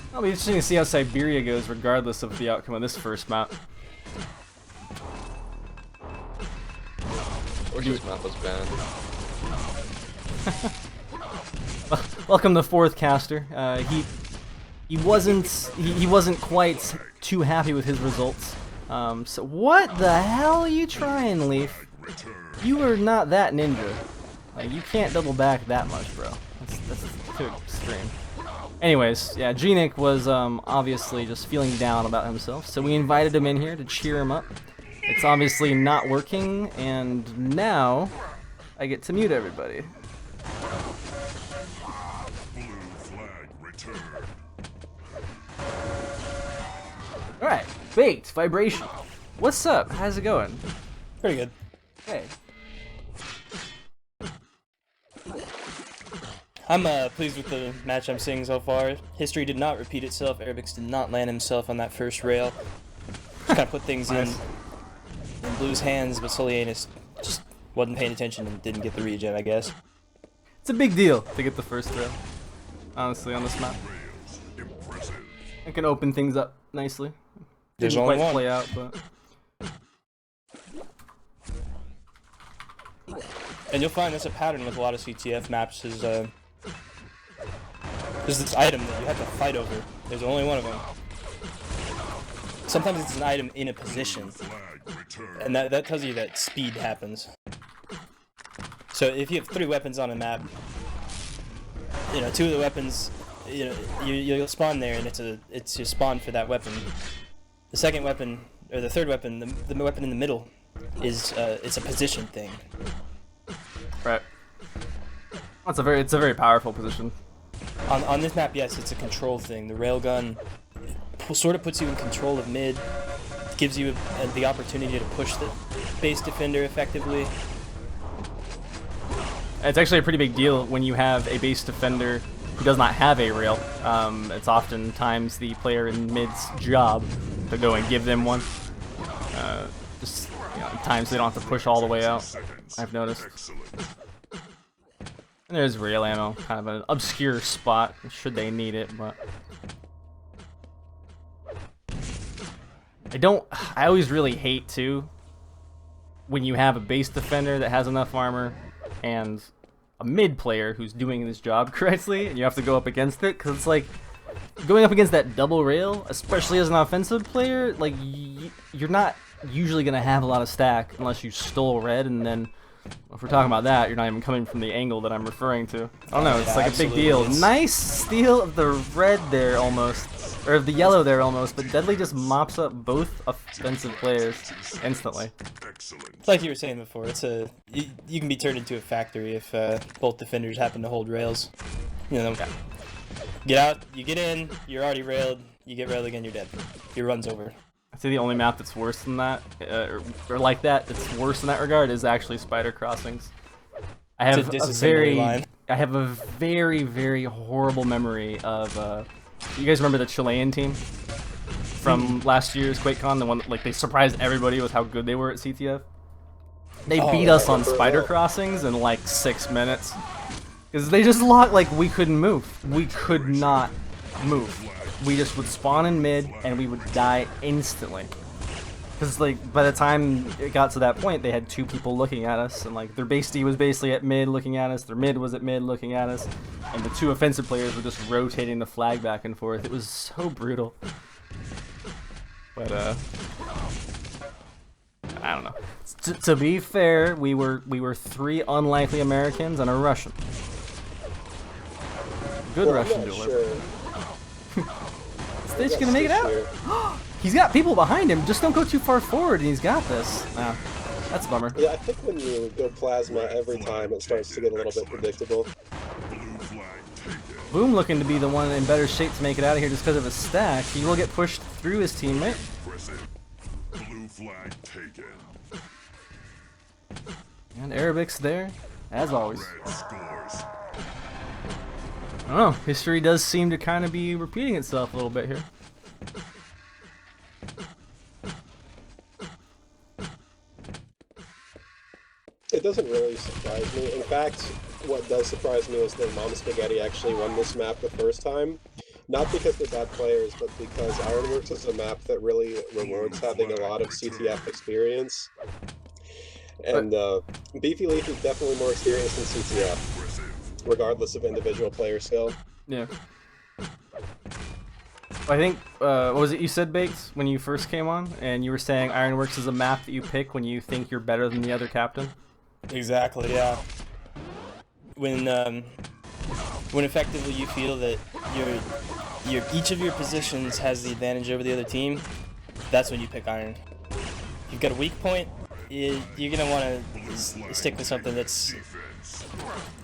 Speaker 5: It'll be interesting to see how Siberia goes regardless of the outcome of this first map.
Speaker 6: wish this map was banned.
Speaker 5: Welcome to fourth caster. He wasn't quite too happy with his results. So what the hell are you trying, Leaf? You are not that ninja. Like, you can't double back that much, bro. That's too extreme. Anyways, yeah, Genik was obviously just feeling down about himself, so we invited him in here to cheer him up. It's obviously not working, and now I get to mute everybody.
Speaker 2: Blue flag returned.
Speaker 5: Alright, Baked, Vibration. What's up? How's it going?
Speaker 3: Pretty good.
Speaker 5: Hey.
Speaker 3: I'm pleased with the match I'm seeing so far. History did not repeat itself. Arabix did not land himself on that first rail. Just kind of put things in Blue's hands, but Solianus just wasn't paying attention and didn't get the regen, I guess.
Speaker 5: It's a big deal to get the first rail, honestly, on this map.
Speaker 2: Impressive.
Speaker 5: It can open things up nicely.
Speaker 3: There's
Speaker 5: Didn't
Speaker 3: only
Speaker 5: quite
Speaker 3: one.
Speaker 5: play out, but
Speaker 3: And you'll find this a pattern with a lot of CTF maps is there's this item that you have to fight over. There's only one of them. Sometimes it's an item in a position,
Speaker 2: Flag returned.
Speaker 3: and that tells you that speed happens. So if you have 3 weapons on a map, you know, 2 of the weapons, you know, you'll spawn there, and it's your spawn for that weapon. The second weapon, or the third weapon, the weapon in the middle, is it's a position thing.
Speaker 5: right. It's a very powerful position.
Speaker 3: On this map, yes, it's a control thing. The railgun sort of puts you in control of mid, gives you the opportunity to push the base defender effectively.
Speaker 5: It's actually a pretty big deal when you have a base defender who does not have a rail. It's oftentimes the player in mid's job to go and give them one. Just times they don't have to push all the way out. I've noticed.
Speaker 2: Excellent.
Speaker 5: And there's rail ammo, kind of an obscure spot, should they need it, but... I always really hate, too, when you have a base defender that has enough armor, and a mid player who's doing this job correctly, and you have to go up against it, because it's like, going up against that double rail, especially as an offensive player, like, you're not usually going to have a lot of stack unless you stole red, and then... If we're talking about that, you're not even coming from the angle that I'm referring to. I don't know, it's like a big deal. Nice steal of the red there almost, or of the yellow there almost, but Deadly just mops up both offensive players instantly.
Speaker 3: It's like you were saying before, it's you can be turned into a factory if both defenders happen to hold rails. You know, get out, you get in, you're already railed, you get railed again, you're dead. Your run's over.
Speaker 5: I'd say the only map that's worse than that, or like that, that's worse in that regard, is actually Spider Crossings. I have a very, very horrible memory of. You guys remember the Chilean team from last year's QuakeCon? The one like they surprised everybody with how good they were at CTF. They beat us on Spider Crossings in like 6 minutes because they just locked. Like we couldn't move. We could not move. We just would spawn in mid and we would die instantly. Because like by the time it got to that point, they had 2 people looking at us, and like their base D was basically at mid looking at us, their mid was at mid looking at us, and the 2 offensive players were just rotating the flag back and forth. It was so brutal. But I don't know. To be fair, we were 3 unlikely Americans and a Russian. Good Russian dueler. Stitch gonna make it out. He's got people behind him. Just don't go too far forward, and he's got this. That's a bummer.
Speaker 4: Yeah, I think when you go plasma every time, it starts to get a little bit predictable.
Speaker 5: Boom looking to be the one in better shape to make it out of here just because of his stack. He will get pushed through his teammate.
Speaker 2: Blue flag taken.
Speaker 5: And Arabic's there, as always.
Speaker 2: Red scores.
Speaker 5: I don't know. History does seem to kind of be repeating itself a little bit here.
Speaker 4: It doesn't really surprise me. In fact, what does surprise me is that Mom Spaghetti actually won this map the first time. Not because they're bad players, but because Ironworks is a map that really rewards having a lot of CTF experience. And Beefy Leaf is definitely more experienced than CTF, regardless of individual player skill.
Speaker 5: Yeah. I think, what was it you said, Baked, when you first came on? And you were saying Ironworks is a map that you pick when you think you're better than the other captain?
Speaker 3: Exactly, yeah. When effectively you feel that each of your positions has the advantage over the other team, that's when you pick Iron. If you've got a weak point, you're gonna want to stick with something that's,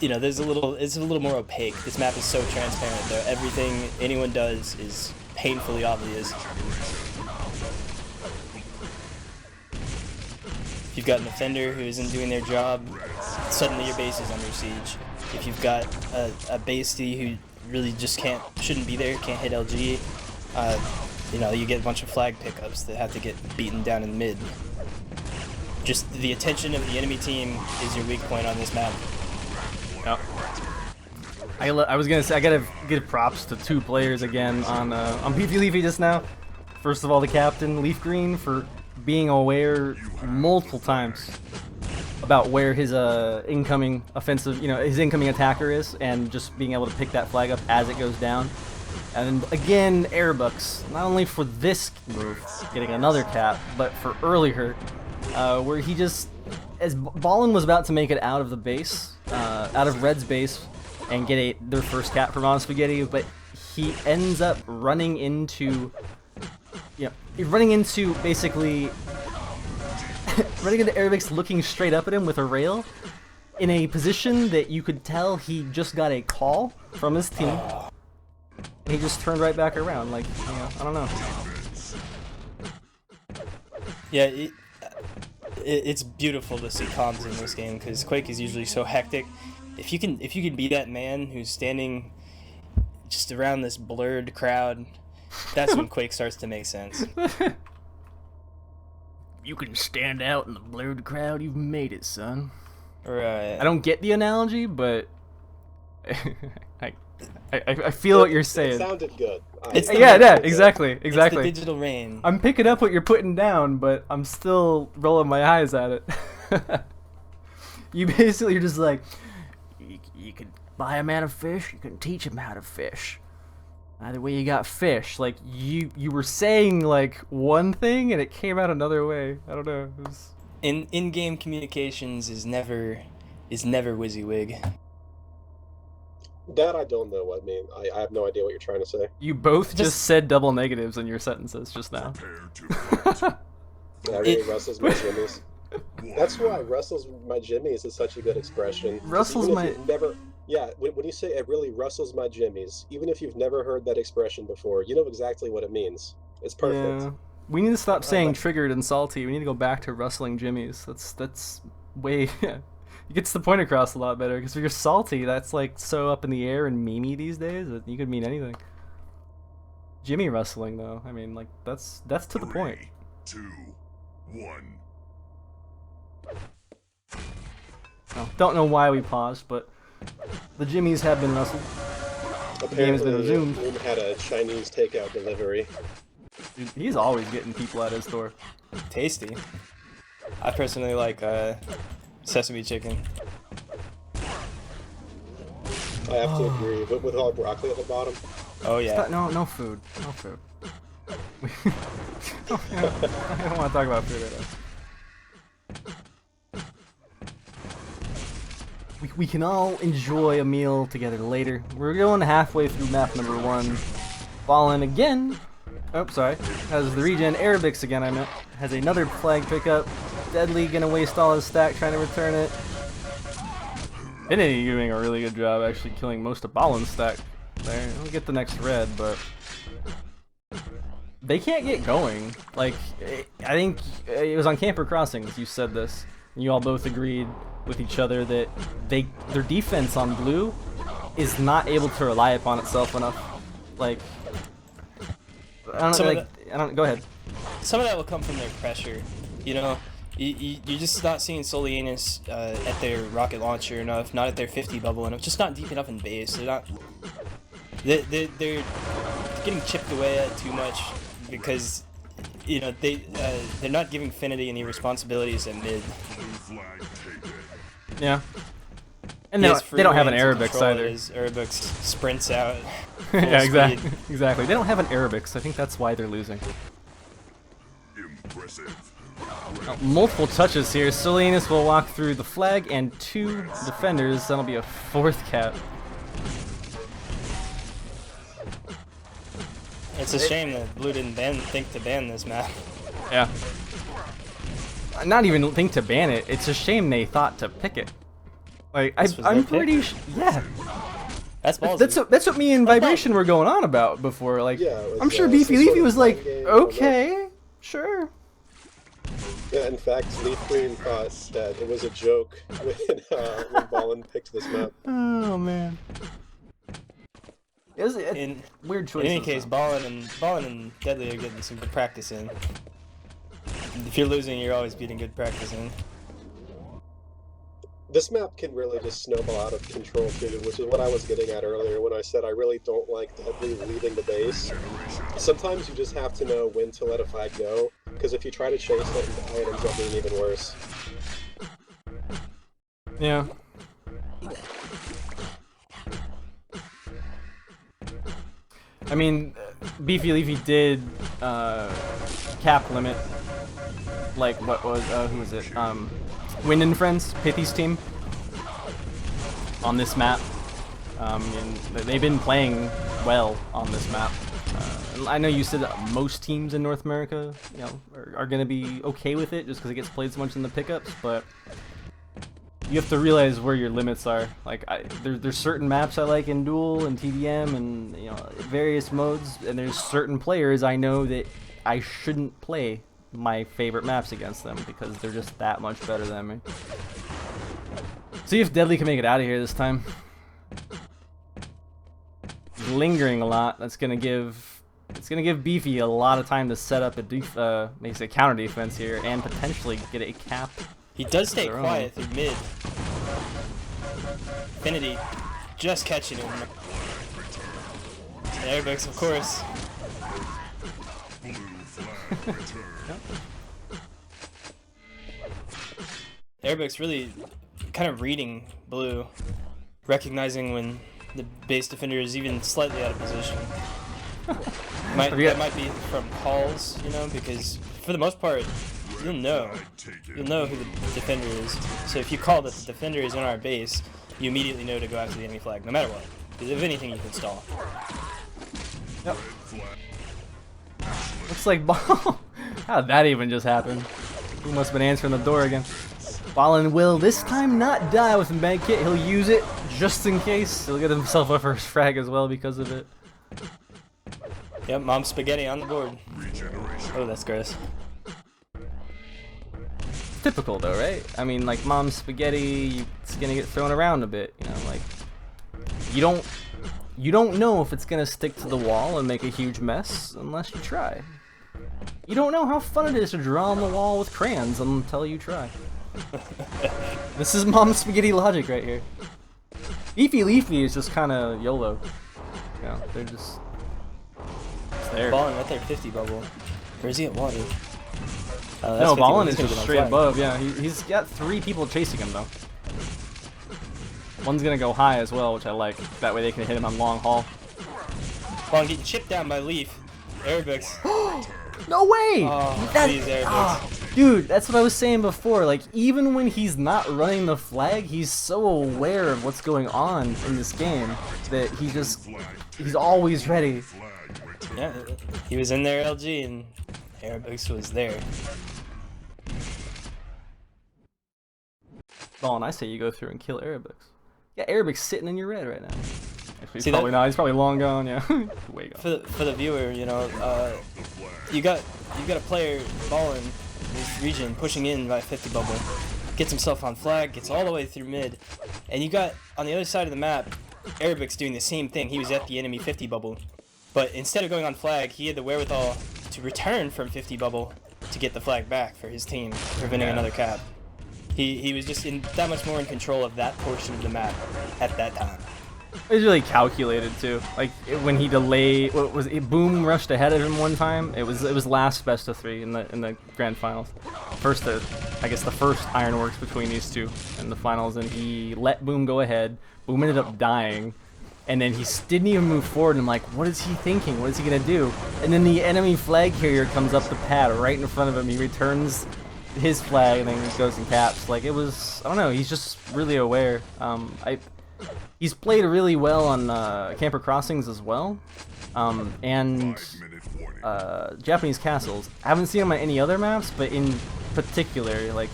Speaker 3: you know, it's a little more opaque. This map is so transparent, though. Everything anyone does is painfully obvious. If you've got an offender who isn't doing their job, suddenly your base is under siege. If you've got a base D who really just shouldn't be there, can't hit LG, you know, you get a bunch of flag pickups that have to get beaten down in mid. Just the attention of the enemy team is your weak point on this map.
Speaker 5: Yep. I was gonna say I gotta give props to 2 players again on Beefy Leafy just now. First of all, the captain Leaf Green for being aware multiple times about where his incoming offensive, you know, his incoming attacker is, and just being able to pick that flag up as it goes down. And again, Airbucks, not only for this move, getting another cap, but for earlier, where he just, as Ballin was about to make it out of the base, out of Red's base, and get their first cap for Mom Spaghetti, but he ends up running into, basically, running into Airbucks looking straight up at him with a rail, in a position that you could tell he just got a call from his team. He just turned right back around, like, you know, I don't know.
Speaker 3: Yeah, it's beautiful to see comms in this game because Quake is usually so hectic. If you can be that man who's standing just around this blurred crowd, that's when Quake starts to make sense.
Speaker 5: You can stand out in the blurred crowd. You've made it, son.
Speaker 3: Right.
Speaker 5: I don't get the analogy, but I feel what you're
Speaker 4: It
Speaker 5: saying.
Speaker 4: sounded good.
Speaker 3: It's the-
Speaker 5: Yeah, exactly.
Speaker 3: It's the digital rain.
Speaker 5: I'm picking up what you're putting down, but I'm still rolling my eyes at it. You basically are just like, you can buy a man a fish, you can teach him how to fish. Either way, you got fish. Like you were saying like one thing and it came out another way. I don't know. It was...
Speaker 3: In-game communications is never WYSIWYG.
Speaker 4: That I don't know. I mean, I have no idea what you're trying to say.
Speaker 5: You both just said double negatives in your sentences just now.
Speaker 2: Prepare to fight.
Speaker 4: Yeah, really wrestles my jimmies. That's why wrestles my jimmies is such a good expression.
Speaker 5: Wrestles
Speaker 4: Even
Speaker 5: my-
Speaker 4: if you've never, yeah, when you say it really wrestles my jimmies, even if you've never heard that expression before, you know exactly what it means. It's perfect.
Speaker 5: Yeah. We need to stop saying triggered and salty. We need to go back to rustling jimmies. That's way it gets the point across a lot better. Because if you're salty, that's like so up in the air and memey these days that you could mean anything. Jimmy wrestling though, I mean like that's to the point.
Speaker 2: 3, 2, 1.
Speaker 5: No, don't know why we paused, but the jimmies have been wrestled. The game has been resumed.
Speaker 4: Boom had a Chinese takeout delivery.
Speaker 5: Dude, he's always getting people at his door.
Speaker 3: Tasty. I personally like sesame chicken.
Speaker 4: I have to agree. With all the broccoli at the bottom.
Speaker 3: Oh yeah.
Speaker 5: No food. No food. I don't want to talk about food right now. We can all enjoy a meal together later. We're going halfway through map number 1. Fallen again. Oh, sorry. Has the regen. Arabics again, I meant. Has another flag pickup. Deadly gonna waste all his stack trying to return it. Infinity doing a really good job actually killing most of Ballin's stack there. We'll get the next red, but they can't get going. Like, I think it was on Camper Crossings you said this. You all both agreed with each other that their defense on blue is not able to rely upon itself enough. Like, I don't. Go ahead.
Speaker 3: Some of that will come from their pressure. You know, you're just not seeing Solianus at their rocket launcher enough, not at their 50 bubble enough, just not deep enough in base. They're not. They're getting chipped away at too much because, you know, they're not giving Finity any responsibilities at mid.
Speaker 2: Blue flag taken.
Speaker 5: Yeah. And
Speaker 3: He
Speaker 5: they
Speaker 3: has
Speaker 5: don't,
Speaker 3: free
Speaker 5: they don't have an
Speaker 3: reign to
Speaker 5: Arabics
Speaker 3: control
Speaker 5: either.
Speaker 3: his Arabics sprints out.
Speaker 5: Yeah,
Speaker 3: full
Speaker 5: exactly.
Speaker 3: speed.
Speaker 5: Exactly. They don't have an Arabics. I think that's why they're losing.
Speaker 2: Impressive.
Speaker 5: Multiple touches here. Solianus will walk through the flag and 2 defenders. That'll be a 4th cap.
Speaker 3: It's a shame that Blue didn't think to ban this map.
Speaker 5: Yeah. Not even think to ban it. It's a shame they thought to pick it. Like
Speaker 3: This was
Speaker 5: I'm
Speaker 3: their
Speaker 5: pretty
Speaker 3: pick?
Speaker 5: yeah.
Speaker 3: That's ballsy.
Speaker 5: That's what me and Vibration were going on about before. Like
Speaker 4: Yeah, it was,
Speaker 5: I'm sure
Speaker 4: some
Speaker 5: Beefy
Speaker 4: sort
Speaker 5: Leafy
Speaker 4: of
Speaker 5: was like,
Speaker 4: mind game, I don't know.
Speaker 5: okay, sure.
Speaker 4: Yeah, in fact, Leaf Green thought that it was a joke when Ballin picked this map.
Speaker 5: Oh man. It was weird
Speaker 3: In
Speaker 5: choices.
Speaker 3: any case,
Speaker 5: though.
Speaker 3: Ballin and Deadly are getting some good practice in. If you're losing, you're always beating good practice in.
Speaker 4: This map can really just snowball out of control too, which is what I was getting at earlier when I said I really don't like Deadly leaving the base. Sometimes you just have to know when to let a fight go, because if you try to chase it, it ends up being even worse.
Speaker 5: Yeah. I mean, Beefy Leafy did cap limit. Like what was who was it? Wind and Friends, Pithy's team on this map. And they've been playing well on this map. I know you said that most teams in North America, you know, are going to be okay with it just because it gets played so much in the pickups, but you have to realize where your limits are. Like, there's certain maps I like in Duel and TDM and, you know, various modes, and there's certain players I know that I shouldn't play my favorite maps against them because they're just that much better than me. See if Deadly can make it out of here this time. He's lingering a lot. That's gonna give It's gonna give Beefy a lot of time to set up a makes a counter defense here and potentially get a cap.
Speaker 3: He does stay
Speaker 5: Their own.
Speaker 3: quiet through mid. Infinity just catching him. And Airbix, of course.
Speaker 2: Blue flag returned.
Speaker 3: Airbix really kind of reading blue, recognizing when the base defender is even slightly out of position. That might be from calls, you know, because for the most part, you'll know who the defender is. So if you call that the defender is in our base, you immediately know to go after the enemy flag, no matter what. Because if anything, you can stall.
Speaker 5: Yep. Looks like Ball. How did that even just happen? Who must have been answering the door again? Ballin will this time not die with a med kit. He'll use it just in case. He'll get himself a first frag as well because of it.
Speaker 3: Yep, Mom Spaghetti on the board. Oh, that's gross.
Speaker 5: Typical though, right? I mean, like Mom Spaghetti, it's gonna get thrown around a bit. You know, like you don't know if it's gonna stick to the wall and make a huge mess unless you try. You don't know how fun it is to draw on the wall with crayons until you try. This is Mom Spaghetti logic right here. Beefy Leafy is just kind of YOLO. You know, they're just there.
Speaker 3: Ballin right there, 50 bubble. Or is he at water?
Speaker 5: No, Ballin is just straight above. Yeah, he's got 3 people chasing him though. One's gonna go high as well, which I like. That way they can hit him on long haul.
Speaker 3: Ballin getting chipped down by Leaf. Airbix.
Speaker 5: No way!
Speaker 3: Oh,
Speaker 5: That-
Speaker 3: please, Airbix.
Speaker 5: Dude, that's what I was saying before. Like, even when he's not running the flag, he's so aware of what's going on in this game that he's always ready.
Speaker 3: Yeah, he was in there, LG, and Airbix was there.
Speaker 5: Ballin, I say you go through and kill Erebix. Yeah, Erebix sitting in your red right now. Actually,
Speaker 3: See,
Speaker 5: probably not. He's probably long gone. Yeah, way gone.
Speaker 3: For the viewer, you know, you got a player Ballin in this region pushing in by 50 bubble, gets himself on flag, gets all the way through mid, and you got on the other side of the map, Erebix doing the same thing. He was at the enemy 50 bubble, but instead of going on flag, he had the wherewithal to return from 50 bubble to get the flag back for his team, preventing another cap. He was just that much more in control of that portion of the map at that time.
Speaker 5: It was really calculated too. Like when he delayed, what was it? Boom rushed ahead of him one time. It was last best of 3 in the grand finals. I guess the first Ironworks between these two in the finals, and he let Boom go ahead. Boom ended up dying, and then he didn't even move forward. And I'm like, what is he thinking? What is he gonna do? And then the enemy flag carrier comes up the pad right in front of him. He returns his flag and then he goes and caps. Like, it was, I don't know. He's just really aware. He's played really well on Camper Crossings as well, and Japanese Castles. I haven't seen him on any other maps, but in particular, like,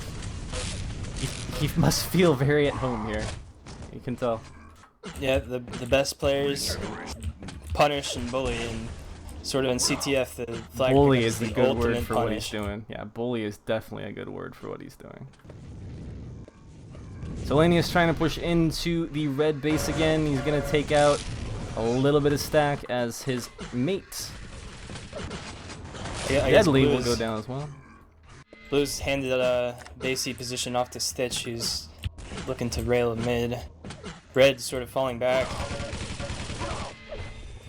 Speaker 5: he must feel very at home here. You can tell.
Speaker 3: Yeah, the best players punish and bully, and sort of in CTF, the flag
Speaker 5: Bully
Speaker 3: pickup's
Speaker 5: is the
Speaker 3: the
Speaker 5: good word
Speaker 3: ultimate
Speaker 5: for what
Speaker 3: punish.
Speaker 5: he's doing. Yeah, bully is definitely a good word for what he's doing. Solanius trying to push into the red base again. He's going to take out a little bit of stack as his mate.
Speaker 3: I guess
Speaker 5: Deadly will
Speaker 3: Blue's-
Speaker 5: go down as well.
Speaker 3: Blue's handed a basey position off to Stitch, who's looking to rail mid. Red sort of falling back.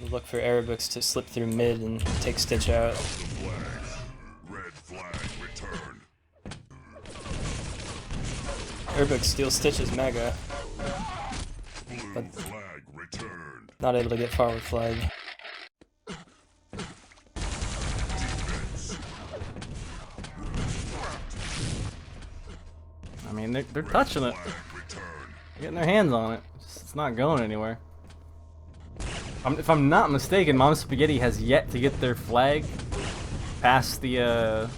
Speaker 3: We'll look for Erebix to slip through mid and take Stitch out.
Speaker 2: Red flag returned.
Speaker 3: Erebix steals Stitch's mega,
Speaker 2: Blue flag returned.
Speaker 3: not able to get far with flag.
Speaker 5: I mean, they're touching it.
Speaker 2: Flag returned.
Speaker 5: Getting their hands on it. It's not going anywhere. If I'm not mistaken, Mom Spaghetti has yet to get their flag past the, I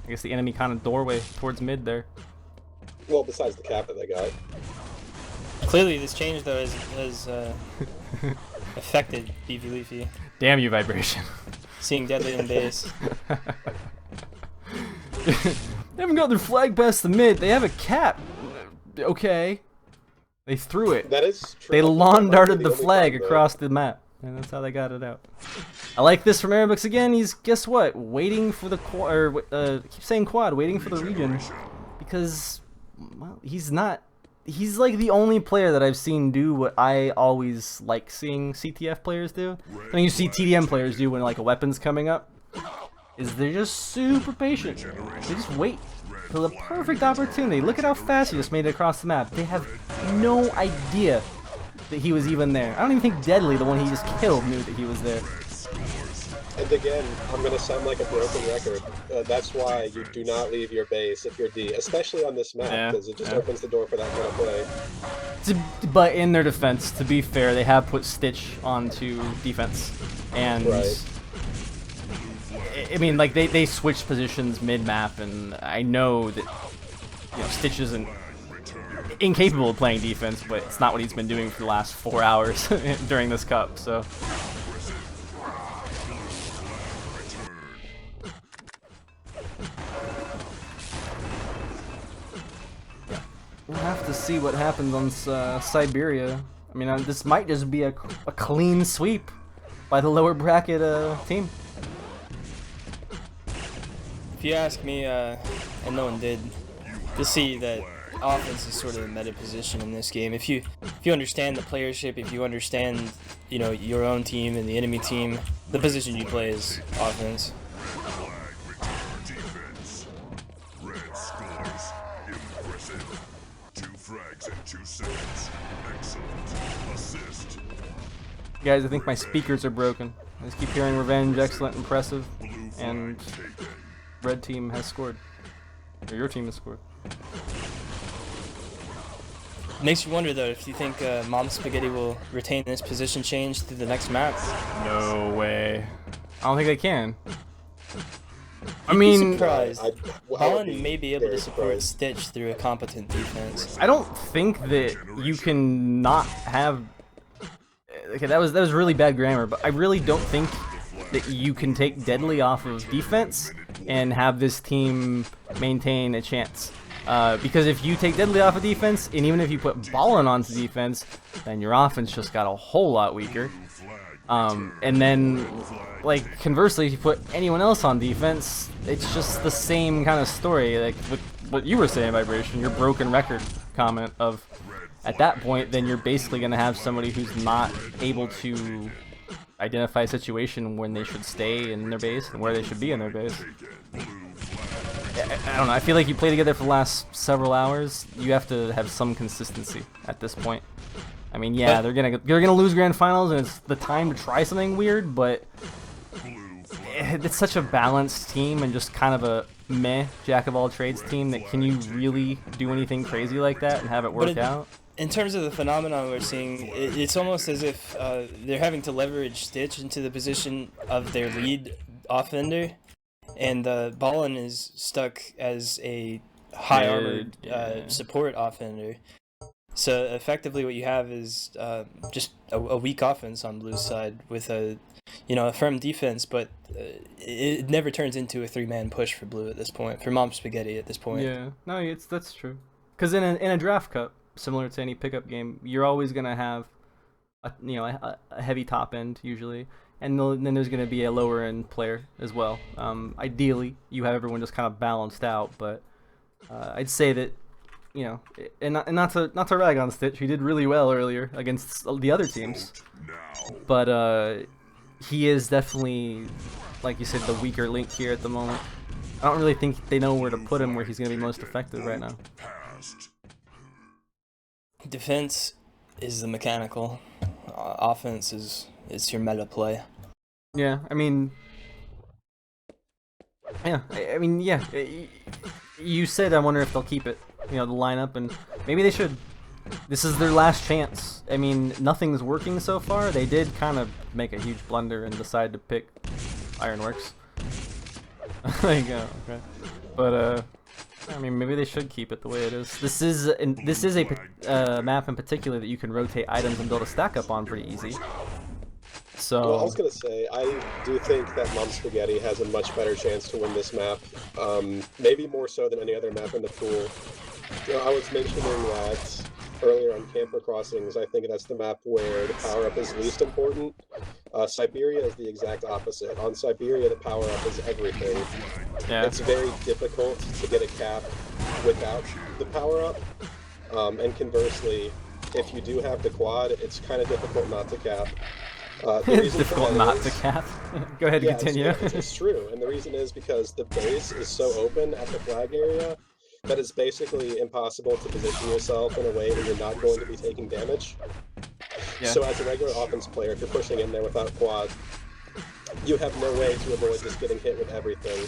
Speaker 5: guess the enemy kind of doorway towards mid there.
Speaker 4: Well, besides the cap that they got.
Speaker 3: Clearly, this change though has affected Beefy Leafy.
Speaker 5: Damn you, Vibration.
Speaker 3: Seeing Deadly in base.
Speaker 5: They haven't got their flag past the mid. They have a cap. Okay. They threw it.
Speaker 4: That is true.
Speaker 5: They lawn darted
Speaker 4: The
Speaker 5: the
Speaker 4: only
Speaker 5: flag
Speaker 4: problem, though,
Speaker 5: across the map. and that's how they got it out. I like this from Airbooks again. He's, guess what, waiting for the quad, or keep saying quad, waiting for the regen, because, well, he's not. He's like the only player that I've seen do what I always like seeing CTF players do. Something you see TDM players do when like a weapon's coming up. Is they're just super patient. They just wait for the perfect opportunity. Look at how fast he just made it across the map. They have no idea that he was even there. I don't even think Deadly, the one he just killed, knew that he was there.
Speaker 4: And again, I'm going to sound like a broken record. That's why you do not leave your base if you're D, especially on this map, because it just opens the door for that kind of play.
Speaker 5: But in their defense, to be fair, they have put Stitch onto defense. And, I mean, like, they switched positions mid-map, and I know that, you know, Stitch isn't incapable of playing defense, but it's not what he's been doing for the last 4 hours during this cup, so... We'll have to see what happens on Siberia. I mean, this might just be a clean sweep by the lower bracket team.
Speaker 3: If you ask me, and no one did, you'll see that offense is sort of a meta position in this game. If you understand the playership, if you understand, you know, your own team and the enemy team, the position you play is offense.
Speaker 2: Defense. Red scores. Impressive. 2 frags in 2 seconds. Excellent. Assist.
Speaker 5: Guys, I think my speakers are broken. I just keep hearing revenge, excellent, impressive, and red team has scored. Or your team has scored.
Speaker 3: Makes you wonder though if you think Mom Spaghetti will retain this position change through the next map.
Speaker 5: No way. I don't think they can. I
Speaker 3: You'd
Speaker 5: mean,
Speaker 3: be surprised.
Speaker 4: Holland
Speaker 3: may be able to support Stitch through a competent defense.
Speaker 5: I don't think that you can not have. Okay, that was really bad grammar, but I really don't think that you can take Deadly off of defense and have this team maintain a chance. Because if you take Deadly off of defense, and even if you put Ballin onto defense, then your offense just got a whole lot weaker. And then, like, conversely, if you put anyone else on defense, it's just the same kind of story. Like, with what you were saying, Vibration, your broken record comment of, at that point, then you're basically going to have somebody who's not able to identify a situation when they should stay in their base and where they should be in their base. I don't know, I feel like you play together for the last several hours, you have to have some consistency at this point. I mean, yeah, they're gonna lose grand finals and it's the time to try something weird, but it's such a balanced team and just kind of a meh jack of all trades team that can you really do anything crazy like that and have it work out?
Speaker 3: In terms of the phenomenon we're seeing, it's almost as if they're having to leverage Stitch into the position of their lead offender, and Ballin is stuck as a high armored support offender. So effectively, what you have is just a weak offense on Blue's side with a firm defense, but it never turns into a 3-man push for Blue at this point, for Mom Spaghetti at this point.
Speaker 5: Yeah, no, that's true. Because in a draft cup, similar to any pickup game, you're always gonna have a heavy top end usually, and then there's gonna be a lower end player as well. Ideally, you have everyone just kind of balanced out, but I'd say that. And not to rag on Stitch, he did really well earlier against the other teams, but he is definitely, like you said, the weaker link here at the moment. I don't really think they know where to put him where he's going to be most effective right now.
Speaker 3: Defense is the mechanical, offense is your meta play.
Speaker 5: Yeah, I mean, yeah. You said I wonder if they'll keep it. The lineup, and maybe they should. This is their last chance. I mean, nothing's working so far. They did kind of make a huge blunder and decide to pick Ironworks. There you go. Okay, but I mean, maybe they should keep it the way it is. This is a map in particular that you can rotate items and build a stack up on pretty easy. So.
Speaker 4: Well, I was gonna say, I do think that Mom Spaghetti has a much better chance to win this map. Maybe more so than any other map in the pool. I was mentioning that earlier on Camper Crossings, I think that's the map where the power-up is least important. Siberia is the exact opposite. On Siberia, the power-up is everything.
Speaker 5: Yeah.
Speaker 4: It's very difficult to get a cap without the power-up. And conversely, if you do have the quad, it's kind of difficult not to cap. The
Speaker 5: It's
Speaker 4: reason for
Speaker 5: difficult
Speaker 4: that
Speaker 5: not
Speaker 4: is-
Speaker 5: to cap. Go ahead,
Speaker 4: yeah,
Speaker 5: continue.
Speaker 4: it's true, and the reason is because the base is so open at the flag area that it's basically impossible to position yourself in a way where you're not going to be taking damage.
Speaker 5: Yeah.
Speaker 4: So as a regular offense player, if you're pushing in there without quad, you have no way to avoid just getting hit with everything.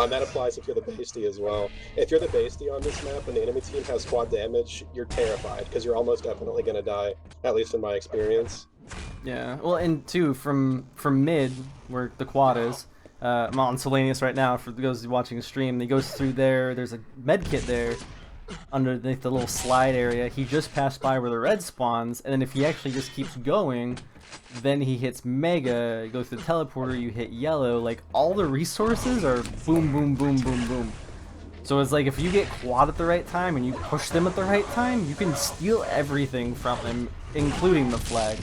Speaker 4: That applies if you're the bastie as well. If you're the bastie on this map and the enemy team has quad damage, you're terrified, because you're almost definitely going to die, at least in my experience.
Speaker 5: Yeah, well, and two, from mid, where the quad is, I'm on Solanius right now, for those watching the stream, he goes through there, there's a med kit there, underneath the little slide area. He just passed by where the red spawns, and then if he actually just keeps going, then he hits Mega, he goes to the teleporter, you hit yellow, like, all the resources are boom, boom, boom, boom, boom. So it's like, if you get quad at the right time, and you push them at the right time, you can steal everything from them, including the flag.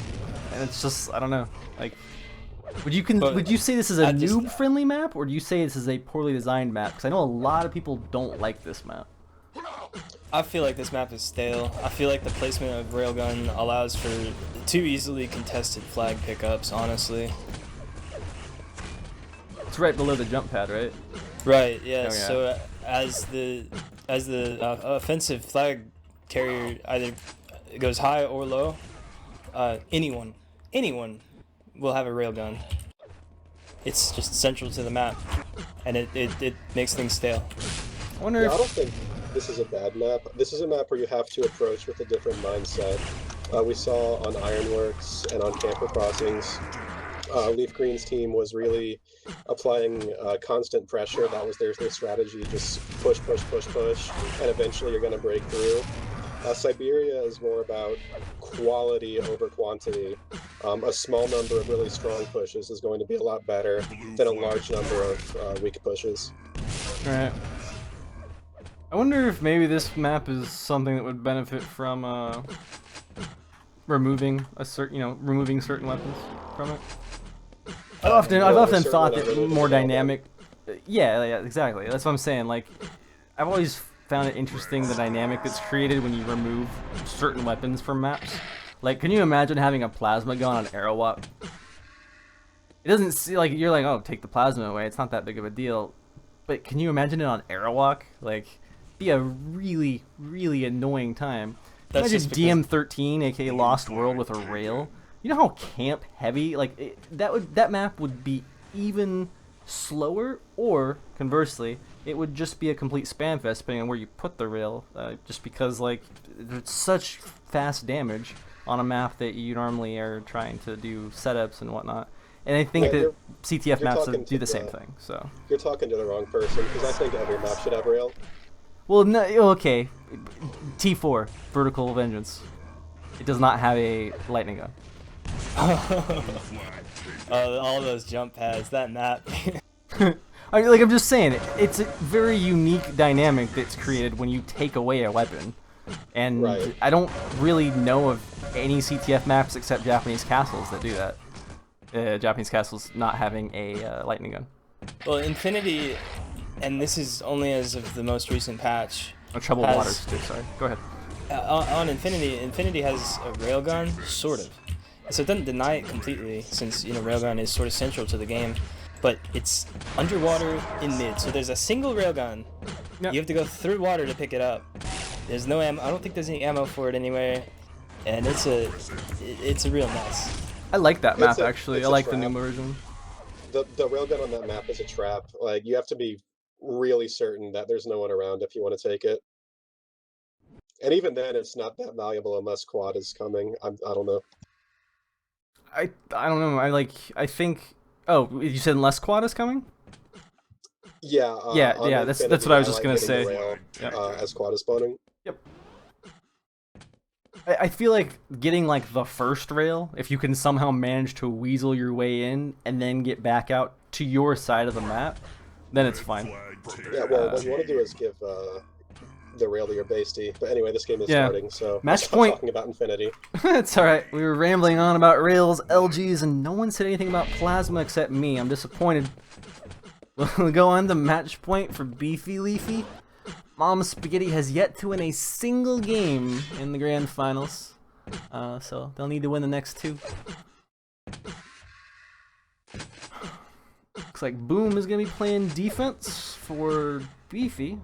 Speaker 5: And it's just, I don't know, like, would you say this is a noob-friendly map, or do you say this is a poorly designed map? Because I know a lot of people don't like this map.
Speaker 3: I feel like this map is stale. I feel like the placement of railgun allows for too easily contested flag pickups, honestly.
Speaker 5: It's right below the jump pad, right?
Speaker 3: Right, yeah.
Speaker 5: Oh, yeah.
Speaker 3: So as the offensive flag carrier either goes high or low, anyone will have a railgun. It's just central to the map, and it makes things stale.
Speaker 5: I wonder
Speaker 4: Yeah,
Speaker 5: if...
Speaker 4: I don't think this is a bad map. This is a map where you have to approach with a different mindset. We saw on Ironworks and on Camper Crossings, Leaf Green's team was really applying constant pressure. That was their strategy, just push, push, push, push, and eventually you're going to break through. Siberia is more about quality over quantity. A small number of really strong pushes is going to be a lot better than a large number of weak pushes.
Speaker 5: Alright. I wonder if maybe this map is something that would benefit from removing removing certain weapons from it. I've often thought that more dynamic. Yeah, exactly. That's what I'm saying. Like, I've always found it interesting the dynamic that's created when you remove certain weapons from maps. Like, can you imagine having a plasma gun on Aerowalk? It doesn't see like you're like, oh, take the plasma away. It's not that big of a deal. But can you imagine it on Aerowalk? Like, be a really, really annoying time.
Speaker 3: That's
Speaker 5: Imagine
Speaker 3: just because...
Speaker 5: DM13, aka Lost World, with a rail. You know how camp heavy, like that map would be even slower, or conversely, it would just be a complete spam fest depending on where you put the rail. Just because like there's such fast damage on a map that you normally are trying to do setups and whatnot. And I think that CTF maps do the same thing. So
Speaker 4: you're talking to the wrong person, because I think every map should have rail.
Speaker 5: well, no, okay, T4 Vertical Vengeance. It does not have a lightning gun.
Speaker 3: All those jump pads, that map.
Speaker 5: I'm just saying, it's a very unique dynamic that's created when you take away a weapon. And
Speaker 4: Right.
Speaker 5: I don't really know of any CTF maps except Japanese Castles that do that. Japanese Castles not having a lightning gun.
Speaker 3: Well, Infinity, and this is only as of the most recent patch.
Speaker 5: Oh, Troubled
Speaker 3: has-
Speaker 5: Waters too, sorry. Go ahead.
Speaker 3: On Infinity has a railgun, sort of. So it doesn't deny it completely, since railgun is sort of central to the game. But it's underwater in mid, so there's a single railgun.
Speaker 5: Yep.
Speaker 3: You have to go through water to pick it up. There's no ammo. I don't think there's any ammo for it anywhere, and it's a real mess.
Speaker 5: I like that map,
Speaker 4: It's a-
Speaker 5: actually.
Speaker 4: it's
Speaker 5: I
Speaker 4: a
Speaker 5: like the
Speaker 4: trap.
Speaker 5: new version.
Speaker 4: The railgun on that map is a trap. Like, you have to be really certain that there's no one around if you want to take it. And even then, it's not that valuable unless quad is coming. I don't know.
Speaker 5: I don't know. I think. Oh, you said unless quad is coming?
Speaker 4: Yeah.
Speaker 5: Yeah,
Speaker 4: on
Speaker 5: that's
Speaker 4: Infinity,
Speaker 5: what I was
Speaker 4: I
Speaker 5: just
Speaker 4: like
Speaker 5: gonna
Speaker 4: hitting the
Speaker 5: say.
Speaker 4: rail,
Speaker 5: Yep.
Speaker 4: as quad is spawning.
Speaker 5: Yep. I feel like getting like the first rail, if you can somehow manage to weasel your way in and then get back out to your side of the map, then it's fine.
Speaker 2: Flag taken.
Speaker 4: Yeah, well, what you want to do is give derail your bastie. But anyway, this game is
Speaker 5: Yeah.
Speaker 4: starting, so
Speaker 5: Match
Speaker 4: I'll stop
Speaker 5: point.
Speaker 4: talking about Infinity.
Speaker 5: It's alright. We were rambling on about rails, LGs, and no one said anything about plasma except me. I'm disappointed. We'll go on to match point for Beefy Leafy. Mom Spaghetti has yet to win a single game in the grand finals. So they'll need to win the next two. Looks like Boom is going to be playing defense for Beefy.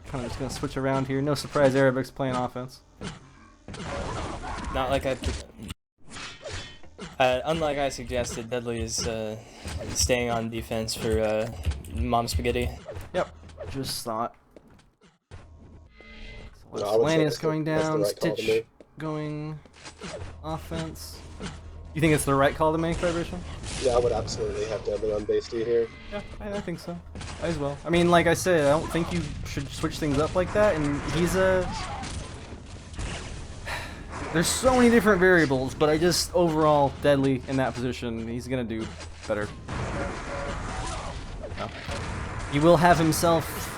Speaker 5: Kind of just going to switch around here. No surprise, Arabic's playing offense.
Speaker 3: Not like I. Unlike I suggested, Deadly is staying on defense for Mom Spaghetti.
Speaker 5: Yep, just thought. So
Speaker 4: No, I would say
Speaker 5: Lanius
Speaker 4: that's
Speaker 5: going
Speaker 4: the
Speaker 5: down,
Speaker 4: right call to
Speaker 5: Stitch
Speaker 4: me.
Speaker 5: going offense. You think it's the right call to make, Vibration?
Speaker 4: Yeah, I would absolutely have Deadly on bastie here.
Speaker 5: Yeah, I think so. As well. I mean, like I said, I don't think you should switch things up like that, and he's a... There's so many different variables, but I just, overall, Deadly in that position, he's gonna do better. No. He will have himself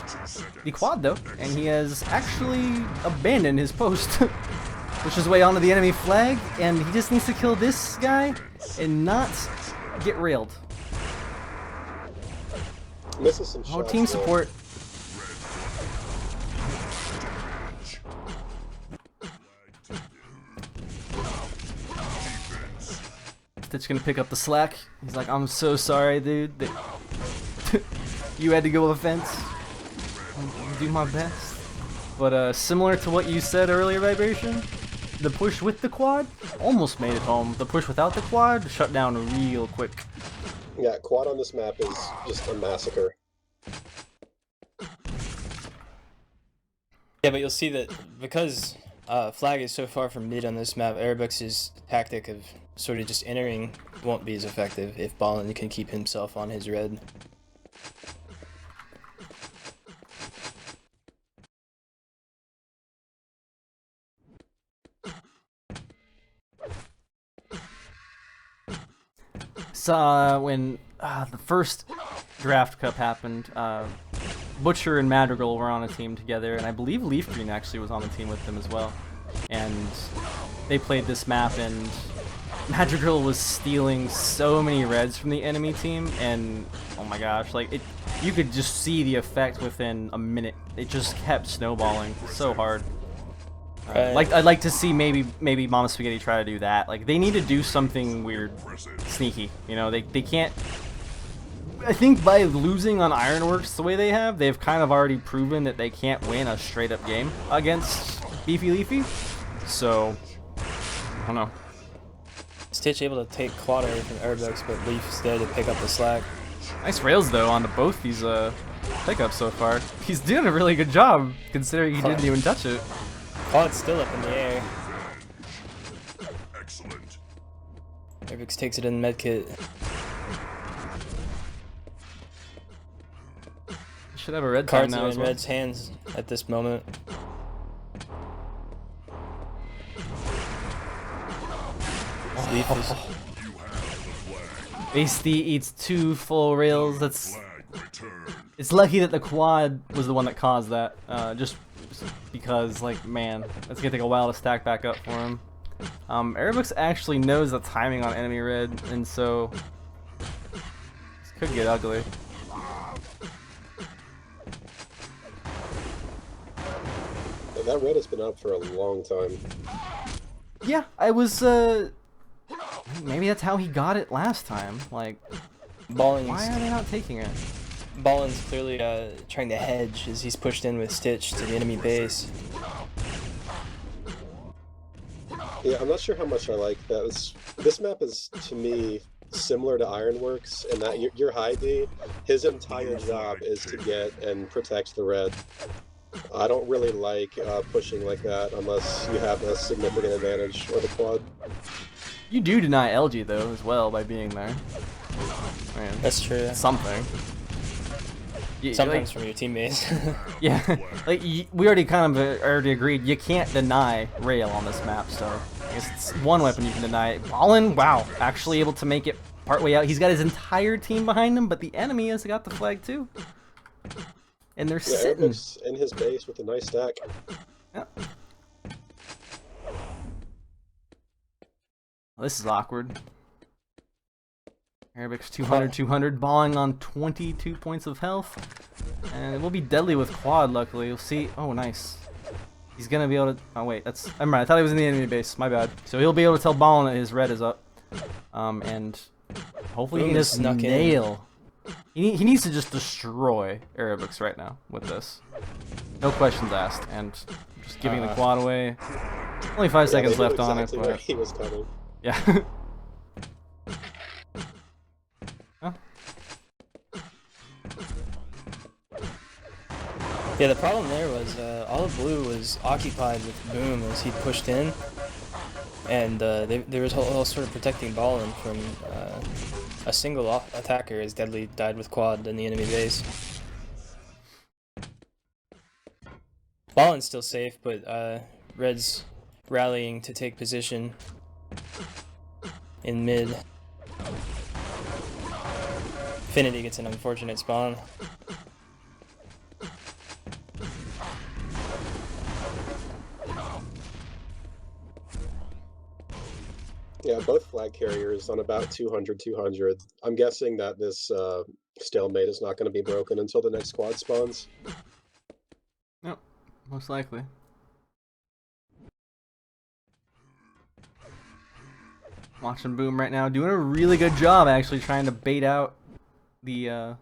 Speaker 5: the quad, though, and he has actually abandoned his post. Pushes his way onto the enemy flag, and he just needs to kill this guy and not get railed.
Speaker 4: Misses some
Speaker 5: Oh,
Speaker 4: shots.
Speaker 5: team
Speaker 4: though.
Speaker 5: support. Stitch gonna pick up the slack. He's like, I'm so sorry, dude, that you had to go offense. I'll do my best. But similar to what you said earlier, Vibration, the push with the quad almost made it home. The push without the quad shut down real quick.
Speaker 4: Yeah, quad on this map is just a massacre.
Speaker 3: Yeah, but you'll see that because Flag is so far from mid on this map, Arabix's tactic of sort of just entering won't be as effective if Ballin can keep himself on his red.
Speaker 5: Saw when the first draft cup happened, Butcher and Madrigal were on a team together, and I believe Leaf Green actually was on the team with them as well. And they played this map, and Madrigal was stealing so many reds from the enemy team, and oh my gosh, like you could just see the effect within a minute. It just kept snowballing so hard. Like I'd like to see maybe Mama Spaghetti try to do that. Like they need to do something weird, sneaky. You know, they can't. I think by losing on Ironworks the way they have, they've kind of already proven that they can't win a straight up game against Beefy Leafy. So I don't know.
Speaker 3: Stitch able to take quad away from Arabix, but Leaf's there to pick up the slack.
Speaker 5: Nice rails though onto both these pickups so far. He's doing a really good job considering he didn't even touch it.
Speaker 3: Quad's still up in the air.
Speaker 2: Excellent.
Speaker 3: Arabix takes it in medkit.
Speaker 5: Should have a red card
Speaker 3: Cards
Speaker 5: now
Speaker 3: are
Speaker 5: as
Speaker 3: in
Speaker 5: well.
Speaker 3: Red's hands at this moment. Leaf is
Speaker 5: Basty eats 2 full rails. That's
Speaker 2: Flag returned.
Speaker 5: it's lucky that the quad was the one that caused that. Just because, like, man, it's gonna take a while to stack back up for him. Arabix actually knows the timing on enemy red, and so this could get ugly.
Speaker 4: That red has been up for a long time.
Speaker 5: Yeah, I was maybe that's how he got it last time. Like,
Speaker 3: Ballin's
Speaker 5: why are they not taking it?
Speaker 3: Ballin's clearly trying to hedge as he's pushed in with Stitch to the enemy base.
Speaker 4: Yeah, I'm not sure how much I like that. This map is, to me, similar to Ironworks in that your high D, his entire job is to get and protect the red. I don't really like pushing like that unless you have a significant advantage or the quad.
Speaker 5: You do deny LG though as well by being there. Man,
Speaker 3: That's true.
Speaker 5: something.
Speaker 3: Sometimes from your teammates.
Speaker 5: Yeah, like we already kind of already agreed. You can't deny rail on this map, so I guess it's one weapon you can deny. Ballin, wow, actually able to make it partway out. He's got his entire team behind him, but the enemy has got the flag too. and they're
Speaker 4: Yeah,
Speaker 5: sitting.
Speaker 4: Arabic's in his base with a nice stack.
Speaker 5: Yeah. Well, this is awkward. Arabic's 200, balling on 22 points of health. And it will be deadly with quad, luckily. You'll see. Oh, nice. He's going to be able to... Oh, wait. That's... I'm right. I thought he was in the enemy base. My bad. So he'll be able to tell Ballin that his red is up. And hopefully he can just nail... He needs to just destroy Arabix right now with this. No questions asked. And just giving the quad away. Only 5 seconds left on it.
Speaker 4: Where
Speaker 5: But...
Speaker 4: he was coming.
Speaker 5: Yeah. Huh?
Speaker 3: Yeah, the problem there was all of blue was occupied with Boom as he pushed in, and there was all sort of protecting Ballin from a single attacker as Deadly died with quad in the enemy base. Ballin's still safe, but Red's rallying to take position in mid. Infinity gets an unfortunate spawn.
Speaker 4: Yeah, both flag carriers on about 200. I'm guessing that this stalemate is not going to be broken until the next squad spawns.
Speaker 5: Yep, most likely. Watching Boom right now, doing a really good job actually trying to bait out the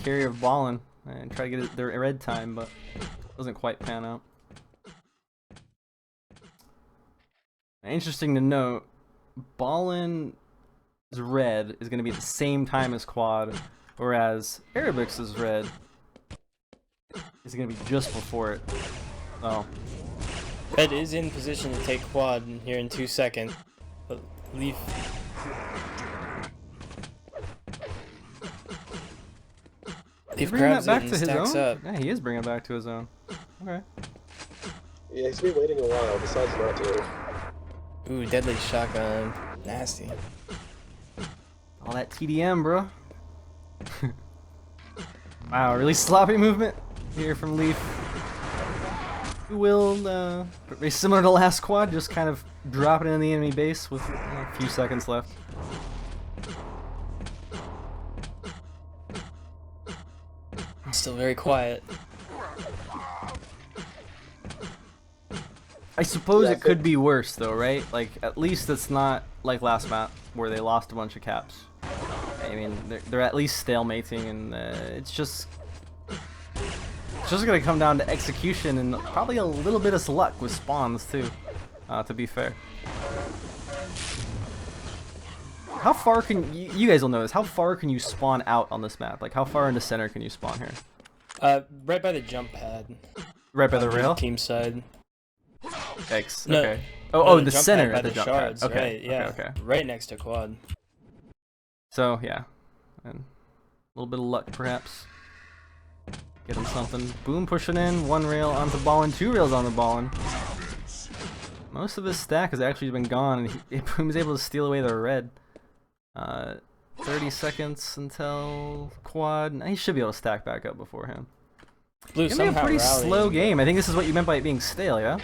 Speaker 5: carrier of Ballin and try to get their red time, but doesn't quite pan out. Interesting to note, Ballin's red is going to be at the same time as quad, whereas Arabix's red is going to be just before it. Oh.
Speaker 3: Red is in position to take quad here in 2 seconds, but Leaf...
Speaker 5: He's bringing that back to his own? Yeah, he is bringing it back to his own. Okay.
Speaker 4: Yeah, he's been waiting a while, decides not to.
Speaker 3: Ooh, Deadly shotgun. Nasty.
Speaker 5: All that TDM, bro. Wow, really sloppy movement here from Leaf. Who will, very similar to last quad, just kind of drop it in the enemy base with a few seconds left.
Speaker 3: Still very quiet.
Speaker 5: I suppose it could be worse though, right? Like, at least it's not like last map where they lost a bunch of caps. I mean, they're at least stalemating, and it's just gonna come down to execution and probably a little bit of luck with spawns too, to be fair. How far can you guys will know this? How far can you spawn out on this map? Like, how far into center can you spawn here?
Speaker 3: Right by the jump pad.
Speaker 5: Right by the rail?
Speaker 3: Team side.
Speaker 5: X.
Speaker 3: No,
Speaker 5: Okay. Oh, the
Speaker 3: jump
Speaker 5: center
Speaker 3: pad by
Speaker 5: of the jump
Speaker 3: shards,
Speaker 5: pad. Okay.
Speaker 3: Right, yeah.
Speaker 5: Okay.
Speaker 3: Right next to quad.
Speaker 5: So yeah, and a little bit of luck perhaps. Get him something. Boom pushing in. 1 rail onto Ballin. 2 rails on the Ballin. Most of his stack has actually been gone, and Boom's able to steal away the red. 30 seconds until quad. He should be able to stack back up before him.
Speaker 3: Blue
Speaker 5: It's gonna be a pretty slow game. I think this is what you meant by it being stale, yeah?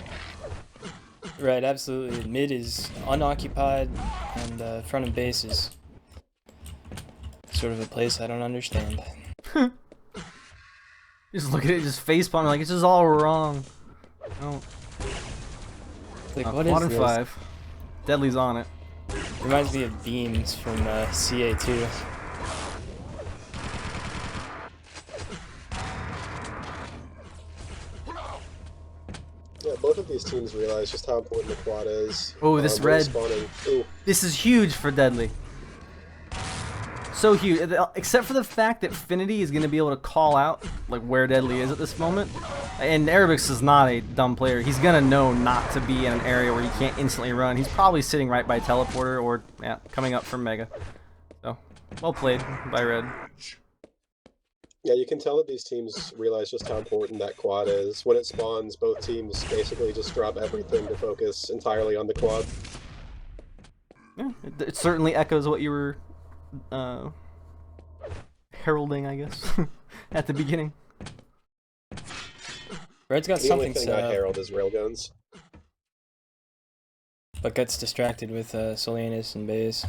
Speaker 3: Right, absolutely. Mid is unoccupied, and front of base is sort of a place I don't understand.
Speaker 5: Just look at it, just facepalm, like it's just all wrong. Oh.
Speaker 3: Like, what
Speaker 5: quad
Speaker 3: is
Speaker 5: and
Speaker 3: this?
Speaker 5: 5. Deadly's on it.
Speaker 3: Reminds me of beams from CA2.
Speaker 4: Yeah, both of these teams realize just how important the quad is.
Speaker 5: Oh, this red.
Speaker 4: Ooh.
Speaker 5: This is huge for Deadly. So huge, except for the fact that Finity is going to be able to call out like where Deadly is at this moment. And Arabix is not a dumb player. He's going to know not to be in an area where he can't instantly run. He's probably sitting right by Teleporter or coming up from Mega. So, well played by Red.
Speaker 4: Yeah, you can tell that these teams realize just how important that quad is. When it spawns, both teams basically just drop everything to focus entirely on the quad.
Speaker 5: Yeah, it certainly echoes what you were
Speaker 1: heralding, I guess, at the beginning.
Speaker 3: Red's got
Speaker 4: The only
Speaker 3: something
Speaker 4: thing
Speaker 3: set
Speaker 4: I
Speaker 3: up,
Speaker 4: herald is railguns.
Speaker 3: but gets distracted with Solanus and Baze.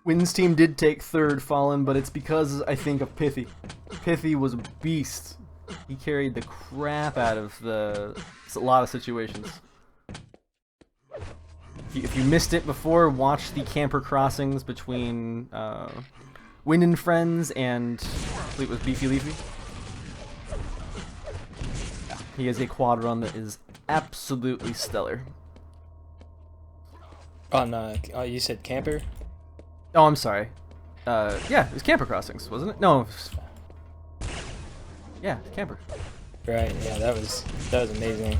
Speaker 1: Wynn's team did take third Fallen, but it's because, I think, of Pithy. Pithy was a beast. He carried the crap out of a lot of situations. If you missed it before, watch the camper crossings between Wynn and Friends and I believe it was Beefy Leafy. He has a quad run that is absolutely stellar.
Speaker 3: On you said camper?
Speaker 1: Oh, I'm sorry. Yeah, it was camper crossings, wasn't it? No. Yeah, camper.
Speaker 3: Right. Yeah, that was amazing.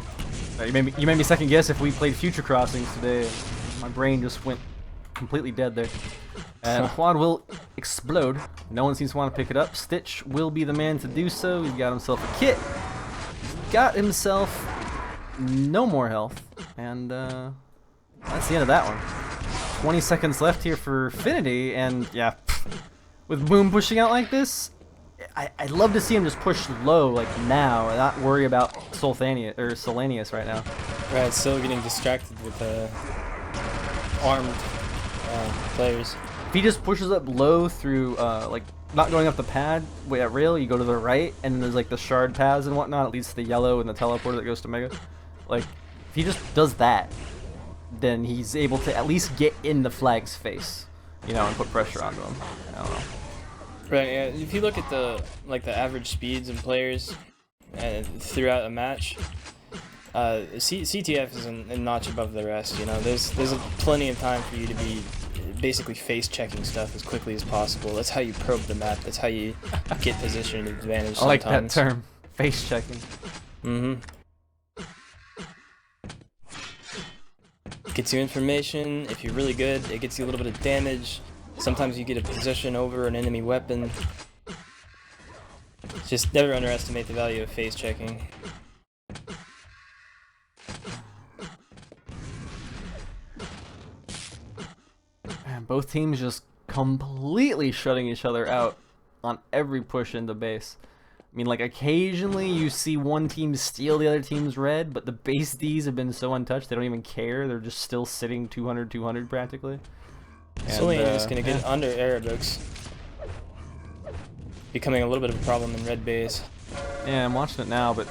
Speaker 1: You made me second guess if we played Future Crossings today. My brain just went completely dead there. And quad will explode. No one seems to want to pick it up. Stitch will be the man to do so. He's got himself a kit. He's got himself no more health. And that's the end of that one. 20 seconds left here for Finity, and yeah, with Boom pushing out like this, I'd love to see him just push low like now and not worry about Solanius right now.
Speaker 3: Right, still getting distracted with armed players.
Speaker 1: If he just pushes up low through like not going up the pad at rail, you go to the right, and there's like the shard paths and whatnot. It leads to the yellow and the teleporter that goes to Mega. Like if he just does that, then he's able to at least get in the flag's face, you know, and put pressure onto him. I don't know.
Speaker 3: Right. Yeah. If you look at the average speeds of players throughout a match, CTF is a notch above the rest. You know, there's plenty of time for you to be basically face checking stuff as quickly as possible. That's how you probe the map. That's how you get position advantage.
Speaker 1: I like that term, face checking.
Speaker 3: Mm-hmm. Gets you information. If you're really good, it gets you a little bit of damage. Sometimes you get a position over an enemy weapon. Just never underestimate the value of face checking.
Speaker 1: Man, both teams just completely shutting each other out on every push into base. I mean, like, occasionally you see one team steal the other team's red, but the base Ds have been so untouched, they don't even care. They're just still sitting 200-200 practically.
Speaker 3: Solean is going to get under Arabux. Becoming a little bit of a problem in red base.
Speaker 1: Yeah, I'm watching it now, but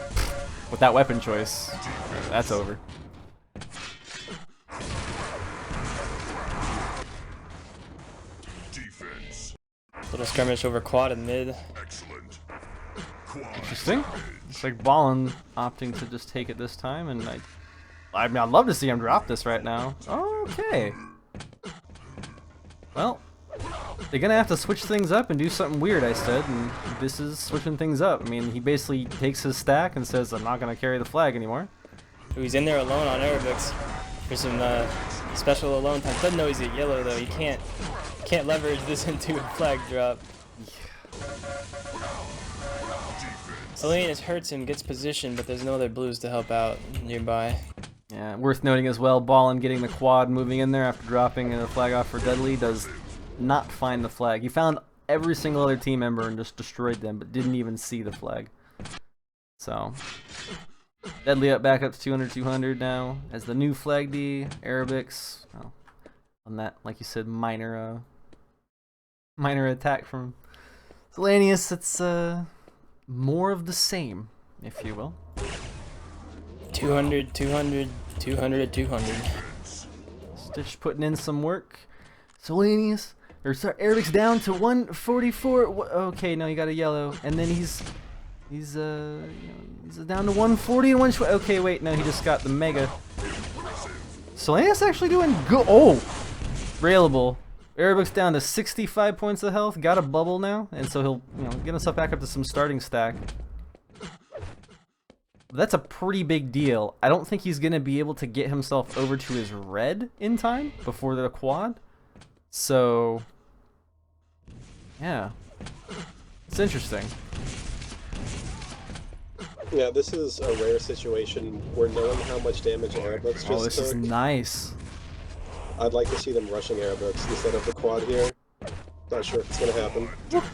Speaker 1: with that weapon choice, that's over.
Speaker 2: Defense.
Speaker 3: Little skirmish over quad and mid.
Speaker 2: Excellent. Quad.
Speaker 1: Interesting. It's like Ballin opting to just take it this time, and I mean, I'd love to see him drop this right now. Okay. Well, they're gonna have to switch things up and do something weird, I said, and this is switching things up. I mean, he basically takes his stack and says, I'm not gonna carry the flag anymore.
Speaker 3: He's in there alone on Arabux for some special alone time. Doesn't know he's at yellow though. He can't leverage this into a flag drop. Solanus hurts him, gets position, but there's no other blues to help out nearby.
Speaker 1: Yeah, worth noting as well, Ballin getting the quad moving in there after dropping a flag off for Deadly does not find the flag. He found every single other team member and just destroyed them, but didn't even see the flag. So, Deadly up back up to 200-200 now as the new flag D, Arabix. Oh, on that, like you said, minor attack from Solanius. It's more of the same, if you will.
Speaker 3: 200, 200, 200, 200.
Speaker 1: Stitch putting in some work. Solanius, or sorry, Arabix down to 144. Okay, no, he got a yellow, and then he's down to 140 and 1. Okay, wait, no, he just got the mega. Solanius actually doing good. Oh, railable. Arabix down to 65 points of health. Got a bubble now, and so he'll get himself back up to some starting stack. That's a pretty big deal. I don't think he's going to be able to get himself over to his red in time before the quad.
Speaker 5: So, yeah, it's interesting.
Speaker 4: Yeah, this is a rare situation where knowing how much damage Airbucks just
Speaker 5: Oh, this
Speaker 4: took,
Speaker 5: is nice.
Speaker 4: I'd like to see them rushing Airbucks instead of the quad here. Not sure if it's gonna happen.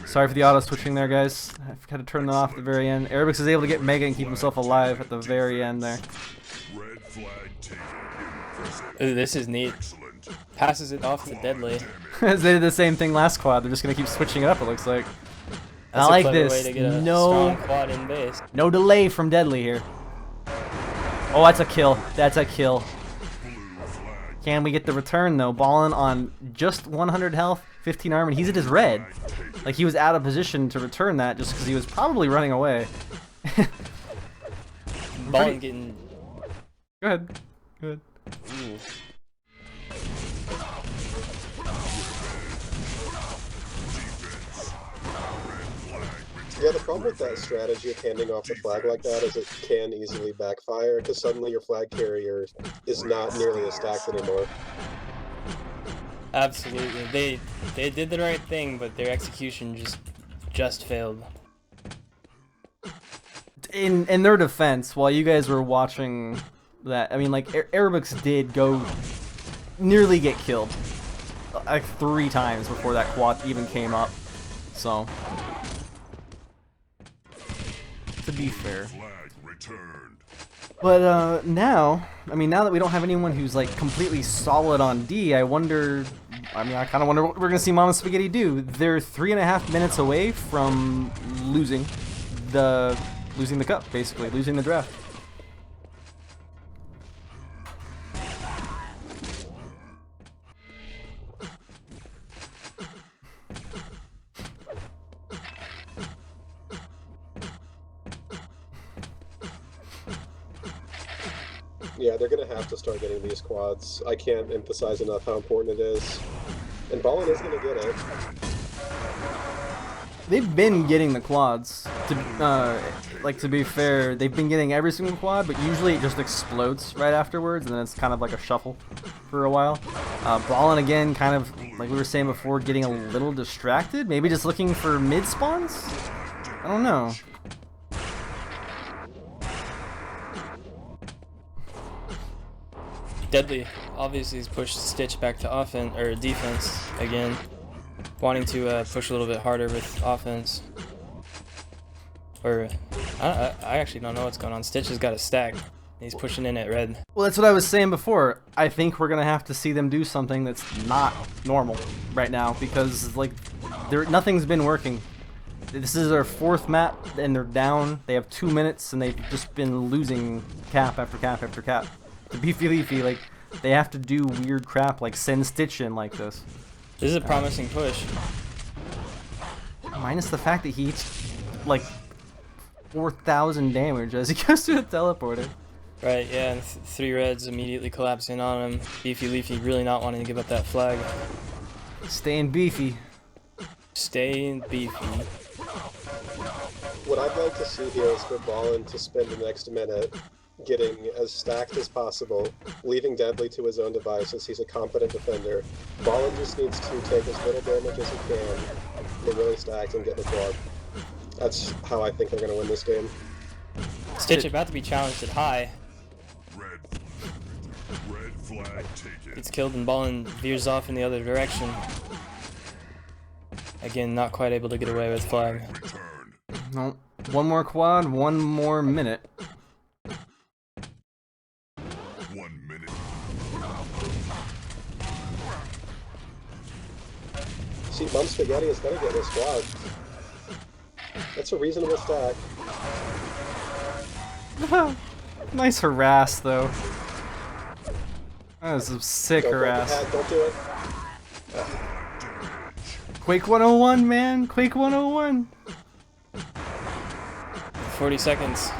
Speaker 5: Sorry for the auto switching there, guys. I've got to turn that off at the very end. Airbucks is able to get Mega and keep himself alive at the very end there.
Speaker 2: Red flag taken. Impressive.
Speaker 3: Ooh, this is neat.
Speaker 2: Excellent.
Speaker 3: Passes it off to Deadly.
Speaker 5: They did the same thing last quad. They're just gonna keep switching it up. It looks like.
Speaker 3: That's
Speaker 5: I
Speaker 3: a
Speaker 5: like
Speaker 3: clever
Speaker 5: this.
Speaker 3: way to get a
Speaker 5: No,
Speaker 3: strong quad in base.
Speaker 5: no delay from Deadly here. Oh, that's a kill. That's a kill. Can we get the return though? Ballin on just 100 health, 15 armor, and he's at his red. Like he was out of position to return that just because he was probably running away.
Speaker 3: Ballin getting.
Speaker 5: Go ahead. Go ahead.
Speaker 3: Ooh.
Speaker 4: Yeah, the problem with that strategy of handing off the flag like that is it can easily backfire, because suddenly your flag carrier is not nearly as stacked anymore.
Speaker 3: Absolutely, they did the right thing, but their execution just failed.
Speaker 5: In their defense, while you guys were watching that, I mean, like Airbucks did go nearly get killed like 3 times before that quad even came up. So, to be fair.
Speaker 2: Flag returned.
Speaker 5: But now, I mean, now that we don't have anyone who's like completely solid on D, I wonder. I mean, I kind of wonder what we're gonna see Mama Spaghetti do. They're 3.5 minutes away from losing the cup, basically losing the draft.
Speaker 4: Yeah, they're gonna have to start getting these quads. I can't emphasize enough how important it is. And Ballin is gonna get it.
Speaker 5: They've been getting the quads. To be fair, they've been getting every single quad, but usually it just explodes right afterwards, and then it's kind of like a shuffle for a while. Ballin again, kind of like we were saying before, getting a little distracted. Maybe just looking for mid spawns. I don't know.
Speaker 3: Deadly obviously has pushed Stitch back to offense or defense again, wanting to push a little bit harder with offense. Or I actually don't know what's going on. Stitch has got a stack. He's pushing in at red.
Speaker 5: Well, that's what I was saying before. I think we're gonna have to see them do something that's not normal right now because like nothing's been working. This is their 4th map and they're down. They have 2 minutes and they've just been losing cap after cap after cap. The beefy leafy, like they have to do weird crap like send Stitch in like this.
Speaker 3: This is a promising push.
Speaker 5: Minus the fact that he eats like 4,000 damage as he goes through the teleporter.
Speaker 3: Right, yeah, and 3 reds immediately collapsing on him. Beefy Leafy really not wanting to give up that flag.
Speaker 5: Staying beefy.
Speaker 3: Staying beefy.
Speaker 4: What I'd like to see here is for Ballin to spend the next minute getting as stacked as possible, leaving Deadly to his own devices. He's a competent defender. Ballin just needs to take as little damage as he can, get really stacked, and get the quad. That's how I think they're going to win this game.
Speaker 3: Stitch about to be challenged at high.
Speaker 2: Red flag taken.
Speaker 3: Gets killed and Ballin veers off in the other direction. Again, not quite able to get away with flag.
Speaker 2: Returned.
Speaker 5: No, 1 more quad, 1 more minute.
Speaker 2: 1 minute.
Speaker 4: See, Mum Spaghetti is going to get this quad. That's a reasonable stack.
Speaker 5: Nice harass though. That was some sick
Speaker 4: Don't break the
Speaker 5: harass.
Speaker 4: pad, don't do it.
Speaker 5: Quake 101, man. Quake 101.
Speaker 3: 40 seconds.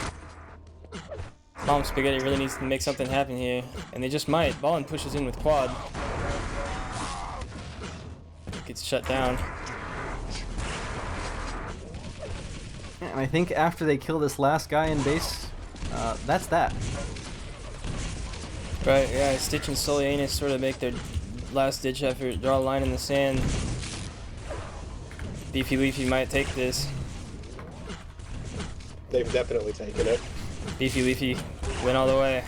Speaker 3: Mom Spaghetti really needs to make something happen here, and they just might. Ballin pushes in with quad. Gets shut down.
Speaker 5: And I think after they kill this last guy in base, that's that.
Speaker 3: Right, yeah, Stitch and Solianus sort of make their last ditch effort. Draw a line in the sand. Beefy Leafy might take this.
Speaker 4: They've definitely taken it.
Speaker 3: Beefy Leafy win all the way.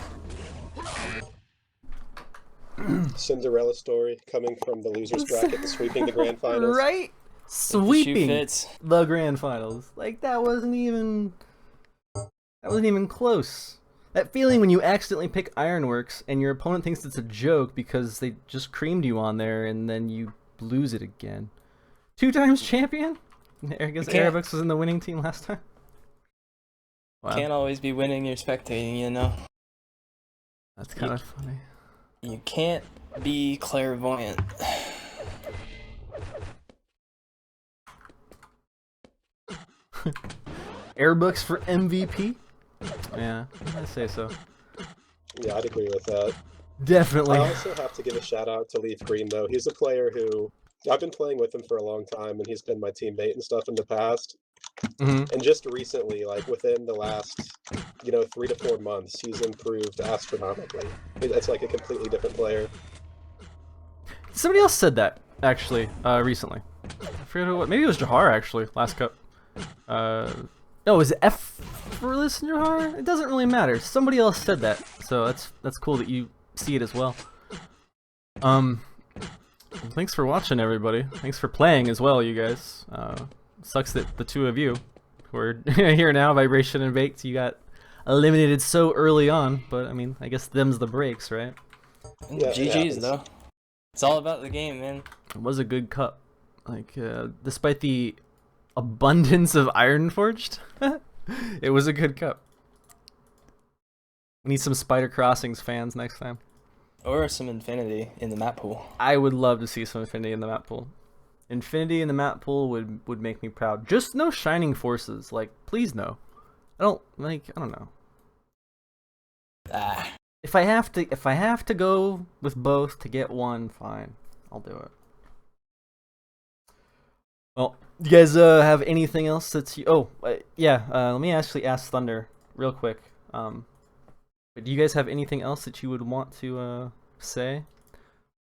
Speaker 4: Cinderella story coming from the losers bracket and sweeping the grand finals.
Speaker 5: Right?
Speaker 3: If the shoe
Speaker 5: Sweeping
Speaker 3: fits.
Speaker 5: the grand finals. Like that wasn't even close. That feeling when you accidentally pick Ironworks and your opponent thinks it's a joke because they just creamed you on there and then you lose it again. 2 times champion? I guess Airbucks was in the winning team last time. Wow.
Speaker 3: Can't always be winning, you're spectating, you know?
Speaker 5: That's kind of funny.
Speaker 3: You can't be clairvoyant.
Speaker 5: Airbooks for MVP? Yeah, I'd say so.
Speaker 4: Yeah, I'd agree with that.
Speaker 5: Definitely.
Speaker 4: I also have to give a shout out to Leaf Green, though. He's a player who I've been playing with him for a long time, and he's been my teammate and stuff in the past.
Speaker 5: Mm-hmm.
Speaker 4: And just recently, like within the last, 3 to 4 months, he's improved astronomically. It's like a completely different player.
Speaker 5: Somebody else said that, actually, recently. I forget who, maybe it was Jahar, actually, last cup. No, is it F for this Jahar? It doesn't really matter. Somebody else said that, so that's cool that you see it as well. Thanks for watching, everybody. Thanks for playing as well, you guys. Sucks that the two of you who are here now, Vibration and Baked, you got eliminated so early on, but I mean, I guess them's the breaks, right?
Speaker 4: Yeah, it
Speaker 3: GG's
Speaker 4: happens.
Speaker 3: though. It's all about the game, man.
Speaker 5: It was a good cup. Like, despite the abundance of Ironforged, it was a good cup. We need some Spider Crossings fans next time.
Speaker 3: Or some Infinity in the map pool.
Speaker 5: I would love to see some Infinity in the map pool. Infinity in the map pool would make me proud. Just no Shining Forces. Like, please no. I don't know.
Speaker 3: Ah.
Speaker 5: If I have to go with both to get one, fine. I'll do it. Well, you guys have anything else that's let me actually ask Thunder real quick. Do you guys have anything else that you would want to say,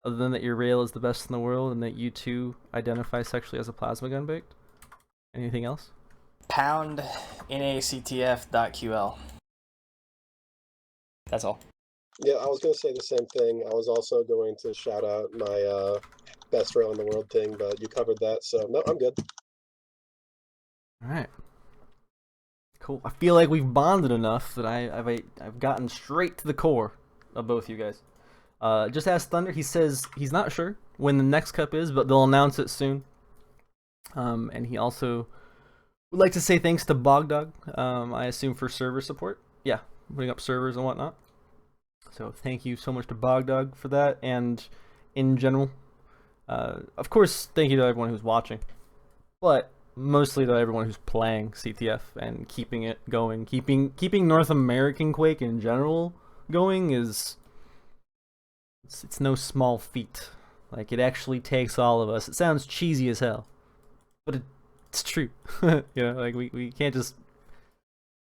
Speaker 5: other than that your rail is the best in the world and that you too identify sexually as a plasma gun baked? Anything else?
Speaker 3: Pound nactf.ql. That's all.
Speaker 4: Yeah, I was going to say the same thing. I was also going to shout out my best rail in the world thing, but you covered that, so no, I'm good.
Speaker 5: All right. Cool. I feel like we've bonded enough that I've gotten straight to the core of both you guys. Just ask Thunder. He says he's not sure when the next cup is, but they'll announce it soon. And he also would like to say thanks to Bogdog, I assume for server support. Yeah, putting up servers and whatnot. So thank you so much to Bogdog for that, and in general. Of course, thank you to everyone who's watching. But mostly to everyone who's playing CTF and keeping it going. Keeping North American Quake in general going is it's no small feat. Like, it actually takes all of us. It sounds cheesy as hell, but it's true. Like we can't just,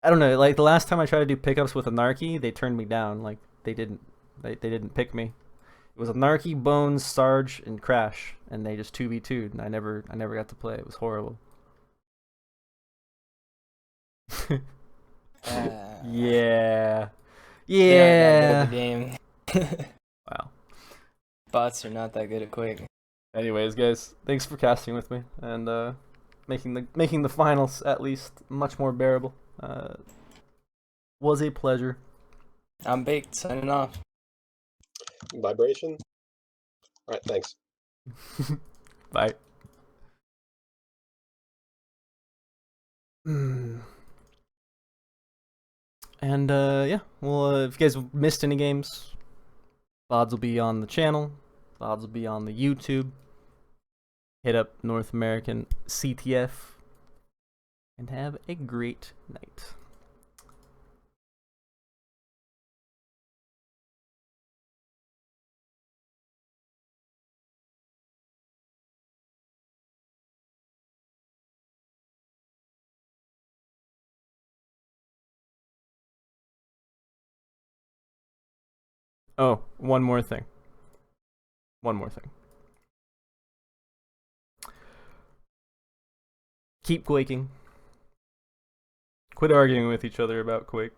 Speaker 5: I don't know, like the last time I tried to do pickups with Anarchy, they turned me down. Like they didn't pick me. It was Anarchy, Bones, Sarge, and Crash, and they just 2v2'd, and I never got to play. It was horrible. Yeah.
Speaker 3: The game.
Speaker 5: Wow.
Speaker 3: Bots are not that good at Quake.
Speaker 5: Anyways, guys, thanks for casting with me and making the finals at least much more bearable. Was a pleasure.
Speaker 3: I'm Baked, signing off.
Speaker 4: Vibration? Alright, thanks.
Speaker 5: Bye. And yeah, well, if you guys missed any games, VODs will be on the channel. VODs will be on the YouTube. Hit up North American CTF and have a great night. Oh, one more thing.
Speaker 1: one more thing. Keep quaking. Quit arguing with each other about Quake.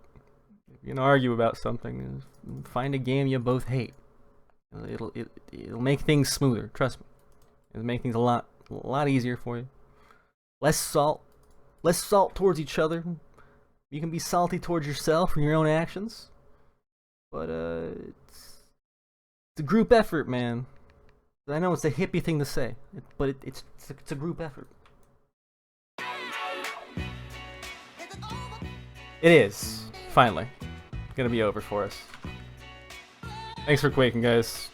Speaker 1: If you're gonna argue about something, find a game you both hate. It'll make things smoother. Trust me. It'll make things a lot easier for you. Less salt towards each other. You can be salty towards yourself and your own actions, but it's a group effort, man. I know it's a hippie thing to say, but it's a group effort. It is finally gonna be over for us. Thanks for quaking, guys.